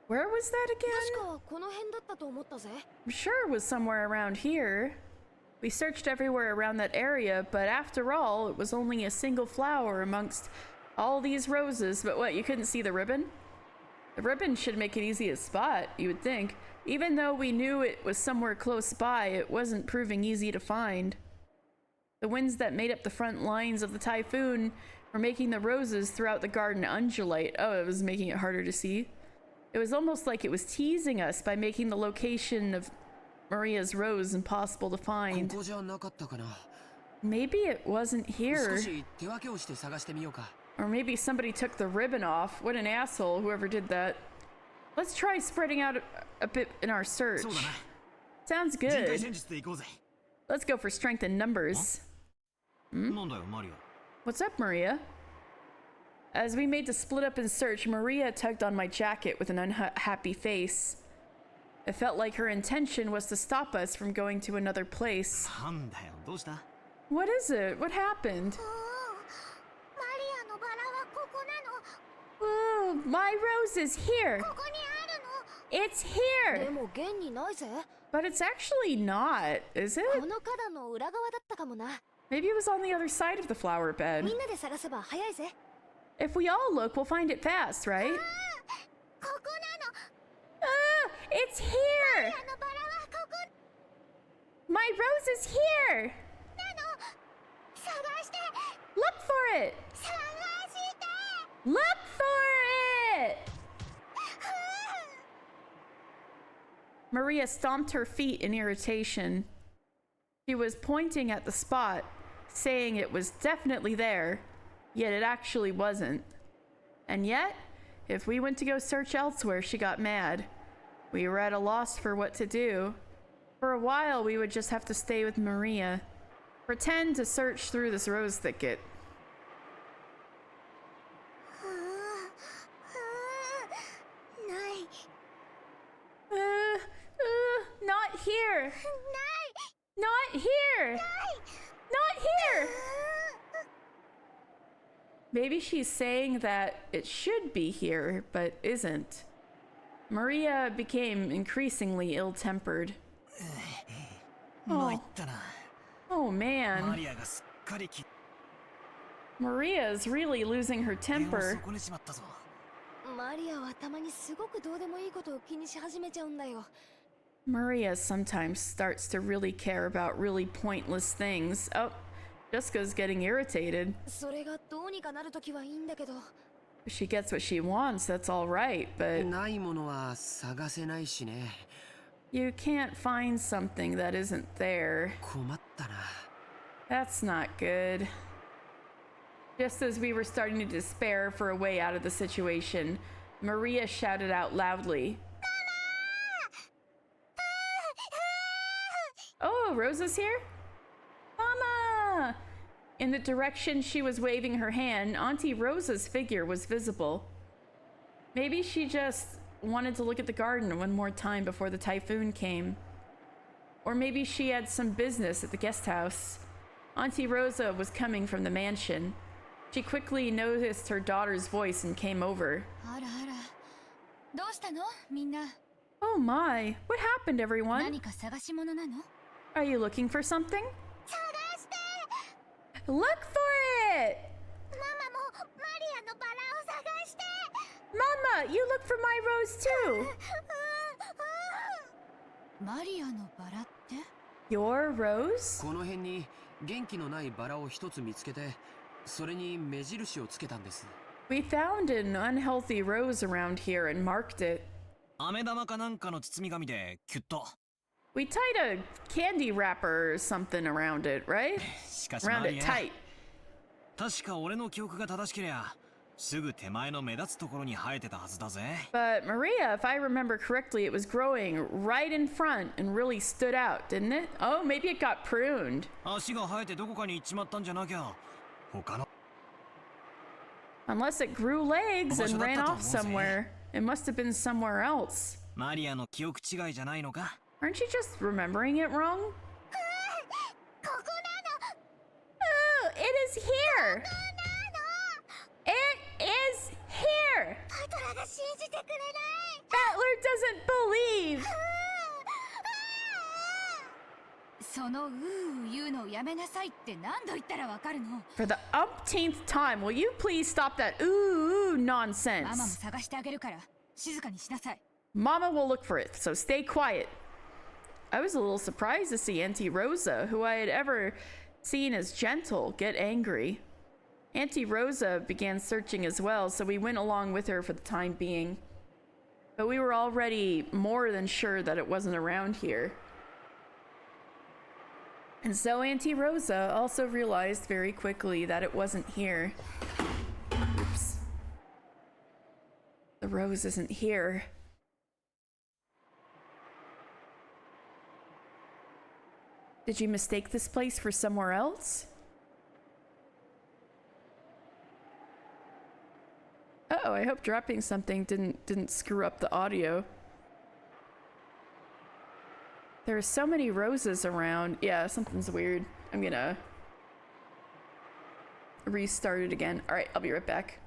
Where was that again? 確かこの辺だったと思ったぜ。 I'm sure it was somewhere around here. We searched everywhere around that area, but after all, it was only a single flower amongst all these roses. But what, you couldn't see the ribbon? The ribbon should make it easy to spot, you would think. Even though we knew it was somewhere close by, it wasn't proving easy to find. The winds that made up the front lines of the typhoon were making the roses throughout the garden undulate. Oh, it was making it harder to see. It was almost like it was teasing us by making the location of Maria's rose impossible to find. Maybe it wasn't here. Or maybe somebody took the ribbon off. What an asshole, whoever did that. Let's try spreading out a bit in our search. Sounds good. Let's go for strength in numbers. What's up, Maria? As we made to split up and search, Maria tugged on my jacket with an unhappy face. It felt like her intention was to stop us from going to another place. What is it? What happened? Oh, my rose is here. It's here. But it's actually not, is it? Maybe it was on the other side of the flower bed. If we all look, we'll find it fast, right? Ah, it's here! My rose is here! Look for it! Look for it! Maria stomped her feet in irritation. She was pointing at the spot, saying it was definitely there, yet it actually wasn't. And yet, if we went to go search elsewhere, she got mad. We were at a loss for what to do. For a while, we would just have to stay with Maria. Pretend to search through this rose thicket. Not here! Not here! Not here! Maybe she's saying that it should be here, but isn't. Maria became increasingly ill-tempered. Oh man. Maria's really losing her temper. Maria sometimes starts to really care about really pointless things. Oh, Jessica's getting irritated. If she gets what she wants, that's all right, but you can't find something that isn't there. That's not good. Just as we were starting to despair for a way out of the situation, Maria shouted out loudly, "Oh, Rosa's here? Mama!" In the direction she was waving her hand, Auntie Rosa's figure was visible. Maybe she just wanted to look at the garden one more time before the typhoon came. Or maybe she had some business at the guest house. Auntie Rosa was coming from the mansion. She quickly noticed her daughter's voice and came over. Oh my, what happened, everyone? Are you looking for something? Look for it! Mama, you look for my rose too! Your rose? We found an unhealthy rose around here and marked it. We tied a candy wrapper or something around it, right? Around it tight. But Maria, if I remember correctly, it was growing right in front and really stood out, didn't it? Oh, maybe it got pruned. Unless it grew legs and ran off somewhere. It must have been somewhere else. Aren't you just remembering it wrong? Oh, it is here! It is here! してくれない。 Battler doesn't believe. そのうー言うのをやめなさいって何度言ったらわかるの。 For the umpteenth time, will you please stop that ooh ママも nonsense? 探してあげるから静かにしなさい。 Mama will look for it, so stay quiet. I was a little surprised to see Auntie Rosa, who I had ever seen as gentle, get angry. Auntie Rosa began searching as well, so we went along with her for the time being. But we were already more than sure that it wasn't around here. And so Auntie Rosa also realized very quickly that it wasn't here. Oops. The rose isn't here. Did you mistake this place for somewhere else? Uh-oh, I hope dropping something didn't screw up the audio. There are so many roses around. Yeah, something's weird. I'm gonna restart it again. All right, I'll be right back.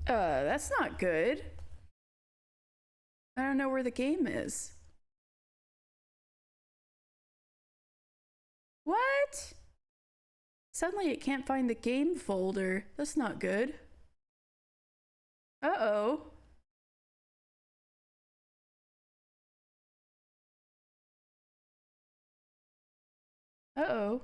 That's not good. I don't know where the game is. What? Suddenly it can't find the game folder. That's not good. Uh-oh. Uh-oh.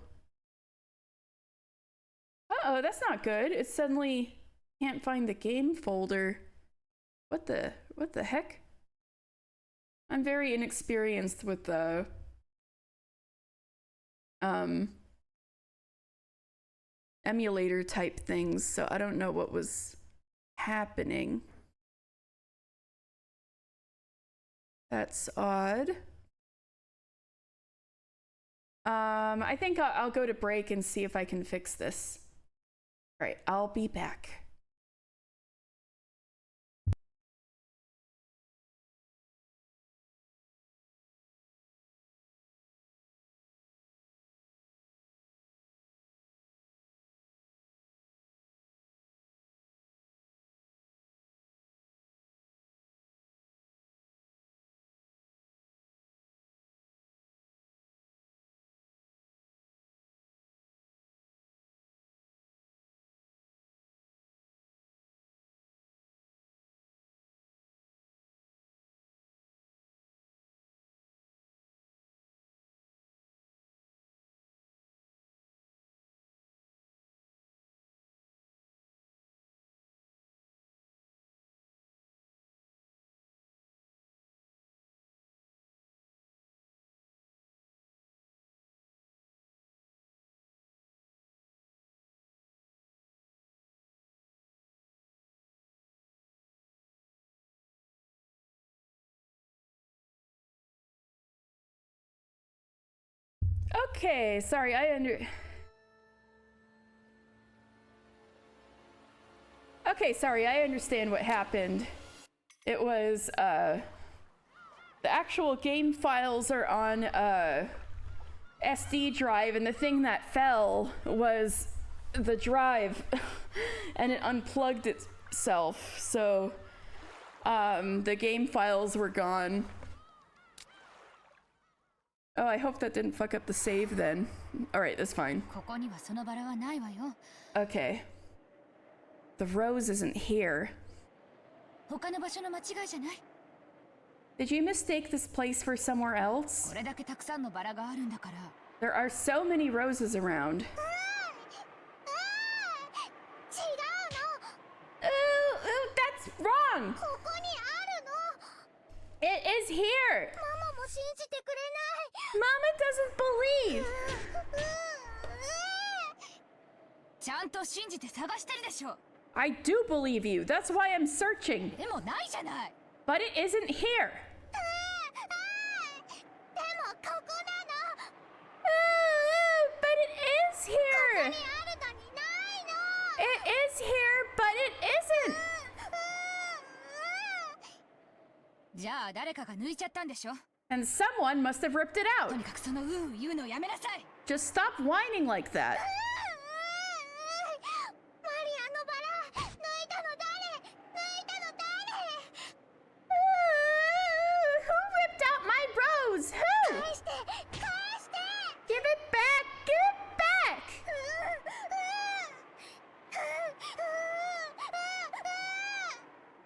Uh-oh, that's not good. It suddenly can't find the game folder. What the heck? I'm very inexperienced with the emulator type things, so I don't know what was happening. That's odd. I think I'll go to break and see if I can fix this. All right, I'll be back. Okay, sorry, Okay, sorry, I understand what happened. It was, the actual game files are on, SD drive, and the thing that fell was the drive, and it unplugged itself, so, the game files were gone. Oh, I hope that didn't fuck up the save then. Alright, that's fine. ここにはそのバラはないわよ。 Okay. The rose isn't here. 他の場所の間違いじゃない。 Did you mistake this place for somewhere else? これだけたくさんのバラがあるんだから。 There are so many roses around. 違うの。 Ooh, that's wrong! ここにあるの。 It is here! ママも信じてくれ Mama doesn't believe! ない。ちゃんと信じて探してるでしょ。 I do believe you. That's why I'm searching. でもないじゃない。 But it isn't here. でもここなの。 But it is here. ここにあるのにないの。 It is here, but it isn't. じゃあ誰かが抜いちゃったんでしょ。 And someone must have ripped it と out. にかくその言うのやめなさい。 Just stop whining like that. マリアのバラ抜いたの誰。 Who ripped out my rose? Who? 返して。 Give it back. Give it back.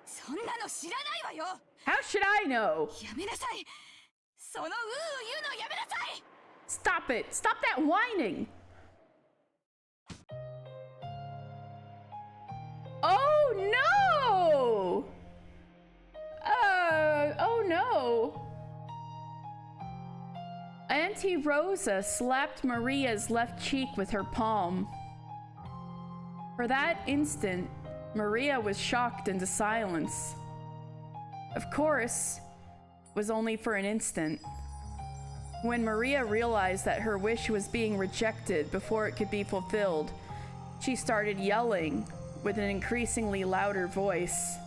そんなの知らないわよ。 How should I know? やめなさい。その言うのやめなさい。 Stop it. Stop that whining. Oh no! Oh no. Auntie Rosa slapped Maria's left cheek with her palm. For that instant, Maria was shocked into silence. Of course, it was only for an instant. When Maria realized that her wish was being rejected before it could be fulfilled, she started yelling with an increasingly louder voice.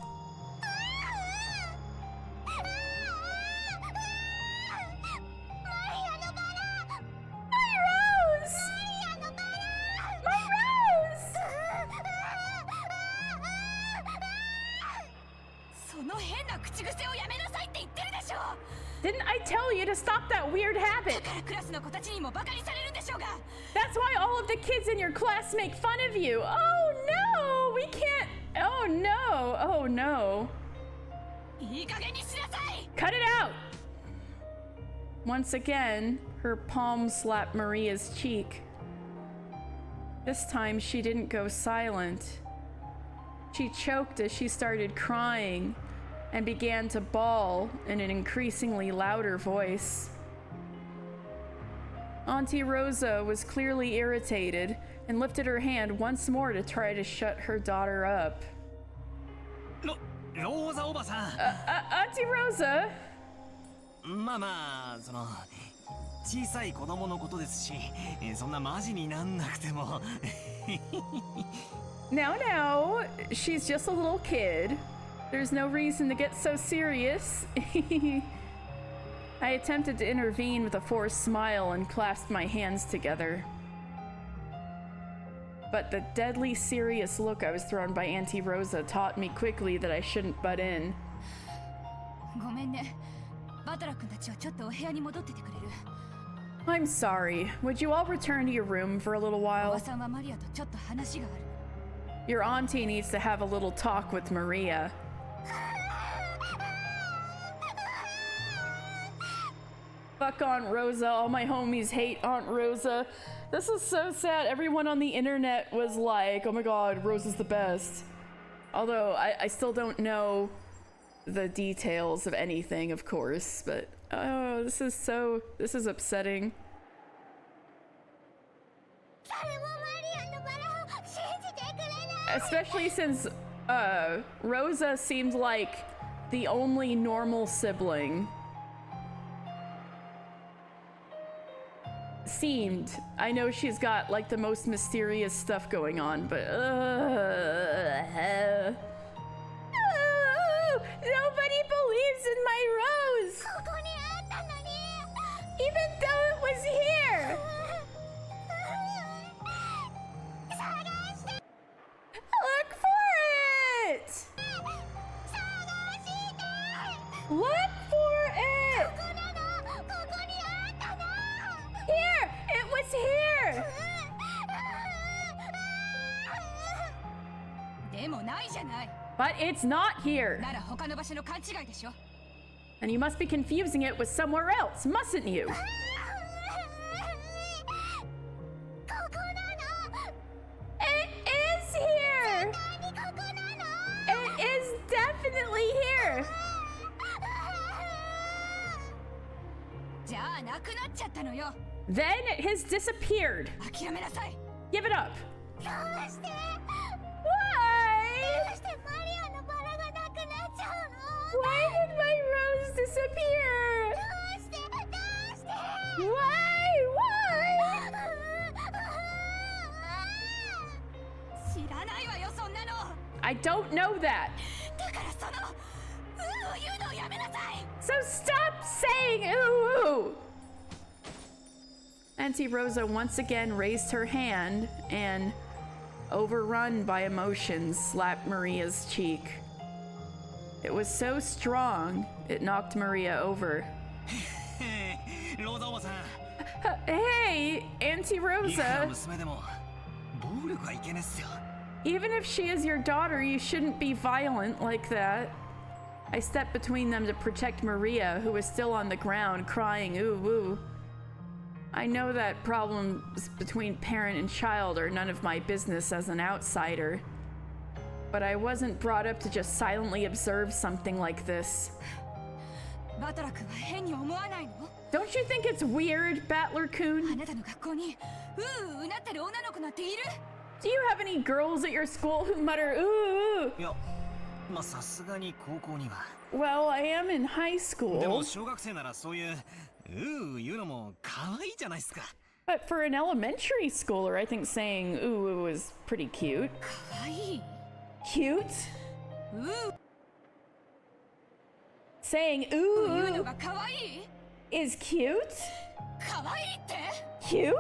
Didn't I tell you to stop that weird habit? That's why all of the kids in your class make fun of you. Oh no, we can't. Oh no, oh no. Cut it out. Once again, her palm slapped Maria's cheek. This time she didn't go silent. She choked as she started crying and began to bawl in an increasingly louder voice. Auntie Rosa was clearly irritated and lifted her hand once more to try to shut her daughter up. Auntie Rosa? まあまあ、その小さい子供のことですし、そんなマジになんなくても。Now, she's just a little kid. There's no reason to get so serious. I attempted to intervene with a forced smile and clasped my hands together. But the deadly serious look I was thrown by Auntie Rosa taught me quickly that I shouldn't butt in. ごめんね。バトラ君たちはちょっとお部屋に戻っててくれる。 I'm sorry. Would you all return to your room for a little お while? ばさんはマリアとちょっと話がある。 Your auntie needs to have a little talk with Maria. Fuck Aunt Rosa. All my homies hate Aunt Rosa. This is so sad. Everyone on the internet was like, oh my god, Rosa's the best. Although I still don't know the details of anything, of course, but oh, this is upsetting. Especially since Rosa seemed like the only normal sibling. Seemed. I know she's got like the most mysterious stuff going on, but nobody believes in my rose! Even though it was here! Look for it! Look for it! But it's not here. なら他の場所の勘違いでしょ。 And you must be confusing it with somewhere else, mustn't you? It is here! It is definitely here! じゃあなくなっちゃったのよ。 Then it has disappeared. 諦めなさい。 Give it up. どうして Why? どうしてマリアのバラがなくなっちゃうの Why did my rose disappear? どうしてどうして Why? Why? 知らないわよそんなの。 I don't know that. だからその言うのをやめなさい。 So stop saying ooh ooh. Auntie Rosa once again raised her hand and, overrun by emotions, slapped Maria's cheek. It was so strong, it knocked Maria over. ローザおばさん Hey, Auntie いくら Rosa, 娘でも暴力はいけねっすよ even if she is your daughter, you shouldn't be violent like that. I stepped between them to protect Maria, who was still on the ground, crying ooh ooh. I know that problems between parent and child are none of my business as an outsider, but I wasn't brought up to just silently observe something like this. バトラ君は変に思わないの？ Don't you think it's weird, Battler-kun? あなたの学校にうなってる女の子なんている？ Do you have any girls at your school who mutter ooh ooh? いやまあさすがに高校には Well, I am in high でも school, 小学生ならそういう言うのも可愛いじゃないっすか but for an elementary schooler, I think saying ooh ooh is pretty cute. 可愛い。 Cute? Saying ooh 言うの ooh が可愛い？ is cute? 可愛いって？ Cute?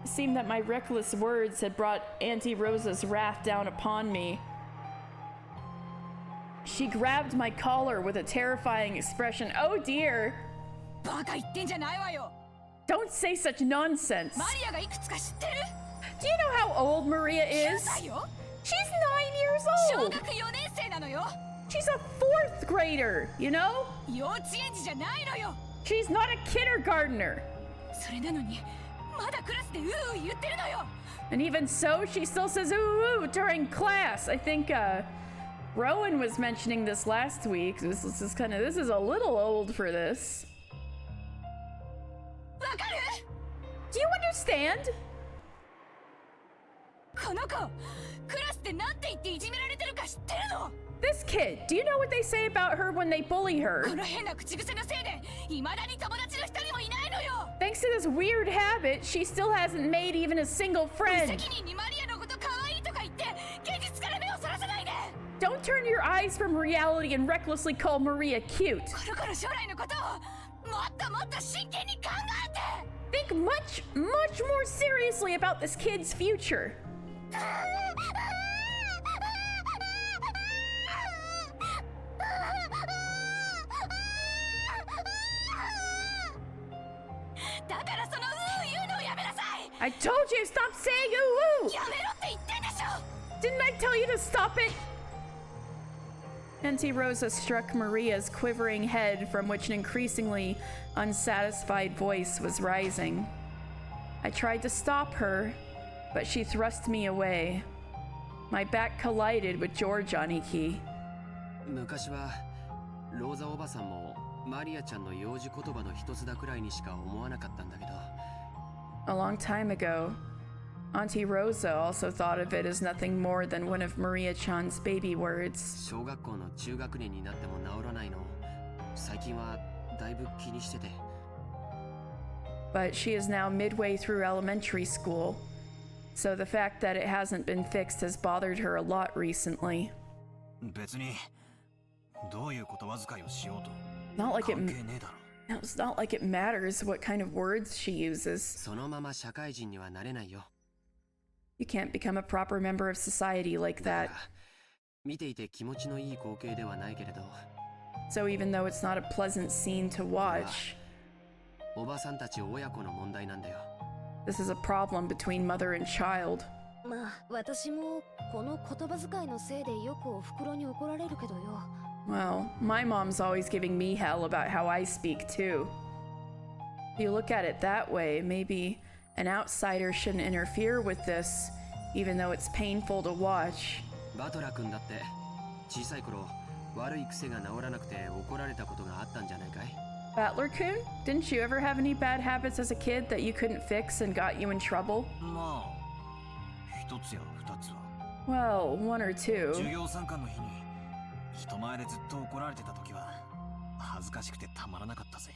It seemed that my reckless words had brought Auntie Rosa's wrath down upon me. She grabbed my collar with a terrifying expression. Oh dear! バカ言ってんじゃないわよ。 Don't say such nonsense! マリアがいくつか知ってる？ Do you know how old Maria 9 is? 歳よ。 She's 9 years 小 old! 学4年生なのよ。 She's a 4th grader, you know? 幼稚園児じゃないのよ。 She's not a kindergartner! それなのにまだクラスで言ってるのよ。 And even so, she still says ooh ooh during class. I think Rowan was mentioning this last week. This is a little old for this. わかる？ Do you understand? この子クラスでなんて言っていじめられてるか知ってるの？ This kid, do you know what they say about her when they bully こ her? の変な口癖のせいで未だに友達の一人もいないのよ。 Thanks to this weird habit, she still hasn't made even a single 無 friend. 責任にマリアのこと可愛いとか言って現実から目をそらさないで。 Don't turn your eyes from reality and recklessly call Maria cute. この子の将来のことをもっともっと真剣に考えて。 Think much, much more seriously about this kid's future. だからその言うのをやめなさい。 I told you to stop saying ooh ooh! やめろって言ってんでしょ。 Didn't I tell you to stop it? Auntie Rosa struck Maria's quivering head from which an increasingly unsatisfied voice was rising. I tried to stop her, but she thrust me away. My back collided with George Aniki. 昔はローザおばさんもマリアちゃんの幼児言葉の一つだくらいにしか思わなかったんだけど A long time ago, Auntie Rosa also thought of it as nothing more than one of Maria-chan's baby words. 小学校の中学年になっても治らないの最近はだいぶ気にしてて But she is now midway through elementary school, so the fact that it hasn't been fixed has bothered her a lot recently. 別にどういう言葉遣いをしようと Not like it, 関係ねえだろ it's not like it matters what kind of words she uses. そのまま社会人にはなれないよ You can't become a proper member of society like だ that. から見ていて気持ちのいい光景ではないけれど So even though it's not a pleasant scene to watch, おばさんたち親子の問題なんだよ this is a problem between mother and child. まあ、私もこの言葉遣いのせいでよくお袋に怒られるけどよ。Well, my mom's always giving me hell about how I speak too. If you look at it that way, maybe an outsider shouldn't interfere with this, even though it's painful to watch. バトラ君だって小さい頃悪い癖が治らなくて怒られたことがあったんじゃないかい？ Battler-kun, didn't you ever have any bad habits as a kid that you couldn't fix and got you in trouble? まあ一つや二つは。 Well, one or two. 授業参観の日に人前でずっと怒られてた時は恥ずかしくてたまらなかったぜ。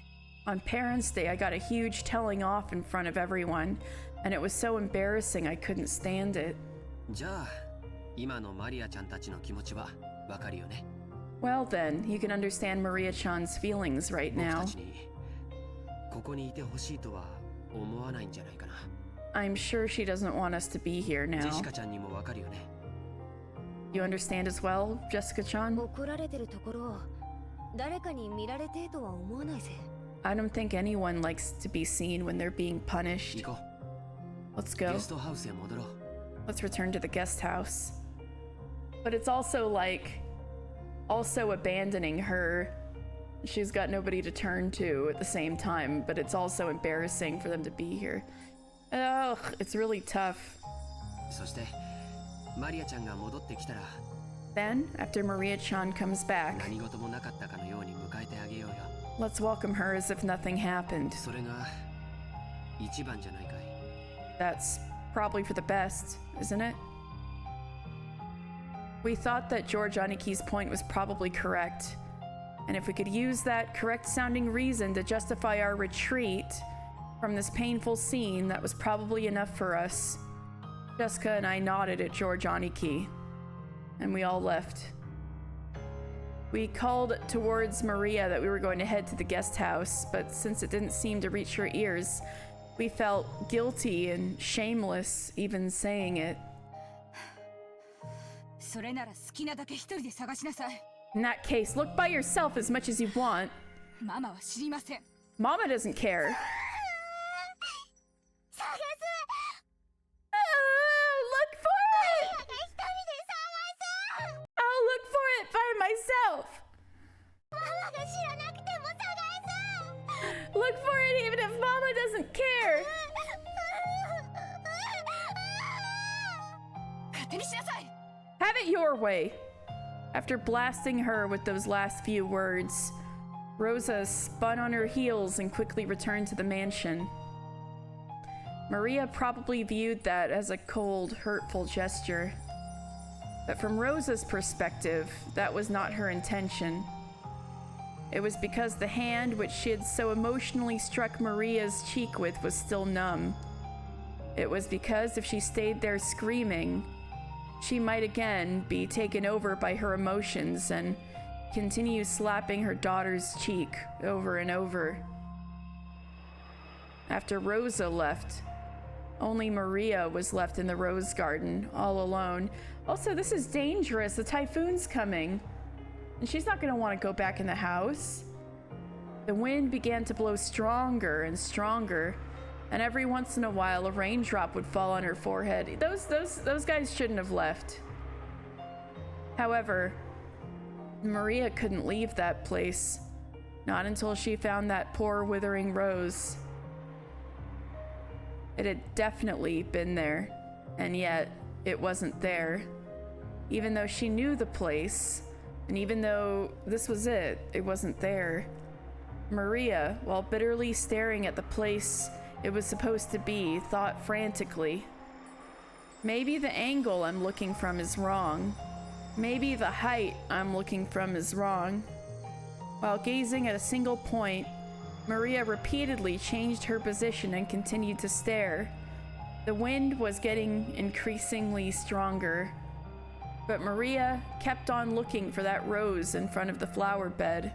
On Parents' Day, I got a huge telling off in front of everyone, and it was so embarrassing I couldn't stand it. じゃあ今のマリアちゃんたちの気持ちはわかるよね。 Well then, you can understand Maria-chan's feelings right 僕 now. たちにここにいてほしいとは思わないんじゃないかな。 I'm sure she doesn't want us to be here ジェ now. シカちゃんにもわかるよね。 You understand as well, Jessica-chan? 怒られてるところを誰かに見られてとは思わないぜ。I don't think anyone likes to be seen when they're being punished. 行こ Let's う。 go. ゲストハウスへ戻ろう。 Let's return to the guest house. But it's also like, also abandoning her. She's got nobody to turn to at the same time, but it's also embarrassing for them to be here. Ugh, it's really tough. そしてマリアちゃんが戻ってきたら Then, after Maria-chan comes back, 何事もなかったかのように迎えてあげようよ。 let's welcome her as if nothing happened. それが一番じゃないかい。 That's probably for the best, isn't it? We thought that George Aniki's point was probably correct, and if we could use that correct-sounding reason to justify our retreat from this painful scene, that was probably enough for us. Jessica and I nodded at George Aniki, and we all left. We called towards Maria that we were going to head to the guest house, but since it didn't seem to reach her ears, we felt guilty and shameless even saying it. それなら好きなだけ一人で探しなさい。 In that case, look by yourself as much as you want. ママは知りません。 Mama doesn't care. Look for it! I'll look for it by myself. Look for it even if Mama doesn't care. 勝手にしなさい。 Have it your way. After blasting her with those last few words, Rosa spun on her heels and quickly returned to the mansion. Maria probably viewed that as a cold, hurtful gesture. But from Rosa's perspective, that was not her intention. It was because the hand which she had so emotionally struck Maria's cheek with was still numb. It was because if she stayed there screaming, she might again be taken over by her emotions and continue slapping her daughter's cheek over and over. After Rosa left, only Maria was left in the rose garden, all alone. Also, this is dangerous. The typhoon's coming. And she's not going to want to go back in the house. The wind began to blow stronger and stronger, and every once in a while a raindrop would fall on her forehead. Those guys shouldn't have left. However, Maria couldn't leave that place, not until she found that poor withering rose. It had definitely been there, and yet it wasn't there. Even though she knew the place, and even though this was it wasn't there. Maria, while bitterly staring at the place it was supposed to be, thought frantically, maybe the angle I'm looking from is wrong. Maybe the height I'm looking from is wrong. While gazing at a single point, Maria repeatedly changed her position and continued to stare. The wind was getting increasingly stronger, but Maria kept on looking for that rose in front of the flower bed.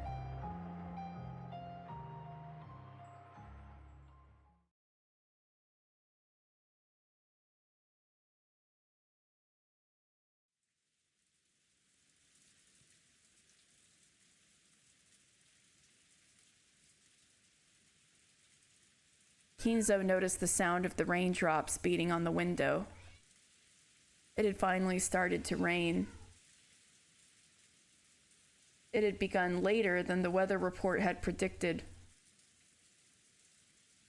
Kinzo noticed the sound of the raindrops beating on the window. It had finally started to rain. It had begun later than the weather report had predicted.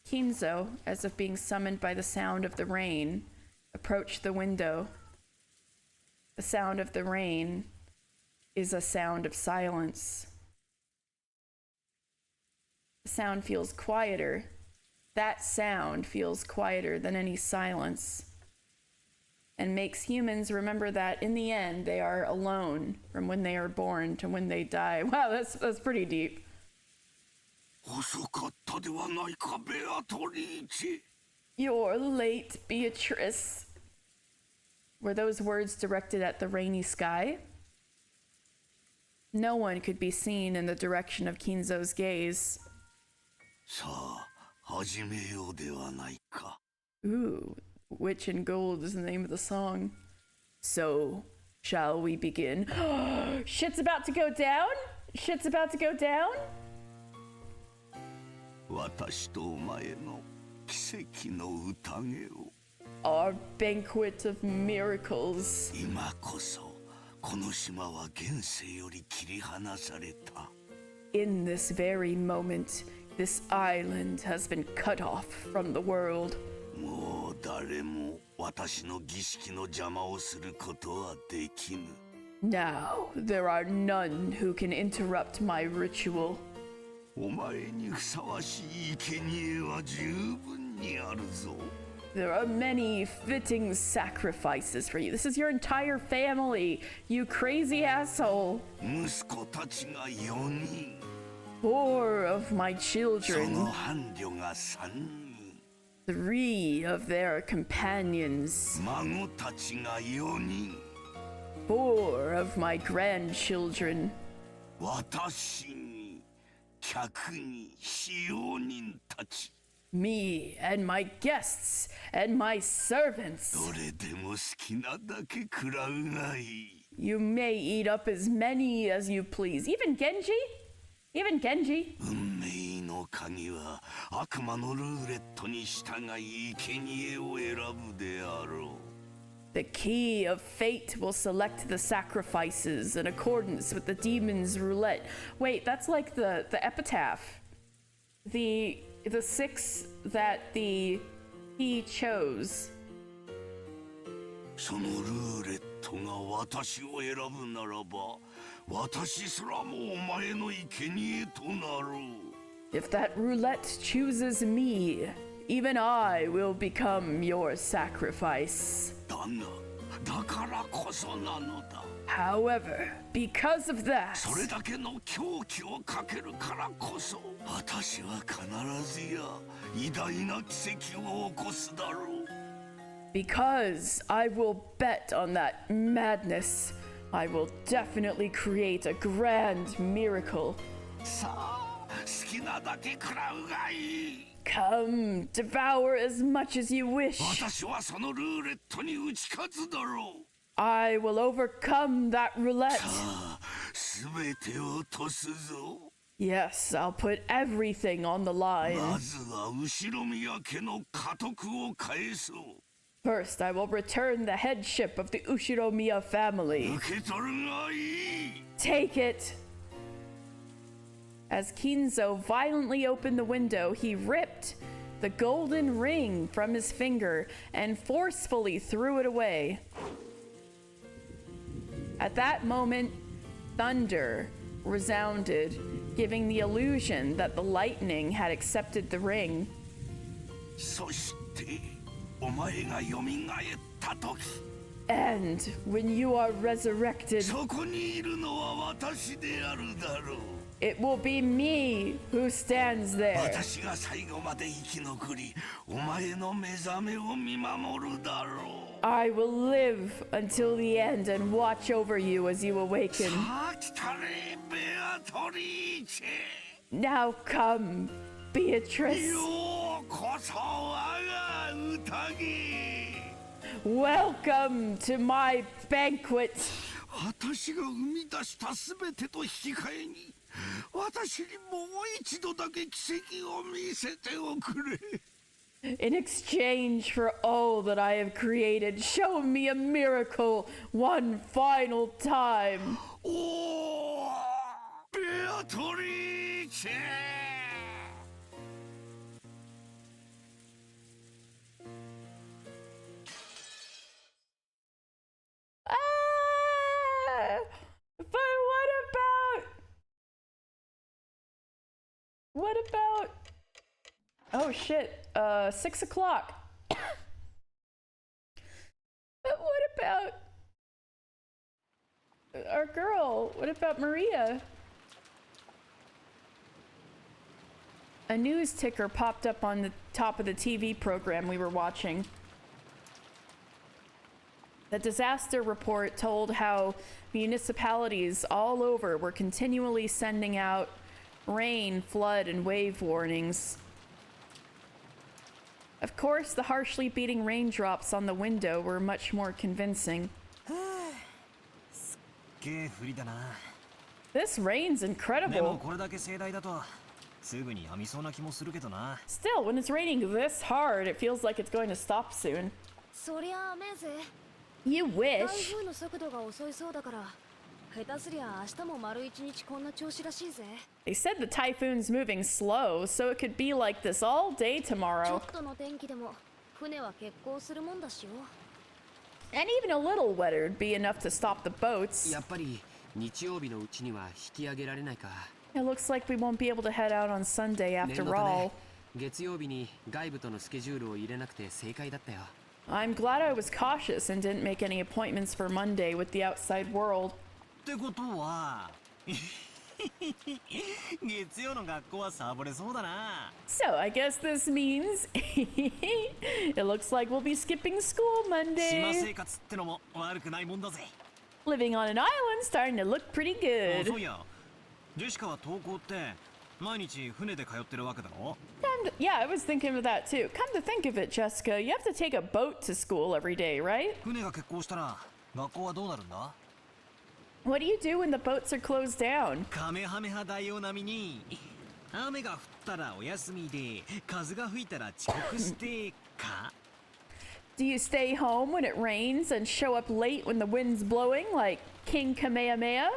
Kinzo, as if being summoned by the sound of the rain, approached the window. The sound of the rain is a sound of silence. The sound feels quieter. That sound feels quieter than any silence, and makes humans remember that in the end they are alone from when they are born to when they die. Wow, that's pretty deep. You're late, Beatrice. Were those words directed at the rainy sky? No one could be seen in the direction of Kinzo's gaze. Ooh, Witch in Gold is the name of the song. So, shall we begin? Shit's about to go down? Shit's about to go down? Our banquet of miracles. In this very moment, this island has been cut off from the world. Now, there are none who can interrupt my ritual. There are many fitting sacrifices for you. This is your entire family, you crazy asshole. 4 of my children. 3 of their companions. 4 of my grandchildren. Me and my guests and my servants. You may eat up as many as you please. Even Genji? Even Genji? The key of fate will select the sacrifices in accordance with the demon's roulette. Wait, that's like the epitaph. The 6 that he chose. If that roulette chooses me, even I will become your sacrifice. However, because of that, because I will bet on that madness, I will definitely create a grand miracle. Come, devour as much as you wish. I will overcome that roulette. Yes, I'll put everything on the line. First, I will return the headship of the Ushiromiya family. Take it! As Kinzo violently opened the window, he ripped the golden ring from his finger and forcefully threw it away. At that moment, thunder resounded, giving the illusion that the lightning had accepted the ring. And when you are resurrected, it will be me who stands there. I will live until the end and watch over you as you awaken. Now come, Beatrice. Welcome to my banquet. In exchange for all that I have created, show me a miracle one final time. おーベアトリーチェ But what about oh shit, 6 o'clock. But what about our girl? What about Maria? A news ticker popped up on the top of the TV program we were watching. The disaster report told how municipalities all over were continually sending out rain, flood, and wave warnings. Of course, the harshly beating raindrops on the window were much more convincing. This rain's incredible. Still, when it's raining this hard, it feels like it's going to stop soon. You wish. They said the typhoon's moving slow, so it could be like this all day tomorrow. And even a little wetter would be enough to stop the boats. It looks like we won't be able to head out on Sunday after all. I'm glad I was cautious and didn't make any appointments for Monday with the outside world. So I guess this means it looks like we'll be skipping school Monday. Living on an island starting to look pretty good. Yeah, I was thinking of that too. Come to think of it, Jessica, you have to take a boat to school every day, right? What do you do when the boats are closed down? Do you stay home when it rains and show up late when the wind's blowing like King Kamehameha?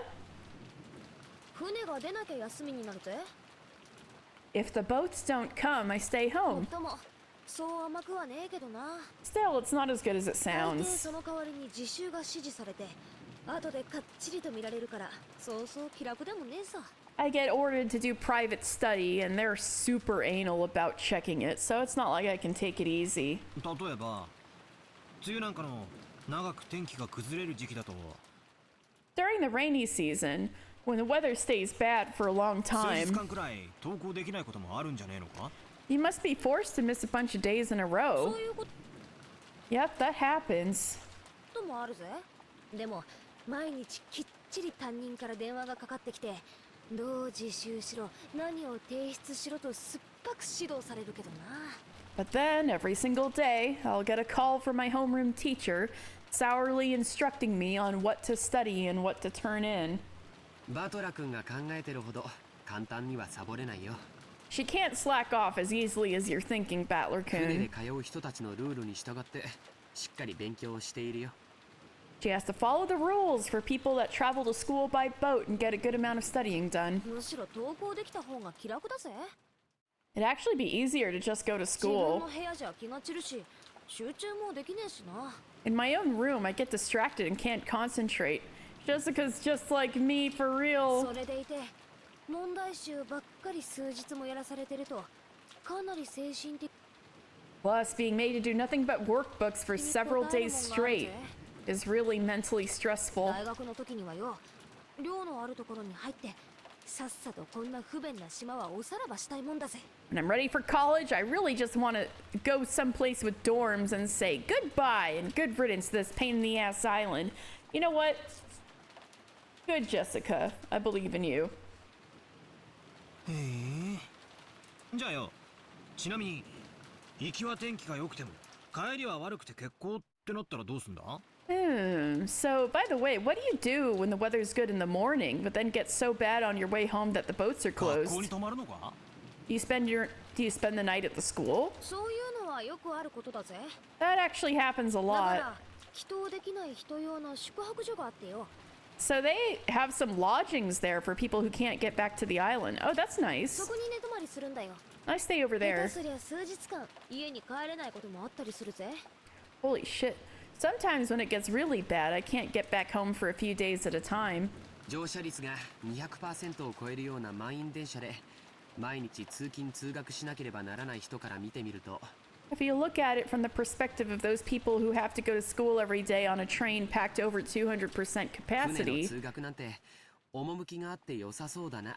If the boats don't come, I stay home. Still, it's not as good as it sounds. I get ordered to do private study, and they're super anal about checking it, so it's not like I can take it easy. During the rainy season, when the weather stays bad for a long time, you must be forced to miss a bunch of days in a row. Yep, that happens. But then, every single day, I'll get a call from my homeroom teacher, sourly instructing me on what to study and what to turn in. She can't slack off as easily as you're thinking, Battler-kun. She has to follow the rules for people that travel to school by boat and get a good amount of studying done. It'd actually be easier to just go to school. In my own room, I get distracted and can't concentrate. Jessica's just like me, for real. Plus, being made to do nothing but workbooks for several days straight is really mentally stressful. When I'm ready for college, I really just want to go someplace with dorms and say goodbye and good riddance to this pain in the ass island. You know what? Good, Jessica. I believe in you. So, by the way, what do you do when the weather's good in the morning, but then gets so bad on your way home that the boats are closed? Do you spend the night at the school? はよくあることだぜ。 That actually happens a だか lot. ら祈祷できない人用の宿泊所があってよ。 So they have some lodgings there for people who can't get back to the island. Oh, that's そ nice. こに寝泊まりするんだよ。 I stay over 下手 there. すりゃ数日間家に帰れないこともあったりするぜ。 Holy shit. Sometimes when it gets really bad, I can't get back home for a few days at a time. 乗車率が 200% を超えるような満員電車で毎日通勤通学しなければならない人から見てみると If you look at it from the perspective of those people who have to go to school every day on a train packed over 200% 船の capacity, 通学なんて趣があって良さそうだな。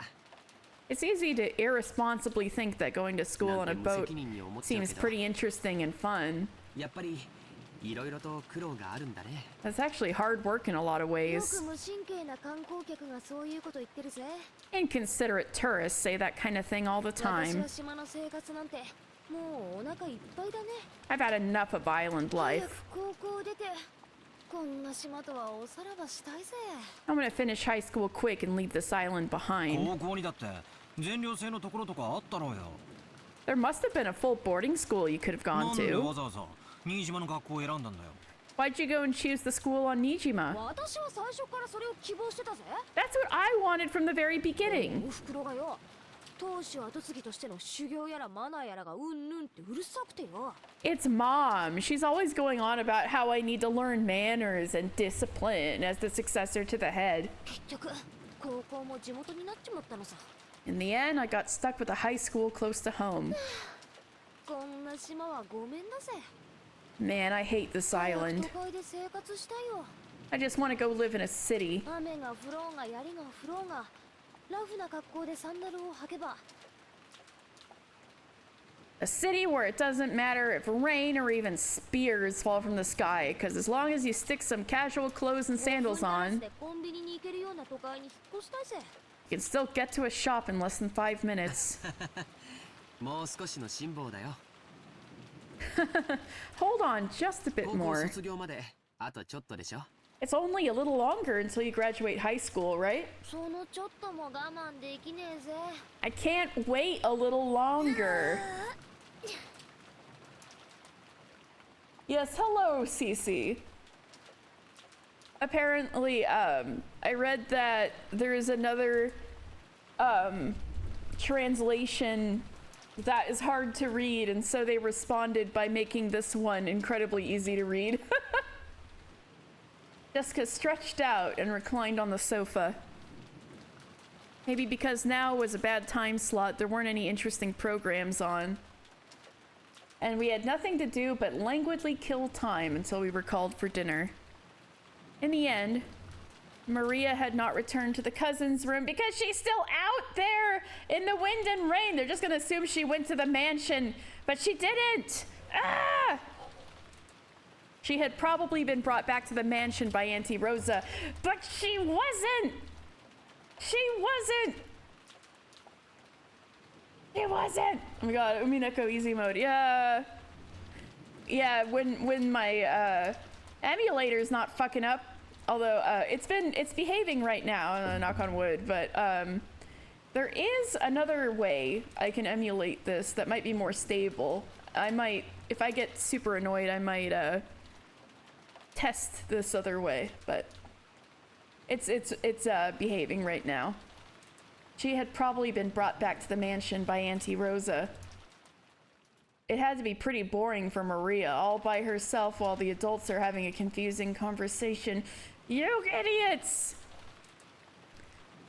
it's easy to irresponsibly think that going to school on a なんて無 boat 責任に思っちゃう seems けど pretty interesting and fun. やっぱりいろいろと苦労があるんだね。 That's actually hard work in a lot of よ ways. く無神経な観光客がそういうこと言ってるぜ。 Inconsiderate tourists say that kind of thing all the 私 time. は島の生活なんてもうお腹いっぱいだね。 I've had enough of island 早 life. く高校出てこんな島とはおさらばしたいぜ。 I'm gonna finish high school quick and leave this island behind. 高校にだって全寮制のところとかあったろうよ。 There must have been a full boarding school you could have な gone んで to. わざわざ新島の学校を選んだんだよ。 Why'd you go and choose the school on Nijima? 私は最初からそれを希望してたぜ。 That's what I wanted from the very beginning. おふくろがよ、当主後継ぎとしての修行やらマナーやらがうんぬんってうるさくてよ。 It's mom. She's always going on about how I need to learn manners and discipline as the successor to the head. 結局高校も地元になっちまったのさ。 In the end, I got stuck with a high school close to home. こんな島はごめんだぜ。 Man, I hate this 早く island. 都会で生活したいよ。 I just want to go live in a city. 雨が降ろうが槍が降ろうがラフな格好でサンダルを履けば A city where it doesn't matter if rain or even spears fall from the sky, because as long as you stick some casual clothes and sandals 5分足ら on, ずでコンビニに行けるような都会に引っ越したいぜ。 you can still get to a shop in less than 5 minutes. もう少しの辛抱だよ。 Hold on just a bit 高校 more. 卒業まであとちょっとでしょ。 It's only a little longer until you graduate high school, right? そのちょっとも我慢できねえぜ。 I can't wait a little longer. Yes, hello, Cece. Apparently, I read that there is another translation that is hard to read, and so they responded by making this one incredibly easy to read. Jessica stretched out and reclined on the sofa. Maybe because now was a bad time slot, there weren't any interesting programs on. And we had nothing to do but languidly kill time until we were called for dinner. In the end, Maria had not returned to the cousin's room because she's still out there in the wind and rain. They're just gonna assume she went to the mansion, but she didn't. Ah! She had probably been brought back to the mansion by Auntie Rosa, but she wasn't. She wasn't. It wasn't. Oh my god, Umineko easy mode. Yeah. Yeah, when my emulator's not fucking up, although it's behaving right now, knock on wood, but there is another way I can emulate this that might be more stable. I might, if I get super annoyed, I might test this other way, but it's behaving right now. She had probably been brought back to the mansion by Auntie Rosa. It had to be pretty boring for Maria, all by herself while the adults are having a confusing conversation. You idiots!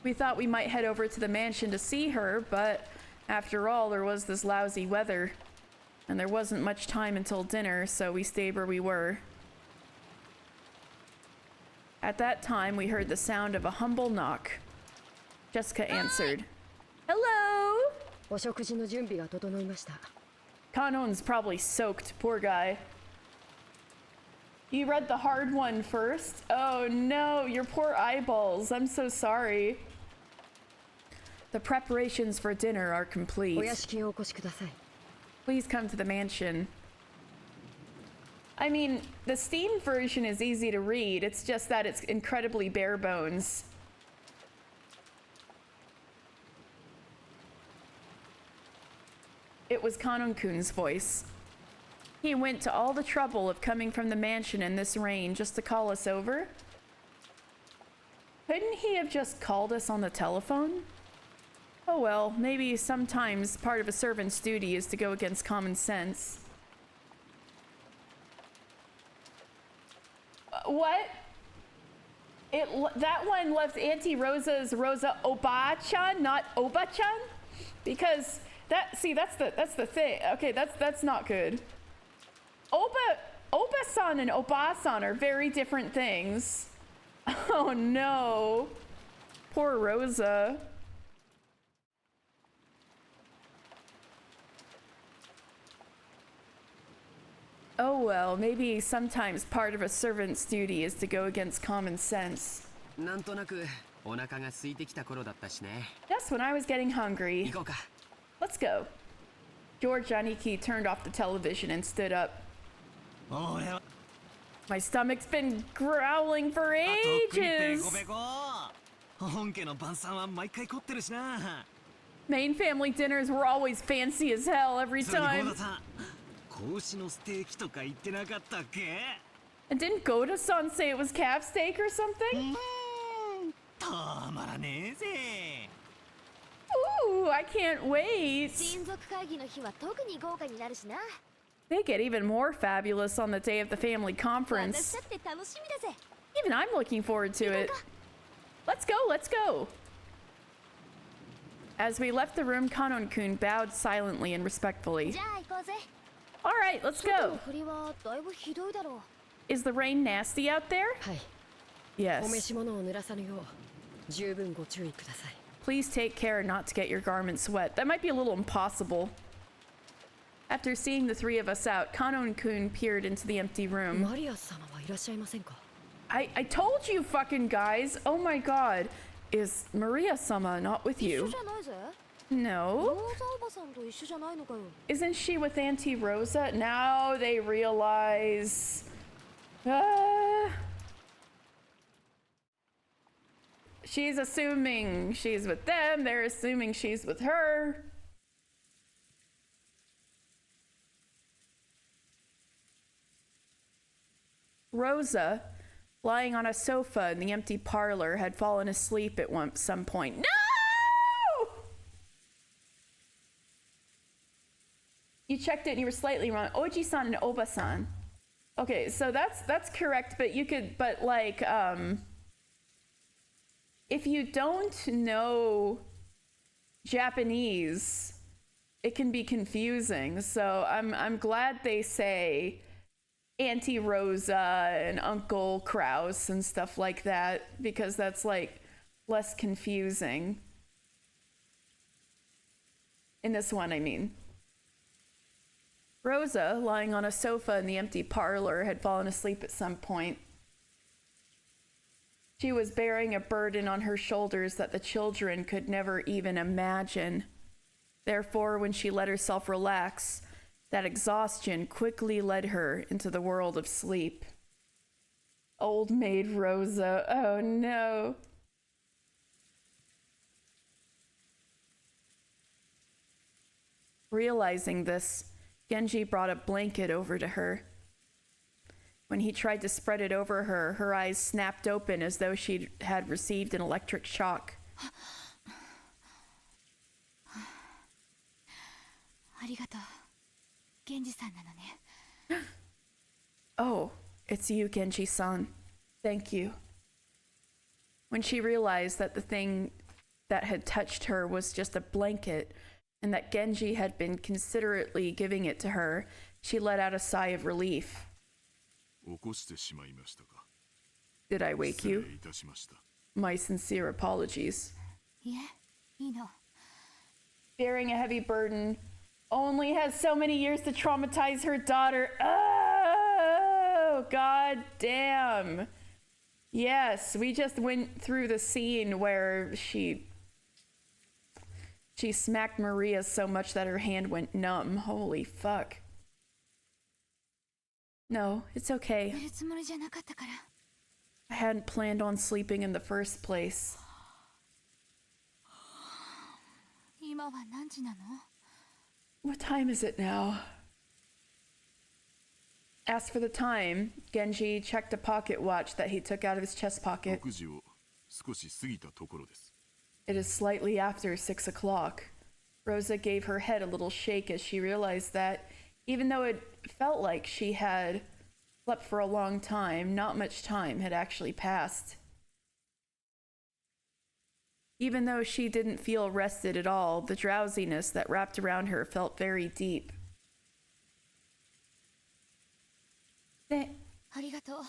We thought we might head over to the mansion to see her, but after all, there was this lousy weather, and there wasn't much time until dinner, so we stayed where we were. At that time, we heard the sound of a humble knock. Jessica answered. Hello? お食事の準備が整いました。 Kanon's probably soaked, poor guy. You read the hard one first? Oh no, your poor eyeballs. I'm so sorry. The preparations for dinner are お complete. 屋敷へお越しください。 Please come to the mansion. I mean, the Steam version is easy to read. It's just that it's incredibly bare bones. It was Kanon-kun's voice. He went to all the trouble of coming from the mansion in this rain just to call us over? Couldn't he have just called us on the telephone? Oh well, maybe sometimes part of a servant's duty is to go against common sense. What? That one left Auntie Rosa's Rosa Oba-chan, not Oba-chan? Because that's the thing. Okay, that's not good. Oba-san and Oba-san are very different things. Oh no. Poor Rosa. Oh well, maybe sometimes part of a servant's duty is to go against common sense. なんとなくお腹が空いてきた頃だったしね。 Just when I was getting hungry. 行こうか。 Let's go. George Aniki turned off the television and stood up. My stomach's been growling for ages. Main family dinners were always fancy as hell every time. And didn't Goda-san say it was calf steak or something? Ooh, I can't wait. They get even more fabulous on the day of the family conference. Even I'm looking forward to it. Let's go, let's go. As we left the room, Kanon-kun bowed silently and respectfully. All right, let's go. Is the rain nasty out there? Yes. Please take care not to get your garments wet. That might be a little impossible. After seeing the three of us out, Kanon-kun peered into the empty room. I told you fucking guys! Oh my god. Is Maria-sama not with you? No. Isn't she with Auntie Rosa? Now they realize... She's assuming she's with them. They're assuming she's with her. Rosa, lying on a sofa in the empty parlor, had fallen asleep at some point. No! You checked it and you were slightly wrong. Oji-san and Oba-san. Okay, so that's correct, but you could, but like, if you don't know Japanese, it can be confusing. So I'm glad they say Auntie Rosa and Uncle Kraus and stuff like that, because that's like less confusing. In this one, I mean. Rosa, lying on a sofa in the empty parlor, had fallen asleep at some point. She was bearing a burden on her shoulders that the children could never even imagine. Therefore, when she let herself relax, that exhaustion quickly led her into the world of sleep. Old maid Rosa, oh no. Realizing this, Genji brought a blanket over to her. When he tried to spread it over her, her eyes snapped open as though she had received an electric shock. Oh, it's you, Genji-san. Thank you. When she realized that the thing that had touched her was just a blanket, and that Genji had been considerately giving it to her, she let out a sigh of relief. Did I wake you? My sincere apologies. Bearing a heavy burden, only has so many years to traumatize her daughter. Oh, god damn. Yes, we just went through the scene where she smacked Maria so much that her hand went numb. Holy fuck. No, it's okay. I hadn't planned on sleeping in the first place. What time is it now? As for the time, Genji checked a pocket watch that he took out of his chest pocket. 6時を少し過ぎたところです。 It is slightly after 6 o'clock. Rosa gave her head a little shake as she realized that, even though it felt like she had slept for a long time, not much time had actually passed. Even though she didn't feel rested at all, the drowsiness that wrapped around her felt very deep. ありがとう。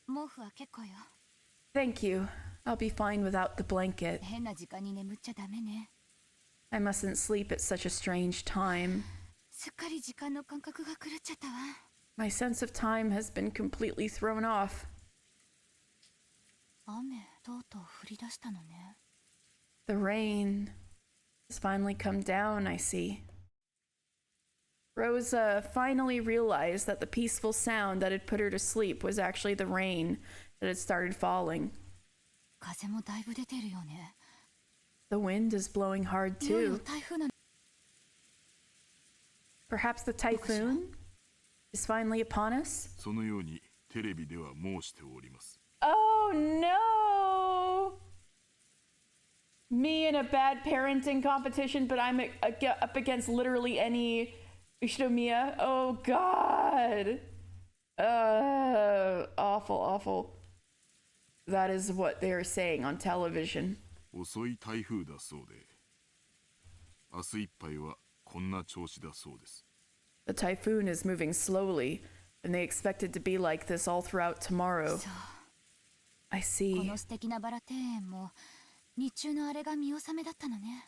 毛布は結構よ。 Thank you. I'll be fine without the blanket. 変な時間に眠っちゃダメね。 I mustn't sleep at such a strange time. すっかり時間の感覚が狂っちゃったわ。 My sense of time has been completely thrown off. 雨、とうとう降り出したのね。 The rain has finally come down, I see. Rosa finally realized that the peaceful sound that had put her to sleep was actually the rain that had started falling. 風もだいぶ出てるよね。 The wind is blowing hard いよいよ too. 台風なの。 Perhaps the typhoon is finally upon us? そのようにテレビでは申しております。 Oh no! Me in a bad parenting competition, but I'm up against literally any Ushinomiya. Oh god! Awful, awful. That is what they are saying on television. 遅い台風だそうで、明日いっぱいはこんな調子だそうです。 The typhoon is moving slowly, and they expect it to be like this all throughout tomorrow. そう。 I こ see. の素敵なバラ庭園も日中のあれが見納めだったのね。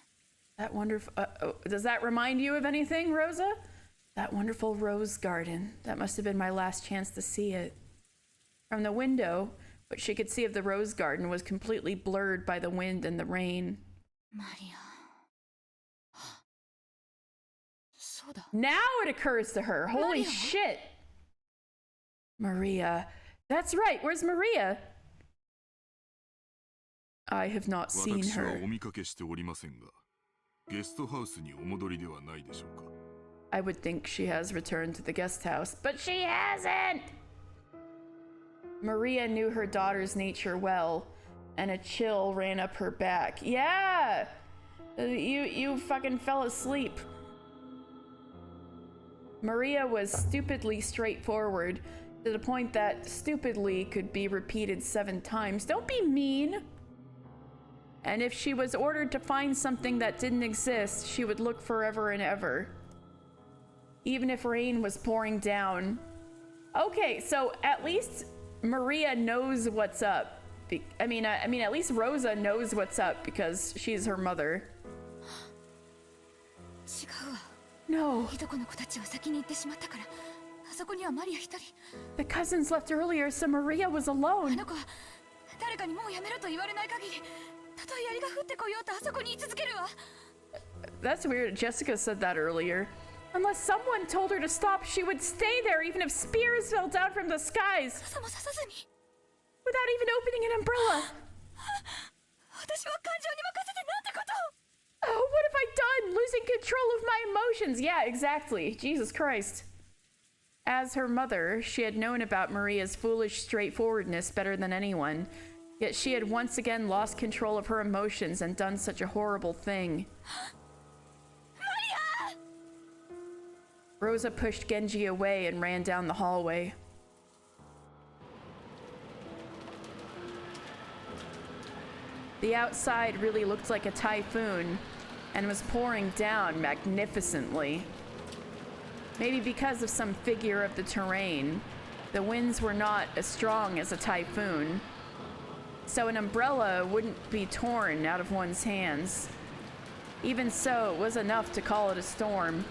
That wonderful. Does that remind you of anything, Rosa? That wonderful rose garden. That must have been my last chance to see it. From the window, what she could see of the rose garden was completely blurred by the wind and the rain. マリア。そうだ。 Now it occurs to her. Holy Maria. shit. Maria. That's right. Where's Maria? I have not seen 私は her. お見かけしておりませんが、ゲストハウスにお戻りではないでしょうか。 I would think she has returned to the guest house, but she hasn't! Maria knew her daughter's nature well, and a chill ran up her back. Yeah! You fucking fell asleep. Maria was stupidly straightforward, to the point that stupidly could be repeated 7 times. Don't be mean! And if she was ordered to find something that didn't exist, she would look forever and ever. Even if rain was pouring down. Okay, so at least Maria knows what's up. I mean, at least Rosa knows what's up because she's her mother. 違うわ。 No, いとこの子たちは先に行ってしまったから、あそこにはマリア一人。 the cousins left earlier, so Maria was あ alone. の子は誰かにもうやめろと言われない限り、たとえ槍が降ってこようとあそこに居続けるわ。 That's weird. Jessica said that earlier. Unless someone told her to stop, she would stay there even if spears fell down from the skies. 傘もささずに。 Without even opening an umbrella. 私は感情に任せてなんてことを。 Oh, what have I done? Losing control of my emotions. Yeah, exactly. Jesus Christ. As her mother, she had known about Maria's foolish straightforwardness better than anyone. Yet she had once again lost control of her emotions and done such a horrible thing. Maria! Rosa pushed Genji away and ran down the hallway. The outside really looked like a typhoon and was pouring down magnificently. Maybe because of some figure of the terrain, the winds were not as strong as a typhoon, so an umbrella wouldn't be torn out of one's hands. Even so, it was enough to call it a storm.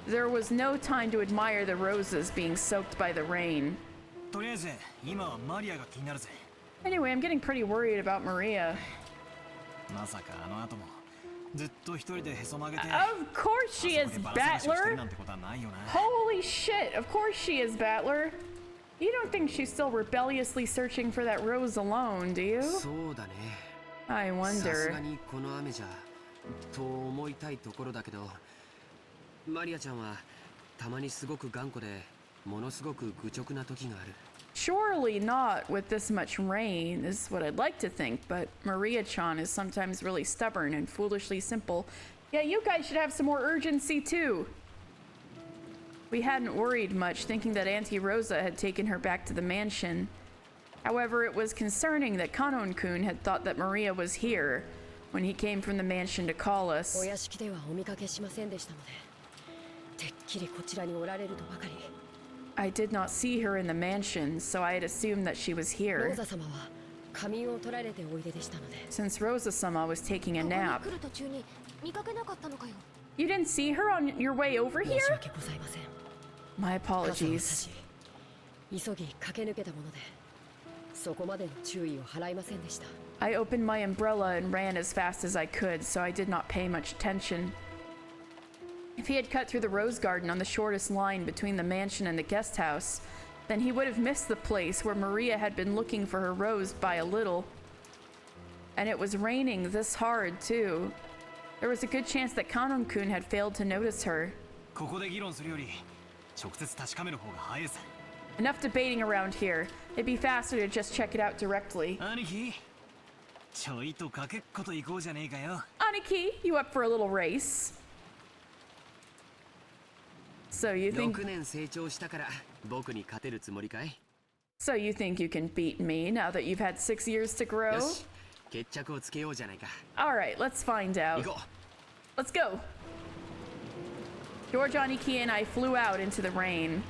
There was no time to admire the roses being soaked by the rain. とりあえず今はマリアが気になるぜ。 Anyway, I'm getting pretty worried about Maria. まさかあの後もずっと一人でへそ曲げて。 Of course she is, あそこでバラ探しをしてる Battler! なんてことはないよな。 Holy shit, of course she is, Battler. You don't think she's still rebelliously searching for that rose alone, do you? そうだね。 I さす wonder. がにこの雨じゃと思いたいところだけど、マリアちゃんはたまにすごく頑固でものすごく愚直な時がある。 Surely not with this much rain, is what I'd like to think, but Maria-chan is sometimes really stubborn and foolishly simple. Yeah, you guys should have some more urgency too. We hadn't worried much, thinking that Auntie Rosa had taken her back to the mansion. However, it was concerning that Kanon-kun had thought that Maria was here when he came from the mansion to call us. お屋敷ではお見かけしませんでしたので、てっきりこちらにおられるとばかり。 I did not see her in the mansion, so I had assumed that she was ロ here. ーザ様は仮眠を取られておいででしたので。 Since Rosa-sama was taking a ここに nap. 来る途中に見かけなかったのかよ。 You didn't see her on your way over 申 here? し訳ございません。 My 傘を差 apologies. し急ぎ駆け抜けたもので、そこまでの注意を払いませんでした。 I opened my umbrella and ran as fast as I could, so I did not pay much attention. If he had cut through the rose garden on the shortest line between the mansion and the guest house, then he would have missed the place where Maria had been looking for her rose by a little. And it was raining this hard, too. There was a good chance that Kanon-kun had failed to notice her. ここで議論するより直接確かめる方が早いさ。 Enough debating around here. It'd be faster to just check it out directly. 兄貴、ちょいとかけっこと行こうじゃねえかよ。 Aniki, you up for a little race? So you think 6年成長したから僕に勝てるつもりかい？ So you think you can beat me now that you've had 6 years to よ grow? し、決着をつけようじゃないか。 Alright, let's find out. 行こ Let's go. George Aniki and I flew out into the rain.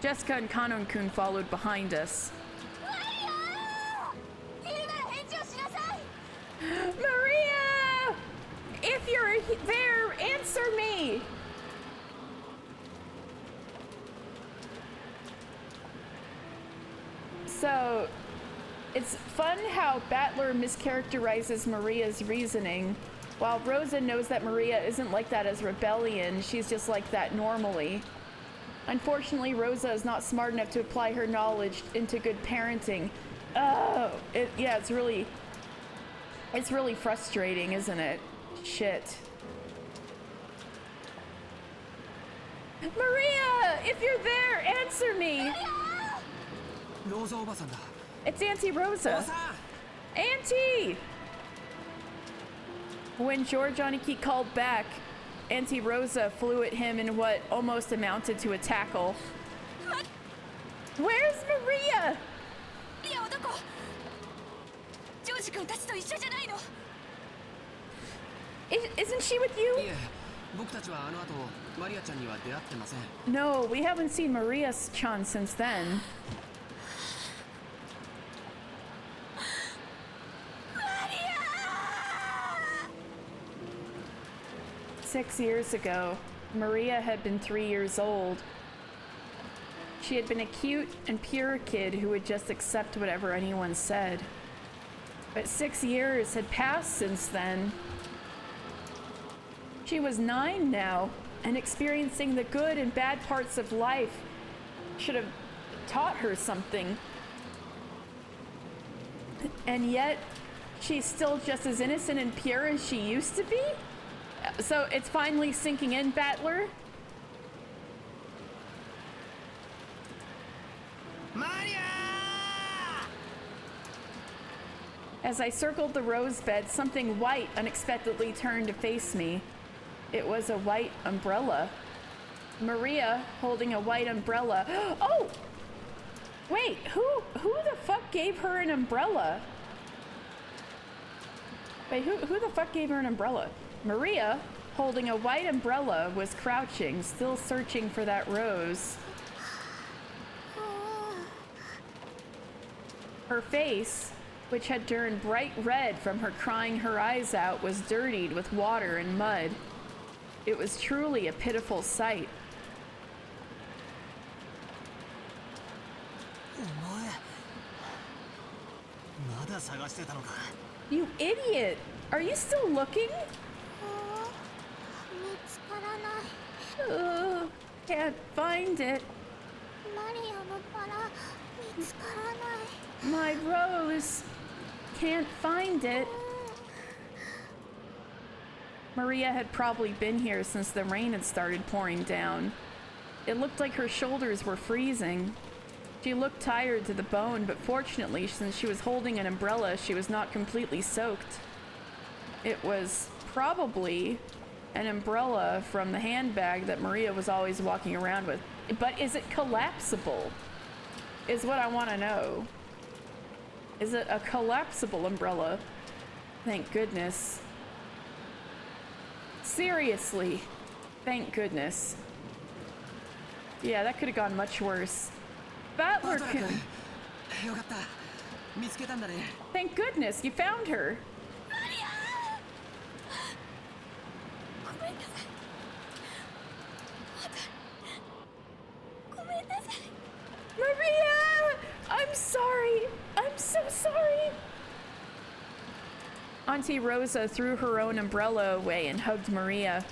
Jessica and Kanon-kun followed behind us. Maria! If you're there, answer me! So, it's fun how Battler mischaracterizes Maria's reasoning. While Rosa knows that Maria isn't like that as rebellion, she's just like that normally. Unfortunately, Rosa is not smart enough to apply her knowledge into good parenting. Oh, yeah, it's really frustrating, isn't it? Shit. Maria, if you're there, answer me. う。ローザおばさんだ。 It's Auntie Rosa. Auntie! When George Aniki called back, Auntie Rosa flew at him in what almost amounted to a tackle. Where's Maria? Isn't she with you? いえ、僕たちはあの後マリアちゃんには出会ってません。 No, we haven't seen Maria-chan since then. Six years ago, Maria had been 3 years old. She had been a cute and pure kid who would just accept whatever anyone said. But 6 years had passed since then. She was 9 now, and experiencing the good and bad parts of life should have taught her something. And yet, she's still just as innocent and pure as she used to be? So it's finally sinking in, Battler? Maria! As I circled the rose bed, something white unexpectedly turned to face me. It was a white umbrella. Maria holding a white umbrella. Oh! Wait, who the fuck gave her an umbrella? Wait, who the fuck gave her an umbrella? Maria, holding a white umbrella, was crouching, still searching for that rose. Her face, which had turned bright red from her crying her eyes out, was dirtied with water and mud. It was truly a pitiful sight. お前まだ探してたのか。 You idiot! Are you still looking? 見つからない。 Can't find it. マリアのバラ見つからない。 My rose. Can't find it. Maria had probably been here since the rain had started pouring down. It looked like her shoulders were freezing. She looked tired to the bone, but fortunately, since she was holding an umbrella, she was not completely soaked. It was probably an umbrella from the handbag that Maria was always walking around with. But is it collapsible? Is what I want to know. Is it a collapsible umbrella? Thank goodness. Seriously. Thank goodness. Yeah, that could have gone much worse. Battler can... Thank goodness, you found her. Maria! I'm sorry. I'm so sorry. Auntie Rosa threw her own umbrella away and hugged Maria.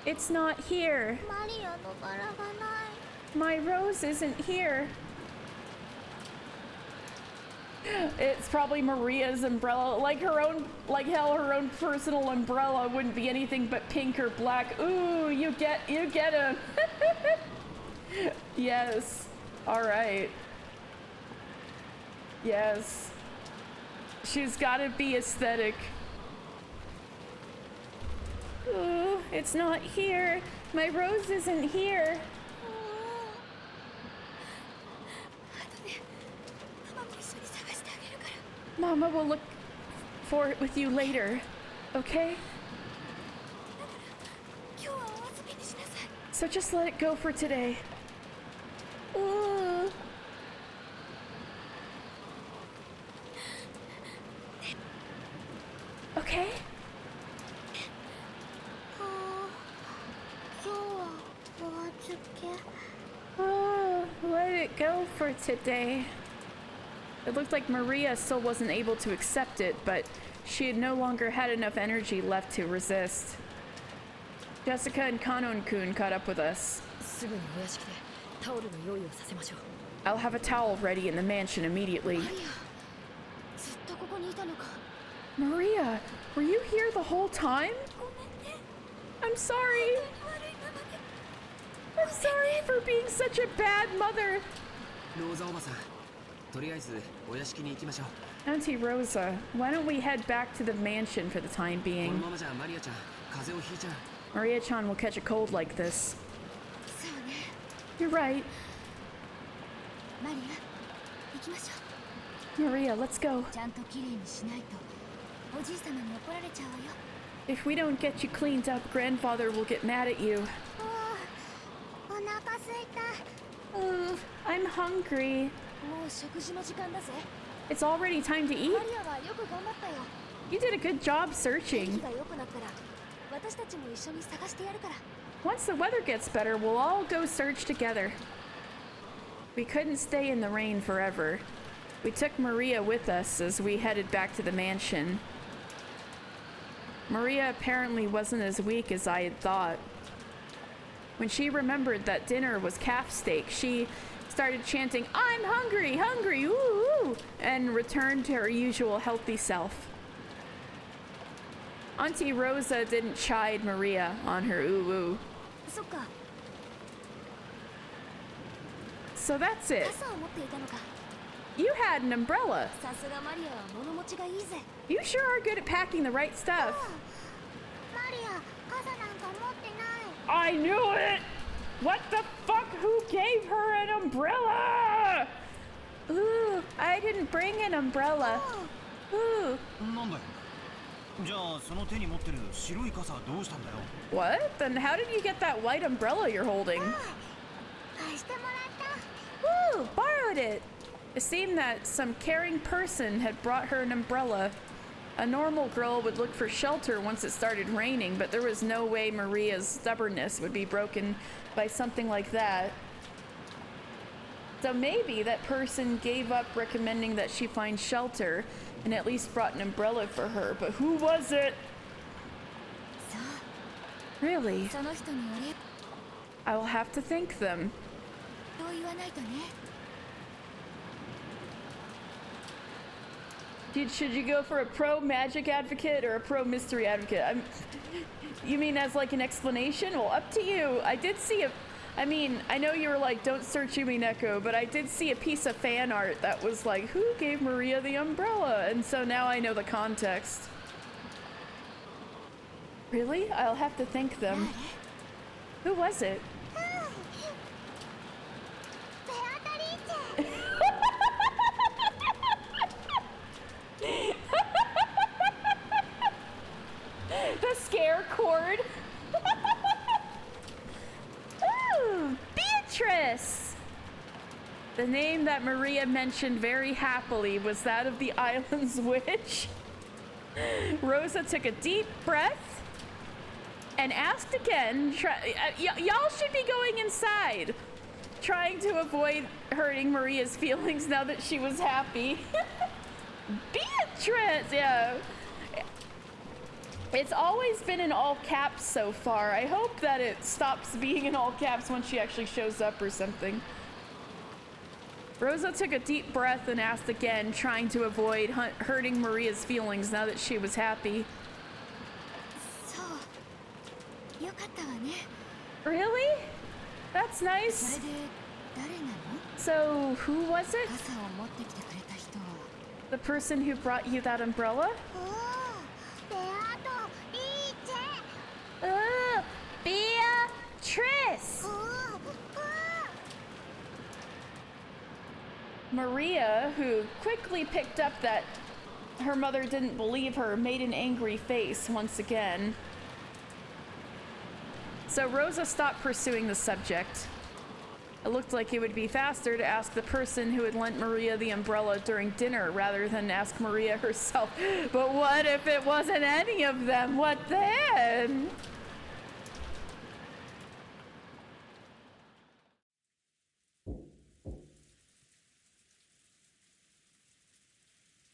It's not here. My rose isn't here. It's probably Maria's umbrella, like hell her own personal umbrella wouldn't be anything but pink or black. Ooh, you get him. Yes. All right. Yes. She's got to be aesthetic. Ooh, it's not here. My rose isn't here. Mama will look for it with you later, okay? So just let it go for today. Ooh. Okay? Oh, let it go for today. It looked like Maria still wasn't able to accept it, but she had no longer had enough energy left to resist. Jessica and Kanon-kun caught up with us. I'll have a towel ready in the mansion immediately. Maria, were you here the whole time? I'm sorry. I'm sorry for being such a bad mother. Auntie Rosa, why don't we head back to the mansion for the time being? Maria-chan will catch a cold like this. You're right. Maria, let's go. If we don't get you cleaned up, grandfather will get mad at you. I'm hungry. It's already time to eat. You did a good job searching. Once the weather gets better, we'll all go search together. We couldn't stay in the rain forever. We took Maria with us as we headed back to the mansion. Maria apparently wasn't as weak as I had thought. When she remembered that dinner was calf steak, she started chanting, "I'm hungry, hungry, ooh, ooh," and returned to her usual healthy self. Auntie Rosa didn't chide Maria on her ooh, ooh. So that's it. You had an umbrella. You sure are good at packing the right stuff. I knew it! What the fuck? Who gave her an umbrella? Ooh, I didn't bring an umbrella. Ooh. What? Then how did you get that white umbrella you're holding? Ooh, borrowed it. It seemed that some caring person had brought her an umbrella. A normal girl would look for shelter once it started raining, but there was no way Maria's stubbornness would be broken by something like that. So maybe that person gave up recommending that she find shelter and at least brought an umbrella for her, but who was it? Really? I will have to thank them. Should you go for a pro magic advocate or a pro mystery advocate? You mean as like an explanation? Well, up to you. I did see I mean, I know you were like, don't search Umineko, but I did see a piece of fan art that was like, who gave Maria the umbrella? And so now I know the context. Really? I'll have to thank them. Who was it? The scare cord. Ooh, Beatrice! The name that Maria mentioned very happily was that of the island's witch. Rosa took a deep breath and asked again. Y'all should be going inside, trying to avoid hurting Maria's feelings now that she was happy. Beatrice! Yeah. It's always been in all caps so far. I hope that it stops being in all caps when she actually shows up or something. Rosa took a deep breath and asked again, trying to avoid hurting Maria's feelings now that she was happy. Really? That's nice. So, who was it? The person who brought you that umbrella? Oh, Beatrice! Maria, who quickly picked up that her mother didn't believe her, made an angry face once again. So Rosa stopped pursuing the subject. It looked like it would be faster to ask the person who had lent Maria the umbrella during dinner rather than ask Maria herself. But what if it wasn't any of them? What then?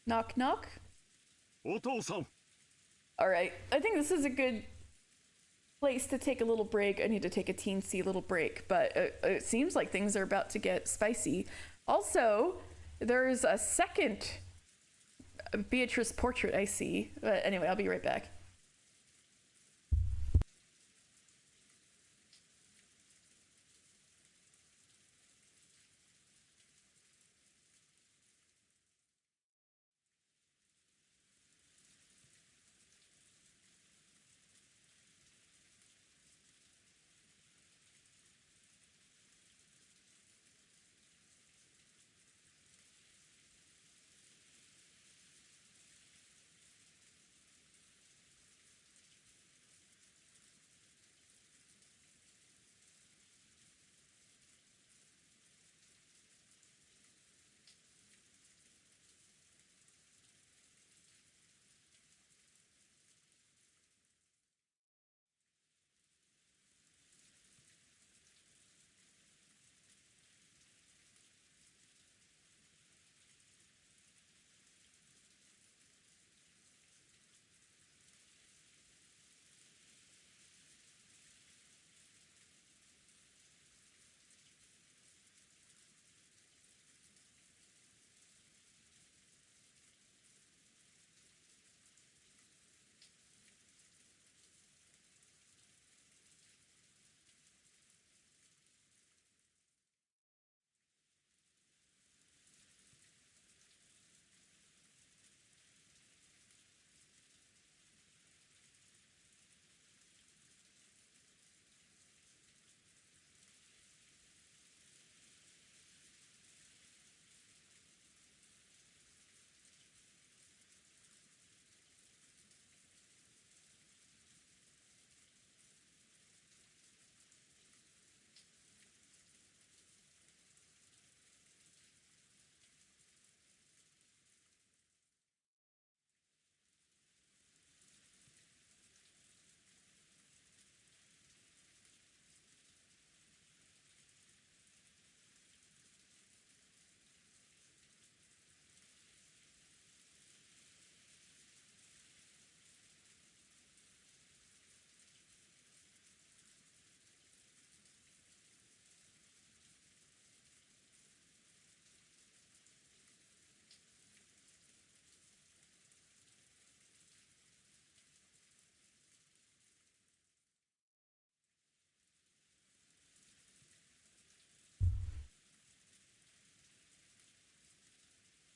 Knock, knock. All right, I think this is a good place to take a little break. I need to take a teensy little break, but it seems like things are about to get spicy. Also, there's a second Beatrice portrait I see. But anyway, I'll be right back.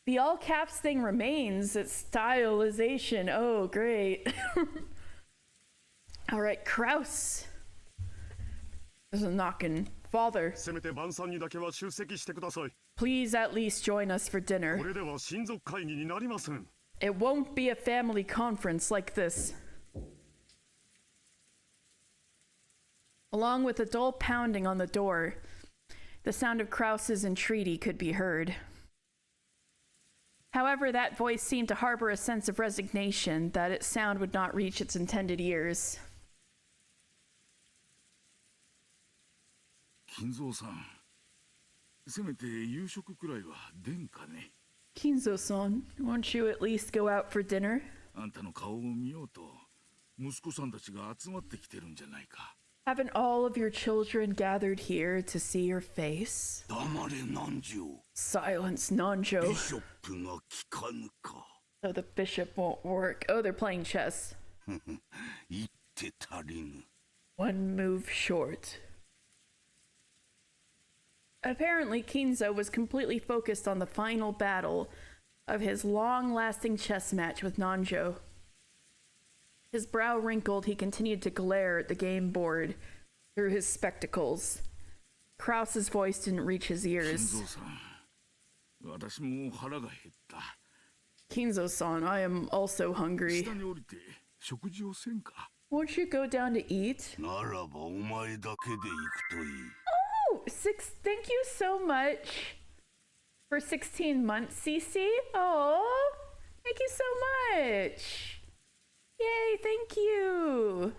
The all caps thing remains. It's stylization. Oh, great. All right, Kraus. There's a knocking. Father, せめて晩餐にだけは出席してください。 please at least join us for こ dinner. れでは親族会議になりません。 It won't be a family conference like this. Along with a dull pounding on the door, the sound of Kraus's entreaty could be heard. However, that voice seemed to harbor a sense of resignation that its sound would not reach its intended ears. 金蔵さん、せめて夕食くらいは出んかね。 Kinzo-san, won't you at least go out for dinner? あんたの顔を見ようと息子さんたちが集まってきてるんじゃないか。 Haven't all of your children gathered here to see your face? 黙れ南條。 Silence, Nanjo. ビショップが聞かぬか。 So the bishop won't work. Oh, they're playing chess. 言って足りぬ。 One move short. Apparently, Kinzo was completely focused on the final battle of his long-lasting chess match with Nanjo. His brow wrinkled, he continued to glare at the game board through his spectacles. Kraus's voice didn't reach his 金 ears. 蔵さん、私も腹が減った。 Kinzo-san, I am also hungry. 下に降りて食事をせんか。 Won't you go down to eat? ならばお前だけで行くといい。 Oh, thank you so much for 16 months, Cece. Oh, thank you so much. Yay, thank you.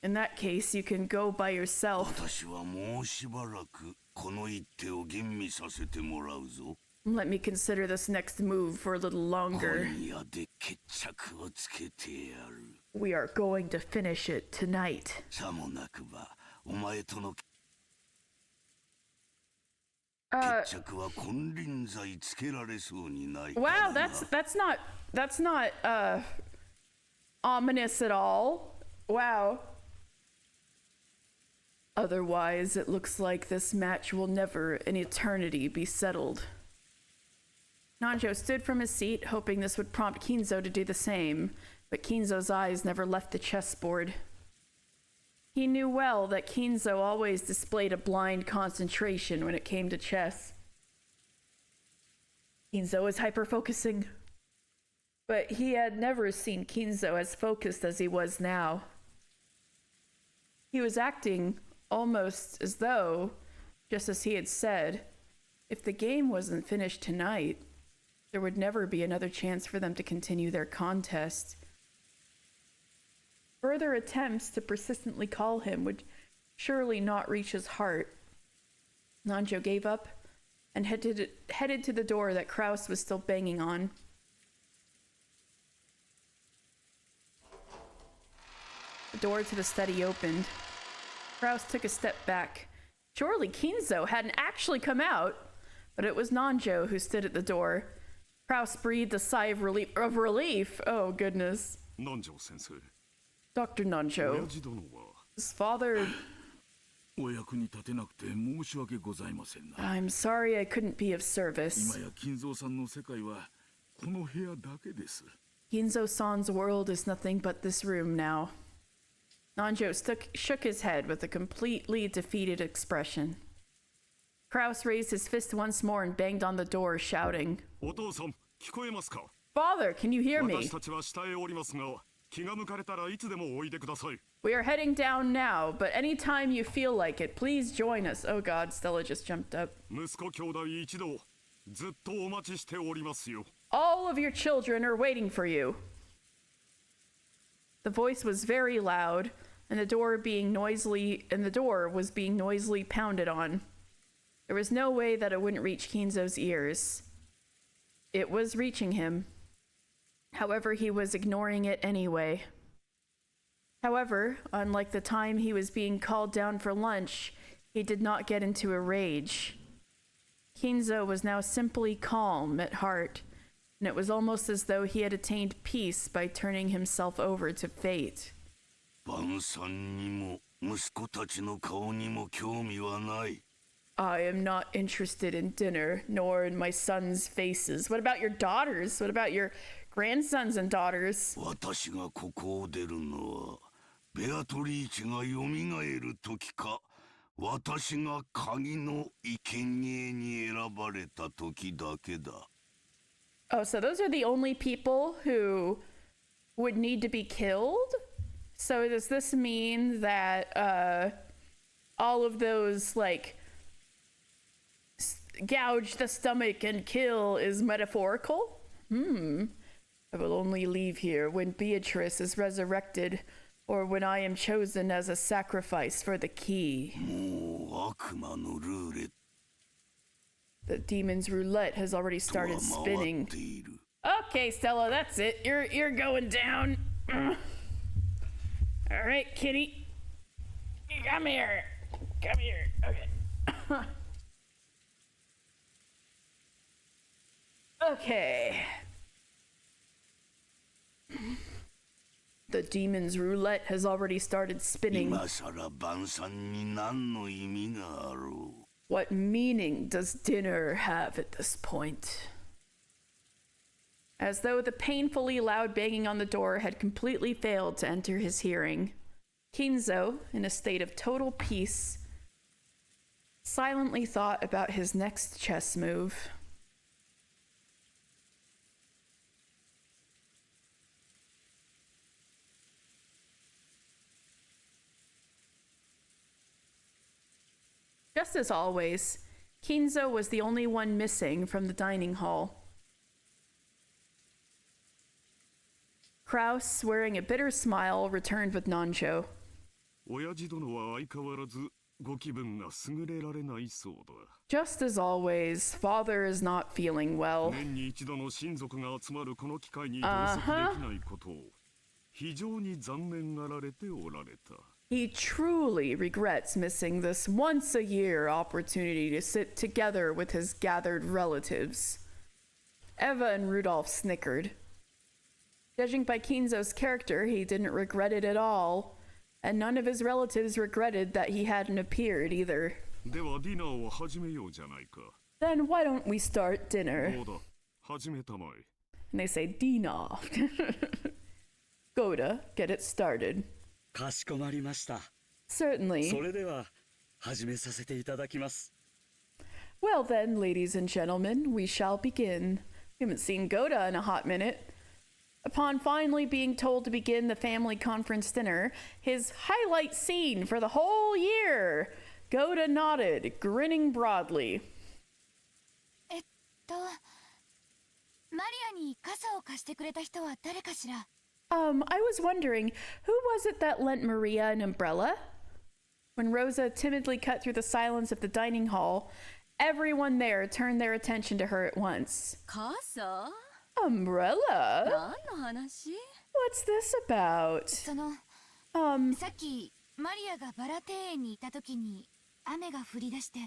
In that case, you can go by yourself. 私はもうしばらくこの一手を吟味させてもらうぞ。 Let me consider this next move for a little longer. 今夜で決着をつけてやる。 We are going to finish it tonight. さもなくばお前との 決着は金輪際つけられそうにないからな。 Wow, that's not ominous at all. Wow. Otherwise, it looks like this match will never in eternity be settled. Nanjo stood from his seat, hoping this would prompt Kinzo to do the same, but Kinzo's eyes never left the chessboard. He knew well that Kinzo always displayed a blind concentration when it came to chess. Kinzo is hyper-focusing. But he had never seen Kinzo as focused as he was now. He was acting almost as though, just as he had said, if the game wasn't finished tonight, there would never be another chance for them to continue their contest. Further attempts to persistently call him would surely not reach his heart. Nanjo gave up and headed to the door that Kraus was still banging on. The door to the study opened. Kraus took a step back. Surely Kinzo hadn't actually come out, but it was Nanjo who stood at the door. Kraus breathed a sigh of relief. Oh, goodness. 南條先生、 Dr. 親 Nanjo, 父殿は his father... お役に立てなくて申し訳ございませんな。 I'm sorry I couldn't be of service. 今や金蔵さんの世界はこの部屋だけです。 Ginzo-san's world is nothing but this room now. Nanjo shook his head with a completely defeated expression. Kraus raised his fist once more and banged on the door, shouting, お父さん、聞こえますか？ Father, can you hear me? 私たちは下へおりますが、気が向かれたらいつでもおいでください。 We are heading down now, but anytime you feel like it, please join us. Oh god, Stella just jumped up. 息子兄弟一同、ずっとお待ちしておりますよ。 All of your children are waiting for you. The voice was very loud, and the door was being noisily pounded on. There was no way that it wouldn't reach Kinzo's ears. It was reaching him. However, he was ignoring it anyway. However, unlike the time he was being called down for lunch, he did not get into a rage. Kinzo was now simply calm at heart, and it was almost as though he had attained peace by turning himself over to fate. 晩餐にも息子たちの顔にも興味はない。I am not interested in dinner, nor in my son's faces. What about your daughters? What about your grandsons and daughters? 私がここを出るのはベアトリーチがよみがえる時か私が鍵の生贄に選ばれた時だけだ。 Oh, so those are the only people who would need to be killed? So does this mean that all of those, like, gouge the stomach and kill is metaphorical? I will only leave here when Beatrice is resurrected or when I am chosen as a sacrifice for the key. もう悪魔のルーレッ The demon's roulette has already トは started 回 spinning. っている。 Okay, Stella, that's it. You're going down. All right, kitty. Come here. Come here. Okay. Okay. The demon's roulette has already started spinning. 今さら晩餐に何の意味があろう。 What meaning does dinner have at this point? As though the painfully loud banging on the door had completely failed to enter his hearing, Kinzo, in a state of total peace, silently thought about his next chess move. Just as always, Kinzo was the only one missing from the dining hall. Kraus, wearing a bitter smile, returned with Nancho. 親父殿は相変わらずご気分が優れられないそうだ。 Just as always, father is not feeling well. 年に一度の親族が集まるこの機会に同席できないことを非常に残念がられておられた。 He truly regrets missing this once-a-year opportunity to sit together with his gathered relatives. Eva and Rudolph snickered. Judging by Kinzo's character, he didn't regret it at all, and none of his relatives regretted that he hadn't appeared either. ではディナーを始めようじゃないか。 Then why don't we start dinner? どうだ、始めたまえ。 And they say, Dina. Goda, get it started. かしこまりました。 Certainly. それでは始めさせていただきます。 Well then, ladies and gentlemen, we shall begin. We haven't seen Goda in a hot minute. Upon finally being told to begin the family conference dinner, his highlight scene for the whole year, Goda nodded, grinning broadly. マリアに傘を貸してくれた人は誰かしら？ I was wondering, who was it that lent Maria an umbrella? When Rosa timidly cut through the silence of the dining hall, everyone there turned their attention to her at once. 傘？ Umbrella? 何の話？ What's this about? さっきマリアがバラ庭園にいた時に雨が降り出して。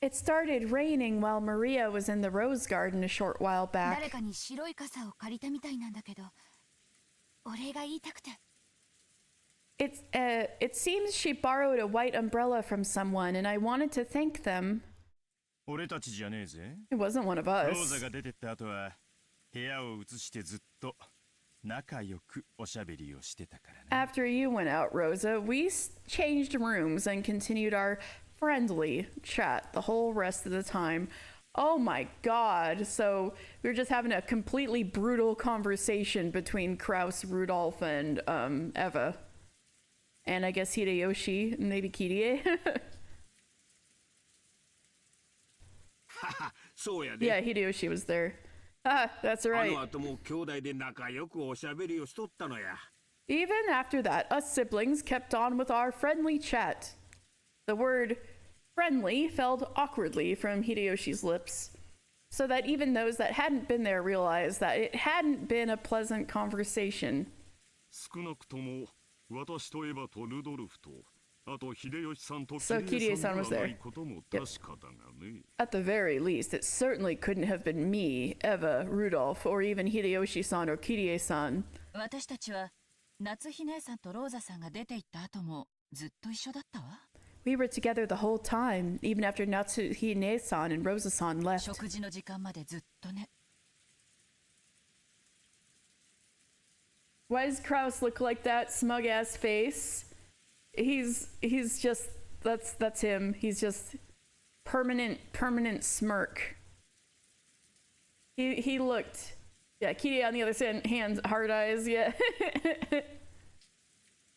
It started raining while Maria was in the rose garden a short while back. 誰かに白い傘を借りたみたいなんだけど、お礼が言いたくて。 It seems she borrowed a white umbrella from someone, and I wanted to thank them. 俺たちじゃねえぜ。 It wasn't one of ロー us. ザが出てった後は部屋を移してずっと仲良くおしゃべりをしてたからね。 After you went out, Rosa, we changed rooms and continued our friendly chat the whole rest of the time. Oh my god. So we were just having a completely brutal conversation between Kraus, Rudolph, and Eva. And I guess Hideyoshi, maybe Kirie. そうやで。 Yeah, Hideyoshi was there. Ah, that's あ right. の後も兄弟で仲良くおしゃべりをしとったのや。 Even after that, us siblings kept on with our friendly chat. The word friendly fell awkwardly from Hideyoshi's lips, so that even those that hadn't been there realized that it hadn't been a pleasant conversation. 少なくとも私とエヴァとルドルフとあと秀吉さんと So キリエさん Kirie-san was では there. ないことも確かだがね。 At the very least, it certainly couldn't have been me, Eva, Rudolph, or even Hideyoshi-san or Kirie-san. 私たちは夏日姉さんとローザさんが出て行った後もずっと一緒だったわ。We were together the whole time, even after Natsuhine-san and Rosa-san left. 食事の時間までずっとね。 Why does Kraus look like that smug ass face? He's just that's him. He's just permanent smirk. He looked, yeah. Kirie on the other hand, hard eyes, yeah.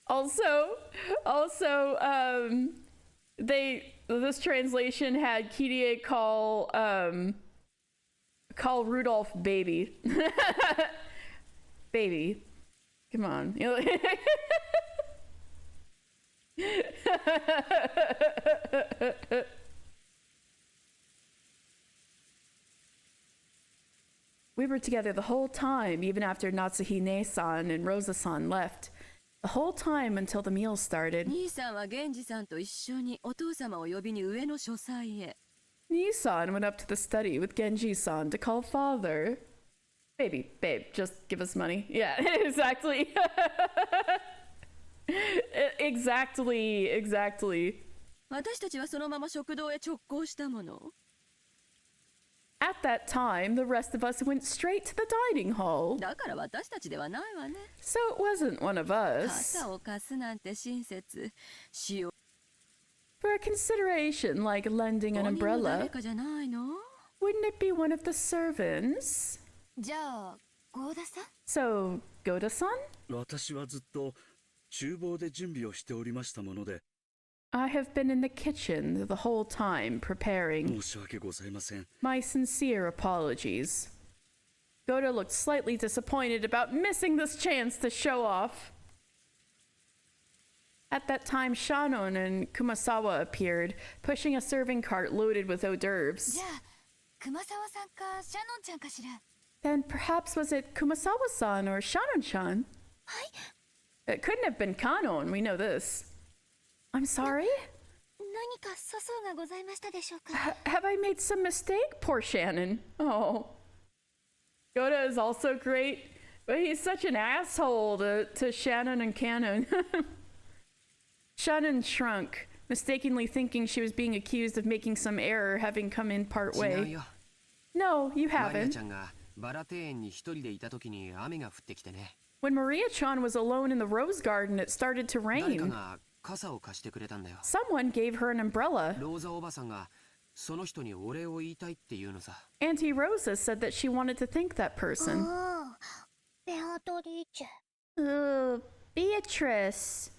also, this translation had Kirie call Rudolph baby. Baby. Come on. We were together the whole time, even after Natsuhine-san and Rosa-san left. The whole time until the meal started. 兄さんは源氏さんと一緒にお父様を呼びに上の書斎へ。Nii-san went up to the study with Genji-san to call father. Babe, just give us money. Yeah, exactly. Exactly. 私たちはそのまま食堂へ直行したもの。 At that time, the rest of us went straight to the dining hall. だから私たちではないわね。 So it wasn't one of us. 傘を貸すなんて親切。しよう。 For a consideration like lending an 誰 umbrella, かじゃないの？ wouldn't it be one of the servants? じゃあ、ゴーダさん？ So, Goda-san? 私はずっと厨房で準備をしておりましたもので、 I have been in the kitchen the whole time preparing. 申し訳ございません。 My sincere apologies. Goda looked slightly disappointed about missing this chance to show off. At that time, Shannon and Kumasawa appeared, pushing a serving cart loaded with hors d'oeuvres. じゃあ、熊沢さんかシャノンちゃんかしら。 Then perhaps was it Kumasawa-san or Shannon-chan? はい。 It couldn't have been Kanon, we know this. I'm sorry? 何か粗相がございましたでしょうか。 Have I made some mistake? Poor Shannon. Oh. Goda is also great, but he's such an asshole to Shannon and Kanon. Shannon shrunk, mistakenly thinking she was being accused of making some error having come in part 違う way. よ。 No, you マリア haven't. ちゃんがバラ庭園に一人でいた時に雨が降ってきてね。 When Maria-chan was alone in the rose garden, it started to 誰か rain. が傘を貸してくれたんだよ。 Someone gave her an umbrella. ローザおばさんがその人にお礼を言いたいっていうのさ。 Auntie Rosa said that she wanted to thank that person. ベアトリーチェ。 Oh, Beatrice.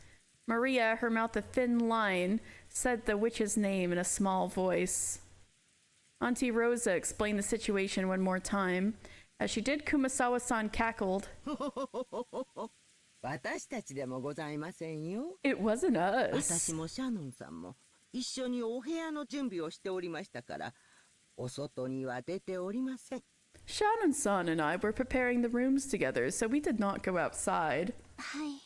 Maria, her mouth a thin line, said the witch's name in a small voice. Auntie Rosa explained the situation one more time. As she did, Kumasawa-san cackled. 私たちでもございませんよ。 It wasn't 私 us. もシャノンさんも一緒にお部屋の準備をしておりましたから、お外には出ておりません。 Shannon-san and I were preparing the rooms together, so we did not go outside. はい。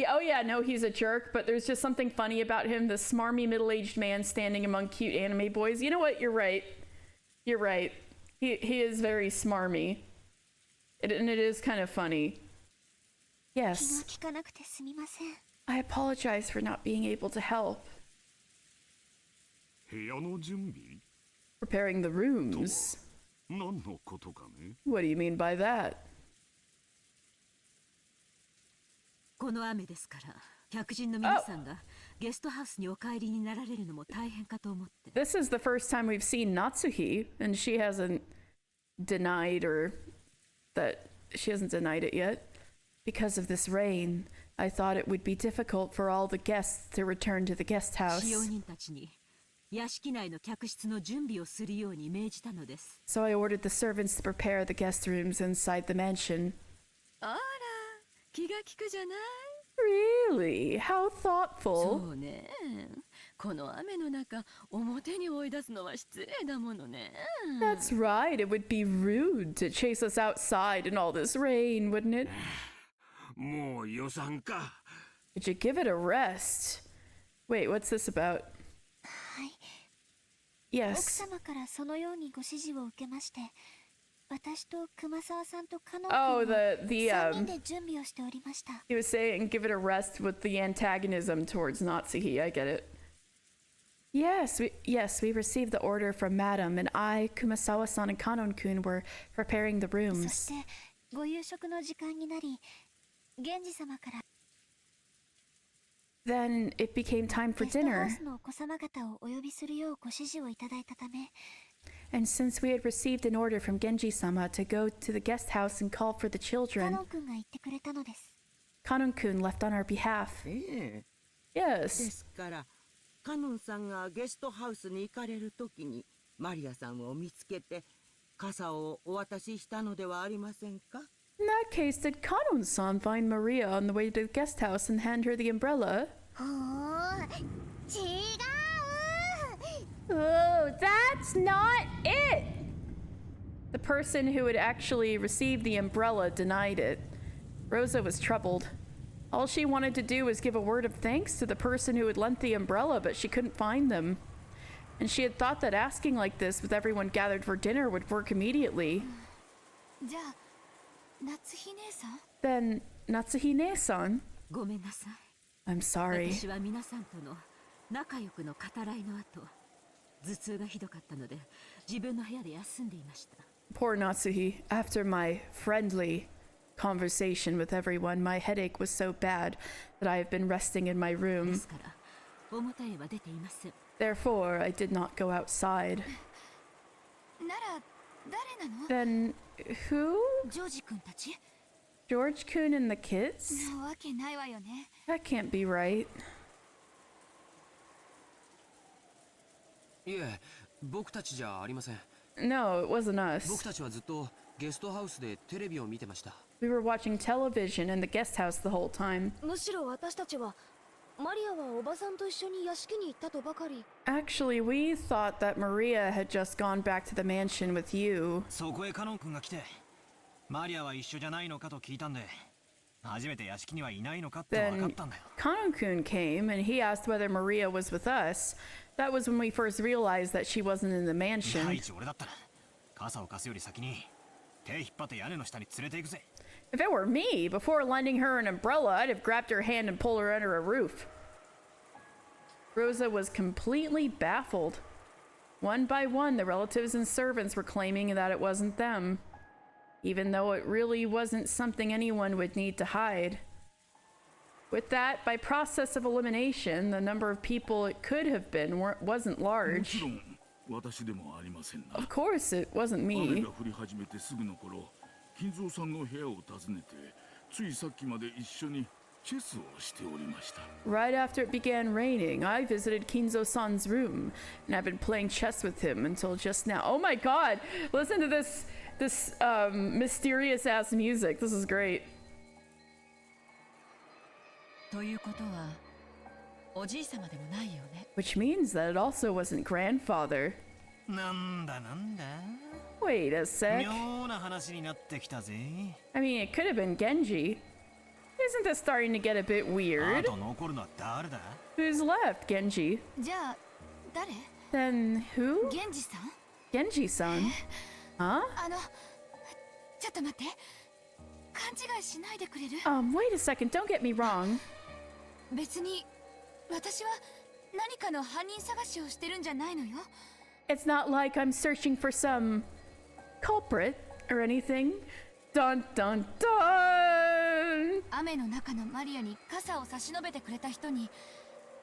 Oh yeah, no, he's a jerk, but there's just something funny about him, this smarmy middle-aged man standing among cute anime boys. You know what? You're right. You're right. He is very smarmy. And it is kind of funny. 気が Yes, 利かなくてすみません。 I apologize for not being able to help. 部屋の準備？ Preparing the rooms. 何のことかね？ What do you mean by that? この雨ですから、客人の皆さんがゲストハウスにお帰りになられるのも大変かと思って。 This is the first time we've seen Natsuhi, and she hasn't denied it yet. Because of this rain, I thought it would be difficult for all the guests to return to the guest 使用 house. 人たちに屋敷内の客室の準備をするように命じたのです。 So I ordered the servants to prepare the guest rooms inside the mansion. あら、気が利くじゃない。 Really? How そ thoughtful. うね。この雨の中、表に追い出すのは失礼だものね。 That's right. It would be rude to chase us outside in all this rain, wouldn't it? もう予算か。 Would you give it a rest? Wait, what's this about? はい。奥 Yes. 様からそのようにご指示を受けまして、私と熊沢さんとカノン Oh, 君は the 3人で準備をしておりました。 he was saying give it a rest with the antagonism towards Natsuhi. I get it. Yes, we received the order from Madam, and I, Kumasawa-san, and Kanon-kun were preparing the そ rooms. してご夕食の時間になり、源氏様から Then it became time for ゲストハウ dinner, スのお子様方をお呼びするようご指示をいただいたため、 and since we had received an order from Genji-sama to go to the guest house and call for the カ children, ノン君が言ってくれたのです。 Kanon-kun left on our behalf. ええ。で Yes. すからカノンさんがゲストハウスに行かれるときにマリアさんを見つけて傘をお渡ししたのではありませんか？ In that case, did Kanon-san find Maria on the way to the guest house and hand her the umbrella? ほー、違う。 Oh, that's not it! The person who had actually received the umbrella denied it. Rosa was troubled. All she wanted to do was give a word of thanks to the person who had lent the umbrella, but she couldn't find them. And she had thought that asking like this with everyone gathered for dinner would work immediately. じゃあ夏日姉さん Then, Natsuhine-san? ごめんなさい。 I'm sorry. 私は皆さんとの仲良くの語らいの後、頭痛がひどかったので自分の部屋で休んでいました。 Poor Natsuhi. After my friendly conversation with everyone, my headache was so bad that I have been resting in my で room. すから表へは出ていません。 Therefore, I did not go outside. なら誰なの Then, who? ジョージ君たち George-kun and the kids? なわけないわよね。 That can't be right. いえ、僕たちじゃありません。 No, it wasn't 僕 us. たちはずっとゲストハウスでテレビを見てました。 We were watching television in the guest house the whole time. むしろ私たちはマリアはおばさんと一緒に屋敷に行ったとばかり。 Actually, we thought that Maria had just gone back to the mansion with you. そこへカノン君が来てマリアは一緒じゃないのかと聞いたんで初めて屋敷にはいないのかって分かっ Then たんだよ。 Kanon-kun came and he asked whether Maria was with us. That was when we first realized that she wasn't in the 第 mansion. 一俺だったら傘を貸すより先に手引っ張って屋根の下に連れて行くぜ。 If it were me, before lending her an umbrella, I'd have grabbed her hand and pulled her under a roof. Rosa was completely baffled. One by one, the relatives and servants were claiming that it wasn't them, even though it really wasn't something anyone would need to hide. With that, by process of elimination, the number of people it could have been wasn't も large. ちろん私でもありませんな。 Of course, it wasn't 雨 me. が降り始めてすぐの頃、金蔵さんの部屋を訪ねて、ついさっきまで一緒にチェスをしておりました。 Right after it began raining, I visited Kinzo-san's room, and I've been playing chess with him until just now. Oh my god! Listen to this mysterious ass music. This is great. ということはおじい様でもないよね。 Which means that it also wasn't grandfather. なんだなんだ Wait a sec. 妙な話になってきたぜ。 I mean, it could have been Genji. Isn't this starting to get a bit あ weird? と残るのは誰だ Who's left, Genji? じゃあ誰 Then who? 源氏さん Genji-san? Huh? ちょっと待って勘違いしないでくれる Wait a second, don't get me wrong. 別に私は何かの犯人探しをしてるんじゃないのよ It's not like I'm searching for some culprit or anything. Dun dun dun! 雨の中のマリアに傘を差し伸べてくれた人に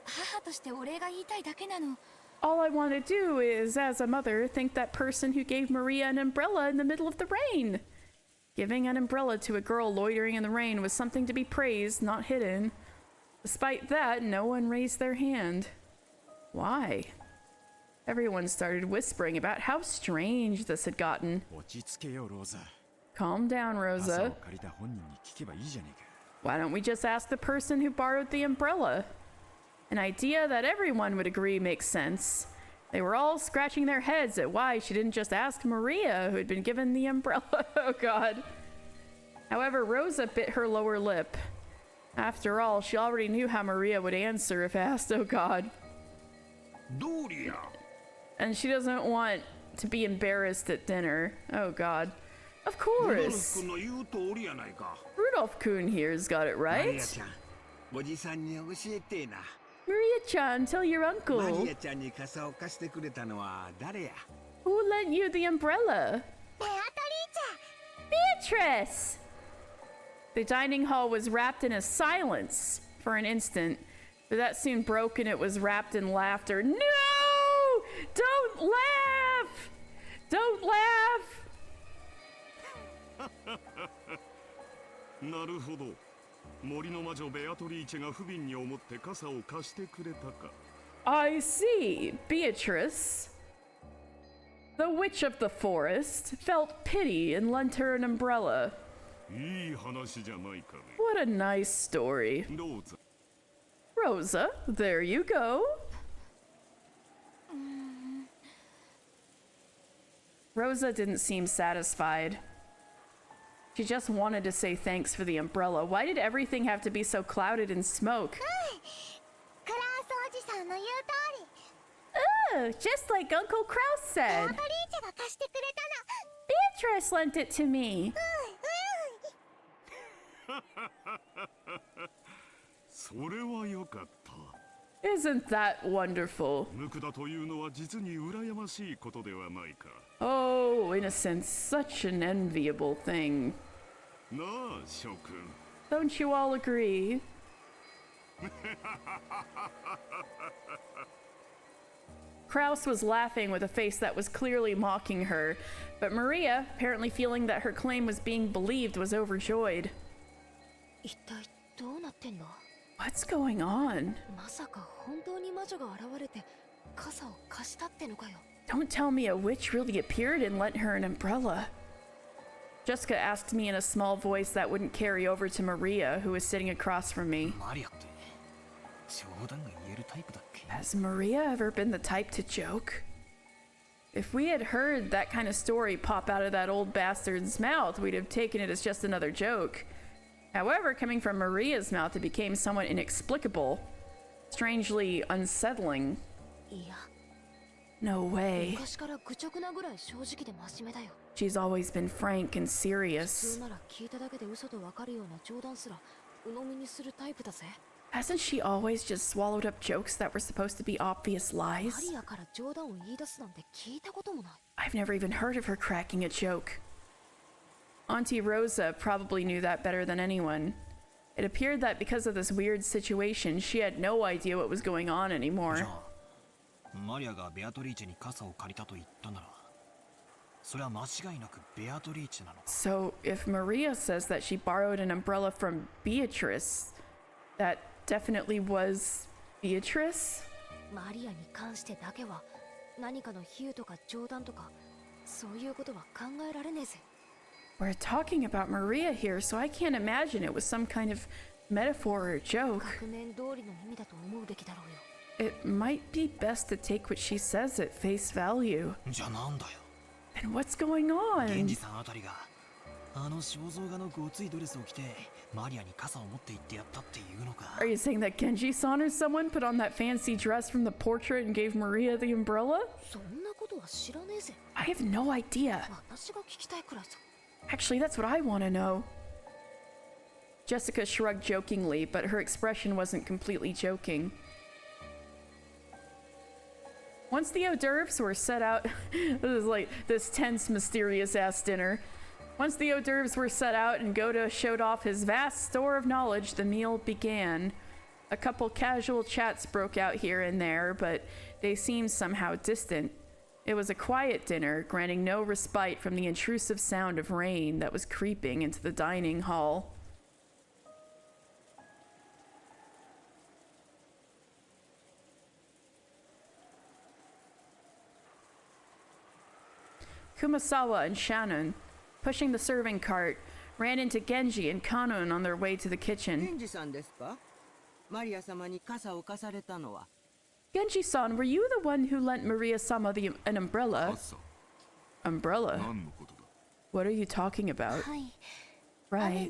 母としてお礼が言いたいだけなの All I want to do is, as a mother, thank that person who gave Maria an umbrella in the middle of the rain. Giving an umbrella to a girl loitering in the rain was something to be praised, not hidden. Despite that, no one raised their hand. Why? Everyone started whispering about how strange this had gotten. 落ち着けよローザ。 Calm down, 傘を Rosa. 借りた本人に聞けばいいじゃねえか。 Why don't we just ask the person who borrowed the umbrella? An idea that everyone would agree makes sense. They were all scratching their heads at why she didn't just ask Maria, who had been given the umbrella. Oh god. However, Rosa bit her lower lip. After all, she already knew how Maria would answer if asked. Oh god. どうりや。 And she doesn't want to be embarrassed at dinner. Oh god. Of course. Rudolph Kuhn here's got it right. Maria-chan, tell your uncle. Who lent you the umbrella? Beatrice! The dining hall was wrapped in a silence for an instant, but that soon broke and it was wrapped in laughter. No! Don't laugh! Don't laugh! なるほど。森の魔女ベアトリーチェが不憫に思って傘を貸してくれたか。I see, Beatrice. The witch of the forest felt pity and lent her an umbrella. いい話じゃないかね。What a nice story. どうぞ。Rosa, there you go. Rosa didn't seem satisfied. She just wanted to say thanks for the umbrella. Why did everything have to be so clouded in smoke? Oh, just like Uncle Kraus said. Beatrice lent it to me. それはよかった。 Isn't that wonderful? 無垢だというのは実に羨ましいことではないか。 Oh, innocence, such an enviable thing. なあ、諸君。 Don't you all agree? Kraus was laughing with a face that was clearly mocking her, but Maria, apparently feeling that her claim was being believed, was overjoyed. 一体どうなってんの? What's going on? まさか本当に魔女が現れて傘を貸したってのかよ? Don't tell me a witch really appeared and lent her an umbrella. Jessica asked me in a small voice that wouldn't carry over to Maria, who was sitting across from me. Has Maria ever been the type to joke? If we had heard that kind of story pop out of that old bastard's mouth, we'd have taken it as just another joke. However, coming from Maria's mouth, it became somewhat inexplicable, strangely unsettling. No way. She's always been frank and serious. Hasn't she always just swallowed up jokes that were supposed to be obvious lies? I've never even heard of her cracking a joke. Auntie Rosa probably knew that better than anyone. It appeared that because of this weird situation, she had no idea what was going on anymore. So, if Maria says that she borrowed an umbrella from Beatrice, that definitely was Beatrice? We're talking about Maria here, so I can't imagine it was some kind of metaphor or joke. It might be best to take what she says at face value. And what's going on? Are you saying that Genji-san or someone put on that fancy dress from the portrait and gave Maria the umbrella? I have no idea. Actually, that's what I want to know. Jessica shrugged jokingly, but her expression wasn't completely joking. Once the hors d'oeuvres were set out, this is like this tense, mysterious-ass dinner. Once the hors d'oeuvres were set out and Goda showed off his vast store of knowledge, the meal began. A couple casual chats broke out here and there, but they seemed somehow distant. It was a quiet dinner, granting no respite from the intrusive sound of rain that was creeping into the dining hall. Kumasawa and Shannon, pushing the serving cart, ran into Genji and Kanun on their way to the kitchen. Genji-san, were you the one who lent Maria-sama an umbrella? Umbrella? What are you talking about? Right.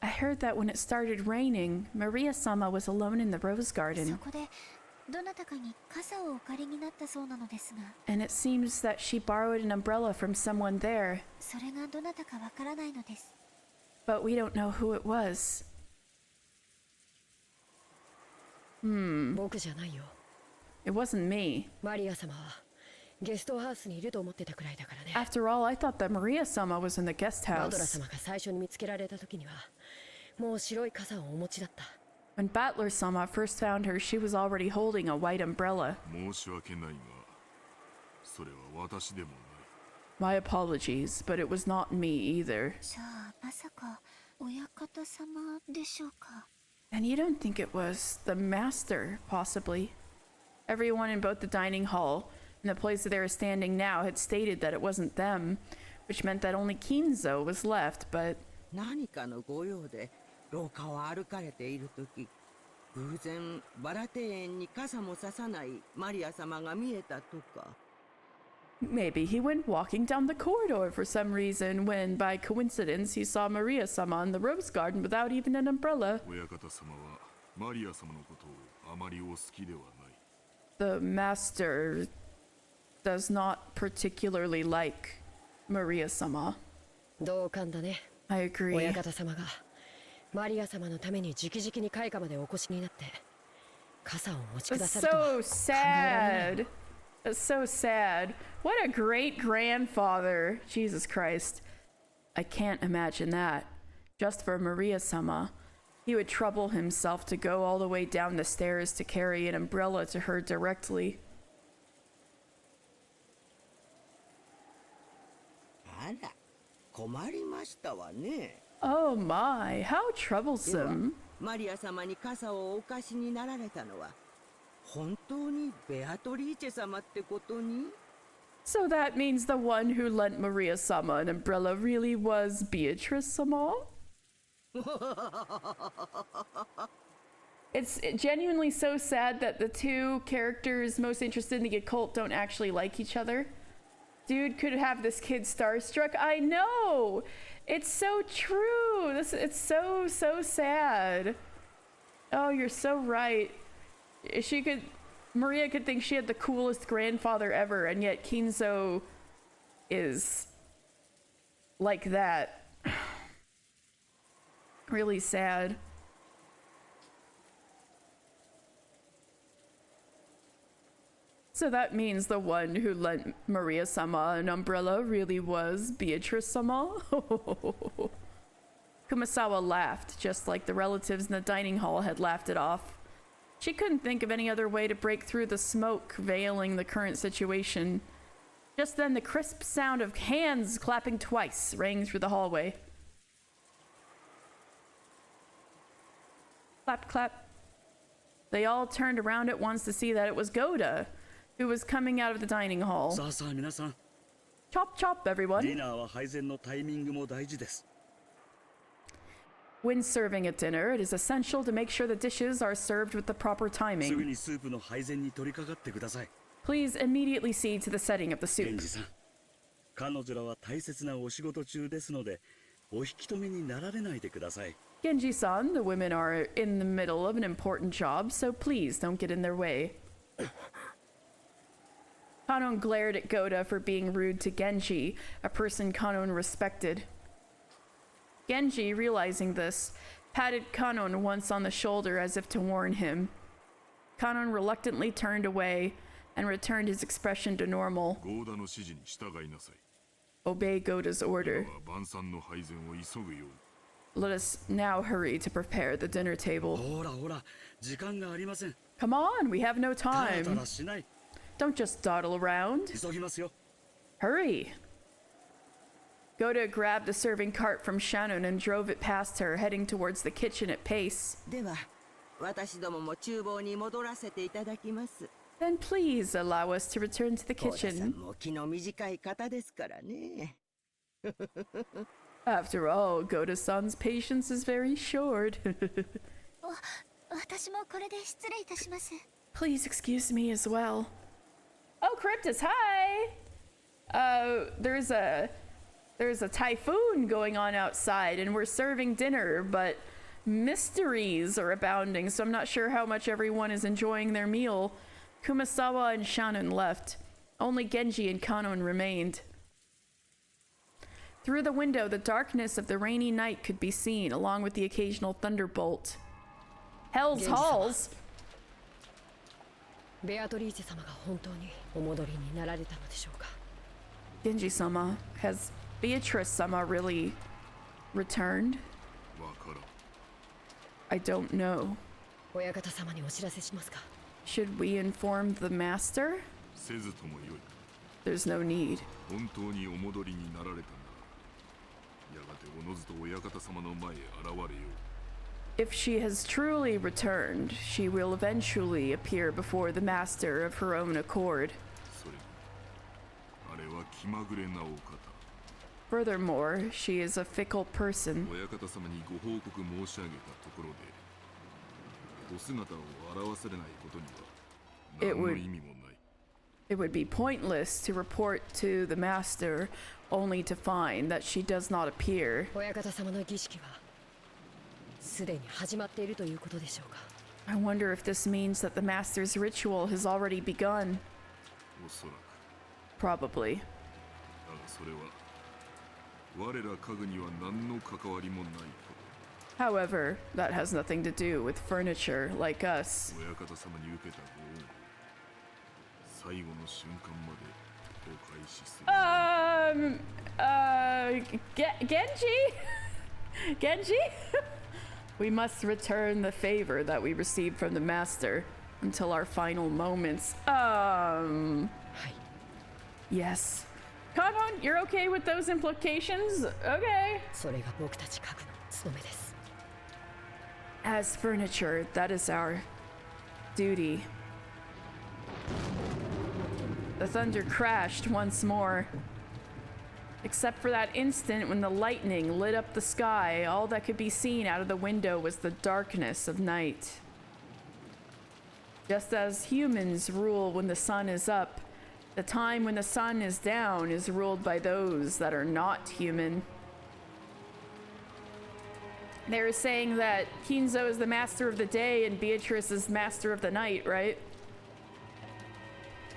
I heard that when it started raining, Maria-sama was alone in the rose garden. どなたかに傘をお借りになったそうなのですが、 And it seems that she borrowed an umbrella from someone there, それがどなたかわからないのです。 but we don't know who it was. 僕じゃないよ。 It wasn't me. マリア様はゲストハウスにいると思ってたくらいだからね。 After all, I thought that Maria-sama was in the guest マドラ house. 様が最初に見つけられた時にはもう白い傘をお持ちだった。 When Battler-sama first found her, she was already holding a white umbrella. 申し訳ないがそれは私でもない。 My apologies, but it was not me either. じゃあまさか親方様でしょうか。 And you don't think it was the master, possibly? Everyone in both the dining hall and the place that they were standing now had stated that it wasn't them, which meant that only Kinzo was left, but... 何かのご用で廊下を歩かれている時、偶然バラ庭園に傘もささないマリア様が見えたとか。 Maybe he went walking down the corridor for some reason when, by coincidence, he saw Maria-sama in the rose garden without even an umbrella. 親方様はマリア様のことをあまりお好きではない。 The master does not particularly like Maria-sama. 同感だね。 I agree. 親方様がマリア様のために直々に開花までお越しになって傘をお持ちくだ It's さるとは so 考えられない。 sad. It's so sad. What a great grandfather. Jesus Christ. I can't imagine that. Just for Maria-sama. He would trouble himself to go all the way down the stairs to carry an umbrella to her directly. あら、困りましたわね。 Oh my, how troublesome. マリア様に傘をお貸しになられたのは本当にベアトリーチェ様ってことに？ So that means the one who lent Maria-sama an umbrella really was Beatrice-sama? It's genuinely so sad that the two characters most interested in the occult don't actually like each other. Dude could have this kid starstruck. I know! It's so true! It's so sad. Oh, you're so right. Maria could think she had the coolest grandfather ever, and yet Kinzo is like that. Really sad. So that means the one who lent Maria-sama an umbrella really was Beatrice-sama? Kumasawa laughed, just like the relatives in the dining hall had laughed it off. She couldn't think of any other way to break through the smoke veiling the current situation. Just then, the crisp sound of hands clapping twice rang through the hallway. Clap, clap. They all turned around at once to see that it was Goda, who was coming out of the dining hall. さあさあ皆さん、 Chop, chop, ディ everyone. ナーは配膳のタイミングも大事です。 When serving a dinner, it is essential to make sure the dishes are served with the proper すぐ timing. にスープの配膳に取り掛かってください。 Please immediately see to the setting of the ケン soup. ジさん、彼女らは大切なお仕事中ですので、お引き止めになられないでください。 Genji-san, the women are in the middle of an important job, so please don't get in their way. Kanon glared at Goda for being rude to Genji, a person Kanon respected. Genji, realizing this, patted Kanon once on the shoulder as if to warn him. Kanon reluctantly turned away and returned his expression to normal. ゴーダの指示に従いなさい。 Obey Goda's order. 今は晩餐の配膳を急ぐように。 Let us now hurry to prepare the dinner table. ほらほら、時間がありません。 Come on, we have no たらた time. らしない。 Don't just dawdle around. 急ぎますよ。 Hurry! Goda grabbed a serving cart from Shannon and drove it past her, heading towards the kitchen at pace. では私どもも厨房に戻らせていただきます。 Then please allow us to return to the ゴーダさん kitchen. も気の短い方ですからね。 After all, Goda-san's patience is very short. 私もこれで失礼いたします。 Please excuse me as well. Oh, Cryptus, hi! There's a typhoon going on outside and we're serving dinner, but Mysteries are abounding, so I'm not sure how much everyone is enjoying their meal. Kumasawa and Shannon left. Only Genji and Kanon remained. Through the window, the darkness of the rainy night could be seen, along with the occasional thunderbolt. Hell's Halls? ベアトリーチ様が本当にお戻りになられたのでしょうか。 Genji-sama, has Beatrice-sama really returned? わからん。 I don't know. 親方様にお知らせしますか。 Should we inform the master? せずともよい。 There's no need. 本当にお戻りになられたんだ。やがておのずと親方様の前へ現れよう。 If she has truly returned, she will eventually appear before the master of her own accord. それに、あれは気まぐれなお方。 Furthermore, she is a fickle person. 親方様にご報告申し上げたところで、お姿を現されないことには何の意味もない。 It would be pointless to report to the master only to find that she does not appear. 親方様の儀式はすでに始まっているということでしょうか。 I wonder if this means that the master's ritual has already begun. おそらく。 Probably. だがそれは我ら家具には何の関わりもないこと。 However, that has nothing to do with furniture like us. 親方様に受けたご恩を最後の瞬間までお返しする。Genji? Genji? We must return the favor that we received from the master until our final moments. Yes. Kanon, you're okay with those implications? Okay. それが僕たち家具の務めです。 As furniture, that is our duty. The thunder crashed once more. Except for that instant when the lightning lit up the sky, all that could be seen out of the window was the darkness of night. Just as humans rule when the sun is up, the time when the sun is down is ruled by those that are not human. They were saying that Kinzo is the master of the day and Beatrice is master of the night, right?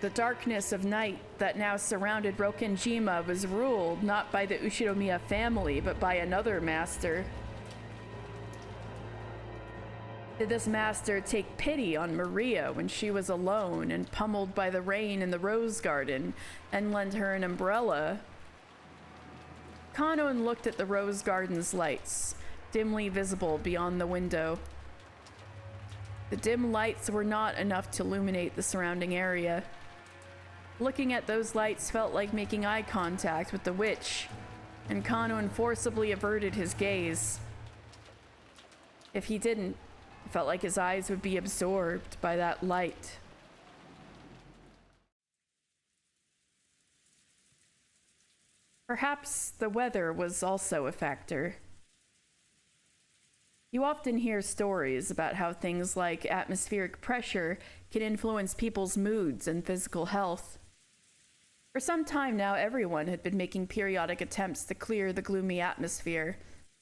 The darkness of night that now surrounded Rokenjima was ruled not by the Ushiromiya family, but by another master. Did this master take pity on Maria when she was alone and pummeled by the rain in the rose garden and lend her an umbrella? Kanon looked at the rose garden's lights, dimly visible beyond the window. The dim lights were not enough to illuminate the surrounding area. Looking at those lights felt like making eye contact with the witch, and Kanon forcibly averted his gaze. If he didn't, it felt like his eyes would be absorbed by that light. Perhaps the weather was also a factor. You often hear stories about how things like atmospheric pressure can influence people's moods and physical health. For some time now, everyone had been making periodic attempts to clear the gloomy atmosphere,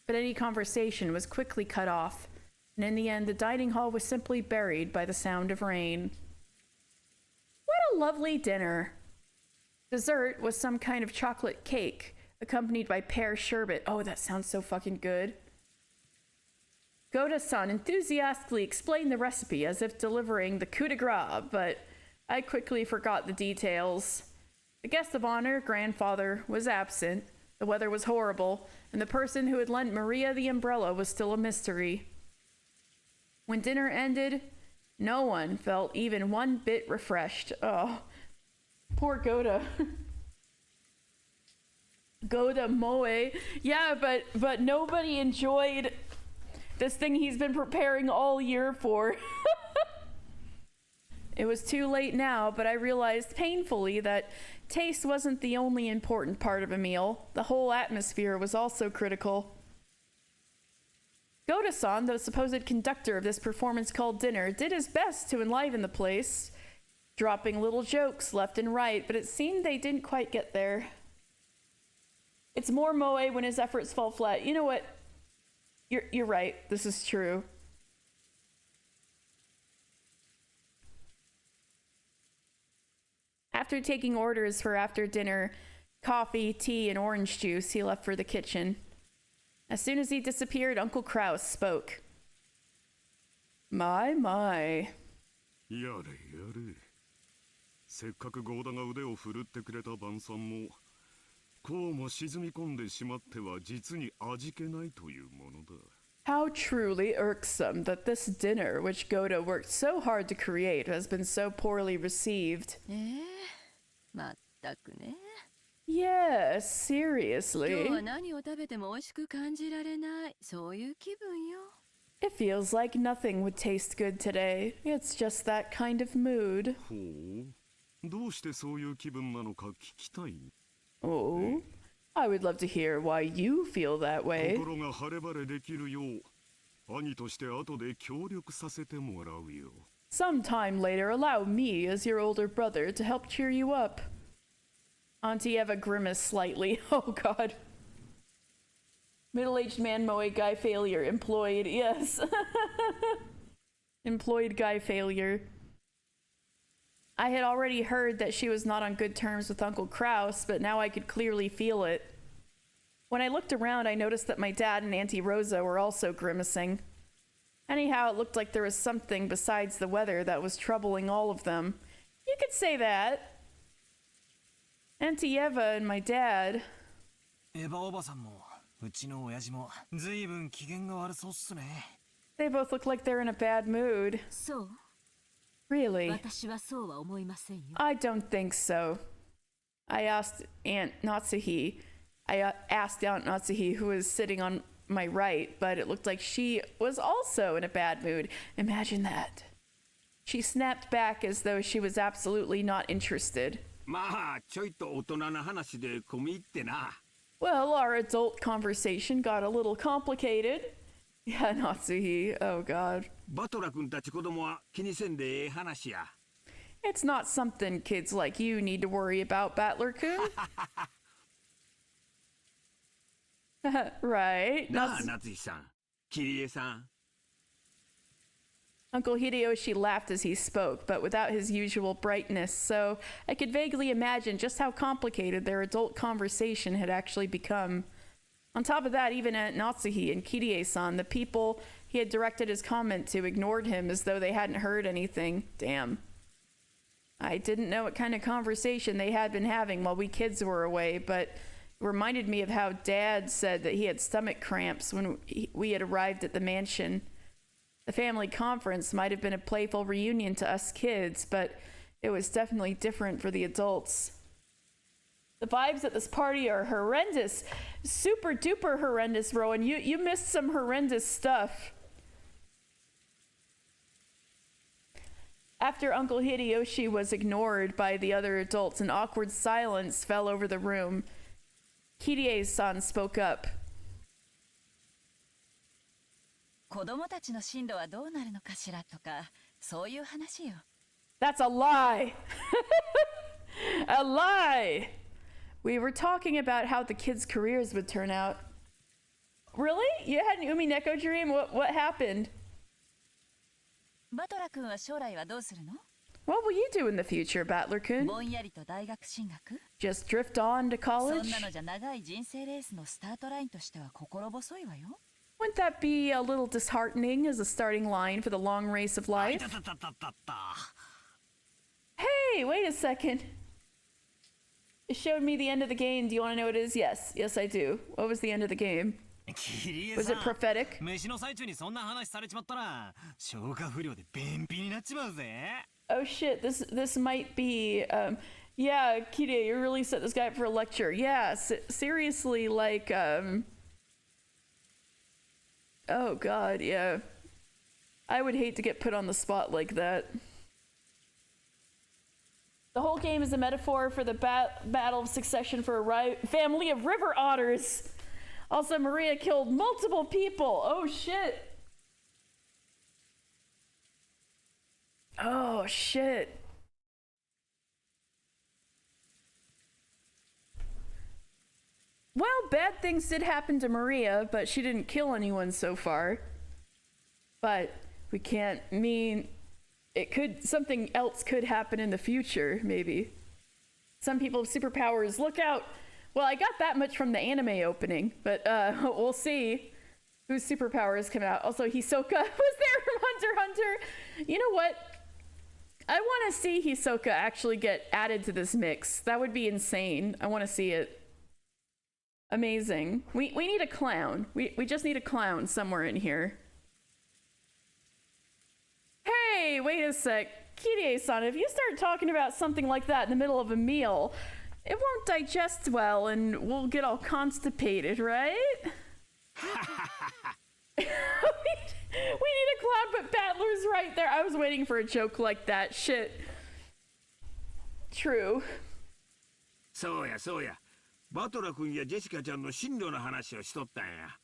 but any conversation was quickly cut off, and in the end, the dining hall was simply buried by the sound of rain. What a lovely dinner! Dessert was some kind of chocolate cake, accompanied by pear sherbet. Oh, that sounds so fucking good. Goda-san enthusiastically explained the recipe as if delivering the coup de grace, but I quickly forgot the details. The guest of honor, grandfather, was absent, the weather was horrible, and the person who had lent Maria the umbrella was still a mystery. When dinner ended, no one felt even one bit refreshed. Oh, poor Goda. Goda Moe. Yeah, but nobody enjoyed this thing he's been preparing all year for. It was too late now, but I realized painfully that taste wasn't the only important part of a meal. The whole atmosphere was also critical. Goda-san, the supposed conductor of this performance called dinner, did his best to enliven the place, dropping little jokes left and right, but it seemed they didn't quite get there. It's more moe when his efforts fall flat. You know what? You're right. This is true. After taking orders for after dinner coffee, tea, and orange juice, he left for the kitchen. As soon as he disappeared, Uncle Kraus spoke. My. やれやれ。せっかくゴーダが腕を振るってくれた晩餐も、こうも沈み込んでしまっては実に味気ないというものだ。How truly irksome that this dinner, which Goda worked so hard to create, has been so poorly received. まったくね。Yes, seriously. 今日は何を食べても美味しく感じられない、そういう気分よ。It feels like nothing would taste good today. It's just that kind of mood. ほう。どうしてそういう気分なのか聞きたい。Oh, I would love to hear why you feel that way. 心が晴れ晴れできるよう、兄として後で協力させてもらうよ。Sometime later, allow me, as your older brother, to help cheer you up. Auntie Eva grimaced slightly. Oh, God. Middle-aged man moe guy failure. Employed. Yes. Employed guy failure. I had already heard that she was not on good terms with Uncle Kraus, but now I could clearly feel it. When I looked around, I noticed that my dad and Auntie Rosa were also grimacing. Anyhow, it looked like there was something besides the weather that was troubling all of them. You could say that. Auntie Eva and my dad. エヴァおばさんもうちの親父もずいぶん機嫌が悪そうっすね。They both look like they're in a bad mood. そう。Really? 私はそうは思いませんよ。I don't think so. I asked Aunt Natsuhi, who was sitting on my right, but it looked like she was also in a bad mood. Imagine that. She snapped back as though she was absolutely not interested. まあちょいと大人な話で込み入ってな。Well, our adult conversation got a little complicated. Yeah, Natsuhi. Oh, God. バトラ君たち子供は気にせんでええ話や。It's not something kids like you need to worry about, Battler-kun. Right. なあ、夏井さん、桐江さん。Uncle Hideyoshi laughed as he spoke, but without his usual brightness, so I could vaguely imagine just how complicated their adult conversation had actually become. On top of that, even Aunt Natsuhi and Kirie-san, the people he had directed his comment to, ignored him as though they hadn't heard anything. Damn. I didn't know what kind of conversation they had been having while we kids were away, but it reminded me of how Dad said that he had stomach cramps when we had arrived at the mansion. The family conference might have been a playful reunion to us kids, but it was definitely different for the adults. The vibes at this party are horrendous. Super duper horrendous, Rowan. You missed some horrendous stuff. After Uncle Hideyoshi was ignored by the other adults, an awkward silence fell over the room. Kirie-san spoke up. 子供たちの進路はどうなるのかしらとか、そういう話よ。That's a lie! A lie! We were talking about how the kids' careers would turn out. Really? You had an Umineko dream? What happened? バトラ君は将来はどうするの？ What will you do in the future, Battler-kun? ぼんやりと大学進学？ Just drift on to そ college? んなのじゃ長い人生レースのスタートラインとしては心細いわよ。Wouldn't that be a little disheartening as a starting line for the long race of life? Hey, wait a second. It showed me the end of the game. Do you want to know what it is? Yes. Yes, I do. What was the end of the game? Was it prophetic? 飯の最中にそんな話されちまったら消化不良で便秘になっちまうぜ。 Oh shit, this might be yeah, Kide, you really set this guy up for a lecture. Yeah, seriously, like oh god, yeah. I would hate to get put on the spot like that. The whole game is a metaphor for the battle of succession for a family of river otters. Also, Maria killed multiple people. Oh shit. Oh shit. Well, bad things did happen to Maria, but she didn't kill anyone so far. But we can't mean something else could happen in the future, maybe. Some people have superpowers. Look out. Well, I got that much from the anime opening, but we'll see whose superpowers come out. Also, Hisoka was there from Hunter x Hunter. You know what? I want to see Hisoka actually get added to this mix. That would be insane. I want to see it. Amazing. We need a clown. We just need a clown somewhere in here. Hey, wait a sec. Kirie-san, if you start talking about something like that in the middle of a meal, it won't digest well and we'll get all constipated, right? we need a clown, but Battler's right there. I was waiting for a joke like that. Shit. True. そうやそうや。バトラ君やジェシカちゃんの進路の話をしとったんや。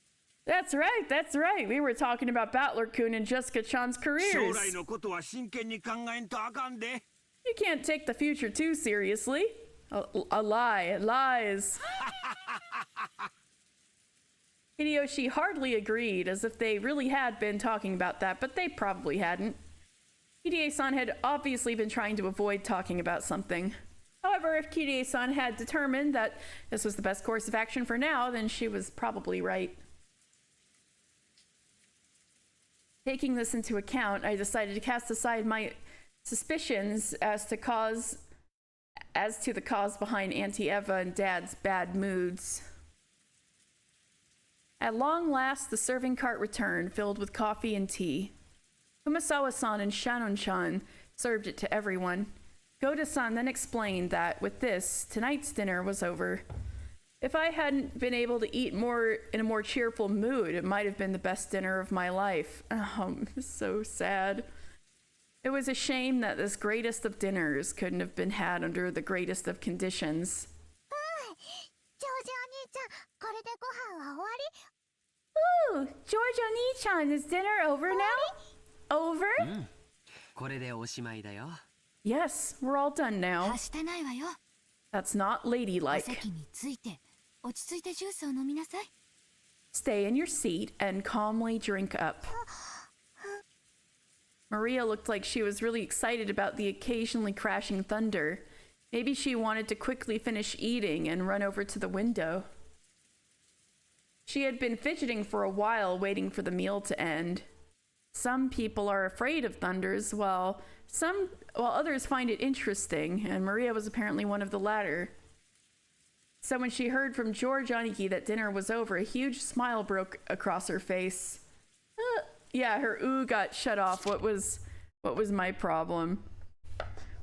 That's right, that's right. We were talking about Battler-kun and Jessica-chan's careers. 将来のことは真剣に考えんとあかんで。You can't take the future too seriously. A lie, lies. Hideyoshi hardly agreed, as if they really had been talking about that, but they probably hadn't. Kirie-san had obviously been trying to avoid talking about something. However, if Kirie-san had determined that this was the best course of action for now, then she was probably right. Taking this into account, I decided to cast aside my suspicions as to the cause behind Auntie Eva and Dad's bad moods. At long last, the serving cart returned, filled with coffee and tea. Kumasawa-san and Shannon-chan served it to everyone. Goda-san then explained that with this, tonight's dinner was over. If I hadn't been able to eat more in a more cheerful mood, it might have been the best dinner of my life. Oh, so sad. It was a shame that this greatest of dinners couldn't have been had under the greatest of conditions. Ooh, George Oni-chan, is dinner over now? Over? これでおしまいだよ。 Yes, we're all done now. はしてないわよ。 That's not お ladylike. 席について落ち着いてジュースを飲みなさい。 Stay in your seat and calmly drink up. Maria looked like she was really excited about the occasionally crashing thunder. Maybe she wanted to quickly finish eating and run over to the window. She had been fidgeting for a while, waiting for the meal to end. Some people are afraid of thunders, while others find it interesting, and Maria was apparently one of the latter. So when she heard from George Aniki that dinner was over, a huge smile broke across her face. Yeah, her ooh got shut off. What was my problem?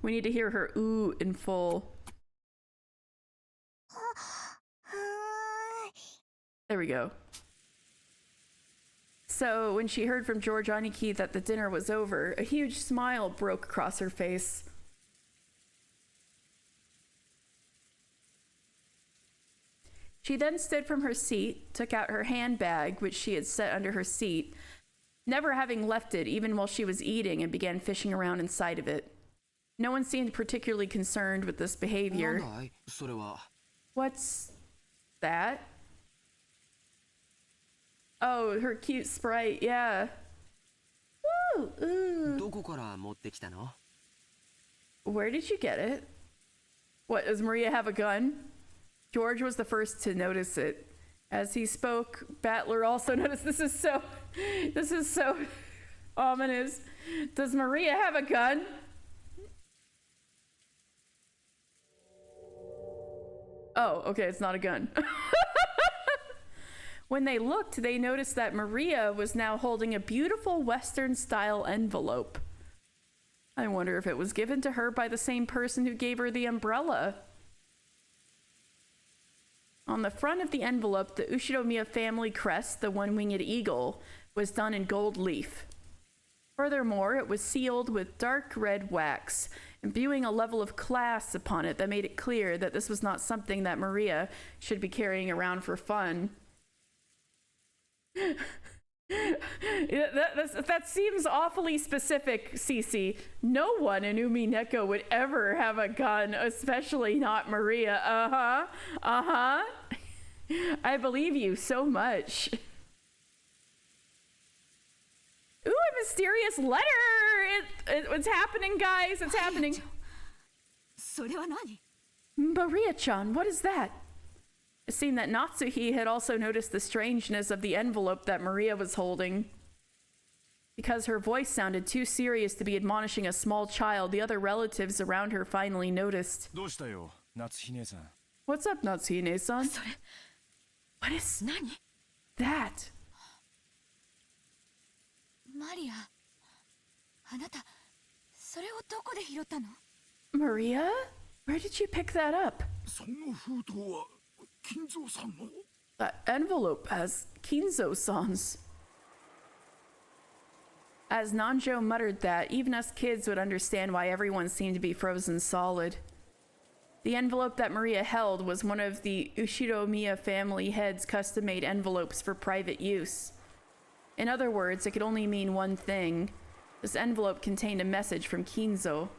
We need to hear her ooh in full. There we go. So when she heard from George Aniki that the dinner was over, a huge smile broke across her face. She then stood from her seat, took out her handbag, which she had set under her seat, never having left it even while she was eating, and began fishing around inside of it. No one seemed particularly concerned with this behavior. What's that? Oh, her cute sprite, yeah. Ooh, ooh. Where did you get it? What, does Maria have a gun? George was the first to notice it. As he spoke, Battler also noticed. This is so ominous. Does Maria have a gun? Oh, okay, it's not a gun. When they looked, they noticed that Maria was now holding a beautiful Western-style envelope. I wonder if it was given to her by the same person who gave her the umbrella. On the front of the envelope, the Ushiromiya family crest, the one-winged eagle, was done in gold leaf. Furthermore, it was sealed with dark red wax, imbuing a level of class upon it that made it clear that this was not something that Maria should be carrying around for fun. That seems awfully specific, Cece. No one in Umineko would ever have a gun, especially not Maria. I believe you so much. Ooh, a mysterious letter! What's happening, guys? It's happening. Maria-chan, what is that? It seemed that Natsuhi had also noticed the strangeness of the envelope that Maria was holding. Because her voice sounded too serious to be admonishing a small child, the other relatives around her finally noticed. What's up, Natsuhi-san? What is that? Maria, あなた、それをどこで拾ったの? Maria? Where did you pick that up? その封筒は金蔵さんの? That envelope has Kinzo-san's. As Nanjo muttered that, even us kids would understand why everyone seemed to be frozen solid. The envelope that Maria held was one of the Ushiromiya family head's custom-made envelopes for private use. In other words, it could only mean one thing. This envelope contained a message from Kinzo.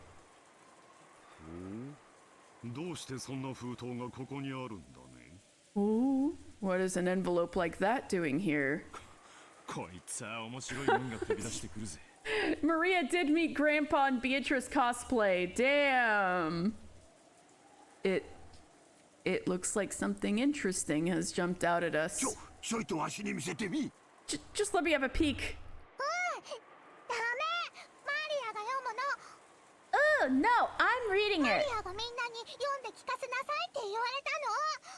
どうしてそんな封筒がここにあるんだね? Ooh, what is an envelope like that doing here? こいつは面白いもんが飛び出してくるぜ。Maria did meet Grandpa and Beatrice cosplay. Damn. It looks like something interesting has jumped out at us. Just let me have a peek. Oh, no, I'm reading it.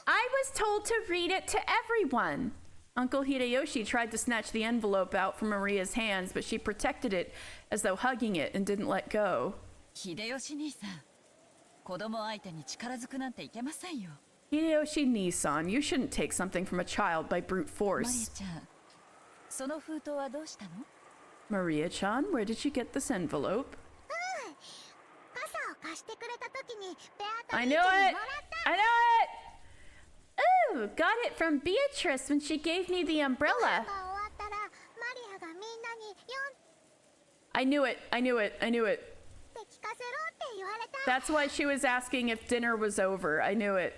I was told to read it to everyone. Uncle Hideyoshi tried to snatch the envelope out from Maria's hands, but she protected it as though hugging it and didn't let go. Hideyoshi Nissan, you shouldn't take something from a child by brute force. Maria-chan, where did you get this envelope? I knew it! I know it! Ooh, got it from Beatrice when she gave me the umbrella. I knew it, I knew it, I knew it. That's why she was asking if dinner was over. I knew it.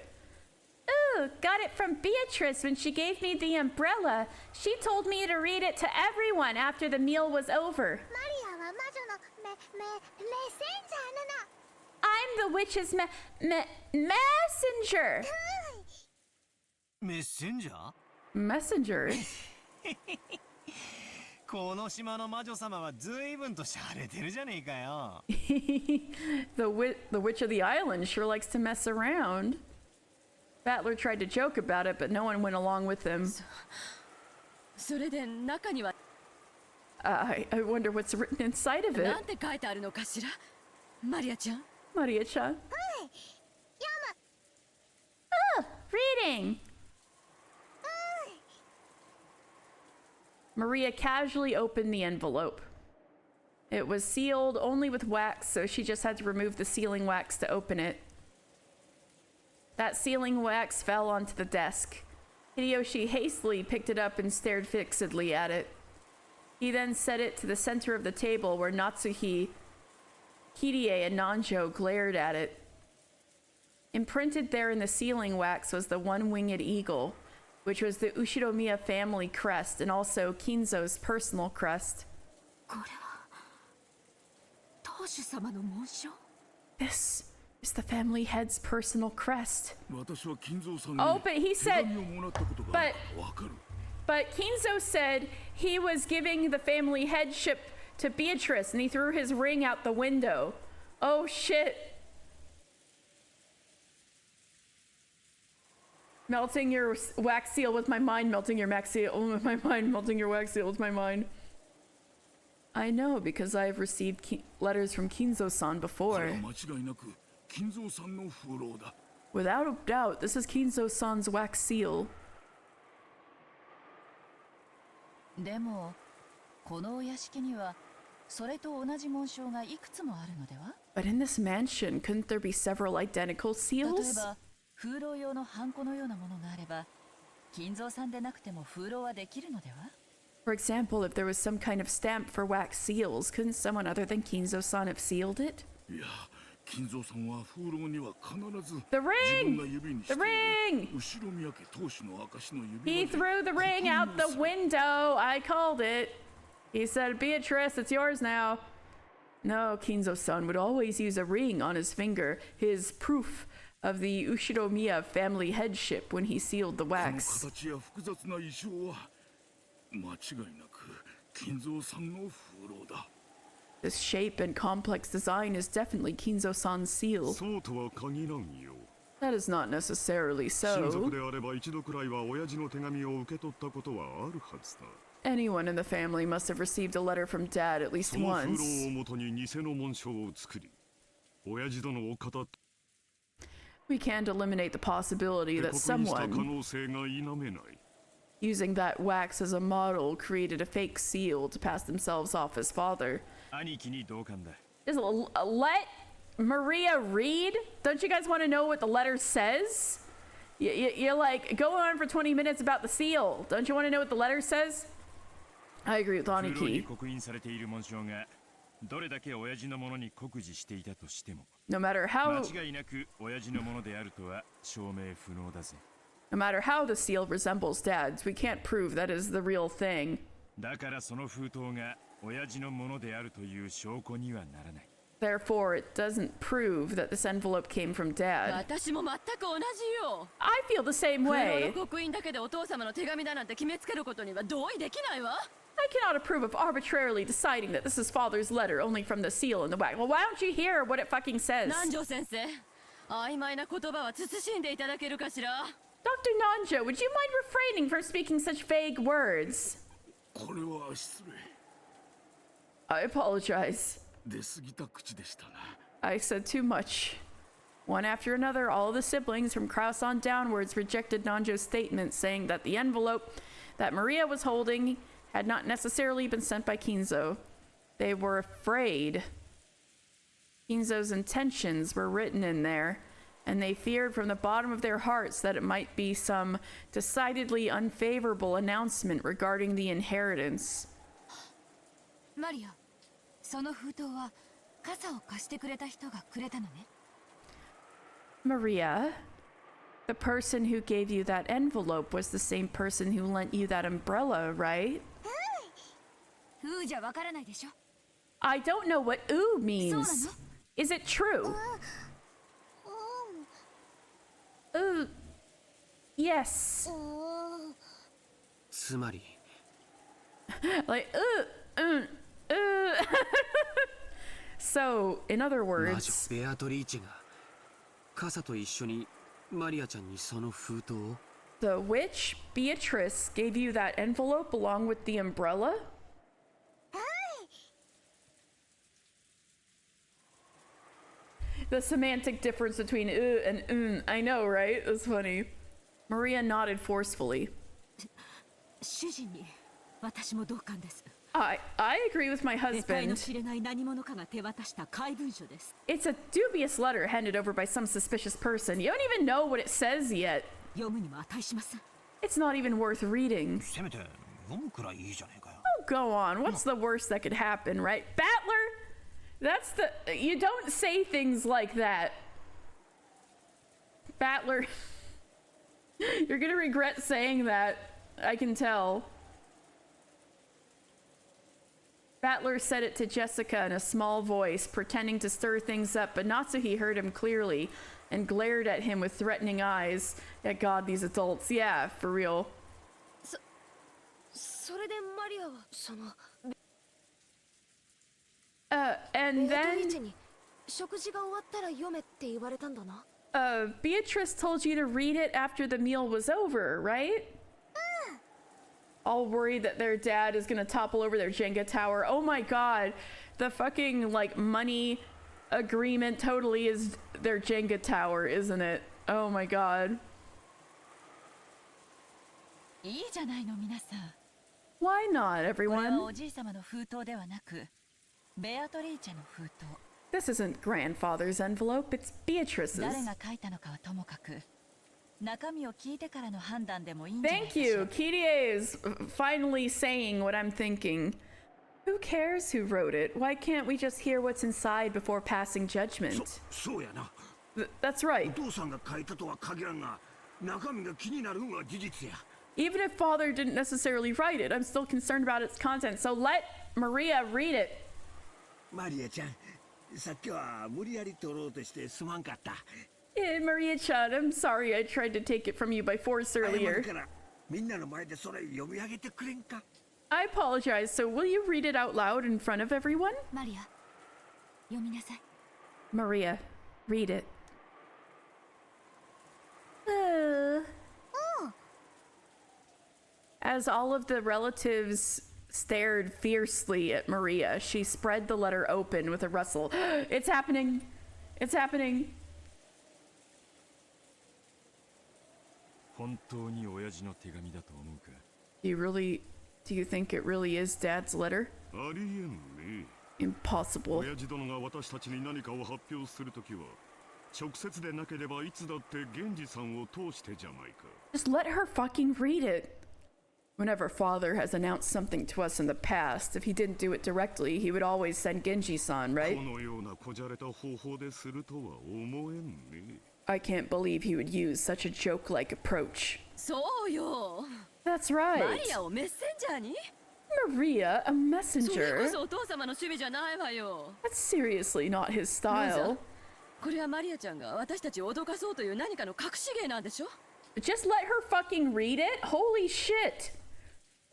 Ooh, got it from Beatrice when she gave me the umbrella. She told me to read it to everyone after the meal was over. I'm the witch's messenger. Messenger? Messenger? この島の魔女様は随分と洒落てるじゃねえかよ。The witch of the island sure likes to mess around. Battler tried to joke about it, but no one went along with him. I wonder what's written inside of it. Maria-chan? Maria-chan? Oh, reading! Maria casually opened the envelope. It was sealed only with wax, so she just had to remove the sealing wax to open it. That sealing wax fell onto the desk. Hideyoshi hastily picked it up and stared fixedly at it. He then set it to the center of the table where Natsuhi, Kirie, and Nanjo glared at it. Imprinted there in the sealing wax was the one-winged eagle, which was the Ushiromiya family crest and also Kinzo's personal crest. This is the family head's personal crest. Oh, but he said... But Kinzo said he was giving the family headship to Beatrice and he threw his ring out the window. Oh, shit. Melting your wax seal with my mind, melting your wax seal with my mind, melting your wax seal with my mind. I know, because I've received letters from Kinzo-san before. Without a doubt, this is Kinzo-san's wax seal. But in this mansion, couldn't there be several identical seals? For example, if there was some kind of stamp for wax seals, couldn't someone other than Kinzo-san have sealed it? 金蔵さんは風浪には必ず The ring! 自分が指にして The いる ring! 後ろ宮家当主の証の He 指輪 threw the で ring 刻印 out を the する window. I called it. He said, Beatrice, it's yours now. No, Kinzo-san would always use a ring on his finger, his proof of the Ushiromiya family headship when he sealed the この wax. 形や複雑な意匠は間違いなく金蔵さんの風浪だ This shape and complex design is definitely Kinzo-san's seal. そうとは限らんよ That is not necessarily 親族 so. であれば一度くらいは親父の手紙を受け取ったことはあるはずだ Anyone in the family must have received a letter from Dad at least その風 once. 浪をもとに偽の紋章を作り親父殿を語って We can't eliminate the possibility 刻 that 印した可 someone, 能性が否めない using that wax as a model, created a fake seal to pass themselves off as father. 兄貴に同感だ Just let Maria read? Don't you guys want to know what the letter says? You're like going on for 20 minutes about the seal. Don't you want to know what the letter says? I agree with 風浪に Aniki. 刻印されている紋章がどれだけ親父のものに酷似していたとしても No matter how 間違いなく親父のものであるとは証明不能だぜ no matter how the seal resembles Dad's, we can't prove that is the real thing. だからその封筒が親父のものであるという証拠にはならない Therefore, it doesn't prove that this envelope came from Dad. 私も全く同じよ I feel the same 風 way. の刻印だけでお父様の手紙だなんて決めつけることには同意できないわ I cannot approve of arbitrarily deciding that this is Father's letter only from the seal and the wax. Well, why don't you hear what it fucking says? 南條先生曖昧な言葉は慎んでいただけるかしら Dr. Nanjo, would you mind refraining from speaking such vague words? これは失礼 I apologize. 出過ぎた口でしたな I said too much. One after another, all of the siblings from Kraus on downwards rejected Nanjo's statement, saying that the envelope that Maria was holding had not necessarily been sent by Kinzo. They were afraid Kinzo's intentions were written in there, and they feared from the bottom of their hearts that it might be some decidedly unfavorable announcement regarding the inheritance. マリア、その封筒は傘を貸してくれた人がくれたのね。 Maria, the person who gave you that envelope was the same person who lent you that umbrella, right? うじゃわからないでしょ。 I don't know what "oo" means. そうなの？ Is it true? Ooh. Yes. つまり Like, So, in other 魔女 words, ベアトリーチェが傘と一緒にマリアちゃんにその封筒を the witch Beatrice gave you that envelope along with the umbrella? The semantic difference between and I know, right? It's funny. Maria nodded forcefully. 主人に私も同感です。 I agree with my 得体の husband. 知れない何者かが手渡した怪文書です。 It's a dubious letter handed over by some suspicious person. You don't even know what it says yet. 読むにも値しません。 It's not even worth reading. せめて読むくらいいいじゃねえかよ Oh, go on. What's the worst that could happen, right? Battler? That's the... You don't say things like that. Battler. You're gonna regret saying that. I can tell. Battler said it to Jessica in a small voice, pretending to stir things up, but Natsuhi heard him clearly and glared at him with threatening eyes. Yeah, God, these adults. Yeah, for real. それでマリアはその And ベアトリーチェ then に食事が終わったら読めって言われたんだな。 Beatrice told you to read it after the meal was over, right? All worried that their dad is gonna topple over their Jenga tower. Oh my god. The fucking, like, money agreement totally is their Jenga tower, isn't it? Oh my god. いいじゃないの皆さん Why not, これは everyone? おじい様の封筒ではなくベアトリーチェの封筒 This isn't grandfather's envelope, it's Beatrice's. 誰が書いたのかはともかく中身を聞いてからの判断でもいいんじゃないか Thank しら you. Kirie is finally saying what I'm thinking. Who cares who wrote it? Why can't we just hear what's inside before passing judgment? そうやな。 That's right. お父さんが書いたとは限らんが、中身が気になるのは事実や。 Even if father didn't necessarily write it, I'm still concerned about its content, so let Maria read it. マリアちゃん、さっきは無理やり取ろうとしてすまんかった。Maria-chan, I'm sorry I tried to take it from you by force earlier. からみんなの前でそれ読み上げてくれんか。 I apologize, so will you read it out loud in front of everyone? マリア、読みなさい。 Maria, read it. As all of the relatives stared fiercely at Maria, she spread the letter open with a rustle. It's happening! It's happening! 本当に親父の手紙だと思うか？ Do you think it really is Dad's letter? ありえんね。 Impossible. 親父殿が私たちに何かを発表するときは、直接でなければいつだって源氏さんを通してじゃないか。 Just let her fucking read it. Whenever father has announced something to us in the past, if he didn't do it directly, he would always send Genji-san, right? このようなこじゃれた方法でするとは思えんね。 I can't believe he would use such a joke-like approach. そうよ。 That's マ right. リアをメッセンジャーに？ Maria, a それこ messenger? そお父様の趣味じゃないわよ。 That's seriously not his ロー style. ザ、これはマリアちゃんが私たちを脅かそうという何かの隠し芸なんでしょ？ Just let her fucking read it? Holy shit!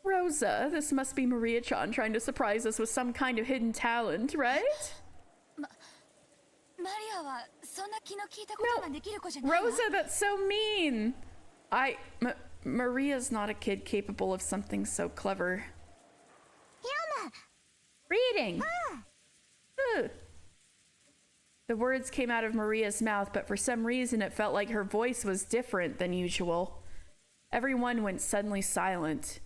Rosa, this must be Maria-chan trying to surprise us with some kind of hidden talent, right? マリアはそんな気の利いたことができる子じゃないわ。 Rosa, that's so mean! Maria's not a kid capable of something so clever. Reading! Ugh. The words came out of Maria's mouth, but for some reason it felt like her voice was different than usual. Everyone went suddenly silent.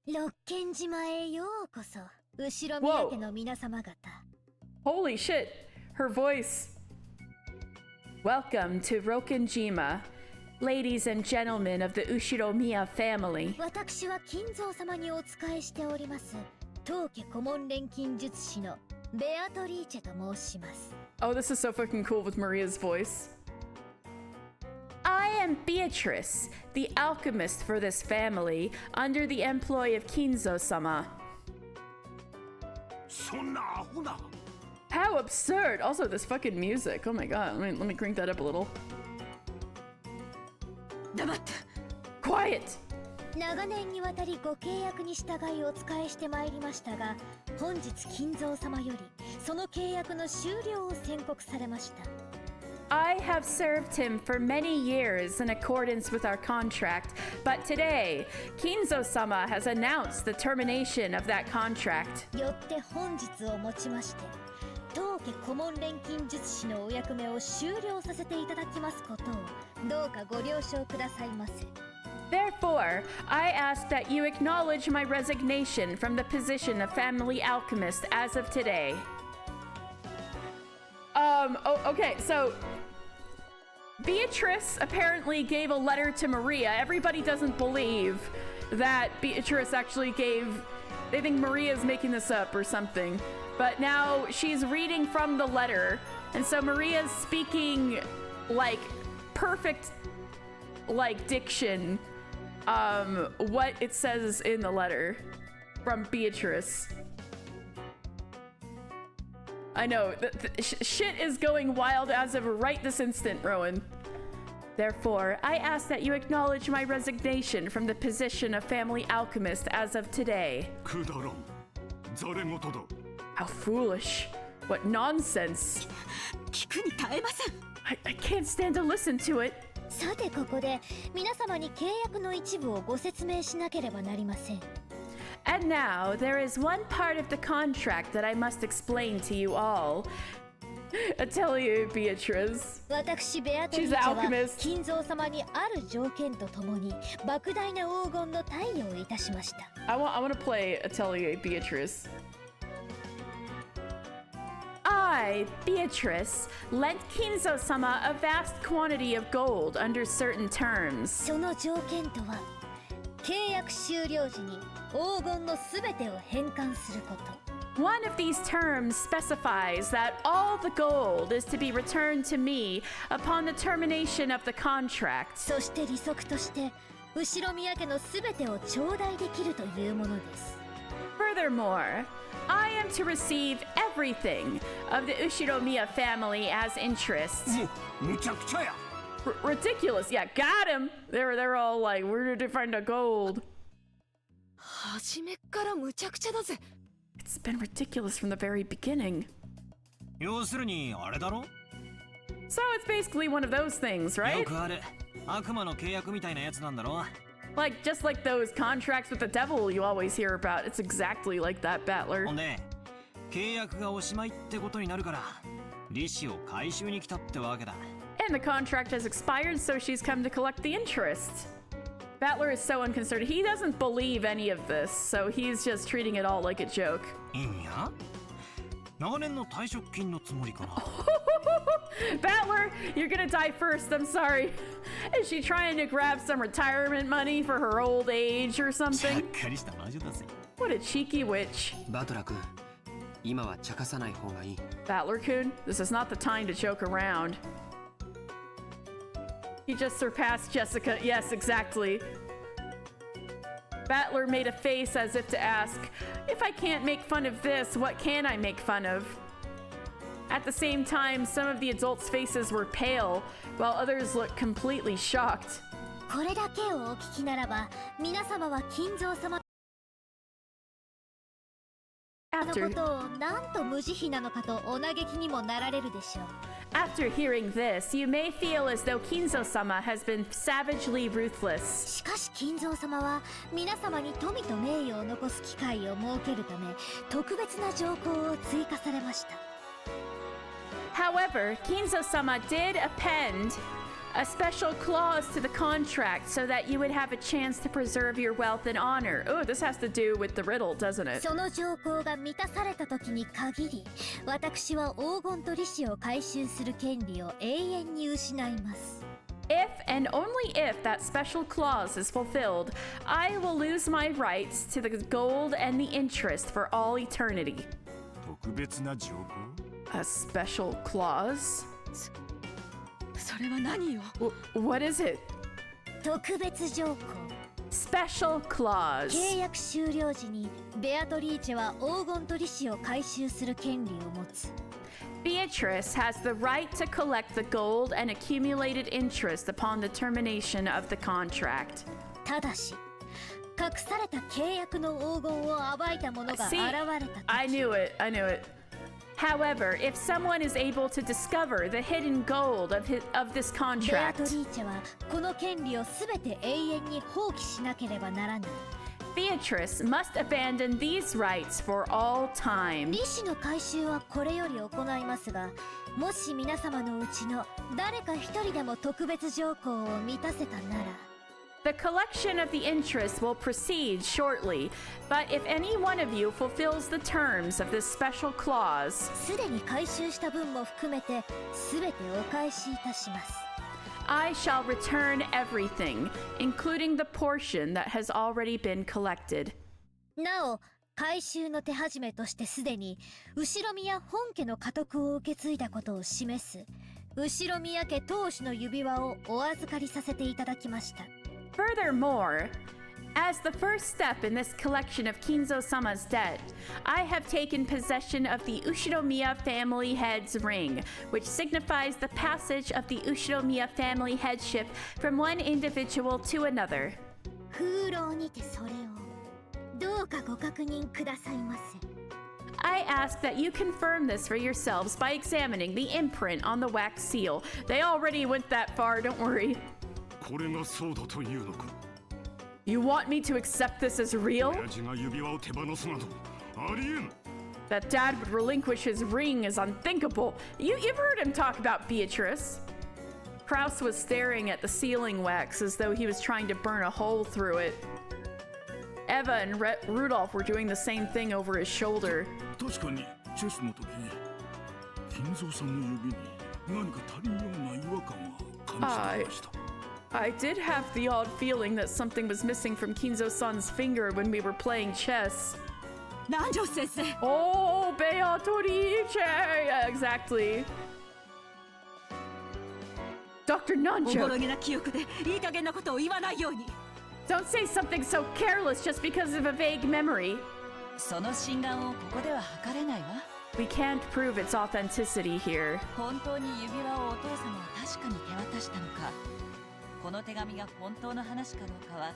六軒島へようこそ、後ろ宮家の皆様方。 Holy shit! Her voice! Welcome to Rokenjima, ladies and gentlemen of the Ushiromiya family. 私は金蔵様にお仕えしております。当家顧問錬金術師のベアトリーチェと申します。 Oh, this is so fucking cool with Maria's voice. I am Beatrice, the alchemist for this family, under the employ of Kinzo-sama. そんなアホな。 How absurd! Also, this fucking music. Oh my god. Let me crank that up a little. 黙って。 Quiet! 長年にわたりご契約に従いお仕えしてまいりましたが、本日金蔵様よりその契約の終了を宣告されました。 I have served him for many years in accordance with our contract, but today, Kinzo-sama has announced the termination of that contract. よって本日をもちまして、当家顧問錬金術師のお役目を終了させていただきますことを、どうかご了承くださいませ。 Therefore, I ask that you acknowledge my resignation from the position of family alchemist as of today. Okay, so Beatrice apparently gave a letter to Maria. Everybody doesn't believe that Beatrice actually gave. They think Maria's making this up or something. But now she's reading from the letter, and so Maria's speaking like perfect like diction what it says in the letter from Beatrice. I know, shit is going wild as of right this instant, Rowan. Therefore, I ask that you acknowledge my resignation from the position of family alchemist as of today. くだらん。ざれ言だ。 How foolish. What nonsense. 聞くに耐えません。I can't stand to listen to it. さてここで皆様に契約の一部をご説明しなければなりません。 And now, there is one part of the contract that I must explain to you all. Atelier Beatrice. 私ベアトリーチェは金蔵様にある条件とともに莫大な黄金の貸与をいたしました。I want to play Atelier Beatrice. I, Beatrice, lent Kinzo-sama a vast quantity of gold under certain terms. その条件とは、契約終了時に黄金のすべてを返還すること。One of these terms specifies that all the gold is to be returned to me upon the termination of the contract. そして利息として後ろ宮家のすべてを頂戴できるというものです。Furthermore, I am to receive everything of the Ushiromiya family as interest. むちゃくちゃや。Ridiculous. Yeah, got him. They're all like, where did you find the gold? 初めっからむちゃくちゃだぜ。It's been ridiculous from the very beginning. 要するにあれだろ So it's basically one of those things, right? よくある悪魔の契約みたいなやつなんだろ Like, just like those contracts with the devil you always hear about. It's exactly like that, Battler. ほんで契約がおしまいってことになるから利子を回収に来たってわけだ And the contract has expired, so she's come to collect the interest. Battler is so unconcerned. He doesn't believe any of this, so he's just treating it all like a joke. いいんや長年の退職金のつもりかな Battler, you're gonna die first. I'm sorry. Is she trying to grab some retirement money for her old age or something? ちゃっかりした魔女だぜ What a cheeky witch. バトラ君、今は茶化さない方がいい。Battler-kun, this is not the time to joke around. He just surpassed Jessica. Yes, exactly. Battler made a face as if to ask, if I can't make fun of this, what can I make fun of? At the same time, some of the adults' faces were pale, while others looked completely shocked. これだけをお聞きならば、皆様は金蔵様のことをなんと無慈悲なのかとお嘆きにもなられるでしょう。After hearing this, you may feel as though Kinzo-sama has been savagely ruthless. しかし金蔵様は皆様に富と名誉を残す機会を設けるため特別な条項を追加されました。However, Kinzo-sama did append a special clause to the contract so that you would have a chance to preserve your wealth and honor. Oh, this has to do with the riddle, doesn't it? その条項が満たされた時に限り、私は黄金と利子を回収する権利を永遠に失います。If and only if that special clause is fulfilled, I will lose my rights to the gold and the interest for all eternity. 特別な条項 A special clause? それは何よ What is it? 特別条項。Special clause. 契約終了時にベアトリーチェは黄金と利子を回収する権利を持つ。Beatrice has the right to collect the gold and accumulated interest upon the termination of the contract. ただし、隠された契約の黄金を暴いた者が現れた時。I knew it. However, if someone is able to discover the hidden gold of this ベア contract, トリーチェはこの権利をすべて永遠に放棄しなければならない。Beatrice must abandon these rights for all time. 利子の回収はこれより行いますが、もし皆様のうちの誰か一人でも特別条項を満たせたなら、The collection of the interest will proceed shortly, but if any one of you fulfills the terms of this special clause, すでに回収した分も含めてすべてお返しいたします。I shall return everything, including the portion that has already been collected. なお、回収の手始めとしてすでに後ろ宮本家の家督を受け継いだことを示す後ろ宮家当主の指輪をお預かりさせていただきました。Furthermore, as the first step in this collection of Kinzo-sama's debt, I have taken possession of the Ushiromiya family head's ring, which signifies the passage of the Ushiromiya family headship from one individual to another. 風浪にてそれをどうかご確認くださいませ。I ask that you confirm this for yourselves by examining the imprint on the wax seal. They already went that far, don't worry. これがそうだというのか You want me to accept this as real? 親父が指輪を手放すなどありえん That Dad would relinquish his ring is unthinkable. You've heard him talk about Beatrice. Kraus was staring at the sealing wax as though he was trying to burn a hole through it. Eva and Rudolph were doing the same thing over his shoulder. 確かにチェスの時金蔵さんの指に何か足りんような違和感は感じていました I did have the odd feeling that something was missing from Kinzo-san's finger when we were playing chess. Nanjo sensei! Oh, Beatrice! Yeah, exactly. Dr. Nanjo! Don't say something so careless just because of a vague memory. We can't prove its authenticity here. 本当に指輪をお父様は確かに手渡したのか、この手紙が本当の話かどうかは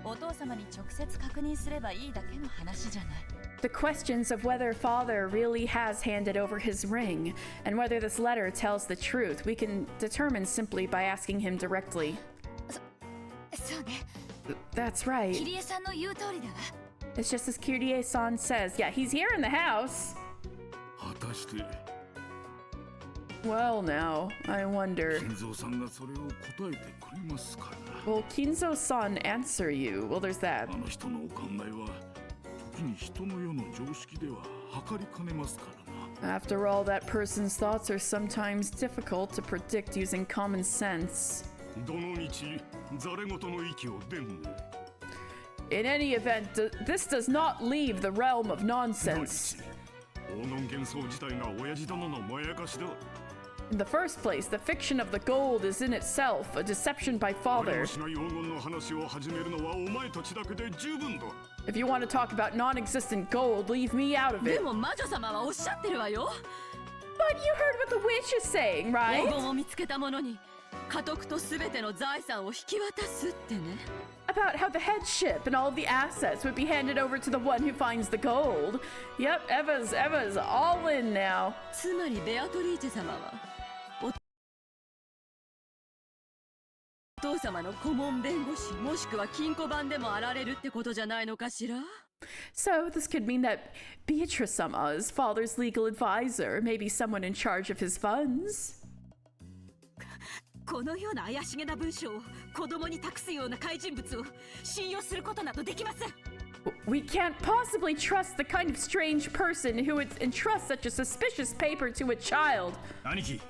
お父様に直接確認すればいいだけの話じゃない。The questions of whether father really has handed over his ring and whether this letter tells the truth, we can determine simply by asking him directly. That's right. It's just as Kirie-san says. Yeah, he's here in the house. Well, now, I wonder. Will Kinzo-san answer you? Well, there's that. After all, that person's thoughts are sometimes difficult to predict using common sense. In any event, this does not leave the realm of nonsense. In the first place, the fiction of the gold is in itself a deception by father. If you want to talk about non-existent gold, leave me out of it. But you heard what the witch is saying, right? About how the headship and all of the assets would be handed over to the one who finds the gold. Yep, Eva's all in now. お父様の顧問弁護士もしくは金庫番でもあられるってことじゃないのかしら So this could mean that Beatrice-sama's father's legal advisor may be someone in charge of his funds. このような怪しげな文章を子供に託すような怪人物を信用することなどできません We can't possibly trust the kind of strange person who would entrust such a suspicious paper to a child. 兄貴、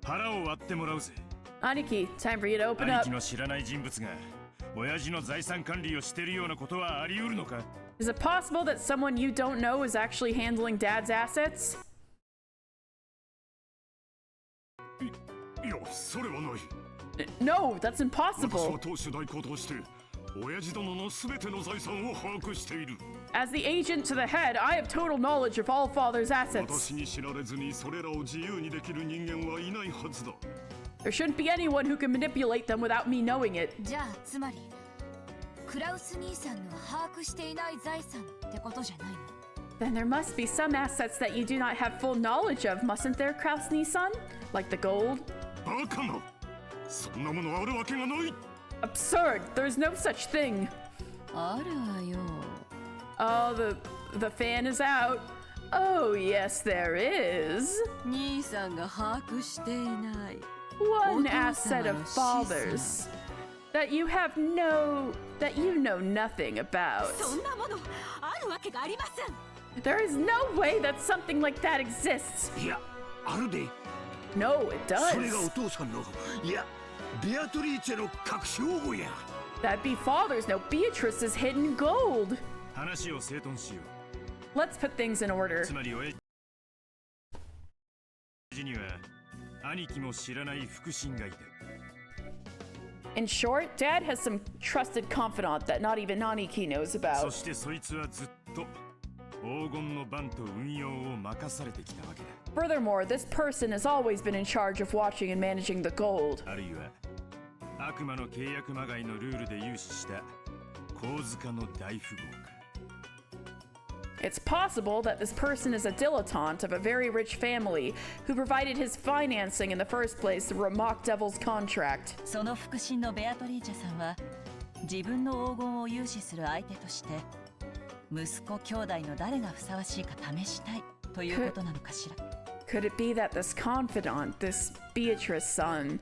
腹を割ってもらうぜ Aniki, time for you to open up. Is it possible that someone you don't know is actually handling Dad's assets? No, that's impossible. As the agent to the head, I have total knowledge of all Father's assets. There shouldn't be anyone who can manipulate them without me knowing it. Then there must be some assets that you do not have full knowledge of, mustn't there, Kraus-ni-san? Like the gold? Absurd! There's no such thing. Oh, the fan is out. Oh, yes, there is. One asset of father's that you know nothing about. There is no way that something like that exists. No, it does. That'd be father's, no, Beatrice's hidden gold. Let's put things in order. In short, Dad has some trusted confidant that not even Aniki knows about. Furthermore, this person has always been in charge of watching and managing the gold. It's possible that this person is a dilettante of a very rich family who provided his financing in the first place through a mock devil's contract. その腹心のベアトリーチェさんは自分の黄金を融資する相手として息子兄弟の誰がふさわしいか試したいということなのかしら。Could it be that this confidant, this Beatrice son,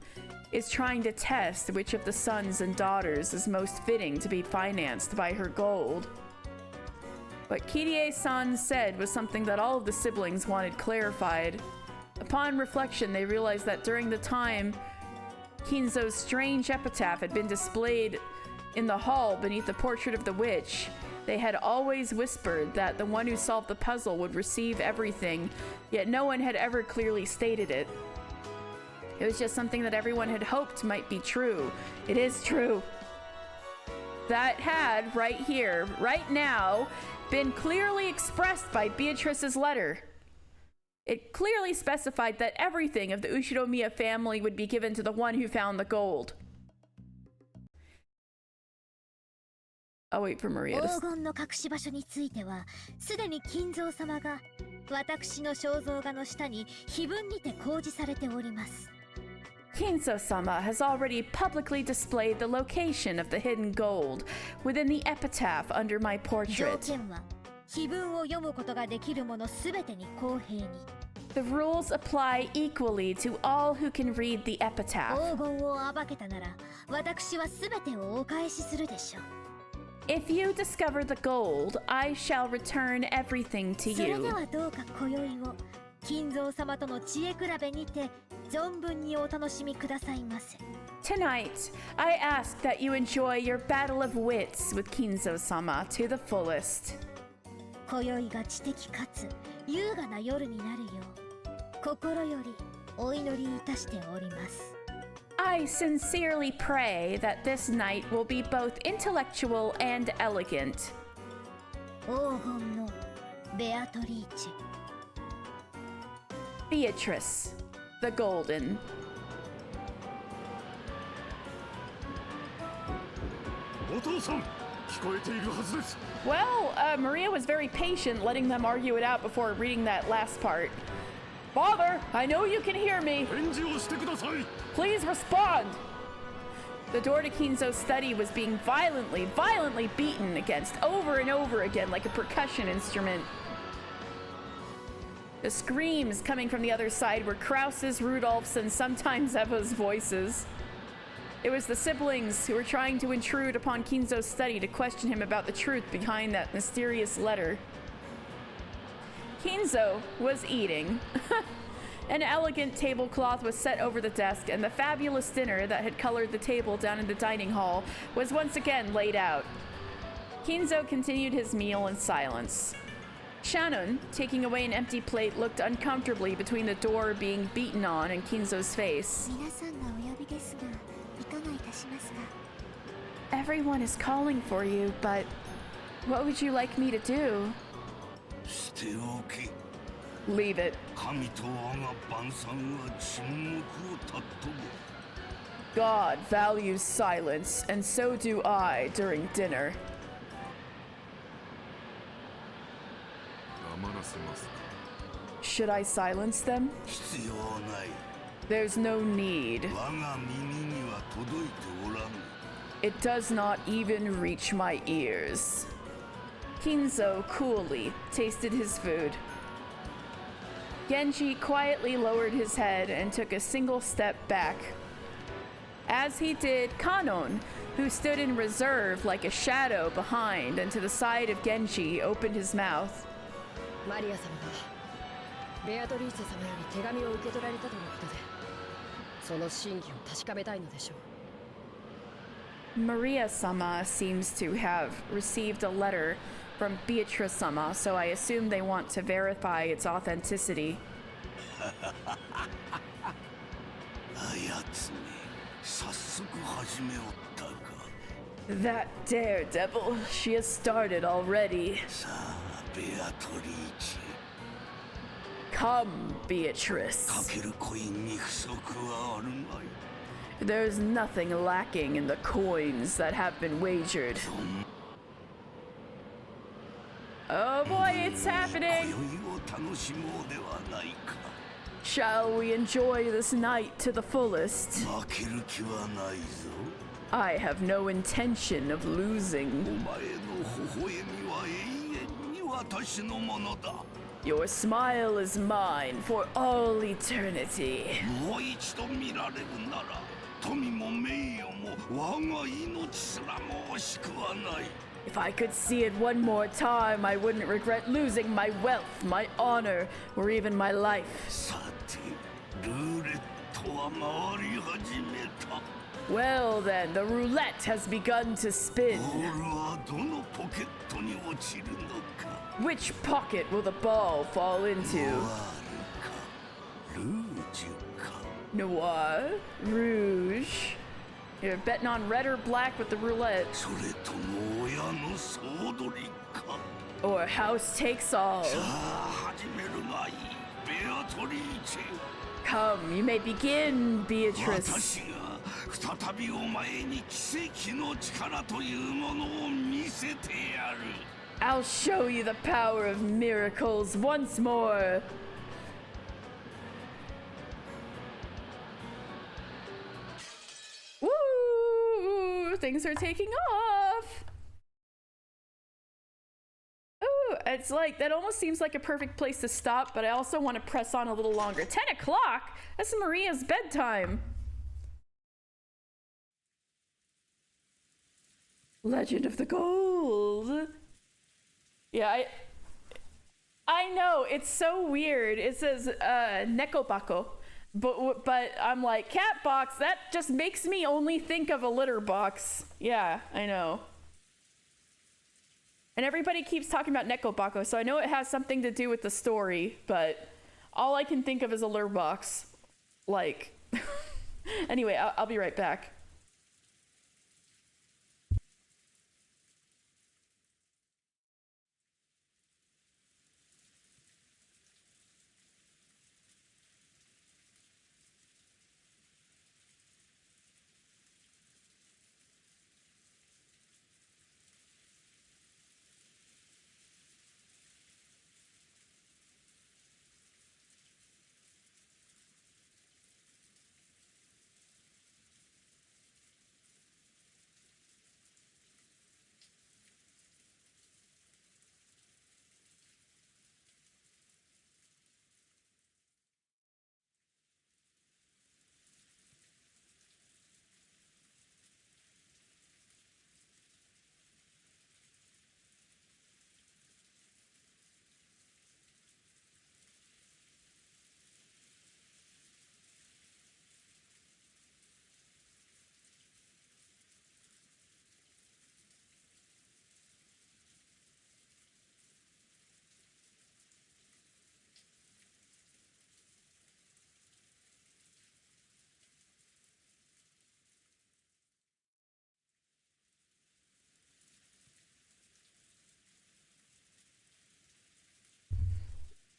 is trying to test which of the sons and daughters is most fitting to be financed by her gold? What Kirie-san said was something that all of the siblings wanted clarified. Upon reflection, they realized that during the time Kinzo's strange epitaph had been displayed in the hall beneath the portrait of the witch, they had always whispered that the one who solved the puzzle would receive everything, yet no one had ever clearly stated it. It was just something that everyone had hoped might be true. It is true. That had, right here, right now, been clearly expressed by Beatrice's letter. It clearly specified that everything of the Ushiromiya family would be given to the one who found the gold. I'll wait for Maria to... 黄金の隠し場所については、すでに金蔵様が私の肖像画の下に碑文にて公示されております。Kinzo-sama has already publicly displayed the location of the hidden gold within the epitaph under my 条 portrait. 件は碑文を読むことができるものすべてに公平に。The rules apply equally to all who can read the epitaph. 黄金を暴けたなら、私はすべてをお返しするでしょう。If you discover the gold, I shall return everything to それで you. はどうか今宵を金蔵様との知恵比べにて存分にお楽しみくださいませ。Tonight, I ask that you enjoy your battle of wits with Kinzo-sama to the fullest. 今宵が知的かつ優雅な夜になるよう心よりお祈りいたしております。I sincerely pray that this night will be both intellectual and elegant. 黄金のベアトリーチェ。 Beatrice, the Golden. Well, Maria was very patient letting them argue it out before reading that last part. Father, I know you can hear me. Please respond. The door to Kinzo's study was being violently beaten against over and over again like a percussion instrument. The screams coming from the other side were Krause's, Rudolph's, and sometimes Eva's voices. It was the siblings who were trying to intrude upon Kinzo's study to question him about the truth behind that mysterious letter. Kinzo was eating. An elegant tablecloth was set over the desk, and the fabulous dinner that had colored the table down in the dining hall was once again laid out. Kinzo continued his meal in silence. Shannon, taking away an empty plate, looked uncomfortably between the door being beaten on and Kinzo's face. 皆さんがお呼びですが、いかがいたしますか。 Everyone is calling for you, but what would you like me to do? 捨ておけ。 Leave it. 神と我が晩餐は沈黙を尊ぶ。 God values silence, and so do I during dinner. Should I silence them? 必要ない。 There's no need. 我が耳には届いておらぬ。 It does not even reach my ears. Kinzo coolly tasted his food. Genji quietly lowered his head and took a single step back. As he did, Kanon, who stood in reserve like a shadow behind and to the side of Genji, opened his mouth. マリア様がベアトリーチェ様より手紙を受け取られたとのことで、その真偽を確かめたいのでしょう。 Maria-sama seems to have received a letter from Beatrice-sama, so I assume they want to verify its authenticity. あやつめ、早速始めおったか。 That daredevil, she has started already. さあ、ベアトリーチェ。 Come, Beatrice. かけるコインに不足はあるまい。 There's nothing lacking in the coins that have been wagered. Oh boy, it's happening! 今宵を楽しもうではないか。 Shall we enjoy this night to the fullest? 負ける気はないぞ。 I have no intention of お losing. 前の微笑みは永遠に私のものだ。 Your smile is mine for all eternity. もう一度見られるなら、富も名誉も我が命すらも惜しくはない。 If I could see it one more time, I wouldn't regret losing my wealth, my honor, or even my life. さて、ルーレットはは回り始めた。 Well then, the roulette has begun to spin. ボールはどのポケットに落ちるのか。 Which pocket will the ball fall into? ルージュか。 Noir? Rouge? You're betting on red or black with the roulette. それとも親の総取りか。 Or house takes all. さあ始めるがいい。ベアトリーチェ。 Come, you may begin, Beatrice. 私が再びお前に奇跡の力というものを見せてやる。 I'll show you the power of miracles once more. Woo! Things are taking off. Ooh, it's like, that almost seems like a perfect place to stop, but I also want to press on a little longer. 10 o'clock? That's Maria's bedtime. Legend of the Gold. Yeah, I know, it's so weird. It says Neko Bako, but I'm like, cat box, that just makes me only think of a litter box. Yeah, I know. And everybody keeps talking about Neko Bako, so I know it has something to do with the story, but all I can think of is a litter box. Like, anyway, I'll be right back.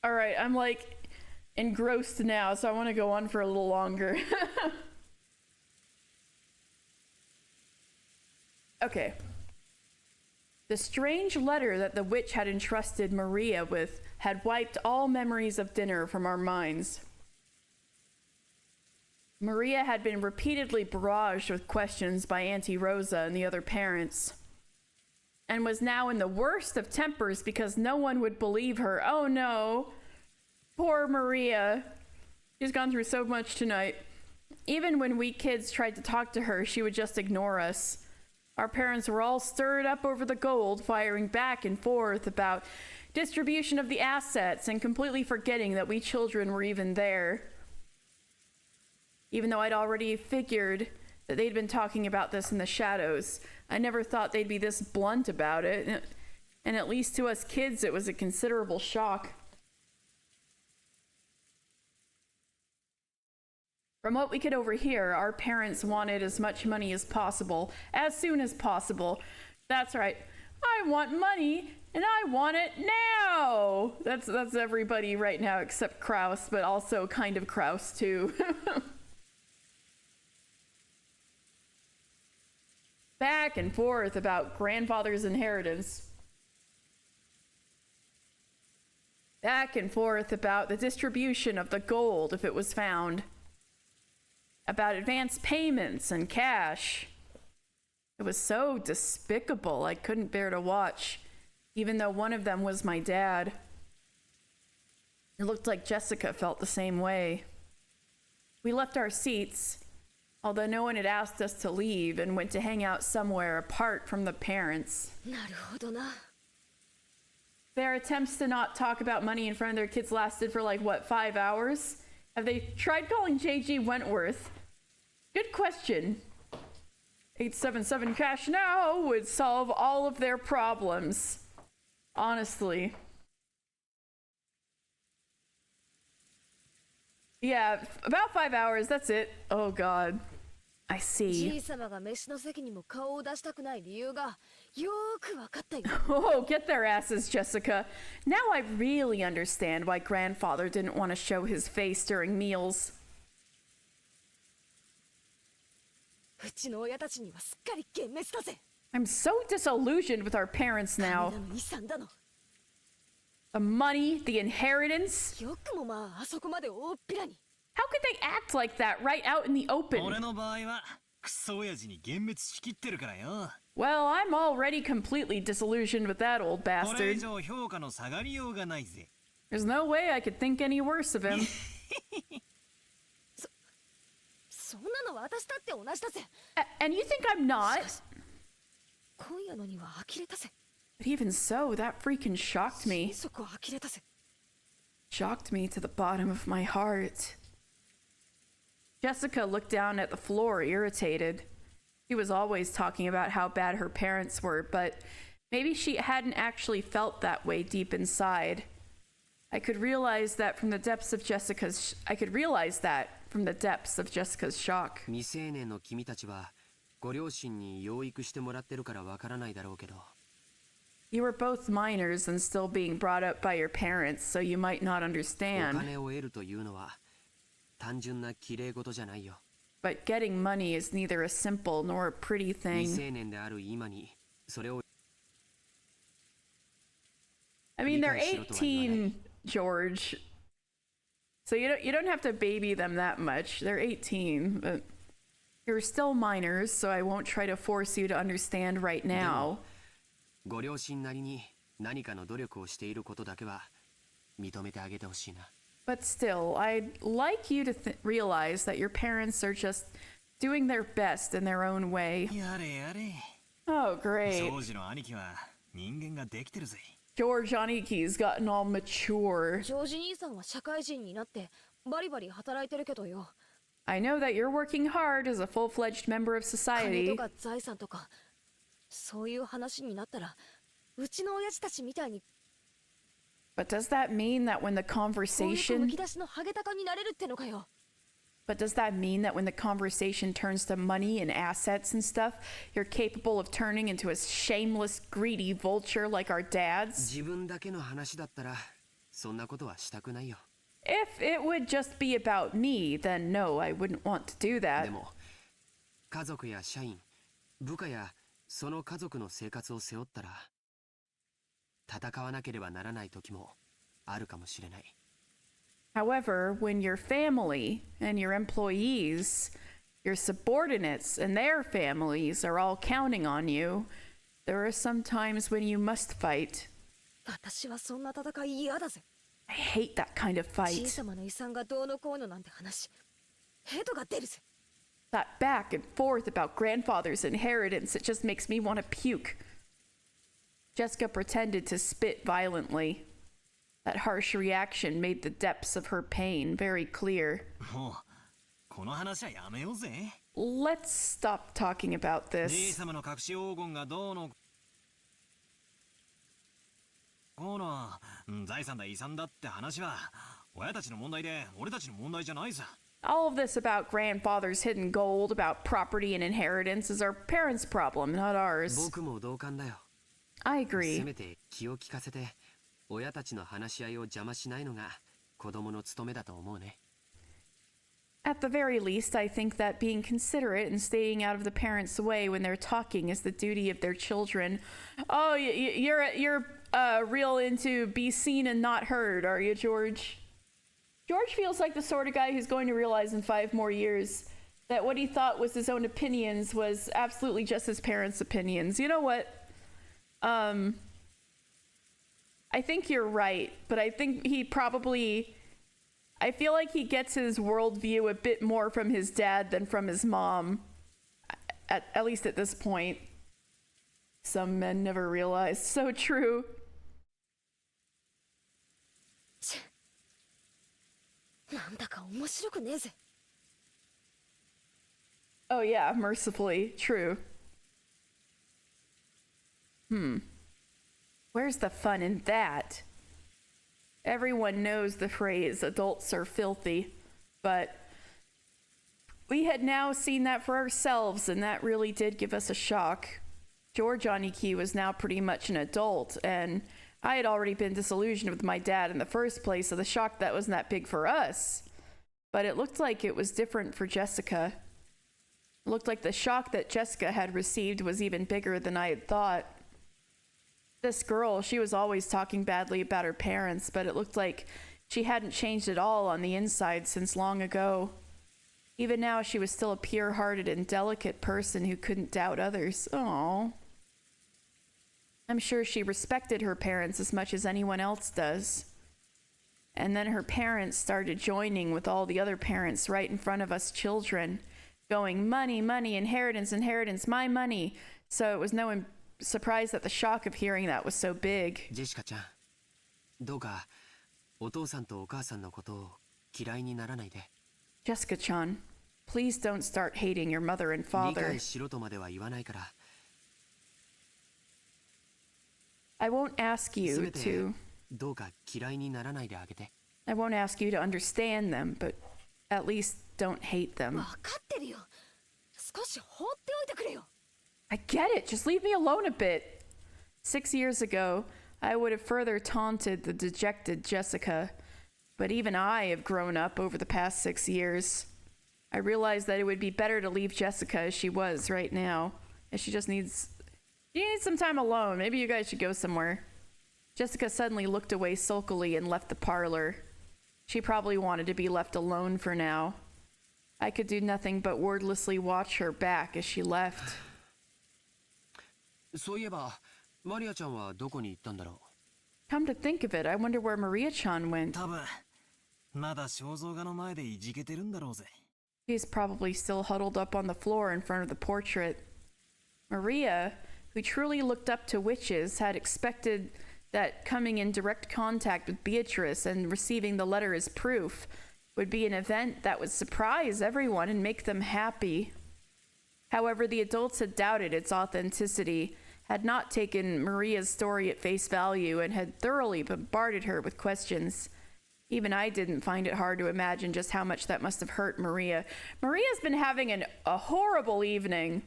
All right, I'm like engrossed now, so I want to go on for a little longer. Okay. The strange letter that the witch had entrusted Maria with had wiped all memories of dinner from our minds. Maria had been repeatedly barraged with questions by Auntie Rosa and the other parents, and was now in the worst of tempers because no one would believe her. Oh no, poor Maria. She's gone through so much tonight. Even when we kids tried to talk to her, she would just ignore us. Our parents were all stirred up over the gold, firing back and forth about distribution of the assets and completely forgetting that we children were even there. Even though I'd already figured that they'd been talking about this in the shadows, I never thought they'd be this blunt about it. And at least to us kids, it was a considerable shock. From what we could overhear, our parents wanted as much money as possible, as soon as possible. That's right. I want money, and I want it now! That's everybody right now except Kraus, but also kind of Kraus too. Back and forth about grandfather's inheritance. Back and forth about the distribution of the gold if it was found. About advance payments and cash. It was so despicable, I couldn't bear to watch, even though one of them was my dad. It looked like Jessica felt the same way. We left our seats, although no one had asked us to leave, and went to hang out somewhere apart from the parents. なるほどな。 Their attempts to not talk about money in front of their kids lasted for like, what, 5 hours? Have they tried calling JG Wentworth? Good question. 877 cash now would solve all of their problems. Honestly. Yeah, about 5 hours, that's it. Oh god. I じ see. い様が飯の席にも顔を出したくない理由がよーくわかったよ。 Oh, get their asses, Jessica. Now I really understand why grandfather didn't want to show his face during meals. うちの親たちにはすっかり幻滅だぜ。 I'm so disillusioned with our parents now. 金だの遺産だの。 The money, the inheritance. よくもまああそこまで大っぴらに。 How could they act like that right out in the open? 俺の場合はクソ親父に幻滅しきってるからよ。 Well, I'm already completely disillusioned with that old これ以 bastard. 上評価の下がりようがないぜ。 There's no way I could think any worse of him. そんなの私だって同じだぜ。 And you think I'm not? 今夜のには呆れたぜ。 But even so, that freaking shocked me. 心底呆れたぜ。 Shocked me to the bottom of my heart. Jessica looked down at the floor, irritated. She was always talking about how bad her parents were, but maybe she hadn't actually felt that way deep inside. I could realize that from the depths of Jessica's shock. 未成年の君たちはご両親に養育してもらってるからわからないだろうけど。 You were both minors and still being brought up by your parents, so you might not お understand. 金を得るというのは単純な綺麗事じゃないよ。 But getting money is neither a simple nor a pretty 未 thing. 成年である今にそれを I mean, they're 18, George. So you don't have to baby them that much. They're 18, but you're still minors, so I won't try to force you to understand right now. ご両親なりに何かの努力をしていることだけは認めてあげてほしいな。 But still, I'd like you to realize that your parents are just doing their best in their own way. やれやれ。 Oh, great. 庄司の兄貴は人間ができてるぜ。 George Aniki's gotten all mature. ジョージ兄さんは社会人になってバリバリ働いてるけどよ。 I know that you're working hard as a full-fledged member of 金 society. とか財産とかそういう話になったらうちの親父たちみたいに But does that mean that when the こういうむ conversation き出しのハゲタカになれるってのかよ。 But does that mean that when the conversation turns to money and assets and stuff, you're capable of turning into a shameless, greedy vulture like our dads? 自分だけの話だったらそんなことはしたくないよ。 If it would just be about me, then no, I wouldn't want to do で that. も家族や社員、部下やその家族の生活を背負ったら戦わなければならない時もあるかもしれない。 However, when your family and your employees, your subordinates and their families are all counting on you, there are some times when you must fight. 私はそんな戦い嫌だぜ。 I hate that kind of 小 fight. さな遺産がどうのこうのなんて話ヘドが出るぜ。 That back and forth about grandfather's inheritance, it just makes me want to puke. Jessica pretended to spit violently. That harsh reaction made the depths of her pain very clear. もうこの話はやめようぜ。 Let's stop talking about じい this. 様の隠し黄金がどうのこうの財産だ遺産だって話は親たちの問題で俺たちの問題じゃないさ。 All of this about grandfather's hidden gold, about property and inheritance, is our parents' problem, not ours. 僕も同感だよ。 I せ agree. めて気を利かせて親たちの話し合いを邪魔しないのが子供の務めだと思うね。 At the very least, I think that being considerate and staying out of the parents' way when they're talking is the duty of their children. Oh, you're real into be seen and not heard, are you, George? George feels like the sort of guy who's going to realize in 5 more years that what he thought was his own opinions was absolutely just his parents' opinions. You know what? I think you're right, but I think he probably... I feel like he gets his worldview a bit more from his dad than from his mom. At least at this point. Some men never realize. So true. なんだか面白くねえぜ。 Oh yeah, mercifully true. Where's the fun in that? Everyone knows the phrase adults are filthy, but we had now seen that for ourselves, and that really did give us a shock. George Aniki was now pretty much an adult, and I had already been disillusioned with my dad in the first place, so the shock that wasn't that big for us. But it looked like it was different for Jessica. It looked like the shock that Jessica had received was even bigger than I had thought. This girl, she was always talking badly about her parents, but it looked like she hadn't changed at all on the inside since long ago. Even now, she was still a pure-hearted and delicate person who couldn't doubt others. Aww. I'm sure she respected her parents as much as anyone else does. And then her parents started joining with all the other parents right in front of us children, going, money, money, inheritance, inheritance, my money. So it was no surprise that the shock of hearing that was so big. ジェシカちゃん、どうかお父さんとお母さんのことを嫌いにならないで。Jessica-chan, please don't start hating your mother and 理 father. 解しろとまでは言わないから。 I won't ask you せめて to... どうか嫌いにならないであげて。 I won't ask you to understand them, but at least don't hate them. 分かってるよ。少し放っておいてくれよ。 I get it. Just leave me alone a bit. 6 years ago, I would have further taunted the dejected Jessica, but even I have grown up over the past 6 years. I realized that it would be better to leave Jessica as she was right now, and she needs some time alone. Maybe you guys should go somewhere. Jessica suddenly looked away sulkily and left the parlor. She probably wanted to be left alone for now. I could do nothing but wordlessly watch her back as she left. そういえば、マリアちゃんはどこに行ったんだろう。 Come to think of it, I wonder where Maria-chan went. 多分まだ肖像画の前でいじけてるんだろうぜ。 She's probably still huddled up on the floor in front of the portrait. Maria, who truly looked up to witches, had expected that coming in direct contact with Beatrice and receiving the letter as proof would be an event that would surprise everyone and make them happy. However, the adults had doubted its authenticity, had not taken Maria's story at face value, and had thoroughly bombarded her with questions. Even I didn't find it hard to imagine just how much that must have hurt Maria. Maria's been having a horrible evening.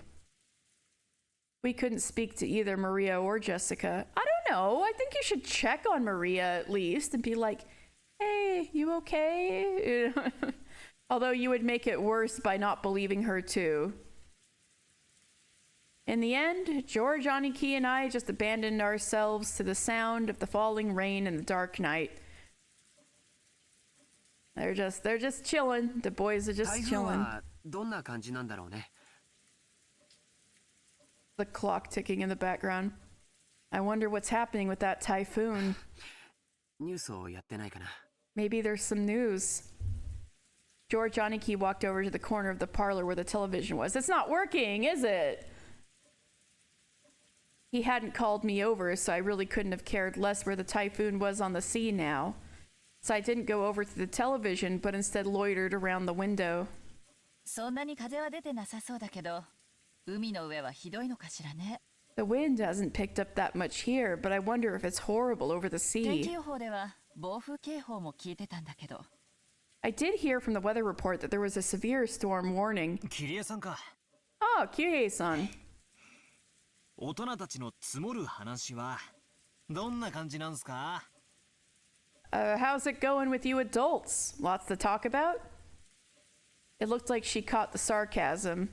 We couldn't speak to either Maria or Jessica. I don't know. I think you should check on Maria at least and be like, hey, you okay? Although you would make it worse by not believing her too. In the end, George, Aniki, and I just abandoned ourselves to the sound of the falling rain and the dark night. They're just chilling. The boys are just 台風 chilling. はどんな感じなんだろうね。 The clock ticking in the background. I wonder what's happening with that typhoon. ニュースをやってないかな。 Maybe there's some news. George Aniki walked over to the corner of the parlor where the television was. It's not working, is it? He hadn't called me over, so I really couldn't have cared less where the typhoon was on the sea now. So I didn't go over to the television, but instead loitered around the window. そんなに風は出てなさそうだけど、海の上はひどいのかしらね。 The wind hasn't picked up that much here, but I wonder if it's horrible over the 天気 sea. 予報では暴風警報も聞いてたんだけど。 I did hear from the weather report that there was a severe storm warning. キリエさんか。 Oh, Kirie-san. 大人たちの積もる話はどんな感じなんすか？ How's it going with you adults? Lots to talk about? It looked like she caught the sarcasm.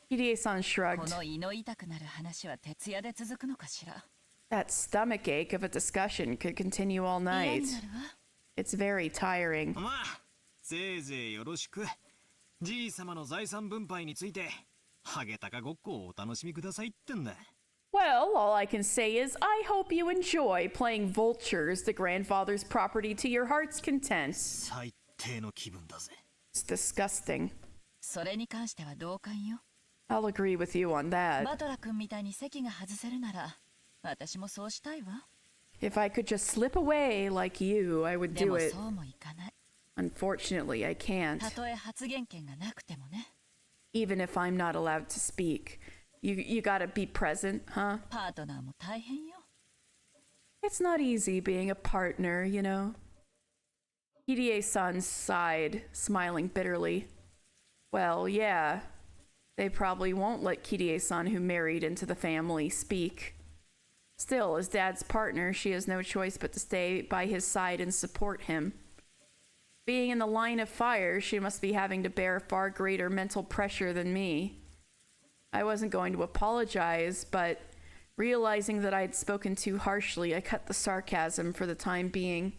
Kirie-san こ shrugged. の胃の痛くなる話は徹夜で続くのかしら。 That stomach ache of a discussion could continue all 嫌 night. になるわ。 It's very tiring. まあ、せいぜいよろしく。じい様の財産分配について、ハゲタカごっこをお楽しみくださいってんだ。Well, all I can say is I hope you enjoy playing vultures, the grandfather's property, to your heart's content. 最低の気分だぜ。It's disgusting. それに関しては同感よ。 I'll agree with you on that. バトラ君みたいに席が外せるなら、私もそうしたいわ。 If I could just slip away like you, I would で do も it. そうもいかない。Unfortunately, I can't. たとえ発言権がなくてもね。Even if I'm not allowed to speak. You gotta be present, huh? パートナーも大変よ。It's not easy being a partner, you know? Hirie-san sighed, smiling bitterly. Well, yeah. They probably won't let Kirie-san, who married into the family, speak. Still, as Dad's partner, she has no choice but to stay by his side and support him. Being in the line of fire, she must be having to bear far greater mental pressure than me. I wasn't going to apologize, but realizing that I had spoken too harshly, I cut the sarcasm for the time being.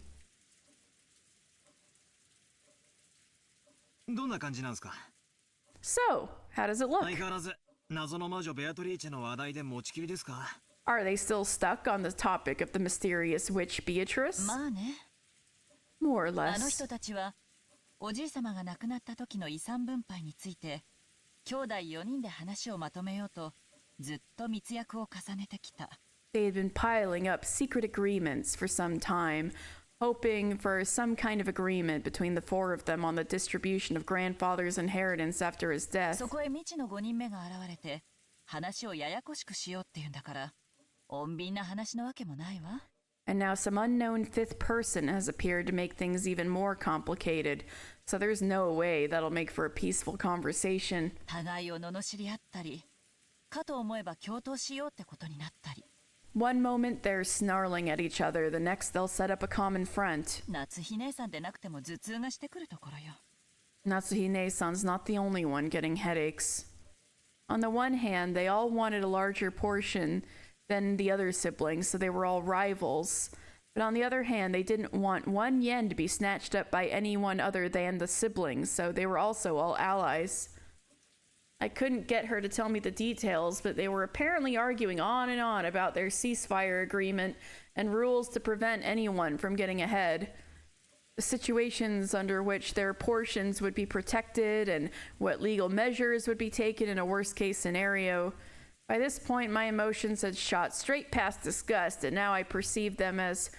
どんな感じなんですか? So, how does it look? 相変わらず謎の魔女ベアトリーチェの話題で持ちきりですか? Are they still stuck on the topic of the mysterious witch Beatrice? まあね。 More or あの less. 人たちはおじい様が亡くなった時の遺産分配について兄弟4人で話をまとめようとずっと密約を重ねてきた。 They had been piling up secret agreements for some time, hoping for some kind of agreement between the four of them on the distribution of grandfather's inheritance after his death. そこへ未知の5人目が現れて話をややこしくしようっていうんだから穏便な話のわけもないわ。 And now some unknown fifth person has appeared to make things even more complicated, so there's no way that'll make for a peaceful conversation. 互いを罵り合ったりかと思えば共闘しようってことになったり。 One moment they're snarling at each other, the next they'll set up a common front. 夏日姉さんでなくても頭痛がしてくるところよ。 Natsuhine-san's not the only one getting headaches. On the one hand, they all wanted a larger portion than the other siblings, so they were all rivals. But on the other hand, they didn't want 1 yen to be snatched up by anyone other than the siblings, so they were also all allies. I couldn't get her to tell me the details, but they were apparently arguing on and on about their ceasefire agreement and rules to prevent anyone from getting ahead. The situations under which their portions would be protected and what legal measures would be taken in a worst-case scenario. By this point, my emotions had shot straight past disgust, and now I perceived them as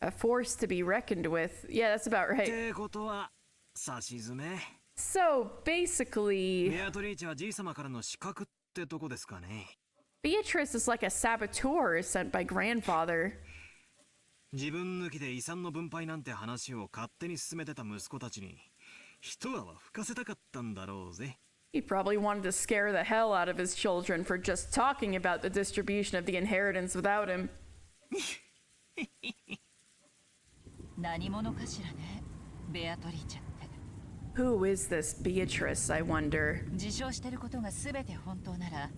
a force to be reckoned with. Yeah, that's about right. ってことは差し詰め。 So, basically... ベアトリーチェはじいさまからの資格ってとこですかね。 Beatrice is like a saboteur sent by grandfather. 自分抜きで遺産の分配なんて話を勝手に進めてた息子たちに一泡吹かせたかったんだろうぜ。 He probably wanted to scare the hell out of his children for just talking about the distribution of the inheritance without him. 何者かしらね、ベアトリーチェって。 Who is this Beatrice, I wonder? 自称してることが全て本当なら、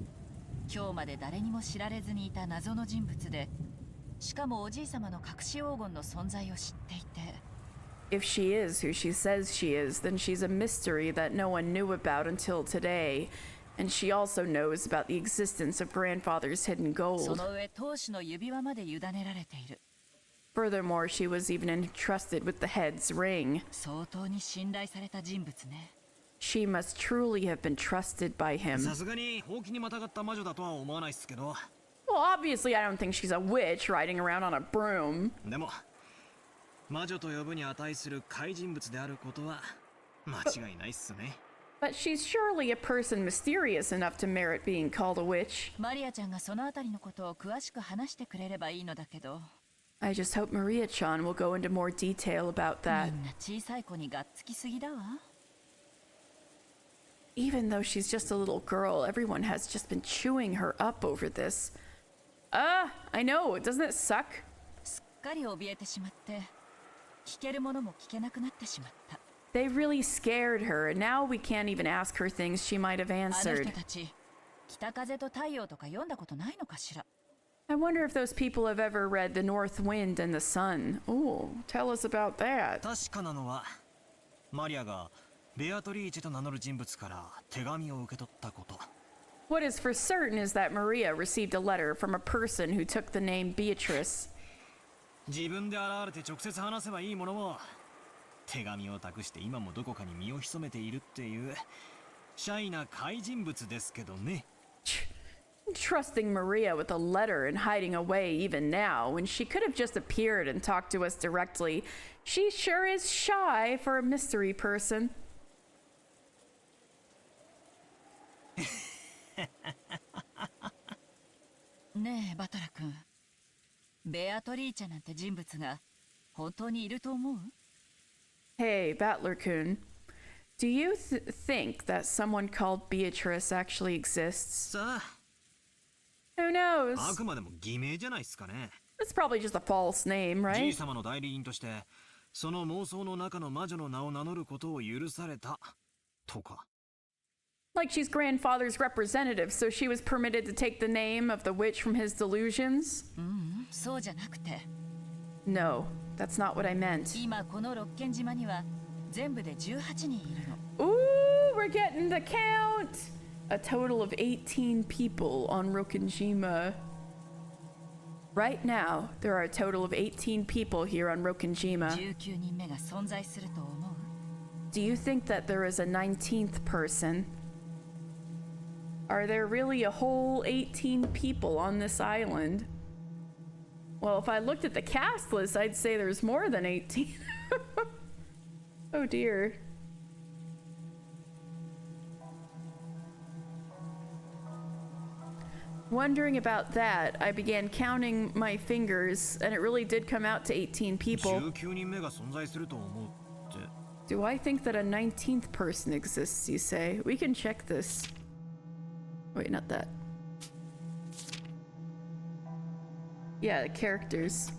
今日まで誰にも知られずにいた謎の人物で、しかもおじい様の隠し黄金の存在を知っていて。 If she is who she says she is, then she's a mystery that no one knew about until today. And she also knows about the existence of grandfather's hidden そ gold. の上、当主の指輪まで委ねられている。 Furthermore, she was even entrusted with the head's ring. 相当に信頼された人物ね。 She must truly have been trusted by him. さすがにほうきにまたがった魔女だとは思わないっすけど。 Well, obviously, I don't think she's a witch riding around on a broom. でも魔女と呼ぶに値する怪人物であることは間違いないっすね。 But she's surely a person mysterious enough to merit being called a witch. マリアちゃんがそのあたりのことを詳しく話してくれればいいのだけど。 I just hope Maria-chan will go into more detail about that. みんな小さい子にがっつきすぎだわ。 Even though she's just a little girl, everyone has just been chewing her up over this. I know, doesn't it suck? すっかり怯えてしまって、聞けるものも聞けなくなってしまった。 They really scared her, and now we can't even ask her things she might have あの answered. 人たち、北風と太陽とか読んだことないのかしら。 I wonder if those people have ever read The North Wind and the Sun. Ooh, tell us about that. 確かなのはマリアがベアトリーチェと名乗る人物から手紙を受け取ったこと。 What is for certain is that Maria received a letter from a person who took the name Beatrice. 自分で現れて直接話せばいいものを手紙を託して今もどこかに身を潜めているっていうシャイな怪人物ですけどね。Trusting Maria with a letter and hiding away even now, when she could have just appeared and talked to us directly. She sure is shy for a mystery person. ねえバトラ君、ベアトリーチャなんて人物が本当にいると思う？ Hey, Battler-kun, do you think that someone called Beatrice actually exists? さあ、 Who knows? あくまでも偽名じゃないっすかね。 It's probably just a false name, じ right? い様の代理人として、その妄想の中の魔女の名を名乗ることを許されたとか。 Like she's grandfather's representative, so she was permitted to take the name of the witch from his delusions? そうじゃなくて。 No, that's not what I meant. 今この六軒島には全部で18人いるの。 Ooh, we're getting the count! A total of 18 people on Rokkenjima. Right now, there are a total of 18 people here on Rokkenjima. 19人目が存在すると思う？ Do you think that there is a 19th person? Are there really a whole 18 people on this island? Well, if I looked at the cast list, I'd say there's more than 18. Oh dear. Wondering about that, I began counting my fingers, and it really did come out to 18 people. 19人目が存在すると思うって。 Do I think that a 19th person exists, you say? We can check this. Wait, not that. Yeah, the characters.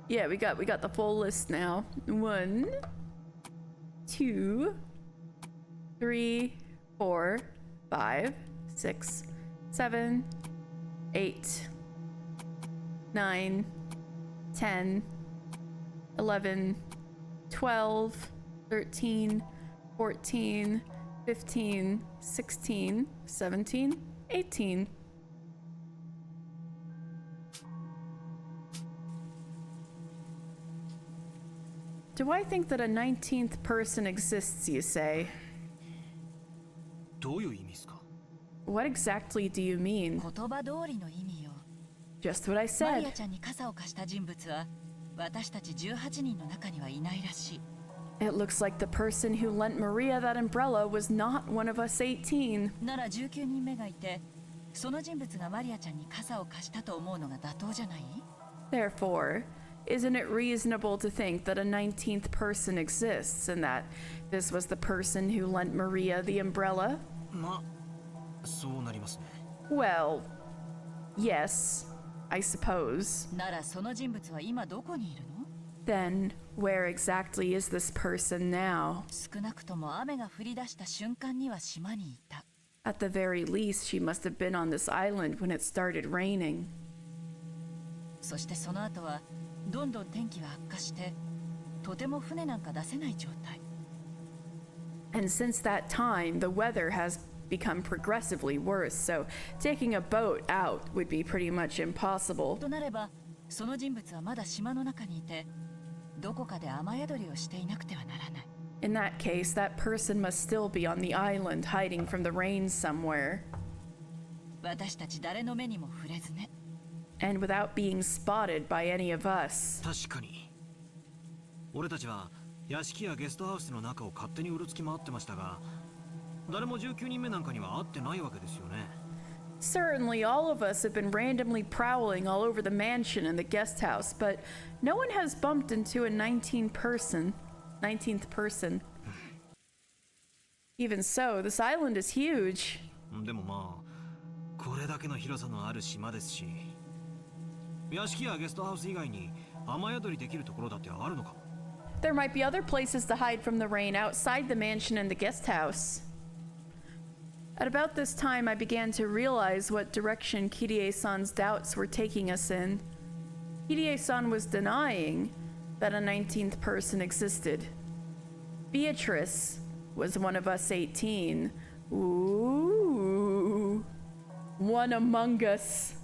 Yeah, we got the full list now. 1, 2, 3, 4, 5, 6, 7, 8, 9, 10, 11, 12, 13, 14, 15, 16, 17, 18. Do I think that a 19th person exists, you say? どういう意味ですか？ What exactly do you mean? 言葉通りの意味よ。 Just what I マリ said. アちゃんに傘を貸した人物は私たち18人の中にはいないらしい。 It looks like the person who lent Maria that umbrella was not one of us 18. なら19人目がいて、その人物がマリアちゃんに傘を貸したと思うのが妥当じゃない？ Therefore, isn't it reasonable to think that a 19th person exists and that this was the person who lent Maria the umbrella? ま、そうなりますね。 Well, yes, I suppose. ならその人物は今どこにいるの？ Then, where exactly is this person now? 少なくとも雨が降り出した瞬間には島にいた。 At the very least, she must have been on this island when it started raining. そしてその後はどんどん天気は悪化して、とても船なんか出せない状態。 And since that time, the weather has become progressively worse, so taking a boat out would be pretty much impossible. となれば、その人物はまだ島の中にいて、どこかで雨宿りをしていなくてはならない。 In that case, that person must still be on the island hiding from the rain somewhere. 私たち誰の目にも触れずね。 And without being spotted by any of us. 確かに。俺たちは屋敷やゲストハウスの中を勝手にうろつき回ってましたが、誰も19人目なんかには会ってないわけですよね。 Certainly, all of us have been randomly prowling all over the mansion and the guest house, but no one has bumped into a 19th person. Even so, this island is huge. でもまあ、これだけの広さのある島ですし、屋敷やゲストハウス以外に雨宿りできるところだってあるのかも。 There might be other places to hide from the rain outside the mansion and the guest house. At about this time, I began to realize what direction Kirie-san's doubts were taking us in. Kirie-san was denying that a 19th person existed. Beatrice was one of us 18. Ooh. One among us.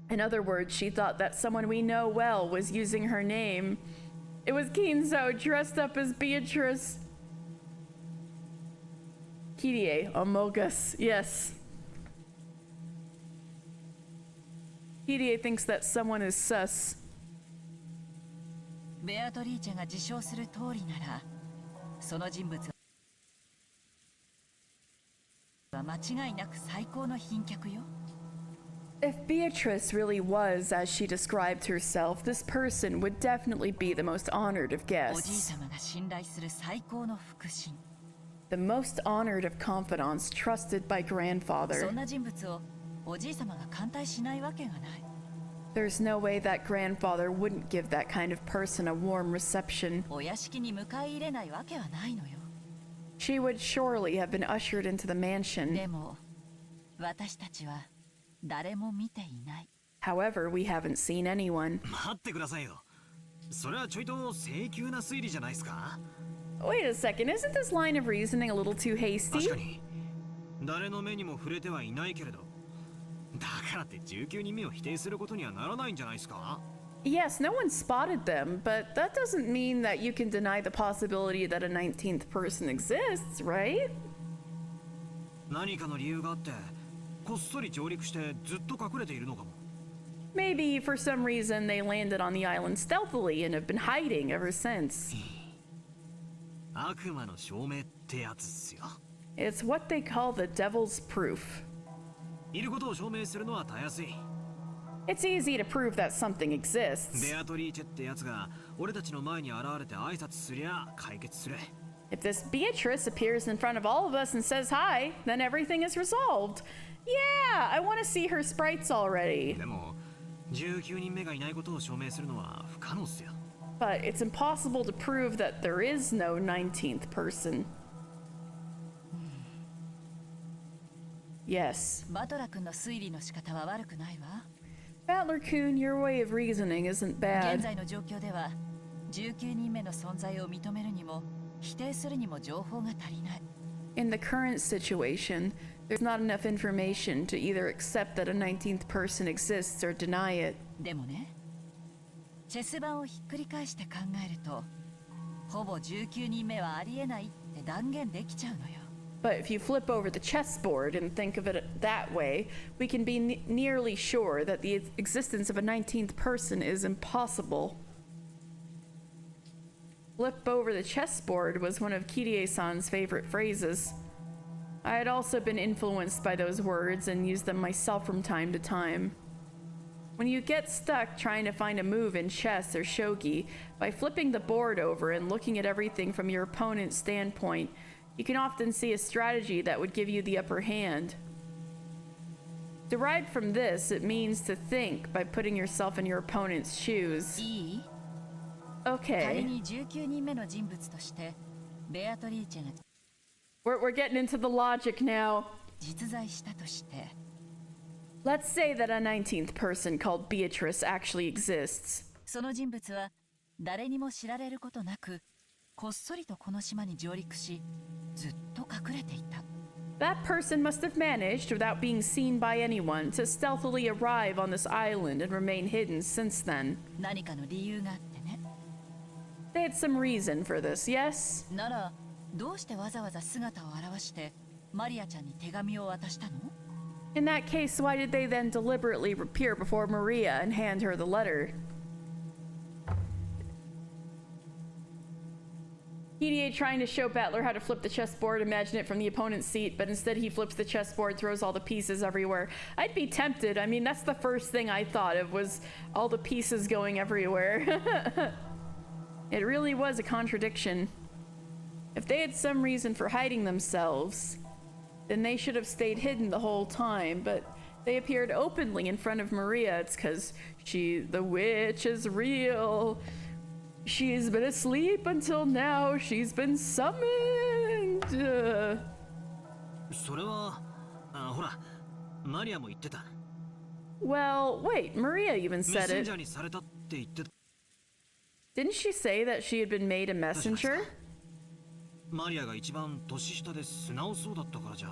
In other words, she thought that someone we know well was using her name. It was Kinzo dressed up as Beatrice. Kirie, Amogus, yes. Kirie thinks that someone is sus. ベアトリーチェが自称する通りなら、その人物は間違いなく最高の賓客よ。If Beatrice really was as she described herself, this person would definitely be the most honored of おじい guests. 様が信頼する最高の腹心。 The most honored of confidants, trusted by そ grandfather. んな人物をおじい様が歓待しないわけがない。 There's no way that grandfather wouldn't give that kind of person a warm reception. お屋敷に迎え入れないわけはないのよ。 She would surely have been ushered into the で mansion. も、私たちは誰も見ていない。 However, we haven't seen anyone. 待ってくださいよ。それはちょいと請求な推理じゃないですか。 Wait a second, isn't this line of reasoning a little too 確 hasty? かに誰の目にも触れてはいないけれど、だからって19人目を否定することにはならないんじゃないですか。 Yes, no one spotted them, but that doesn't mean that you can deny the possibility that a 19th person exists, right? 何かの理由があってこっそり上陸してずっと隠れているのかも。 Maybe for some reason they landed on the island stealthily and have been hiding ever since. 悪魔の証明ってやつっすよ。 It's what they call the devil's proof. いることを証明するのはたやすい。 It's easy to prove that something exists. ベアトリーチェってやつが俺たちの前に現れて挨拶すりゃ解決する。 If this Beatrice appears in front of all of us and says hi, then everything is resolved. Yeah, I want to see her sprites already. でも19人目がいないことを証明するのは不可能っすよ。 But it's impossible to prove that there is no 19th person. Yes. バトラ君の推理の仕方は悪くないわ。 Battler-kun, your way of reasoning isn't 現 bad. 在の状況では19人目の存在を認めるにも否定するにも情報が足りない。 In the current situation, there's not enough information to either accept that a 19th person exists or deny it. でもね、チェス盤をひっくり返して考えると、ほぼ19人目はありえないって断言できちゃうのよ。 But if you flip over the chessboard and think of it that way, we can be nearly sure that the existence of a 19th person is impossible. Flip over the chessboard was one of Kirie-san's favorite phrases. I had also been influenced by those words and used them myself from time to time. When you get stuck trying to find a move in chess or shogi, by flipping the board over and looking at everything from your opponent's standpoint, you can often see a strategy that would give you the upper hand. Derived from this, it means to think by putting yourself in your opponent's shoes. いい？ Okay. 仮に19人目の人物としてベアトリーチェが We're getting into the logic now. 実在したとして、 Let's say that a 19th person called Beatrice actually exists. その人物は誰にも知られることなく、こっそりとこの島に上陸し、ずっと隠れていた。 That person must have managed, without being seen by anyone, to stealthily arrive on this island and remain hidden since then. 何かの理由があってね。 They had some reason for this, yes? なら、どうしてわざわざ姿を現してマリアちゃんに手紙を渡したの？ In that case, why did they then deliberately appear before Maria and hand her the letter? Kirie trying to show Battler how to flip the chessboard, imagine it from the opponent's seat, but instead he flips the chessboard, throws all the pieces everywhere. I'd be tempted. I mean, that's the first thing I thought of, was all the pieces going everywhere. It really was a contradiction. If they had some reason for hiding themselves, then they should have stayed hidden the whole time, but they appeared openly in front of Maria. It's because the witch is real. She's been asleep until now. She's been summoned. それは、ほら、マリアも言ってた。 Well, wait, Maria even メッ said セン it. ジャーにされたって言ってた。 Didn't she say that she had been made a messenger? マリアが一番年下で素直そうだったからじゃ。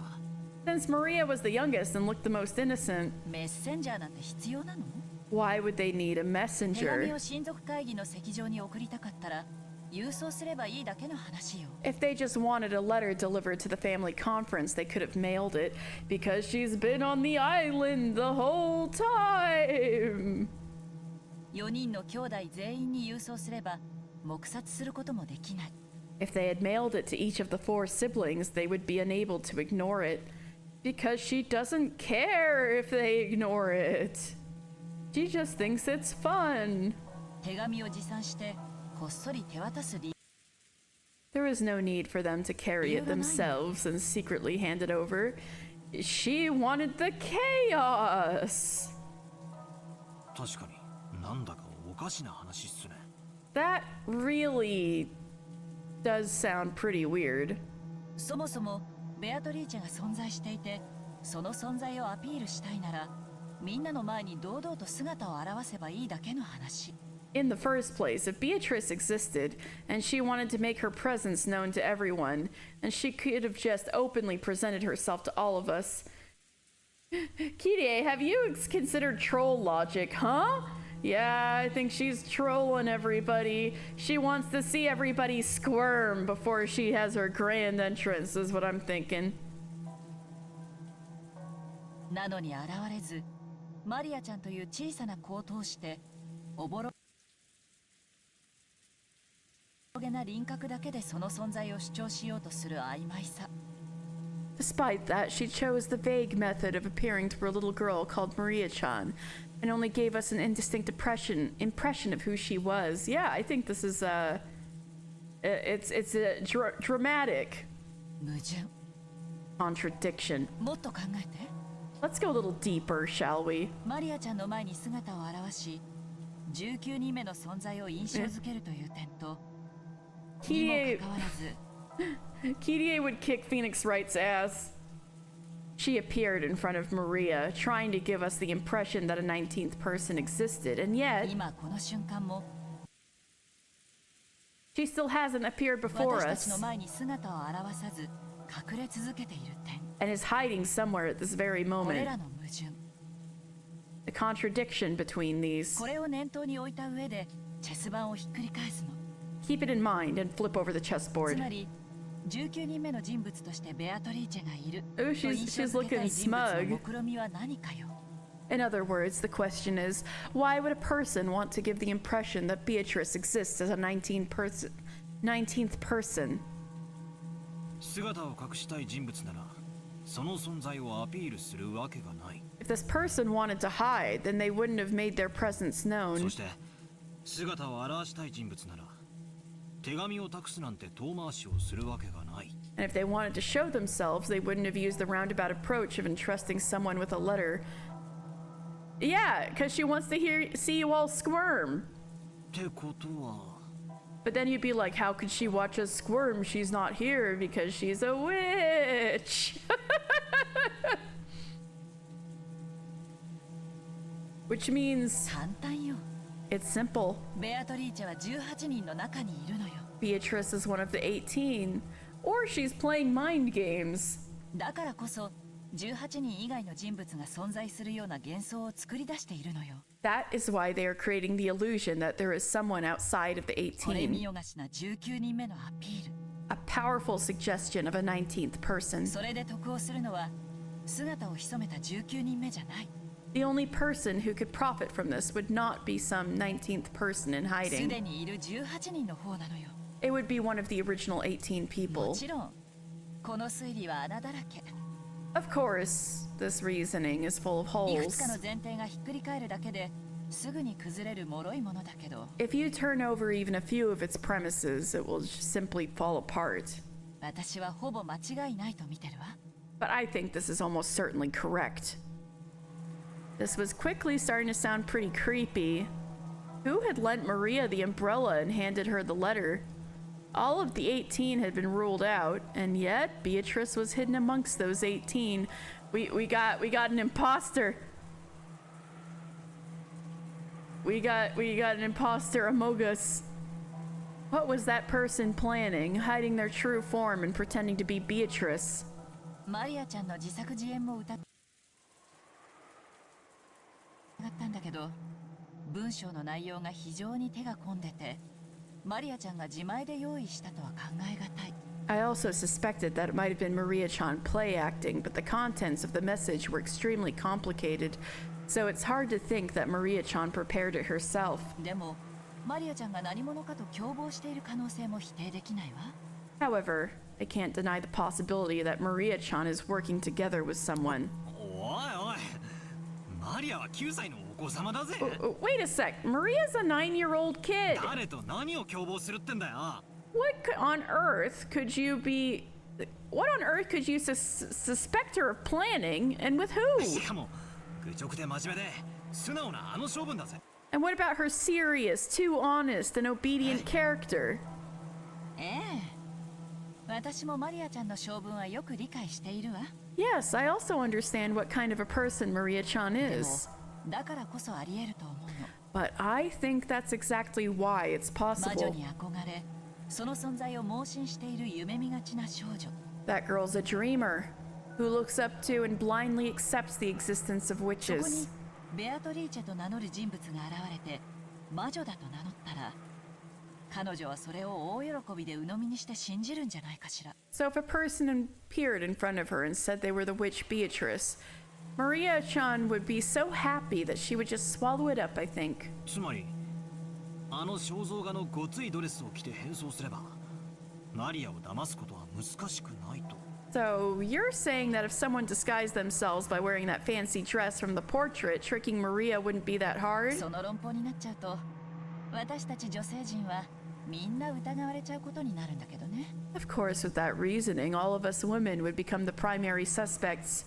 Since Maria was the youngest and looked the most innocent, メッセンジャーなんて必要なの？ why would they need a 手紙 messenger? を親族会議の席上に送りたかったら郵送すればいいだけの話よ。 If they just wanted a letter delivered to the family conference, they could have mailed it because she's been on the island the whole time. 4人の兄弟全員に郵送すれば黙殺することもできない。 If they had mailed it to each of the 4 siblings, they would be unable to ignore it because she doesn't care if they ignore it. She just thinks it's fun. 手紙を持参してこっそり手渡す理由。 There was no need for them to carry it themselves and secretly hand it over. She wanted the chaos. 確かになんだかおかしな話っすね。 That really does sound pretty weird. そもそもベアトリーチェが存在していて、その存在をアピールしたいなら、みんなの前に堂々と姿を現せばいいだけの話。 In the first place, if Beatrice existed and she wanted to make her presence known to everyone, and she could have just openly presented herself to all of us. Kirie, have you considered troll logic, huh? Yeah, I think she's trolling everybody. She wants to see everybody squirm before she has her grand entrance, is what I'm thinking. なのに現れず、マリアちゃんという小さな子を通しておぼろげな輪郭だけでその存在を主張しようとする曖昧さ。 Despite that, she chose the vague method of appearing to a little girl called Maria-chan, and only gave us an indistinct impression of who she was. Yeah, I think this is it's a dramatic 矛盾。 contradiction. もっと考えて。 Let's go a little deeper, shall we? マリアちゃんの前に姿を現し、19人目の存在を印象づけるという点と、にもかかわらず。 Kirie would kick Phoenix Wright's ass. She appeared in front of Maria, trying to give us the impression that a 19th person existed, and yet 今この瞬間も she still hasn't appeared before 私たち us の前に姿を現さず隠れ続けている点。 and is hiding somewhere at this very これ moment. らの矛盾。 The contradiction between these. これを念頭に置いた上でチェス盤をひっくり返すの。 Keep it in mind and flip over the つ chessboard. まり19人目の人物としてベアトリーチェがいる Oh, と印象 she's づけたい looking 人物の smug. 目論みは何かよ。 In other words, the question is, why would a person want to give the impression that Beatrice exists as a 19th person? 姿を隠したい人物ならその存在をアピールするわけがない。 If this person wanted to hide, then they wouldn't have made their presence known. そして姿を現したい人物なら手紙を託すなんて遠回しをするわけがない。 And if they wanted to show themselves, they wouldn't have used the roundabout approach of entrusting someone with a letter. Yeah, because she wants to see you all squirm. ってことは But then you'd be like, how could she watch us squirm? She's not here because she's a witch. Which means 簡単よ。 it's simple. ベアトリーチェは18人の中にいるのよ。 Beatrice is one of the 18. Or she's playing mind games. だからこそ18人以外の人物が存在するような幻想を作り出しているのよ。 That is why they are creating the illusion that there is someone outside of the これ見 18. よがしな19人目のアピール。 A powerful suggestion of a 19th person. それで得をするのは姿を潜めた19人目じゃない。 The only person who could profit from this would not be some 19th person in す hiding. でにいる18人の方なのよ。 It would be one of the original 18も people. ちろんこの推理は穴だらけ。 Of course, this reasoning is full of いく holes. つかの前提がひっくり返るだけですぐに崩れる脆いものだけど、 If you turn over even a few of its premises, it will just simply fall apart. 私はほぼ間違いないと見てるわ。 But I think this is almost certainly correct. This was quickly starting to sound pretty creepy. Who had lent Maria the umbrella and handed her the letter? All of the 18 had been ruled out, and yet Beatrice was hidden amongst those 18. We got an imposter. We got an imposter among us. What was that person planning, hiding their true form and pretending to be Beatrice? マリアちゃんの自作自演も歌ったんだけど、文章の内容が非常に手が込んでて、マリアちゃんが自前で用意したとは考えがたい。 I also suspected that it might have been Maria-chan play acting, but the contents of the message were extremely complicated, so it's hard to think that Maria-chan prepared it herself. でもマリアちゃんが何者かと共謀している可能性も否定できないわ。 However, I can't deny the possibility that Maria-chan is working together with someone. おいおい、マリアは9歳のお子様だぜ。 Wait a sec, Maria's a 9-year-old kid. 誰と何を共謀するってんだよ。 On earth could you be... What on earth could you suspect her of planning, and with who? しかも愚直で真面目で素直なあの性分だぜ。 And what about her serious, too honest, and obedient character? ええ、私もマリアちゃんの性分はよく理解しているわ。 Yes, I also understand what kind of a person Maria-chan is. だからこそあり得ると思うの。 But I think that's exactly why it's 魔女 possible. に憧れ、その存在を盲信している夢見がちな少女。 That girl's a dreamer who looks up to and blindly accepts the existence of そこに witches. ベアトリーチェと名乗る人物が現れて魔女だと名乗ったら、彼女はそれを大喜びで鵜呑みにして信じるんじゃないかしら。 So if a person appeared in front of her and said they were the witch Beatrice, Maria-chan would be so happy that she would just swallow it up, I think. つまりあの肖像画のごついドレスを着て変装すればマリアを騙すことは難しくないと。 So you're saying that if someone disguised themselves by wearing that fancy dress from the portrait, tricking Maria wouldn't be that hard? その論法になっちゃうと、私たち女性陣はみんな疑われちゃうことになるんだけどね。 Of course, with that reasoning, all of us women would become the primary suspects.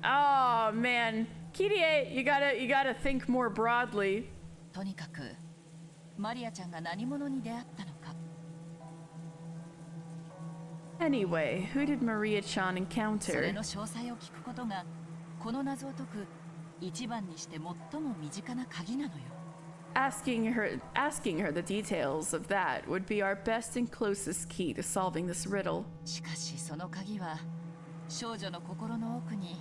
Oh man, Kirie, you gotta think more broadly. とにかくマリアちゃんが何者に出会ったのか。 Anyway, who did Maria-chan それ encounter? の詳細を聞くことがこの謎を解く一番にして最も身近な鍵なのよ。 Asking her the details of that would be our best and closest key to solving this riddle. しかしその鍵は少女の心の奥に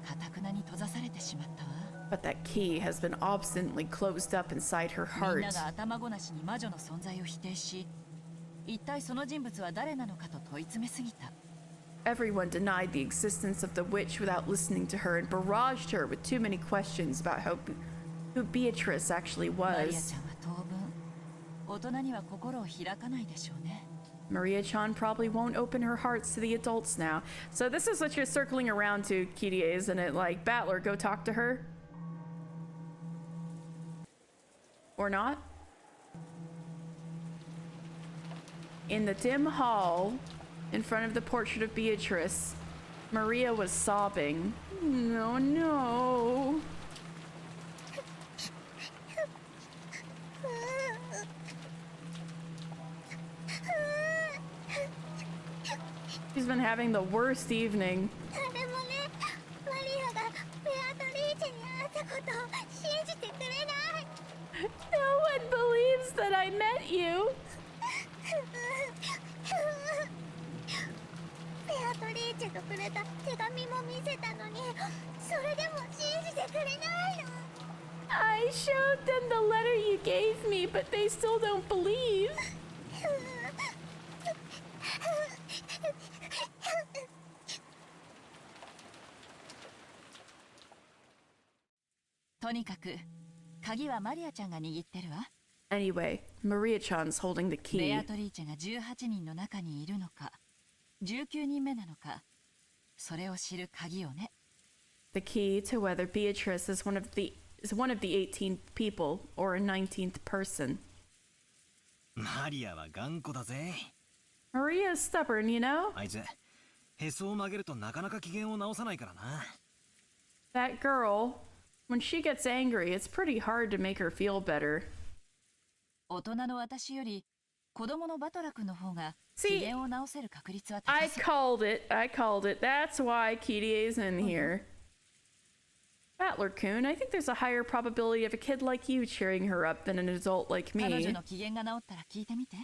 堅くなに閉ざされてしまったわ。 But that key has been obstinately closed up inside her みん heart. なが頭ごなしに魔女の存在を否定し、一体その人物は誰なのかと問い詰めすぎた。 Everyone denied the existence of the witch without listening to her and barraged her with too many questions about who Beatrice actually マリア was. ちゃんは当分大人には心を開かないでしょうね。 Maria-chan probably won't open her hearts to the adults now. So this is what you're circling around to, Kirie, isn't it? Like, Battler, go talk to her? Or not? In the dim hall, in front of the portrait of Beatrice, Maria was sobbing. No, no. She's been having the worst evening. 誰もね、マリアがベアトリーチェに会ったことを信じてくれない。 No one believes that I met you. ベアトリーチェとくれた手紙も見せたのに、それでも信じてくれないの。 I showed them the letter you gave me, but they still don't believe. とにかく鍵はマリアちゃんが握ってるわ。 Anyway, Maria-chan's holding the ベ key. アトリーチェが18人の中にいるのか、19人目なのか、それを知る鍵をね。 The key to whether Beatrice is one of the 18th people or a 19th person. マリアは頑固だぜ。 Maria is stubborn, you know? あいつへそを曲げるとなかなか機嫌を直さないからな。 That girl, when she gets angry, it's pretty hard to make her feel better. 大人の私より子供のバトラ君の方が See, 機嫌を直せる確率は高 I そう。 called it. That's why Kirie's in here. Battler-kun, I think there's a higher probability of a kid like you cheering her up than an adult like 彼女 me. の機嫌が治ったら聞いてみて。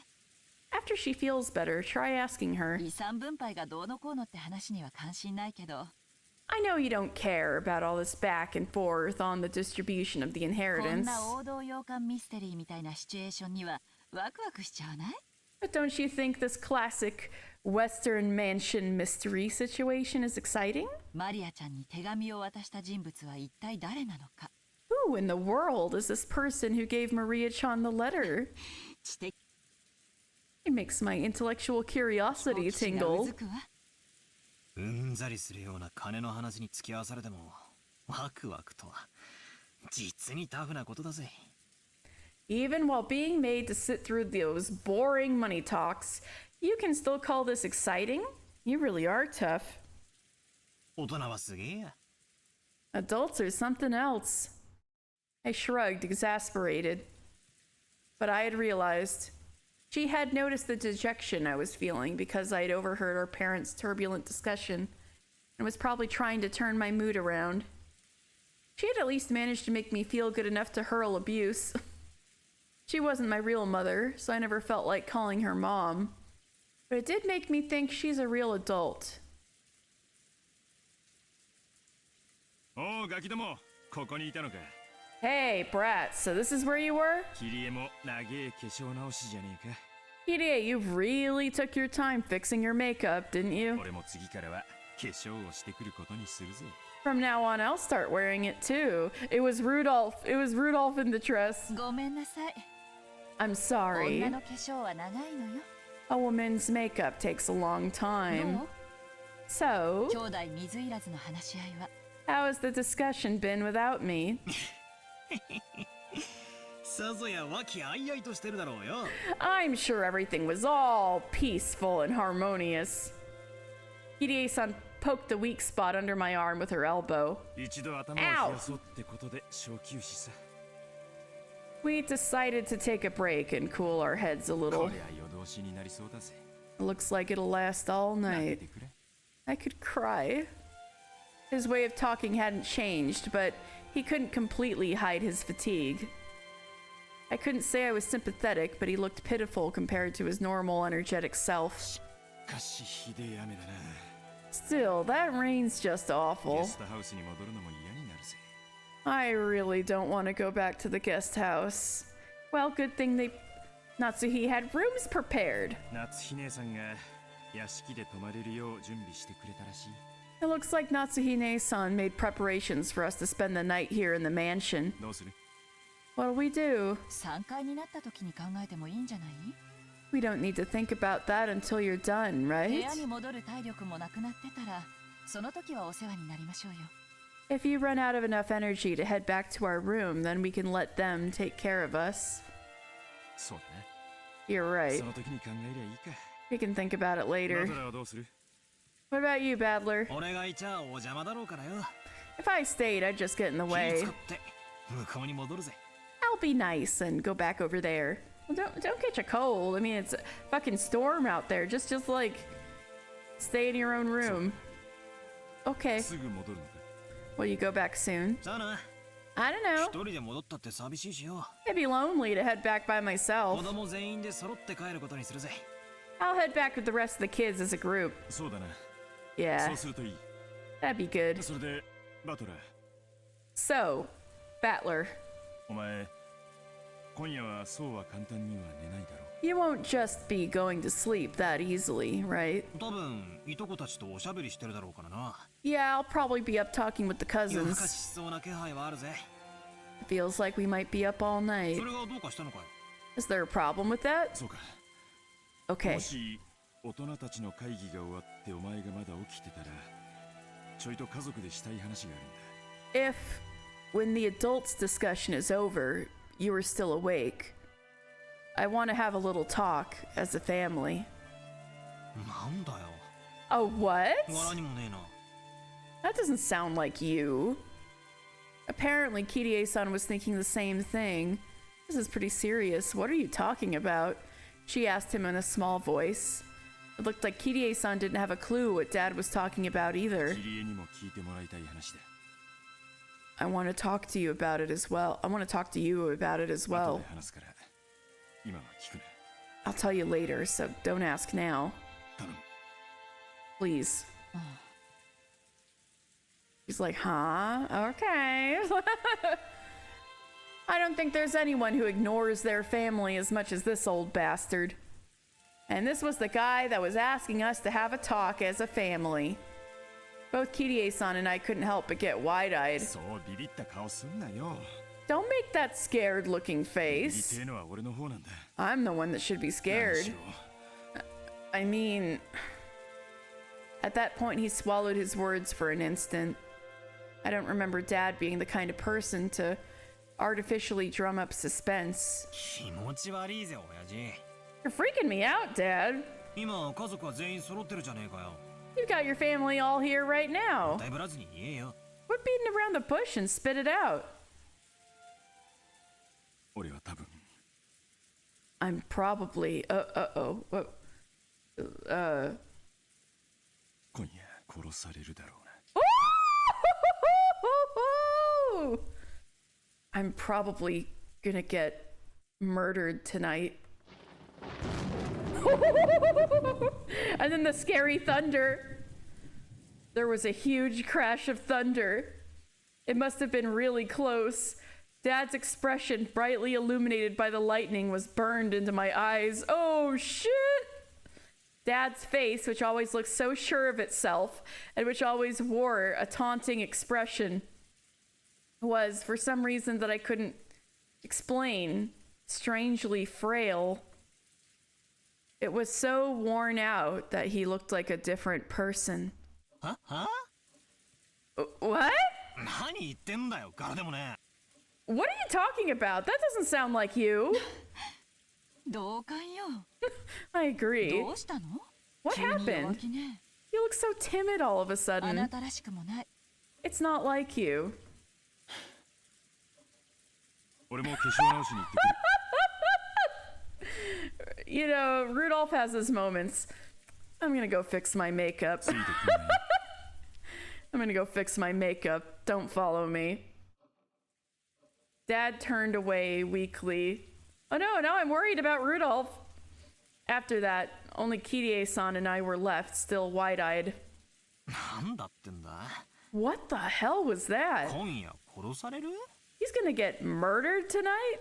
After she feels better, try asking her. 遺産分配がどうのこうのって話には関心ないけど、 I know you don't care about all this back and forth on the distribution of the こん inheritance. な王道洋館ミステリーみたいなシチュエーションにはワクワクしちゃわない？ But don't you think this classic Western mansion mystery situation is exciting? マリアちゃんに手紙を渡した人物は一体誰なのか。 Who in the world is this person who gave Maria-chan the letter? 知的 It makes my intellectual curiosity 好奇心がう tingle. ずくわ。うんざりするような金の話に付き合わされてもワクワクとは実にタフなことだぜ。 Even while being made to sit through those boring money talks, you can still call this exciting? You really are tough. 大人はすげえや。 Adults are something else. I shrugged, exasperated. But I had realized she had noticed the dejection I was feeling because I had overheard our parents' turbulent discussion and was probably trying to turn my mood around. She had at least managed to make me feel good enough to hurl abuse. She wasn't my real mother, so I never felt like calling her mom. But it did make me think she's a real adult. おうガキども、ここにいたのか。 Hey, brat, so this is where you were? キリエも長え化粧直しじゃねえか。 Kirie, you really took your time fixing your makeup, didn't you? 俺も次からは化粧をしてくることにするぜ。 From now on, I'll start wearing it too. It was Rudolph. It was Rudolph in the dress. ごめんなさい。 I'm sorry. 女の化粧は長いのよ。 A woman's makeup takes a long time. どう？ So, 兄弟水入らずの話し合いは。 how has the discussion been without me? さぞや和気あいあいとしてるだろうよ。 I'm sure everything was all peaceful and harmonious. Kirie-san poked the weak spot under my arm with her elbow. 一度頭を冷やそうってことで小休止さ。 We decided to take a break and cool our heads a こ little. りゃ夜通しになりそうだぜ。 It looks like it'll last all 泣い night. てくれ。 I could cry. His way of talking hadn't changed, but he couldn't completely hide his fatigue. I couldn't say I was sympathetic, but he looked pitiful compared to his normal, energetic self. しかしひでえ雨だな。 Still, that rain's just ゲ awful. ストハウスに戻るのも嫌になるぜ。 I really don't want to go back to the guest house. Well, good thing Natsuhi had rooms prepared. 夏日姉さんが屋敷で泊まれるよう準備してくれたらしい。 It looks like Natsuhine-san made preparations for us to spend the night here in the mansion. どうする？ What'll we do? 3階になった時に考えてもいいんじゃない？ We don't need to think about that until you're done, 部 right? 屋に戻る体力もなくなってたら、その時はお世話になりましょうよ。 If you run out of enough energy to head back to our room, then we can let them take care of us. そうだな。 You're right. その時に考えりゃいいか。 We can think about it マ later. ドラーはどうする？ What about you, Badler? 俺がいちゃお邪魔だろうからよ。 If I stayed, I'd just get in the 気 way. 使って向こうに戻るぜ。 I'll be nice and go back over there. Well, don't catch a cold. I mean, it's a fucking storm out there. Just like stay in your own room. Okay. すぐ戻るのか。 Will you go back soon? さあな。 I don't know. 一人で戻ったって寂しいしよ。 It'd be lonely to head back by 子 myself. 供全員で揃って帰ることにするぜ。 I'll head back with the rest of the kids as a group. そうだな。 Yeah, そうするといい。 that'd be good. それでバトラー、 So, Battler, お前今夜はそうは簡単には寝ないだろう。 you won't just be going to sleep that easily, right? 多分いとこたちとおしゃべりしてるだろうからな。 Yeah, I'll probably be up talking with the 夜更か cousins. ししそうな気配はあるぜ。 Feels like we might be up all night. それがどうかしたのかよ。 Is there a problem with that? そうか。 Okay. もし大人たちの会議が終わってお前がまだ起きてたら、ちょいと家族でしたい話があるんだ。 If, when the adults' discussion is over, you are still awake, I want to have a little talk as a family. なんだよ。 Oh, what? 柄にもねえな。 That doesn't sound like you. Apparently, Kirie-san was thinking the same thing. This is pretty serious. What are you talking about? She asked him in a small voice. It looked like Kirie-san didn't have a clue what Dad was talking about either. キリエにも聞いてもらいたい話だ。 I want to talk to you about it as well. I want to talk to you about it as 後 well. で話すから、今は聞くな。 I'll tell you later, so don't ask now. 頼む。 Please. He's like, huh? Okay. I don't think there's anyone who ignores their family as much as this old bastard. And this was the guy that was asking us to have a talk as a family. Both Kirie-san and I couldn't help but get wide-eyed. Don't make that scared-looking face. I'm the one that should be scared. I mean... At that point, he swallowed his words for an instant. I don't remember Dad being the kind of person to artificially drum up suspense. You're freaking me out, Dad. You've got your family all here right now. Quit beating around the bush and spit it out. I'm probably... I'm probably gonna get murdered tonight. And then the scary thunder. There was a huge crash of thunder. It must have been really close. Dad's expression, brightly illuminated by the lightning, was burned into my eyes. Oh shit! Dad's face, which always looked so sure of itself and which always wore a taunting expression, was, for some reason that I couldn't explain, strangely frail. It was so worn out that he looked like a different person. Huh? What? What are you talking about? That doesn't sound like you. I agree. What happened? You look so timid all of a sudden. It's not like you. You know, Rudolph has his moments. I'm gonna go fix my makeup. I'm gonna go fix my makeup. Don't follow me. Dad turned away weakly. Oh no, I'm worried about Rudolph. After that, only Kirie-san and I were left, still wide-eyed. What the hell was that? He's gonna get murdered tonight?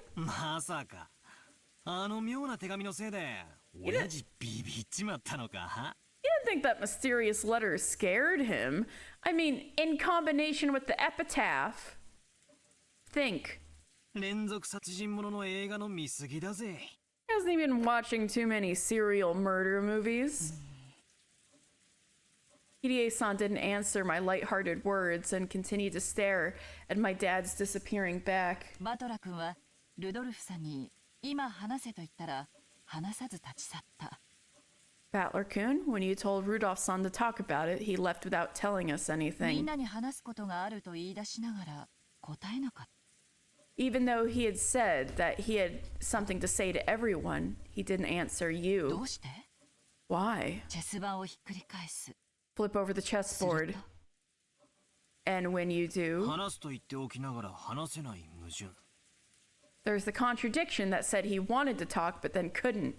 You didn't think that mysterious letter scared him? I mean, in combination with the epitaph. Think. Hasn't he been watching too many serial murder movies? Kirie-san didn't answer my light-hearted words and continued to stare at my dad's disappearing back. Battler-kun, when you told Rudolph-san to talk about it, he left without telling us anything. Even though he had said that he had something to say to everyone, he didn't answer you. Why? Flip over the chessboard. And when you do, there's the contradiction that said he wanted to talk but then couldn't.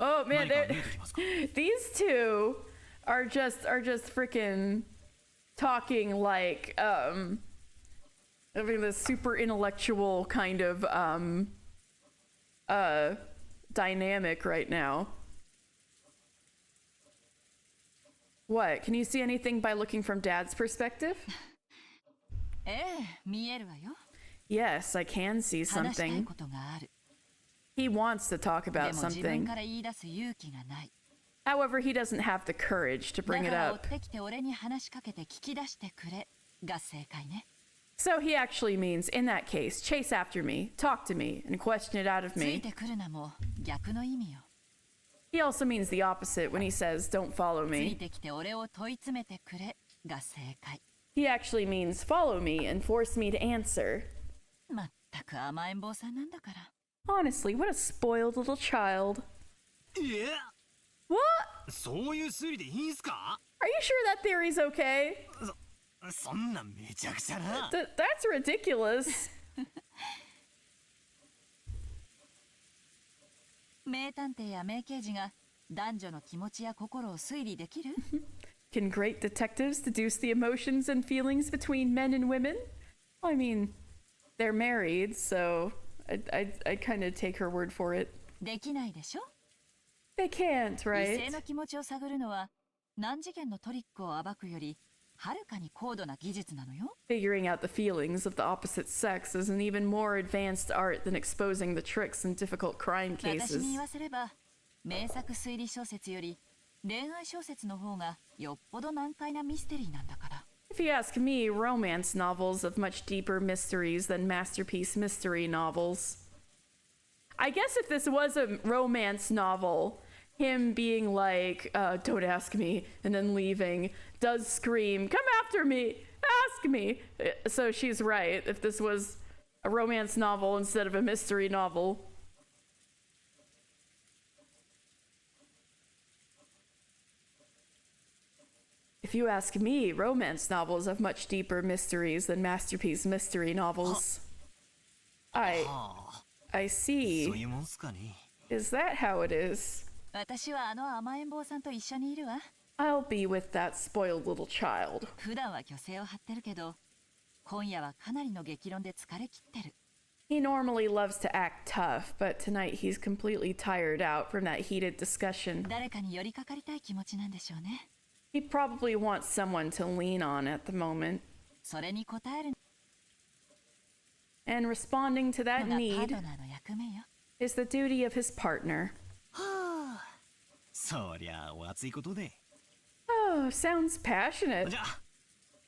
Oh man, these two are just freaking talking like I mean the super intellectual kind of dynamic right now. What? Can you see anything by looking from Dad's perspective? Yes, I can see something. He wants to talk about something. However, he doesn't have the courage to bring it up. So he actually means, in that case, chase after me, talk to me, and question it out of me. He also means the opposite when he says, don't follow me. He actually means follow me and force me to answer. Honestly, what a spoiled little child. Yeah. What? Are you sure that theory's okay? That's ridiculous. Can great detectives deduce the emotions and feelings between men and women? Well, I mean, they're married, so I kind of take her word for it. できないでしょ? They can't, 異 right? 性の気持ちを探るのは何次元のトリックを暴くよりはるかに高度な技術なのよ。 Figuring out the feelings of the opposite sex is an even more advanced art than exposing the tricks in difficult crime 私 cases. に言わせれば名作推理小説より恋愛小説の方がよっぽど難解なミステリーなんだから。 If you ask me, romance novels have much deeper mysteries than masterpiece mystery novels. I guess if this was a romance novel, him being like, don't ask me, and then leaving, does scream, come after me, ask me. So she's right. If this was a romance novel instead of a mystery novel. If you ask me, romance novels have much deeper mysteries than masterpiece mystery novels. I see. そういうもんすかね。 Is that how it is? 私はあの甘えん坊さんと一緒にいるわ。 I'll be with that spoiled little child. 普段は虚勢を張ってるけど、今夜はかなりの激論で疲れ切ってる。 He normally loves to act tough, but tonight he's completely tired out from that heated discussion. 誰かに寄りかかりたい気持ちなんでしょうね。 He probably wants someone to lean on at the moment. それに応える And responding to の that がパー need トナーの役目よ。 is the duty of his partner. そりゃお熱いことで。 Oh, sounds passionate. じゃあ、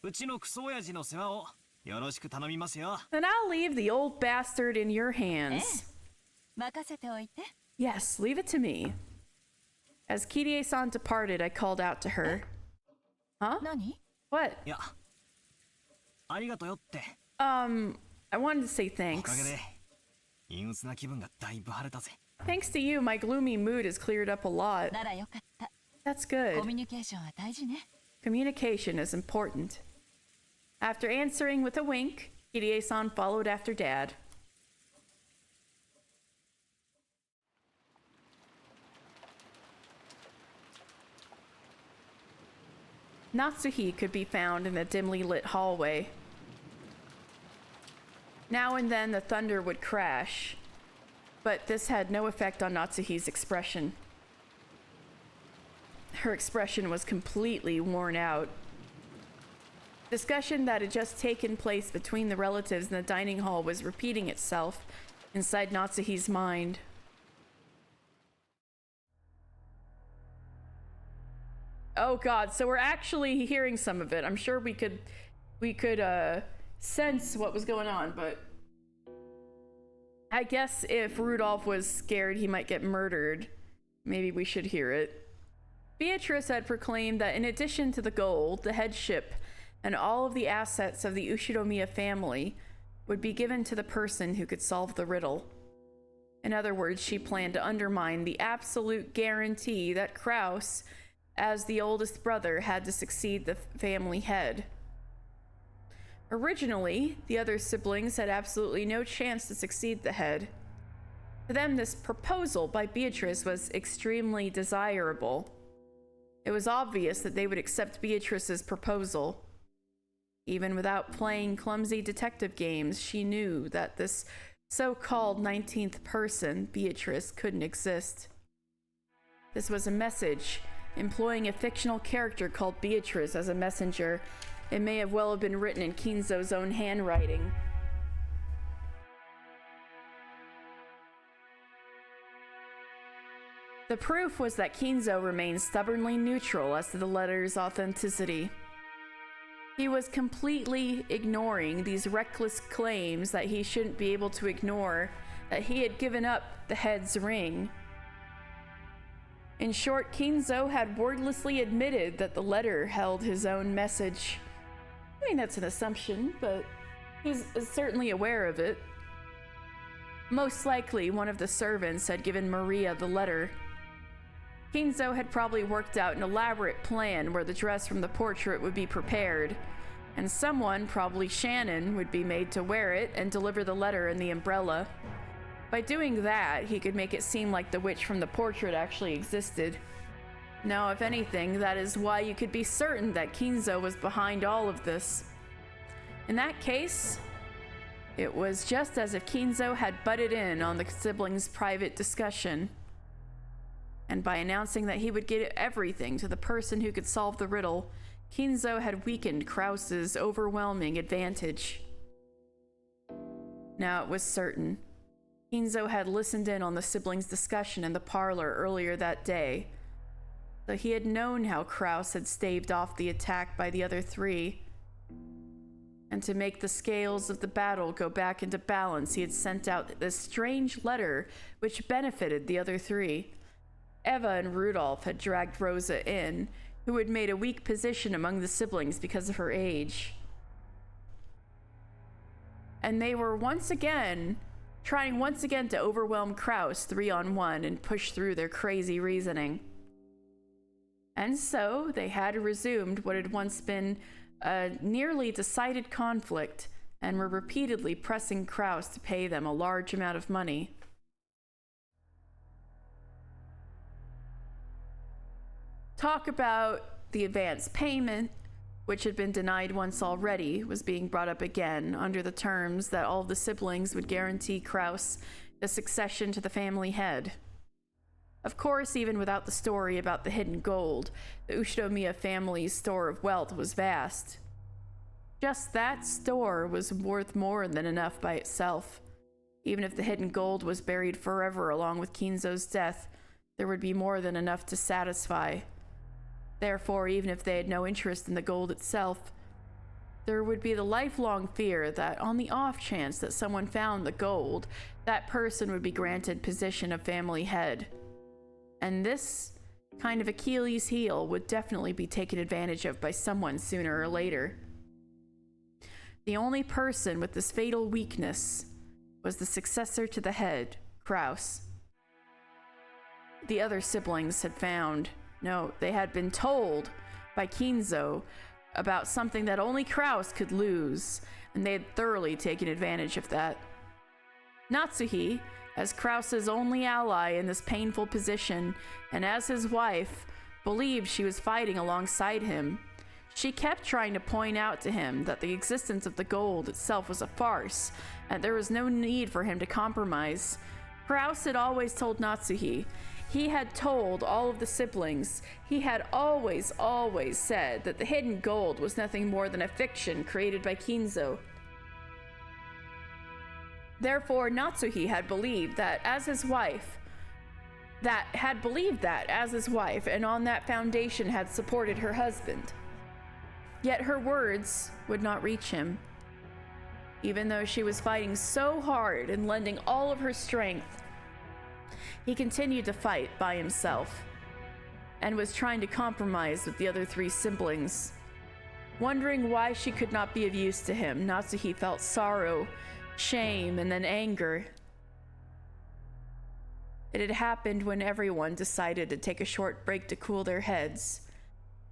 うちのクソ親父の世話をよろしく頼みますよ。 Then I'll leave the old bastard in your hands. 任せておいて。 Yes, leave it to me. As Kirie-san departed, I called out to her. Huh? 何? What? いや、ありがとよって。 I wanted to say おかげ thanks. で陰鬱な気分がだいぶ晴れたぜ。 Thanks to you, my gloomy mood has cleared up a lot. ならよかった。 That's コ good. ミュニケーションは大事ね。 Communication is important. After answering with a wink, Kirie-san followed after Dad. Natsuhi could be found in the dimly lit hallway. Now and then the thunder would crash, but this had no effect on Natsuhi's expression. Her expression was completely worn out. Discussion that had just taken place between the relatives in the dining hall was repeating itself inside Natsuhi's mind. Oh god, so we're actually hearing some of it. I'm sure we could sense what was going on, but I guess if Rudolph was scared he might get murdered, maybe we should hear it. Beatrice had proclaimed that in addition to the gold, the headship, and all of the assets of the Ushiromiya family would be given to the person who could solve the riddle. In other words, she planned to undermine the absolute guarantee that Kraus, as the oldest brother, had to succeed the family head. Originally, the other siblings had absolutely no chance to succeed the head. To them, this proposal by Beatrice was extremely desirable. It was obvious that they would accept Beatrice's proposal. Even without playing clumsy detective games, she knew that this so-called 19th person, Beatrice, couldn't exist. This was a message, employing a fictional character called Beatrice as a messenger. It may have well have been written in Kinzo's own handwriting. The proof was that Kinzo remained stubbornly neutral as to the letter's authenticity. He was completely ignoring these reckless claims that he shouldn't be able to ignore, that he had given up the head's ring. In short, Kinzo had wordlessly admitted that the letter held his own message. I mean, that's an assumption, but he's certainly aware of it. Most likely, one of the servants had given Maria the letter. Kinzo had probably worked out an elaborate plan where the dress from the portrait would be prepared, and someone, probably Shannon, would be made to wear it and deliver the letter in the umbrella. By doing that, he could make it seem like the witch from the portrait actually existed. No, if anything, that is why you could be certain that Kinzo was behind all of this. In that case, it was just as if Kinzo had butted in on the siblings' private discussion. And by announcing that he would give everything to the person who could solve the riddle, Kinzo had weakened Krause's overwhelming advantage. Now it was certain. Kinzo had listened in on the siblings' discussion in the parlor earlier that day. So he had known how Krause had staved off the attack by the other three. And to make the scales of the battle go back into balance, he had sent out this strange letter which benefited the other three. Eva and Rudolph had dragged Rosa in, who had made a weak position among the siblings because of her age. And they were trying once again to overwhelm Krause 3-on-1 and push through their crazy reasoning. And so they had resumed what had once been a nearly decided conflict and were repeatedly pressing Krause to pay them a large amount of money. Talk about the advance payment, which had been denied once already, was being brought up again under the terms that all the siblings would guarantee Krause the succession to the family head. Of course, even without the story about the hidden gold, the Ushiromiya family's store of wealth was vast. Just that store was worth more than enough by itself. Even if the hidden gold was buried forever along with Kinzo's death, there would be more than enough to satisfy. Therefore, even if they had no interest in the gold itself, there would be the lifelong fear that on the off chance that someone found the gold, that person would be granted position of family head. And this kind of Achilles heel would definitely be taken advantage of by someone sooner or later. The only person with this fatal weakness was the successor to the head, Krause. The other siblings had they had been told by Kinzo about something that only Krause could lose, and they had thoroughly taken advantage of that. Natsuhi, as Krause's only ally in this painful position, and as his wife, believed she was fighting alongside him. She kept trying to point out to him that the existence of the gold itself was a farce, and there was no need for him to compromise. Krause had always told Natsuhi. He had told all of the siblings. He had always said that the hidden gold was nothing more than a fiction created by Kinzo. Therefore, Natsuhi had believed that as his wife, and on that foundation had supported her husband. Yet her words would not reach him. Even though she was fighting so hard and lending all of her strength, he continued to fight by himself and was trying to compromise with the other three siblings. Wondering why she could not be of use to him, Natsuhi felt sorrow, shame, and then anger. It had happened when everyone decided to take a short break to cool their heads.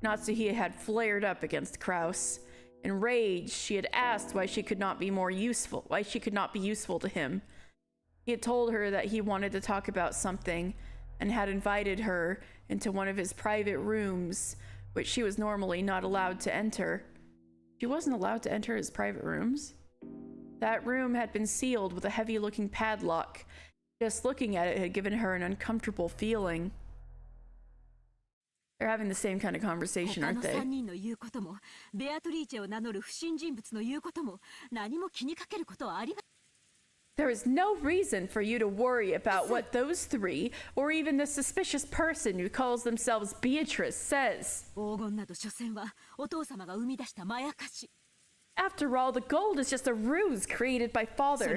Natsuhi had flared up against Krause. Enraged, she had asked why she could not be useful to him. He had told her that he wanted to talk about something and had invited her into one of his private rooms, which she was normally not allowed to enter. She wasn't allowed to enter his private rooms? That room had been sealed with a heavy-looking padlock. Just looking at it had given her an uncomfortable feeling. They're having the same kind of conversation, aren't they? There is no reason for you to worry about what those three, or even the suspicious person who calls themselves Beatrice, says. After all, the gold is just a ruse created by father.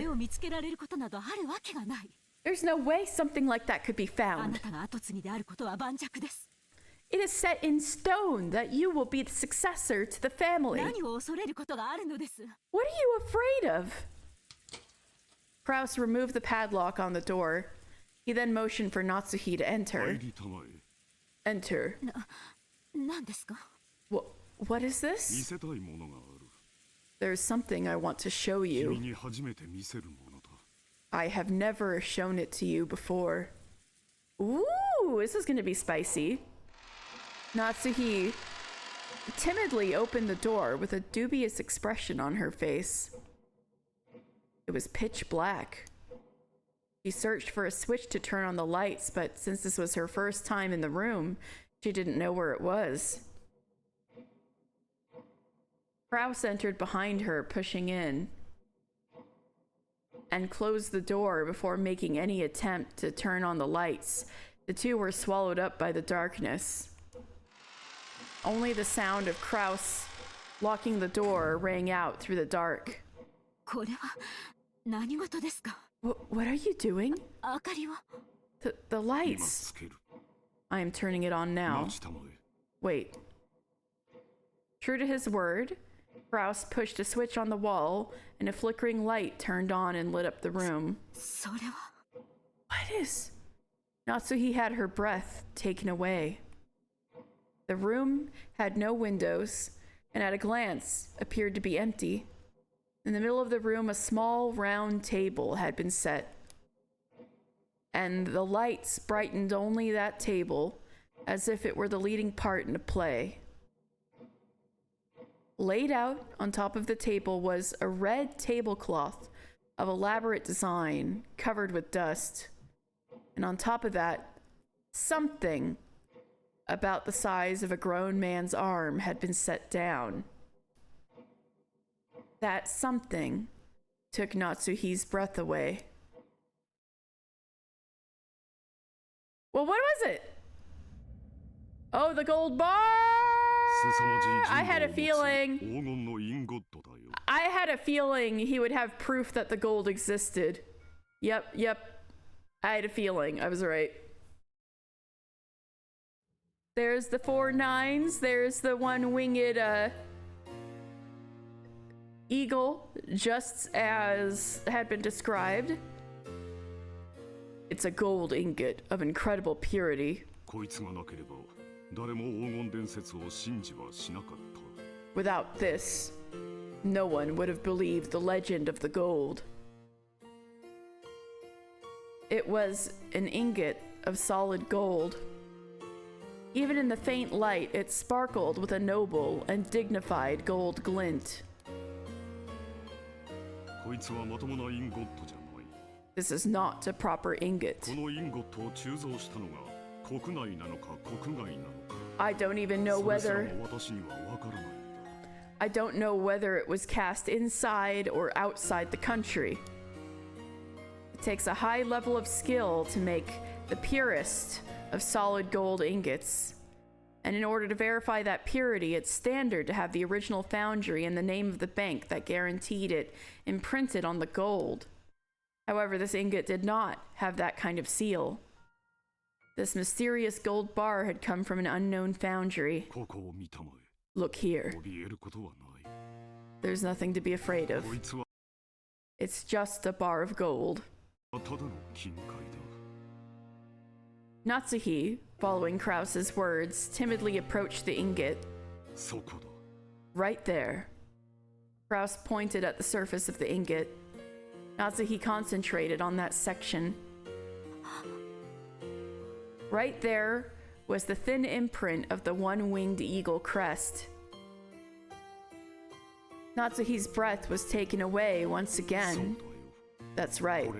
There's no way something like that could be found. It is set in stone that you will be the successor to the family. What are you afraid of? Krause removed the padlock on the door. He then motioned for Natsuhi to enter. Enter. What is this? There's something I want to show you. I have never shown it to you before. Ooh, this is going to be spicy. Natsuhi timidly opened the door with a dubious expression on her face. It was pitch black. She searched for a switch to turn on the lights, but since this was her first time in the room, she didn't know where it was. Kraus entered behind her, pushing in, and closed the door before making any attempt to turn on the lights. The two were swallowed up by the darkness. Only the sound of Kraus locking the door rang out through the dark. What are you doing? The lights. I am turning it on now. Wait. True to his word, Kraus pushed a switch on the wall, and a flickering light turned on and lit up the room. What is? Natsuhi had her breath taken away. The room had no windows, and at a glance appeared to be empty. In the middle of the room, a small round table had been set, and the lights brightened only that table, as if it were the leading part in a play. Laid out on top of the table was a red tablecloth of elaborate design, covered with dust. And on top of that, something about the size of a grown man's arm had been set down. That something took Natsuhi's breath away. Well, what was it? Oh, the gold bar! I had a feeling he would have proof that the gold existed. Yep. I had a feeling. I was right. There's the 4 nines. There's the one winged eagle, just as had been described. It's a gold ingot of incredible purity. Without this, no one would have believed the legend of the gold. It was an ingot of solid gold. Even in the faint light, it sparkled with a noble and dignified gold glint. This is not a proper ingot. I don't even know whether it was cast inside or outside the country. It takes a high level of skill to make the purest of solid gold ingots. And in order to verify that purity, it's standard to have the original foundry and the name of the bank that guaranteed it imprinted on the gold. However, this ingot did not have that kind of seal. This mysterious gold bar had come from an unknown foundry. Look here. There's nothing to be afraid of. It's just a bar of gold. Natsuhi, following Kraus's words, timidly approached the ingot. Right there. Kraus pointed at the surface of the ingot. Natsuhi concentrated on that section. Right there was the thin imprint of the one-winged eagle crest. Natsuhi's breath was taken away once again. That's right.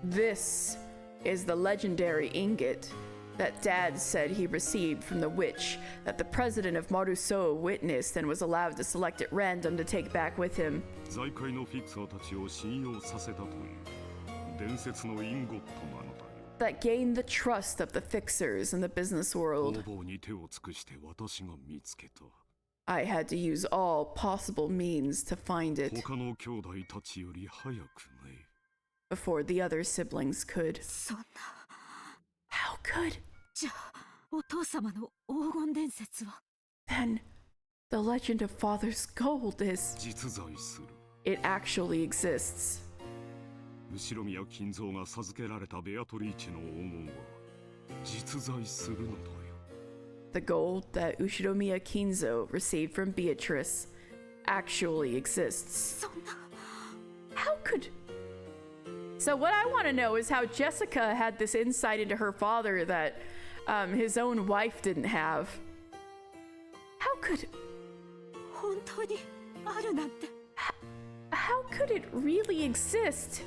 This is the legendary ingot that Dad said he received from the witch that the president of Maruso witnessed and was allowed to select at random to take back with him. That gained the trust of the fixers in the business world. I had to use all possible means to find it before the other siblings could. How could? Then the legend of Father's gold is... It actually exists. The gold that Ushiromiya Kinzo received from Beatrice actually exists. How could... So what I want to know is how Jessica had this insight into her father that his own wife didn't have. How could... How could it really exist?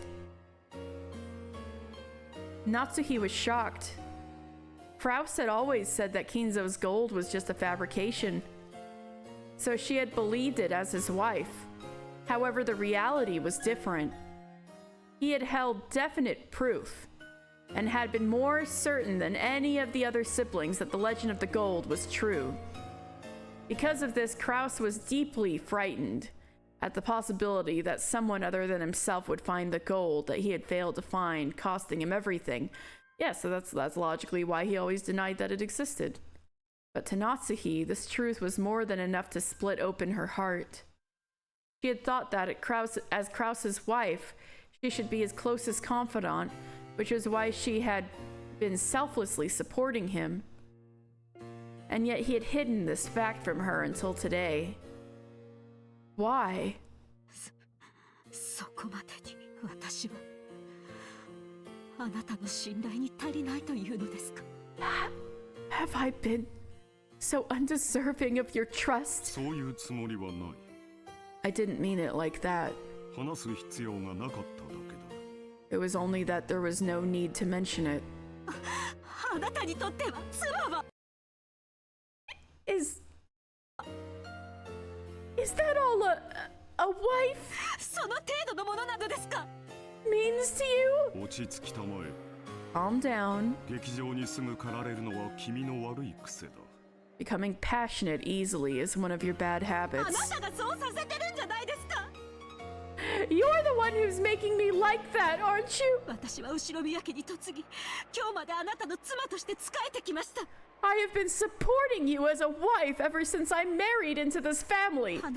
Natsuhi was shocked. Kraus had always said that Kinzo's gold was just a fabrication, so she had believed it as his wife. However, the reality was different. He had held definite proof, and had been more certain than any of the other siblings that the legend of the gold was true. Because of this, Kraus was deeply frightened at the possibility that someone other than himself would find the gold that he had failed to find, costing him everything. Yeah, so that's logically why he always denied that it existed. But to Natsuhi, this truth was more than enough to split open her heart. She had thought that as Kraus's wife, she should be his closest confidant, which was why she had been selflessly supporting him. And yet he had hidden this fact from her until today. Why? Have I been so undeserving of your trust? I didn't mean it like that. It was only that there was no need to mention it. Is that all a wife means to you? Calm down. Becoming passionate easily is one of your bad habits. You're the one who's making me like that, aren't you? I have been supporting you as a wife ever since I married into this family. For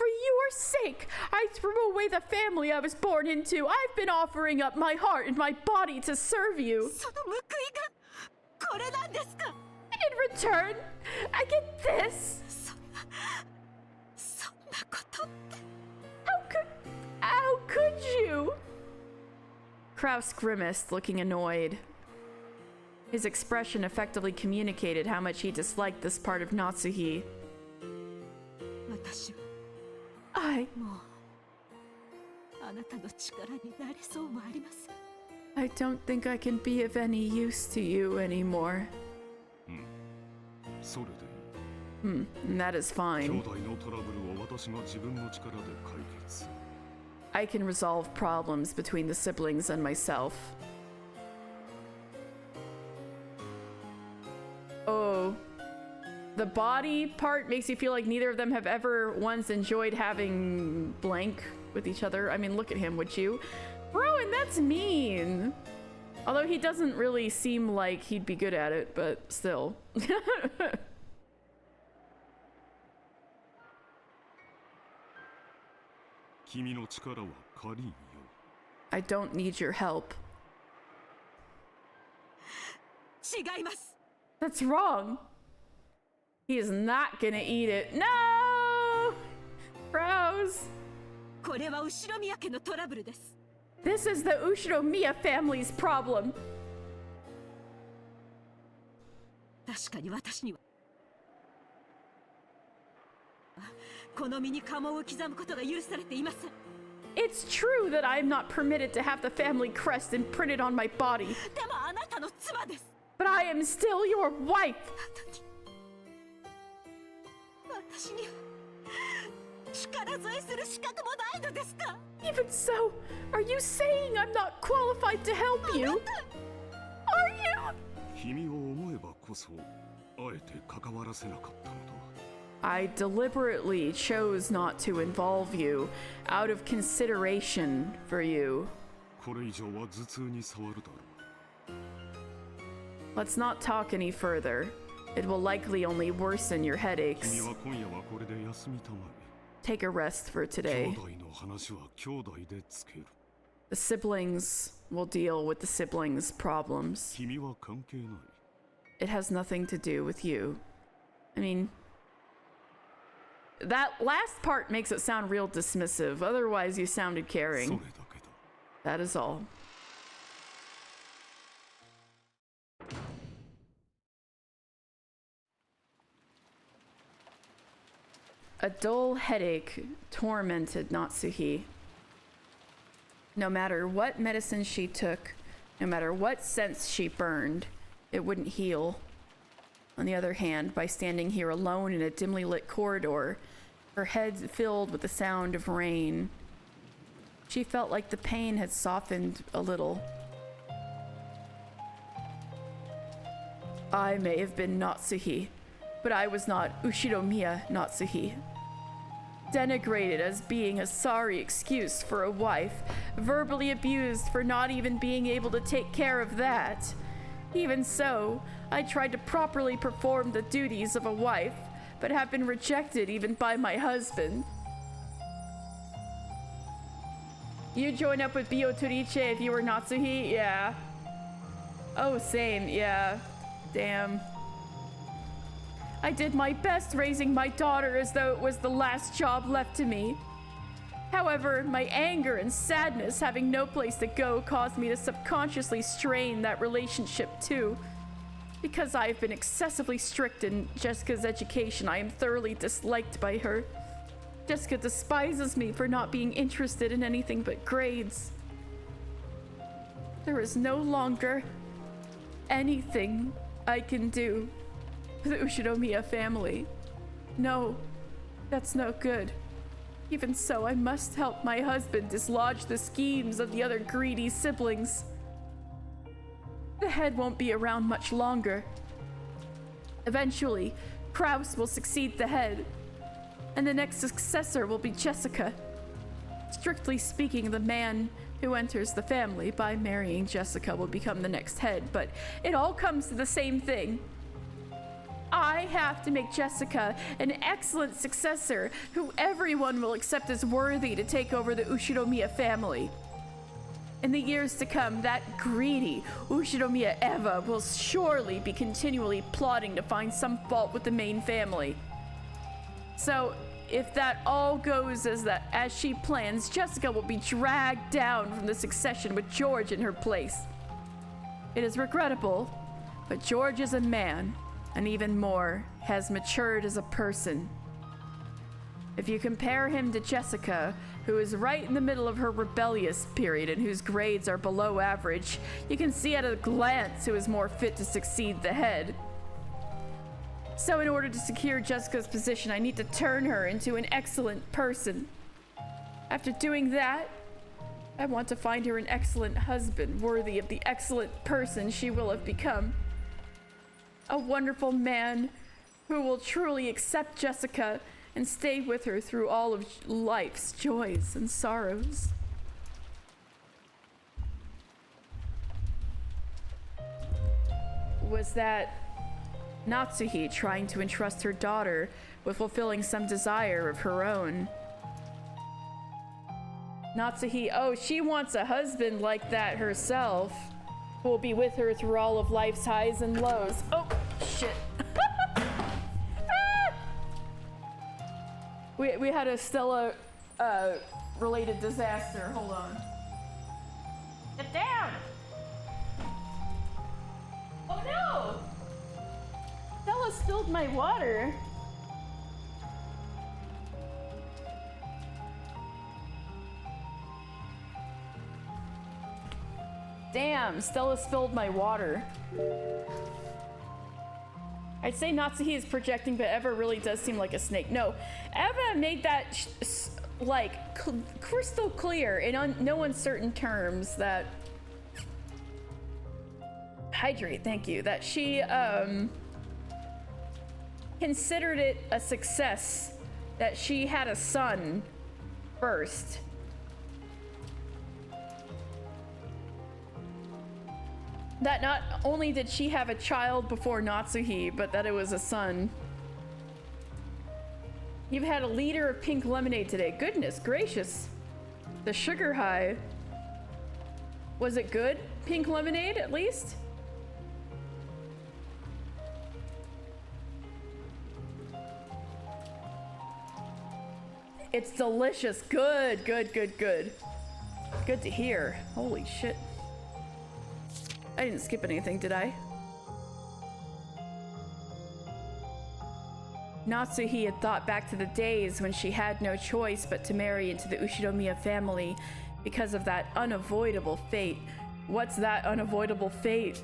your sake, I threw away the family I was born into. I've been offering up my heart and my body to serve you. In return, I get this. How could you? Kraus grimaced, looking annoyed. His expression effectively communicated how much he disliked this part of Natsuhi. I don't think I can be of any use to you anymore. And that is fine. I can resolve problems between the siblings and myself. Oh. The body part makes you feel like neither of them have ever once enjoyed having blank with each other. I mean, look at him, would you? Rowan, that's mean. Although he doesn't really seem like he'd be good at it, but still. I don't need your help. That's wrong. He is not gonna eat it. No! Kraus! This is the Ushiromiya family's problem. It's true that I am not permitted to have the family crest imprinted on my body. But I am still your wife. Even so, are you saying I'm not qualified to help you? Are you? I deliberately chose not to involve you out of consideration for you. Let's not talk any further. It will likely only worsen your headaches. Take a rest for today. The siblings will deal with the siblings' problems. It has nothing to do with you. I mean, That last part makes it sound real dismissive. Otherwise, you sounded caring. That is all. A dull headache tormented Natsuhi. No matter what medicine she took, no matter what scents she burned, it wouldn't heal. On the other hand, by standing here alone in a dimly lit corridor, her head filled with the sound of rain, she felt like the pain had softened a little. I may have been Natsuhi, but I was not Ushiromiya Natsuhi. Denigrated as being a sorry excuse for a wife, verbally abused for not even being able to take care of that. Even so, I tried to properly perform the duties of a wife, but have been rejected even by my husband. You join up with Biotorice if you were Natsuhi? Yeah. Oh, same, yeah. Damn. I did my best raising my daughter as though it was the last job left to me. However, my anger and sadness having no place to go caused me to subconsciously strain that relationship too. Because I have been excessively strict in Jessica's education, I am thoroughly disliked by her. Jessica despises me for not being interested in anything but grades. There is no longer anything I can do for the Ushiromiya family. No, that's no good. Even so, I must help my husband dislodge the schemes of the other greedy siblings. The head won't be around much longer. Eventually, Kraus will succeed the head, and the next successor will be Jessica. Strictly speaking, the man who enters the family by marrying Jessica will become the next head, but it all comes to the same thing. I have to make Jessica an excellent successor who everyone will accept as worthy to take over the Ushiromiya family. In the years to come, that greedy Ushiromiya Eva will surely be continually plotting to find some fault with the main family. So, if that all goes as she plans, Jessica will be dragged down from the succession with George in her place. It is regrettable, but George is a man, and even more, has matured as a person. If you compare him to Jessica, who is right in the middle of her rebellious period and whose grades are below average, you can see at a glance who is more fit to succeed the head. So in order to secure Jessica's position, I need to turn her into an excellent person. After doing that, I want to find her an excellent husband, worthy of the excellent person she will have become. A wonderful man who will truly accept Jessica and stay with her through all of life's joys and sorrows. Was that Natsuhi trying to entrust her daughter with fulfilling some desire of her own? Natsuhi, oh, she wants a husband like that herself, who will be with her through all of life's highs and lows. Oh, shit. We had a Stella related disaster. Hold on. Get down! Oh no! Stella spilled my water. Damn, Stella spilled my water. I'd say Natsuhi is projecting, but Eva really does seem like a snake. No, Eva made that crystal clear in no uncertain terms that... Hydrate, thank you. That she considered it a success that she had a son first. That not only did she have a child before Natsuhi, but that it was a son. You've had a liter of pink lemonade today. Goodness gracious. The sugar high. Was it good? Pink lemonade, at least? It's delicious. Good, good, good, good. Good to hear. Holy shit. I didn't skip anything, did I? Natsuhi had thought back to the days when she had no choice but to marry into the Ushiromiya family because of that unavoidable fate. What's that unavoidable fate?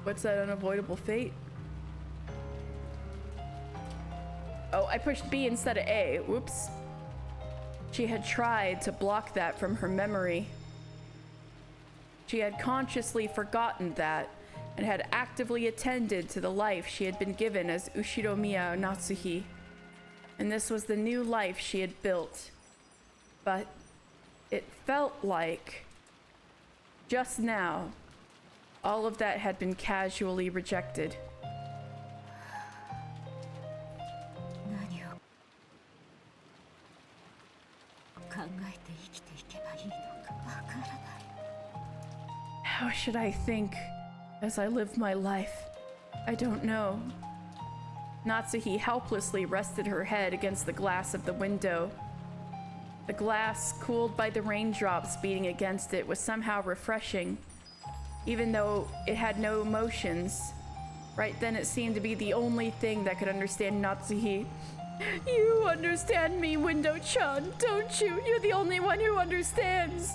What's that unavoidable fate? Oh, I pushed B instead of A. Whoops. She had tried to block that from her memory. She had consciously forgotten that and had actively attended to the life she had been given as Ushiromiya Natsuhi. And this was the new life she had built. But it felt like just now all of that had been casually rejected. How should I think as I live my life? I don't know. Natsuhi helplessly rested her head against the glass of the window. The glass, cooled by the raindrops beating against it, was somehow refreshing. Even though it had no emotions, right then it seemed to be the only thing that could understand Natsuhi. You understand me, Window-chan, don't you? You're the only one who understands.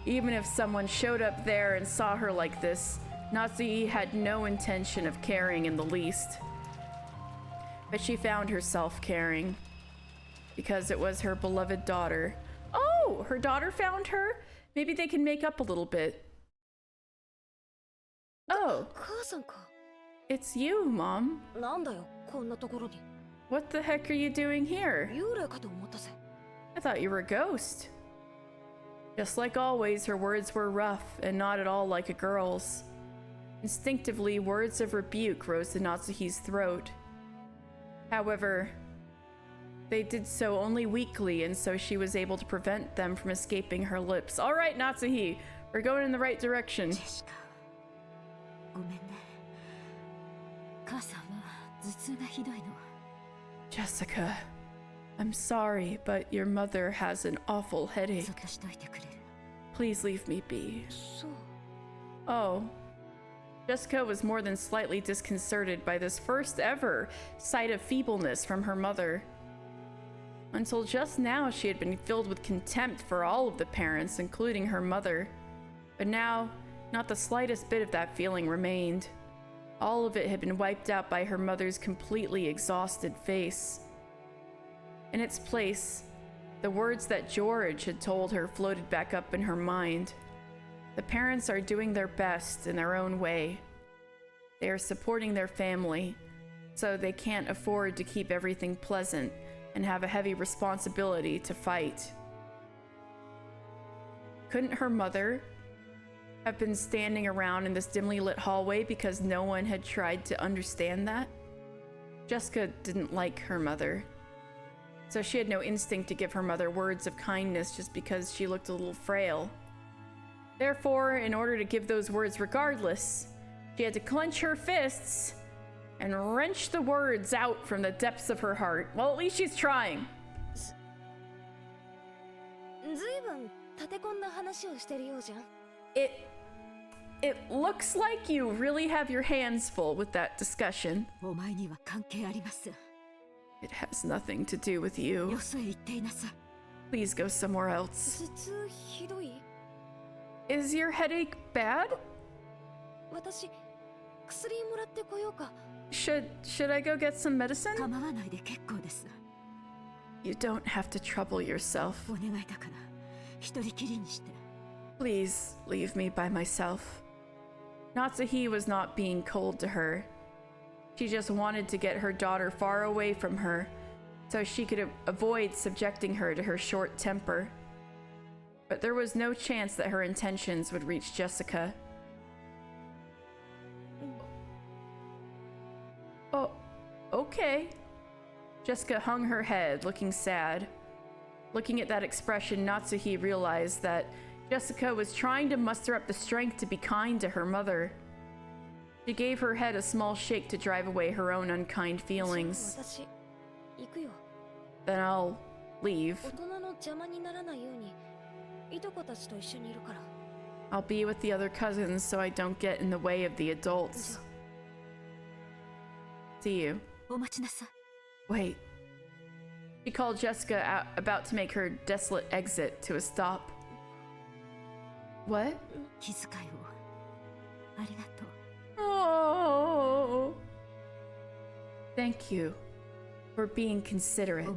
Even if someone showed up there and saw her like this, Natsuhi had no intention of caring in the least. But she found herself caring because it was her beloved daughter. Oh, her daughter found her? Maybe they can make up a little bit. Oh. It's you, Mom. What the heck are you doing here? I thought you were a ghost. Just like always, her words were rough and not at all like a girl's. Instinctively, words of rebuke rose to Natsuhi's throat. However, they did so only weakly, and so she was able to prevent them from escaping her lips. All right, Natsuhi, we're going in the right direction. Jessica, I'm sorry, but your mother has an awful headache. Please leave me be. Oh. Jessica was more than slightly disconcerted by this first ever sight of feebleness from her mother. Until just now, she had been filled with contempt for all of the parents, including her mother. But now, not the slightest bit of that feeling remained. All of it had been wiped out by her mother's completely exhausted face. In its place, the words that George had told her floated back up in her mind. The parents are doing their best in their own way. They are supporting their family, so they can't afford to keep everything pleasant and have a heavy responsibility to fight. Couldn't her mother have been standing around in this dimly lit hallway because no one had tried to understand that? Jessica didn't like her mother, so she had no instinct to give her mother words of kindness just because she looked a little frail. Therefore, in order to give those words regardless, she had to clench her fists and wrench the words out from the depths of her heart. Well, at least she's trying. It looks like you really have your hands full with that discussion. It has nothing to do with you. Please go somewhere else. Is your headache bad? Should I go get some medicine? You don't have to trouble yourself. Please leave me by myself. Natsuhi was not being cold to her. She just wanted to get her daughter far away from her so she could avoid subjecting her to her short temper. But there was no chance that her intentions would reach Jessica. Oh, okay. Jessica hung her head, looking sad. Looking at that expression, Natsuhi realized that Jessica was trying to muster up the strength to be kind to her mother. She gave her head a small shake to drive away her own unkind feelings. Then I'll leave. I'll be with the other cousins so I don't get in the way of the adults. See you. Wait. She called Jessica out, about to make her desolate exit, to a stop. What? Oh. Thank you for being considerate.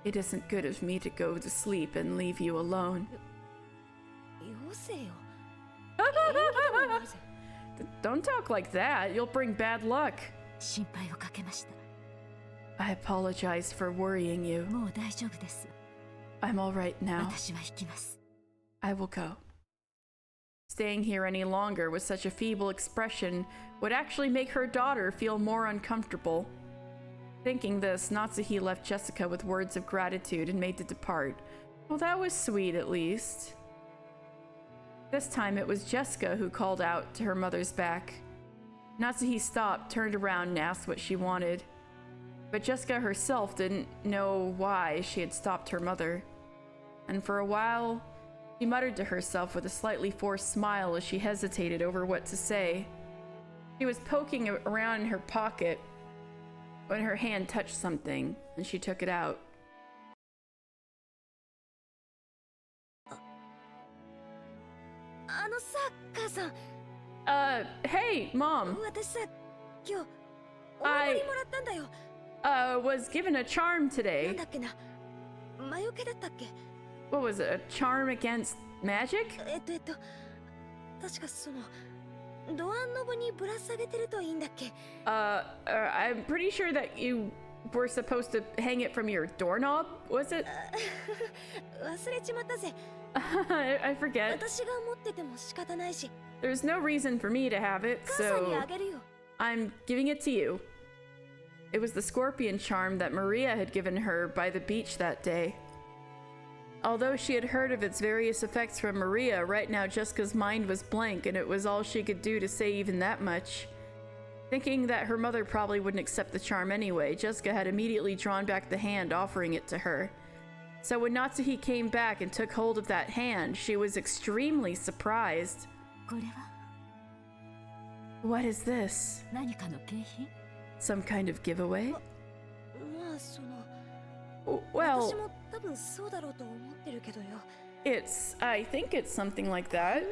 It isn't good of me to go to sleep and leave you alone. Don't talk like that. You'll bring bad luck. I apologize for worrying you. I'm all right now. I will go. Staying here any longer with such a feeble expression would actually make her daughter feel more uncomfortable. Thinking this, Natsuhi left Jessica with words of gratitude and made to depart. Well, that was sweet at least. This time it was Jessica who called out to her mother's back. Natsuhi stopped, turned around, and asked what she wanted. But Jessica herself didn't know why she had stopped her mother. And for a while, she muttered to herself with a slightly forced smile as she hesitated over what to say. She was poking around in her pocket when her hand touched something, and she took it out. Hey, Mom. I was given a charm today. What was it? A charm against magic? I'm pretty sure that you were supposed to hang it from your doorknob, was it? I forget. There's no reason for me to have it, so I'm giving it to you. It was the scorpion charm that Maria had given her by the beach that day. Although she had heard of its various effects from Maria, right now Jessica's mind was blank and it was all she could do to say even that much. Thinking that her mother probably wouldn't accept the charm anyway, Jessica had immediately drawn back the hand offering it to her. So when Natsuhi came back and took hold of that hand, she was extremely surprised. What is this? Some kind of giveaway? Well, I think it's something like that.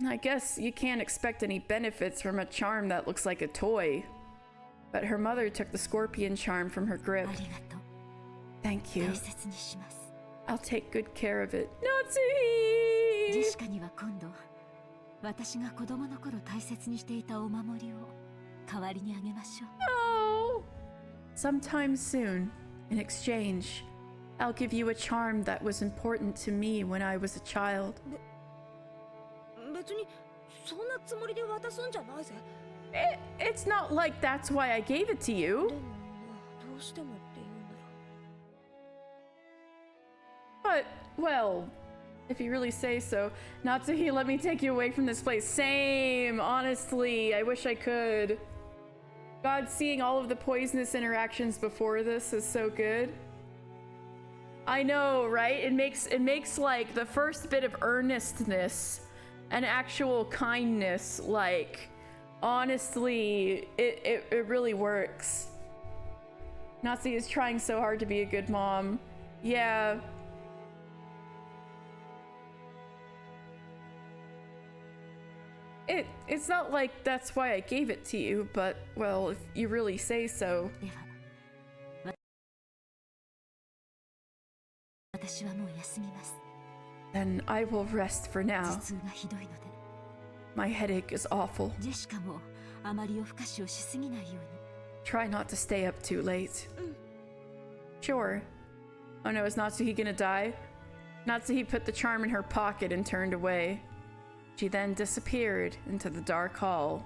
I guess you can't expect any benefits from a charm that looks like a toy. But her mother took the scorpion charm from her grip. Thank you. I'll take good care of it. Natsuhi! Oh! Sometime soon, in exchange, I'll give you a charm that was important to me when I was a child. It's not like that's why I gave it to you. But, well, if you really say so. Natsuhi, let me take you away from this place. Same, honestly. I wish I could. God, seeing all of the poisonous interactions before this is so good. I know, right? It makes like the first bit of earnestness and actual kindness, like, honestly, it really works. Natsuhi is trying so hard to be a good mom. Yeah. It's not like that's why I gave it to you, but, well, if you really say so. Then I will rest for now. My headache is awful. Try not to stay up too late. Sure. Oh no, is Natsuhi gonna die? Natsuhi put the charm in her pocket and turned away. She then disappeared into the dark hall.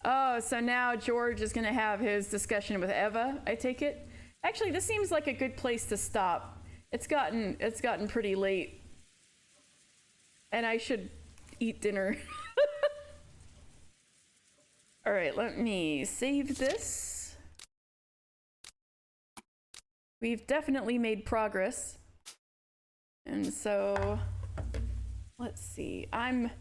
Oh, so now George is gonna have his discussion with Eva, I take it? Actually, this seems like a good place to stop. It's gotten pretty late. And I should eat dinner. All right, let me save this. We've definitely made progress. And so, let's see. I'm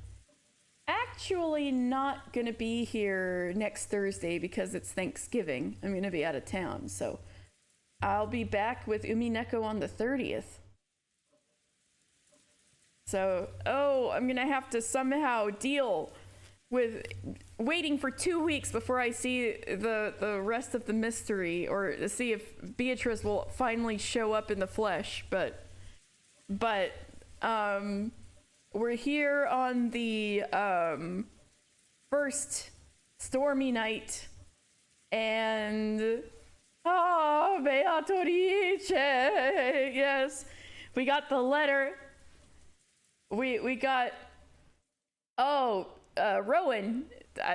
actually not gonna be here next Thursday because it's Thanksgiving. I'm gonna be out of town, so I'll be back with Umineko on the 30th. So, I'm gonna have to somehow deal with waiting for 2 weeks before I see the rest of the mystery, or to see if Beatrice will finally show up in the flesh. But we're here on the first stormy night, and Beatrice, yes, we got the letter. We got, Rowan,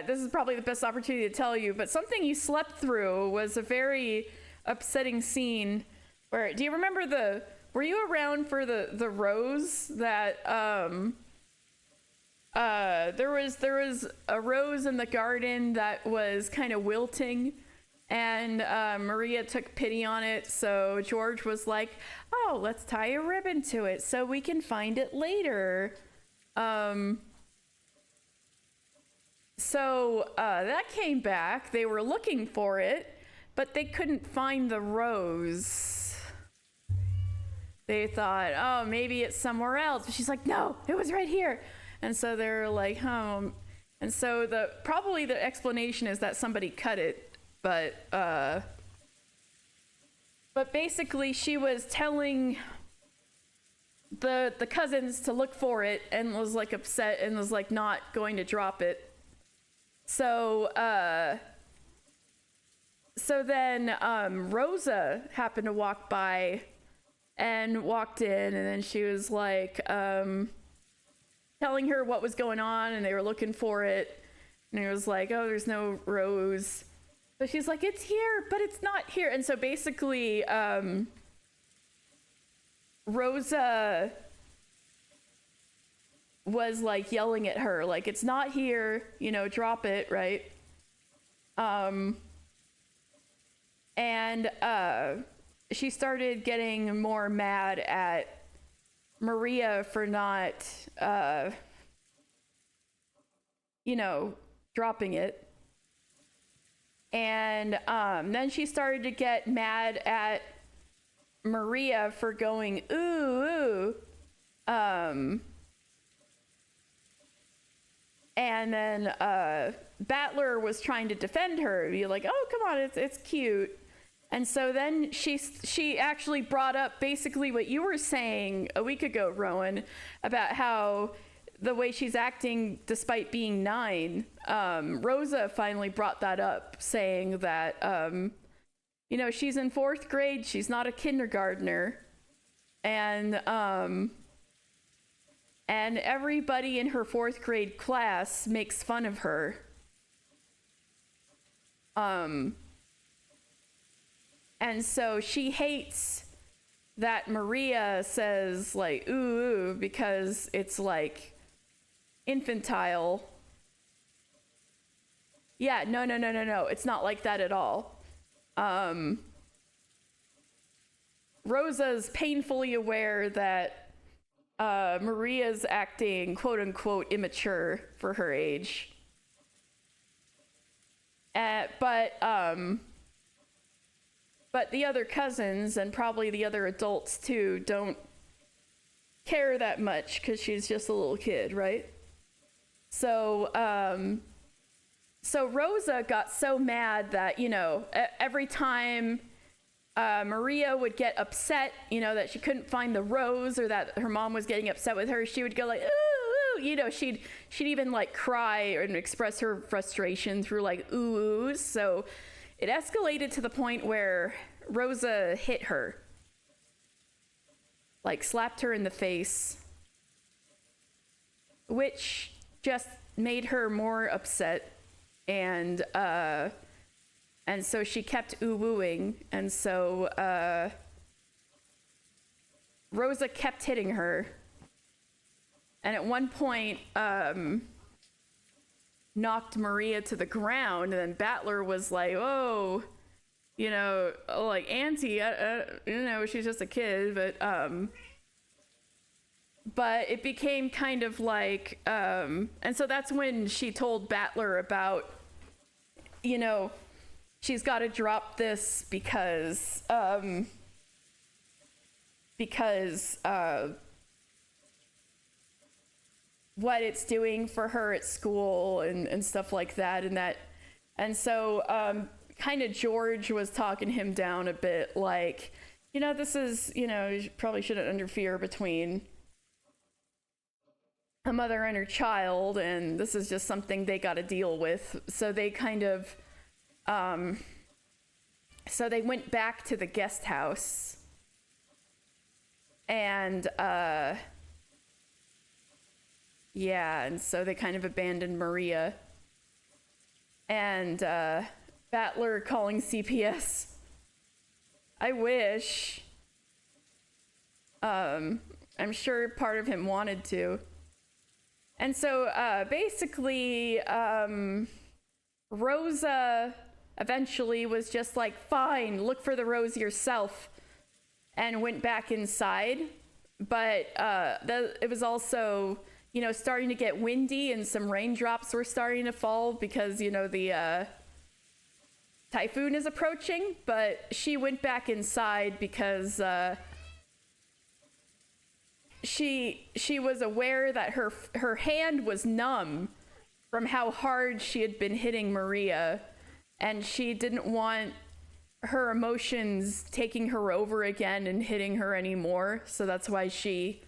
this is probably the best opportunity to tell you, but something you slept through was a very upsetting scene where, do you remember were you around for the rose that, there was a rose in the garden that was kind of wilting, and Maria took pity on it, so George was like, oh, let's tie a ribbon to it so we can find it later. So that came back. They were looking for it, but they couldn't find the rose. They thought, oh, maybe it's somewhere else. But she's like, no, it was right here. And so they're like, and so probably the explanation is that somebody cut it. But basically she was telling the cousins to look for it and was like upset and was like not going to drop it. So then Rosa happened to walk by and walked in, and then she was like telling her what was going on, and they were looking for it, and it was like, oh, there's no rose. So she's like, it's here, but it's not here. And so basically, Rosa was like yelling at her, like, it's not here, drop it, right? And she started getting more mad at Maria for not, dropping it. And then she started to get mad at Maria for going, ooh. And then Battler was trying to defend her, be like, oh, come on, it's cute. And so then she actually brought up basically what you were saying a week ago, Rowan, about how the way she's acting despite being 9. Rosa finally brought that up, saying that, she's in 4th grade, she's not a kindergartner, and everybody in her 4th grade class makes fun of her. And so she hates that Maria says, like, ooh, because it's like infantile. Yeah, no, it's not like that at all. Rosa's painfully aware that Maria's acting quote unquote immature for her age. But the other cousins, and probably the other adults too, don't care that much because she's just a little kid, right? So Rosa got so mad that, every time Maria would get upset, that she couldn't find the rose, or that her mom was getting upset with her, she would go like, ooh, you know, she'd even like cry and express her frustration through like oohs. So it escalated to the point where Rosa hit her, like slapped her in the face, which just made her more upset, and so she kept ooh-wooing, and so Rosa kept hitting her, and at one point knocked Maria to the ground, and then Battler was like, oh, you know, like, Auntie, you know, she's just a kid, but it became kind of like, and so that's when she told Battler about, you know, she's got to drop this because what it's doing for her at school and stuff like that, and so kind of George was talking him down a bit, like, you know, this is, you know, you probably shouldn't interfere between a mother and her child, and this is just something they got to deal with. So they kind of so they went back to the guest house, and yeah, and so they kind of abandoned Maria, and Battler calling CPS. I wish. I'm sure part of him wanted to. And so basically, Rosa eventually was just like, fine, look for the rose yourself, and went back inside. But it was also, you know, starting to get windy, and some raindrops were starting to fall because, you know, the typhoon is approaching. But she went back inside because she was aware that her hand was numb from how hard she had been hitting Maria, and she didn't want her emotions taking her over again and hitting her anymore. So that's why she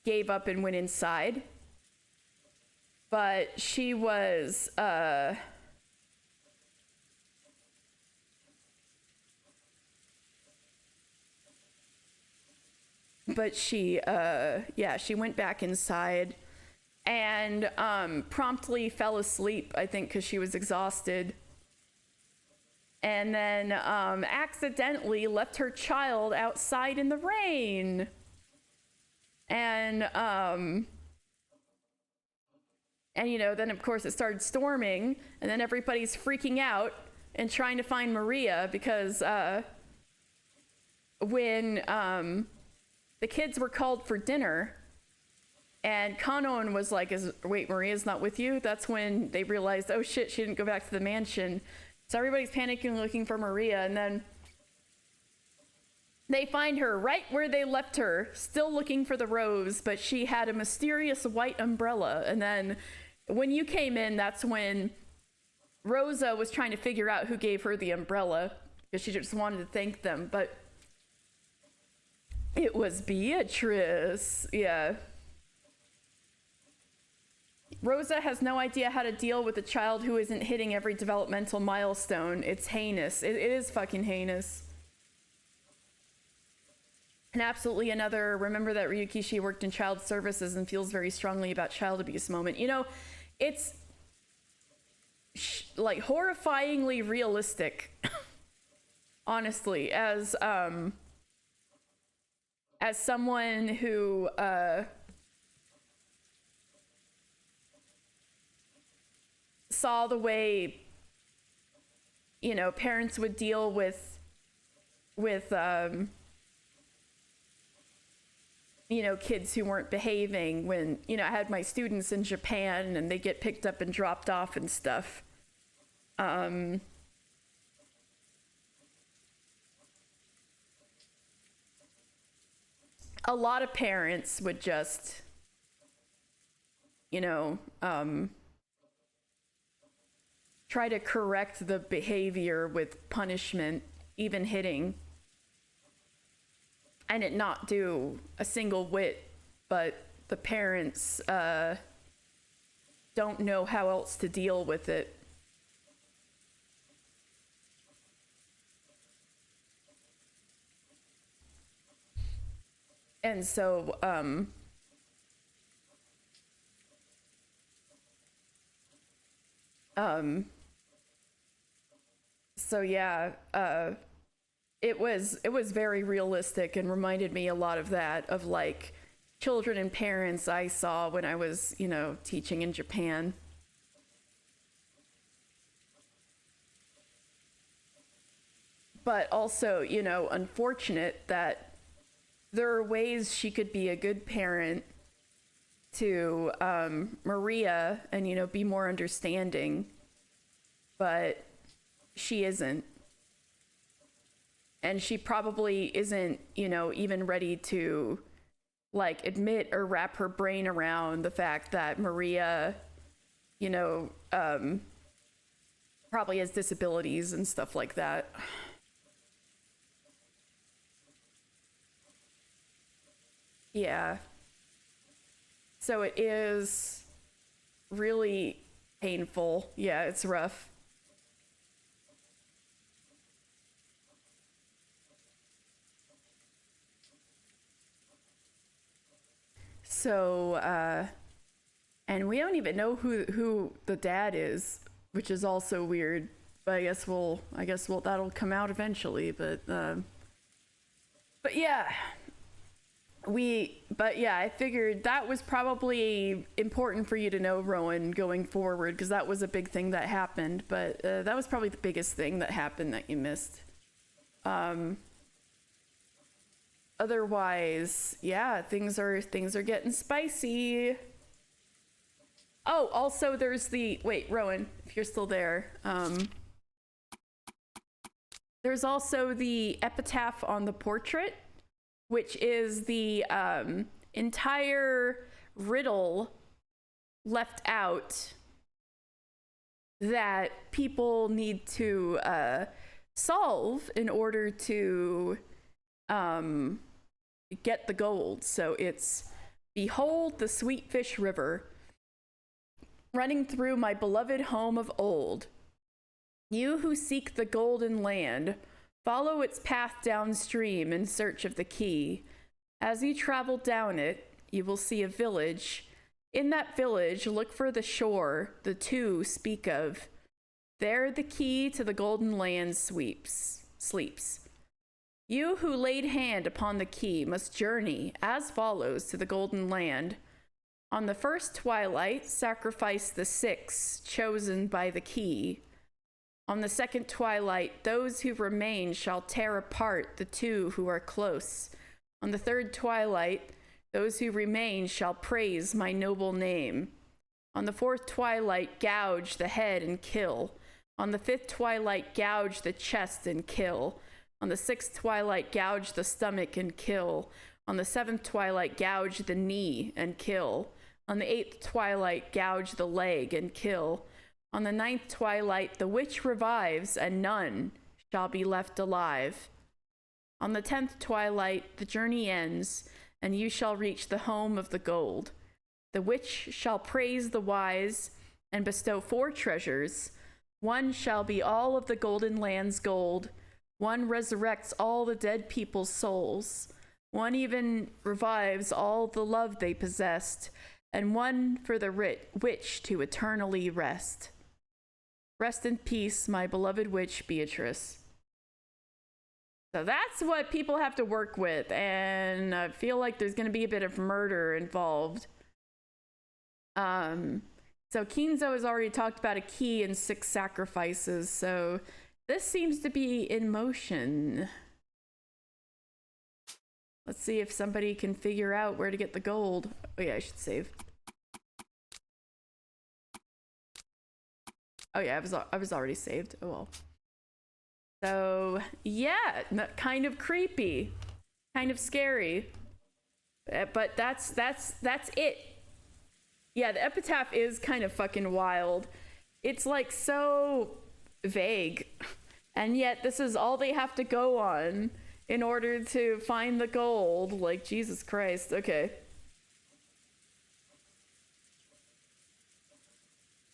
gave up and went inside. But she was she went back inside and promptly fell asleep, I think, because she was exhausted. And then accidentally left her child outside in the rain. And you know, then of course it started storming, and then everybody's freaking out and trying to find Maria, because when the kids were called for dinner and Kanon was like, wait, Maria's not with you? That's when they realized, oh shit, she didn't go back to the mansion. So everybody's panicking, looking for Maria, and then they find her right where they left her, still looking for the rose, but she had a mysterious white umbrella. And then when you came in, that's when Rosa was trying to figure out who gave her the umbrella, because she just wanted to thank them, but it was Beatrice. Yeah. Rosa has no idea how to deal with a child who isn't hitting every developmental milestone. It's heinous. It is fucking heinous. And absolutely another, remember that Ryukishi worked in child services and feels very strongly about child abuse moment. You know, it's like horrifyingly realistic, honestly, as someone who saw the way, you know, parents would deal with you know, kids who weren't behaving. When, you know, I had my students in Japan and they get picked up and dropped off and stuff. A lot of parents would just, you know, try to correct the behavior with punishment, even hitting, and it not do a single whit. But the parents don't know how else to deal with it. And so, so yeah, it was very realistic and reminded me a lot of that, of like children and parents I saw when I was, you know, teaching in Japan. But also, you know, unfortunate that there are ways she could be a good parent to Maria and, you know, be more understanding, but she isn't. And she probably isn't, you know, even ready to like admit or wrap her brain around the fact that Maria, you know, probably has disabilities and stuff like that. Yeah. So it is really painful. Yeah, it's rough. So, and we don't even know who the dad is, which is also weird. But I guess that'll come out eventually. But yeah. I figured that was probably important for you to know, Rowan, going forward, because that was a big thing that happened. But that was probably the biggest thing that happened that you missed. Otherwise, yeah, things are getting spicy. Oh, also there's wait, Rowan, if you're still there, there's also the epitaph on the portrait, which is the entire riddle left out that people need to solve in order to get the gold. So it's, behold the sweet fish river running through my beloved home of old. You who seek the golden land, follow its path downstream in search of the key. As you travel down it, you will see a village. In that village, look for the shore the two speak of. There the key to the golden land sleeps. You who laid hand upon the key must journey as follows to the golden land. On the first twilight, sacrifice the 6 chosen by the key. On the second twilight, those who remain shall tear apart the 2 who are close. On the third twilight, those who remain shall praise my noble name. On the fourth twilight, gouge the head and kill. On the fifth twilight, gouge the chest and kill. On the sixth twilight, gouge the stomach and kill. On the seventh twilight, gouge the knee and kill. On the eighth twilight, gouge the leg and kill. On the ninth twilight, the witch revives, and none shall be left alive. On the 10th twilight, the journey ends, and you shall reach the home of the gold. The witch shall praise the wise and bestow 4 treasures. One shall be all of the golden land's gold. One resurrects all the dead people's souls. One even revives all the love they possessed, and one for the witch to eternally rest. Rest in peace, my beloved witch Beatrice. So that's what people have to work with, and I feel like there's going to be a bit of murder involved. So Kinzo has already talked about a key and 6 sacrifices, so this seems to be in motion. Let's see if somebody can figure out where to get the gold. Oh yeah, I should save. Oh yeah, I was already saved. Oh well. So yeah, kind of creepy, kind of scary, but that's it. Yeah, the epitaph is kind of fucking wild. It's like so vague, and yet this is all they have to go on in order to find the gold. Like, Jesus Christ. Okay.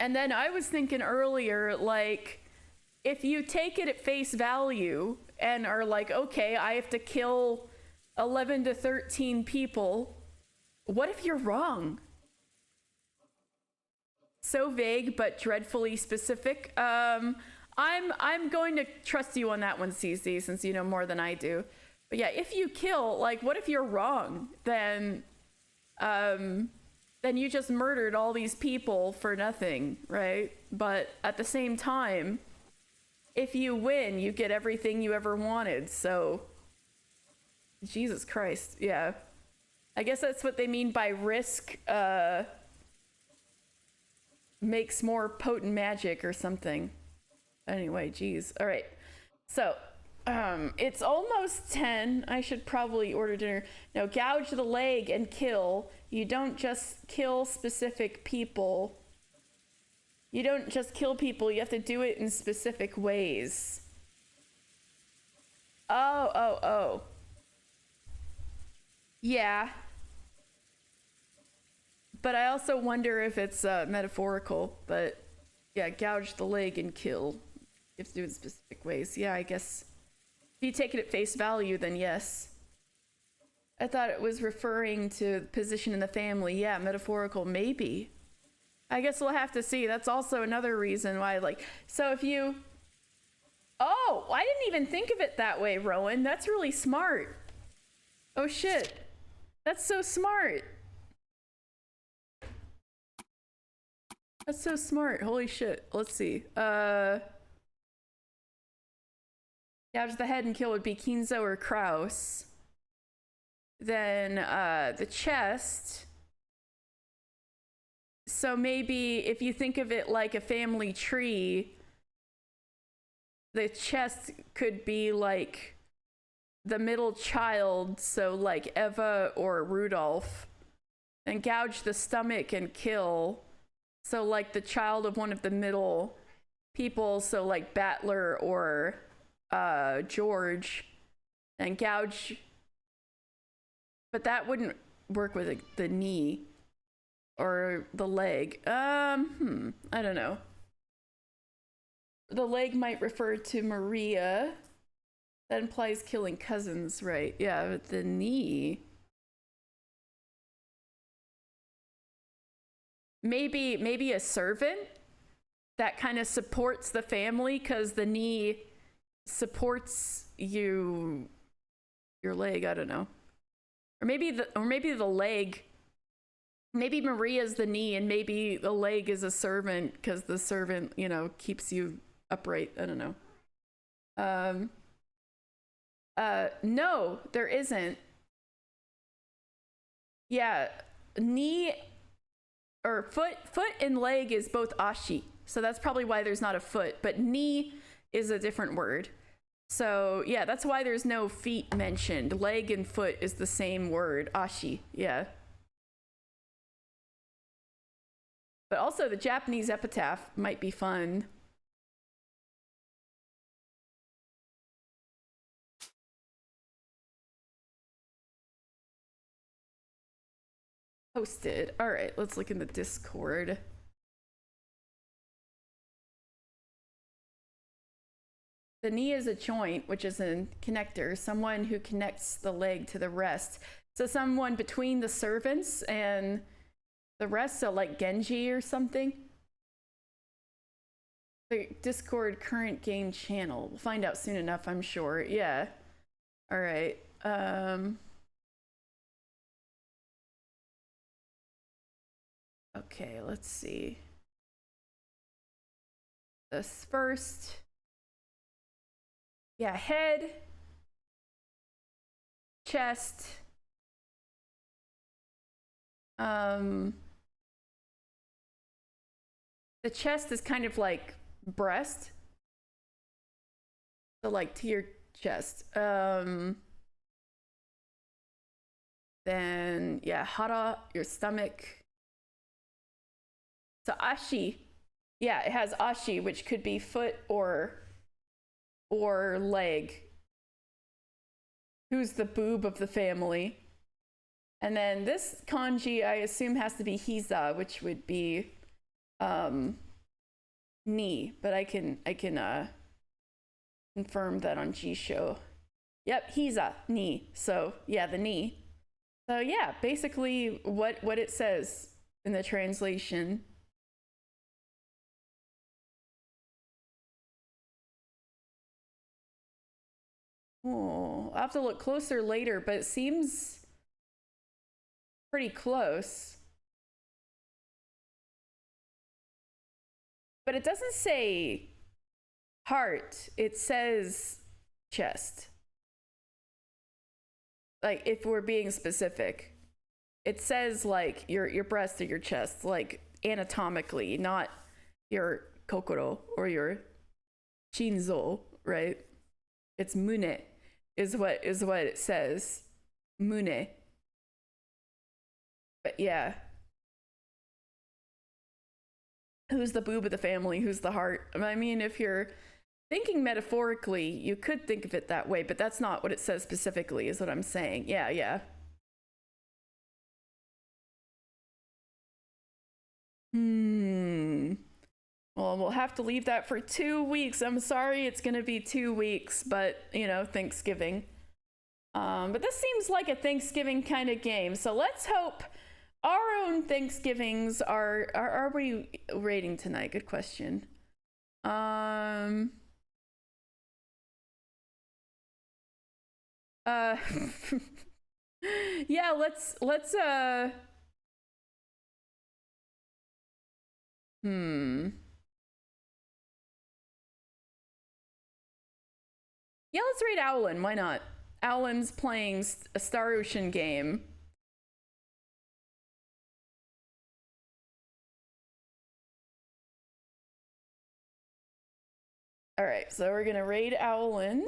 And then I was thinking earlier, like, if you take it at face value and are like, okay, I have to kill 11 to 13 people, what if you're wrong? So vague but dreadfully specific. I'm going to trust you on that one, CC, since you know more than I do. But yeah, if you kill, like, what if you're wrong? Then you just murdered all these people for nothing, right? But at the same time, if you win, you get everything you ever wanted. So, Jesus Christ, yeah. I guess that's what they mean by risk makes more potent magic or something. Anyway, geez. All right. So, it's almost 10. I should probably order dinner. No, gouge the leg and kill. You don't just kill specific people. You don't just kill people. You have to do it in specific ways. Oh. Yeah. But I also wonder if it's metaphorical. But yeah, gouge the leg and kill. You have to do it in specific ways. Yeah, I guess. If you take it at face value, then yes. I thought it was referring to position in the family. Yeah, metaphorical, maybe. I guess we'll have to see. That's also another reason why, like, so if you... Oh, I didn't even think of it that way, Rowan. That's really smart. Oh, shit. That's so smart. That's so smart. Holy shit. Let's see. Gouge the head and kill would be Kinzo or Kraus. Then the chest. So maybe if you think of it like a family tree, the chest could be like the middle child, so like Eva or Rudolph. Then gouge the stomach and kill. So like the child of one of the middle people, so like Battler or George. And gouge, but that wouldn't work with the knee or the leg. I don't know. The leg might refer to Maria. That implies killing cousins, right? Yeah, but the knee. Maybe a servant that kind of supports the family, because the knee supports your leg. I don't know. Or maybe the leg. Maybe Maria's the knee and maybe the leg is a servant, because the servant, you know, keeps you upright. I don't know. No, there isn't. Yeah, knee or foot and leg is both ashi. So that's probably why there's not a foot, but knee is a different word. So yeah, that's why there's no feet mentioned. Leg and foot is the same word, ashi. Yeah. But also the Japanese epitaph might be fun. Posted. All right, let's look in the Discord. The knee is a joint, which is a connector, someone who connects the leg to the rest. So someone between the servants and the rest, so like Genji or something. The Discord current game channel. We'll find out soon enough, I'm sure. Yeah. All right. Okay, let's see. This first. Yeah, head, chest, the chest is kind of like breast, so like to your chest. Then yeah, hara, your stomach. So ashi, yeah, it has ashi, which could be foot or leg. Who's the boob of the family? And then this kanji, I assume, has to be hiza, which would be Ni, but I can confirm that on G-Show. Yep, Hiza, Ni. So, yeah, the Ni. So, yeah, basically what it says in the translation. Oh, I'll have to look closer later, but it seems pretty close. But it doesn't say heart, it says chest. Like, if we're being specific, it says like your breast or your chest, like anatomically, not your kokoro or your shinzo, right? It's mune is what it says. Mune. But yeah. Who's the boob of the family? Who's the heart? I mean, if you're thinking metaphorically, you could think of it that way, but that's not what it says specifically, is what I'm saying. Yeah. Well, we'll have to leave that for 2 weeks. I'm sorry it's gonna be 2 weeks, but, you know, Thanksgiving. But this seems like a Thanksgiving kind of game, so let's hope our own Thanksgivings are we rating tonight? Good question. Yeah, let's Yeah, let's rate Owlin. Why not? Owlin's playing a Star Ocean game. All right, so we're gonna raid Owlin.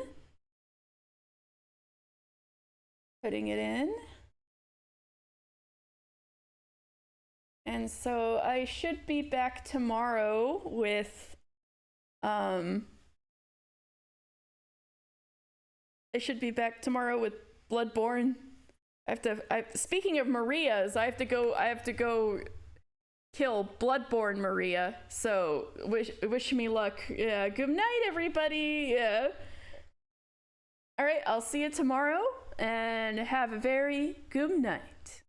Putting it in. And so I should be back tomorrow with Bloodborne. Speaking of Marias, I have to go kill Bloodborne Maria. So wish me luck. Yeah, good night everybody. Yeah. All right, I'll see you tomorrow and have a very good night.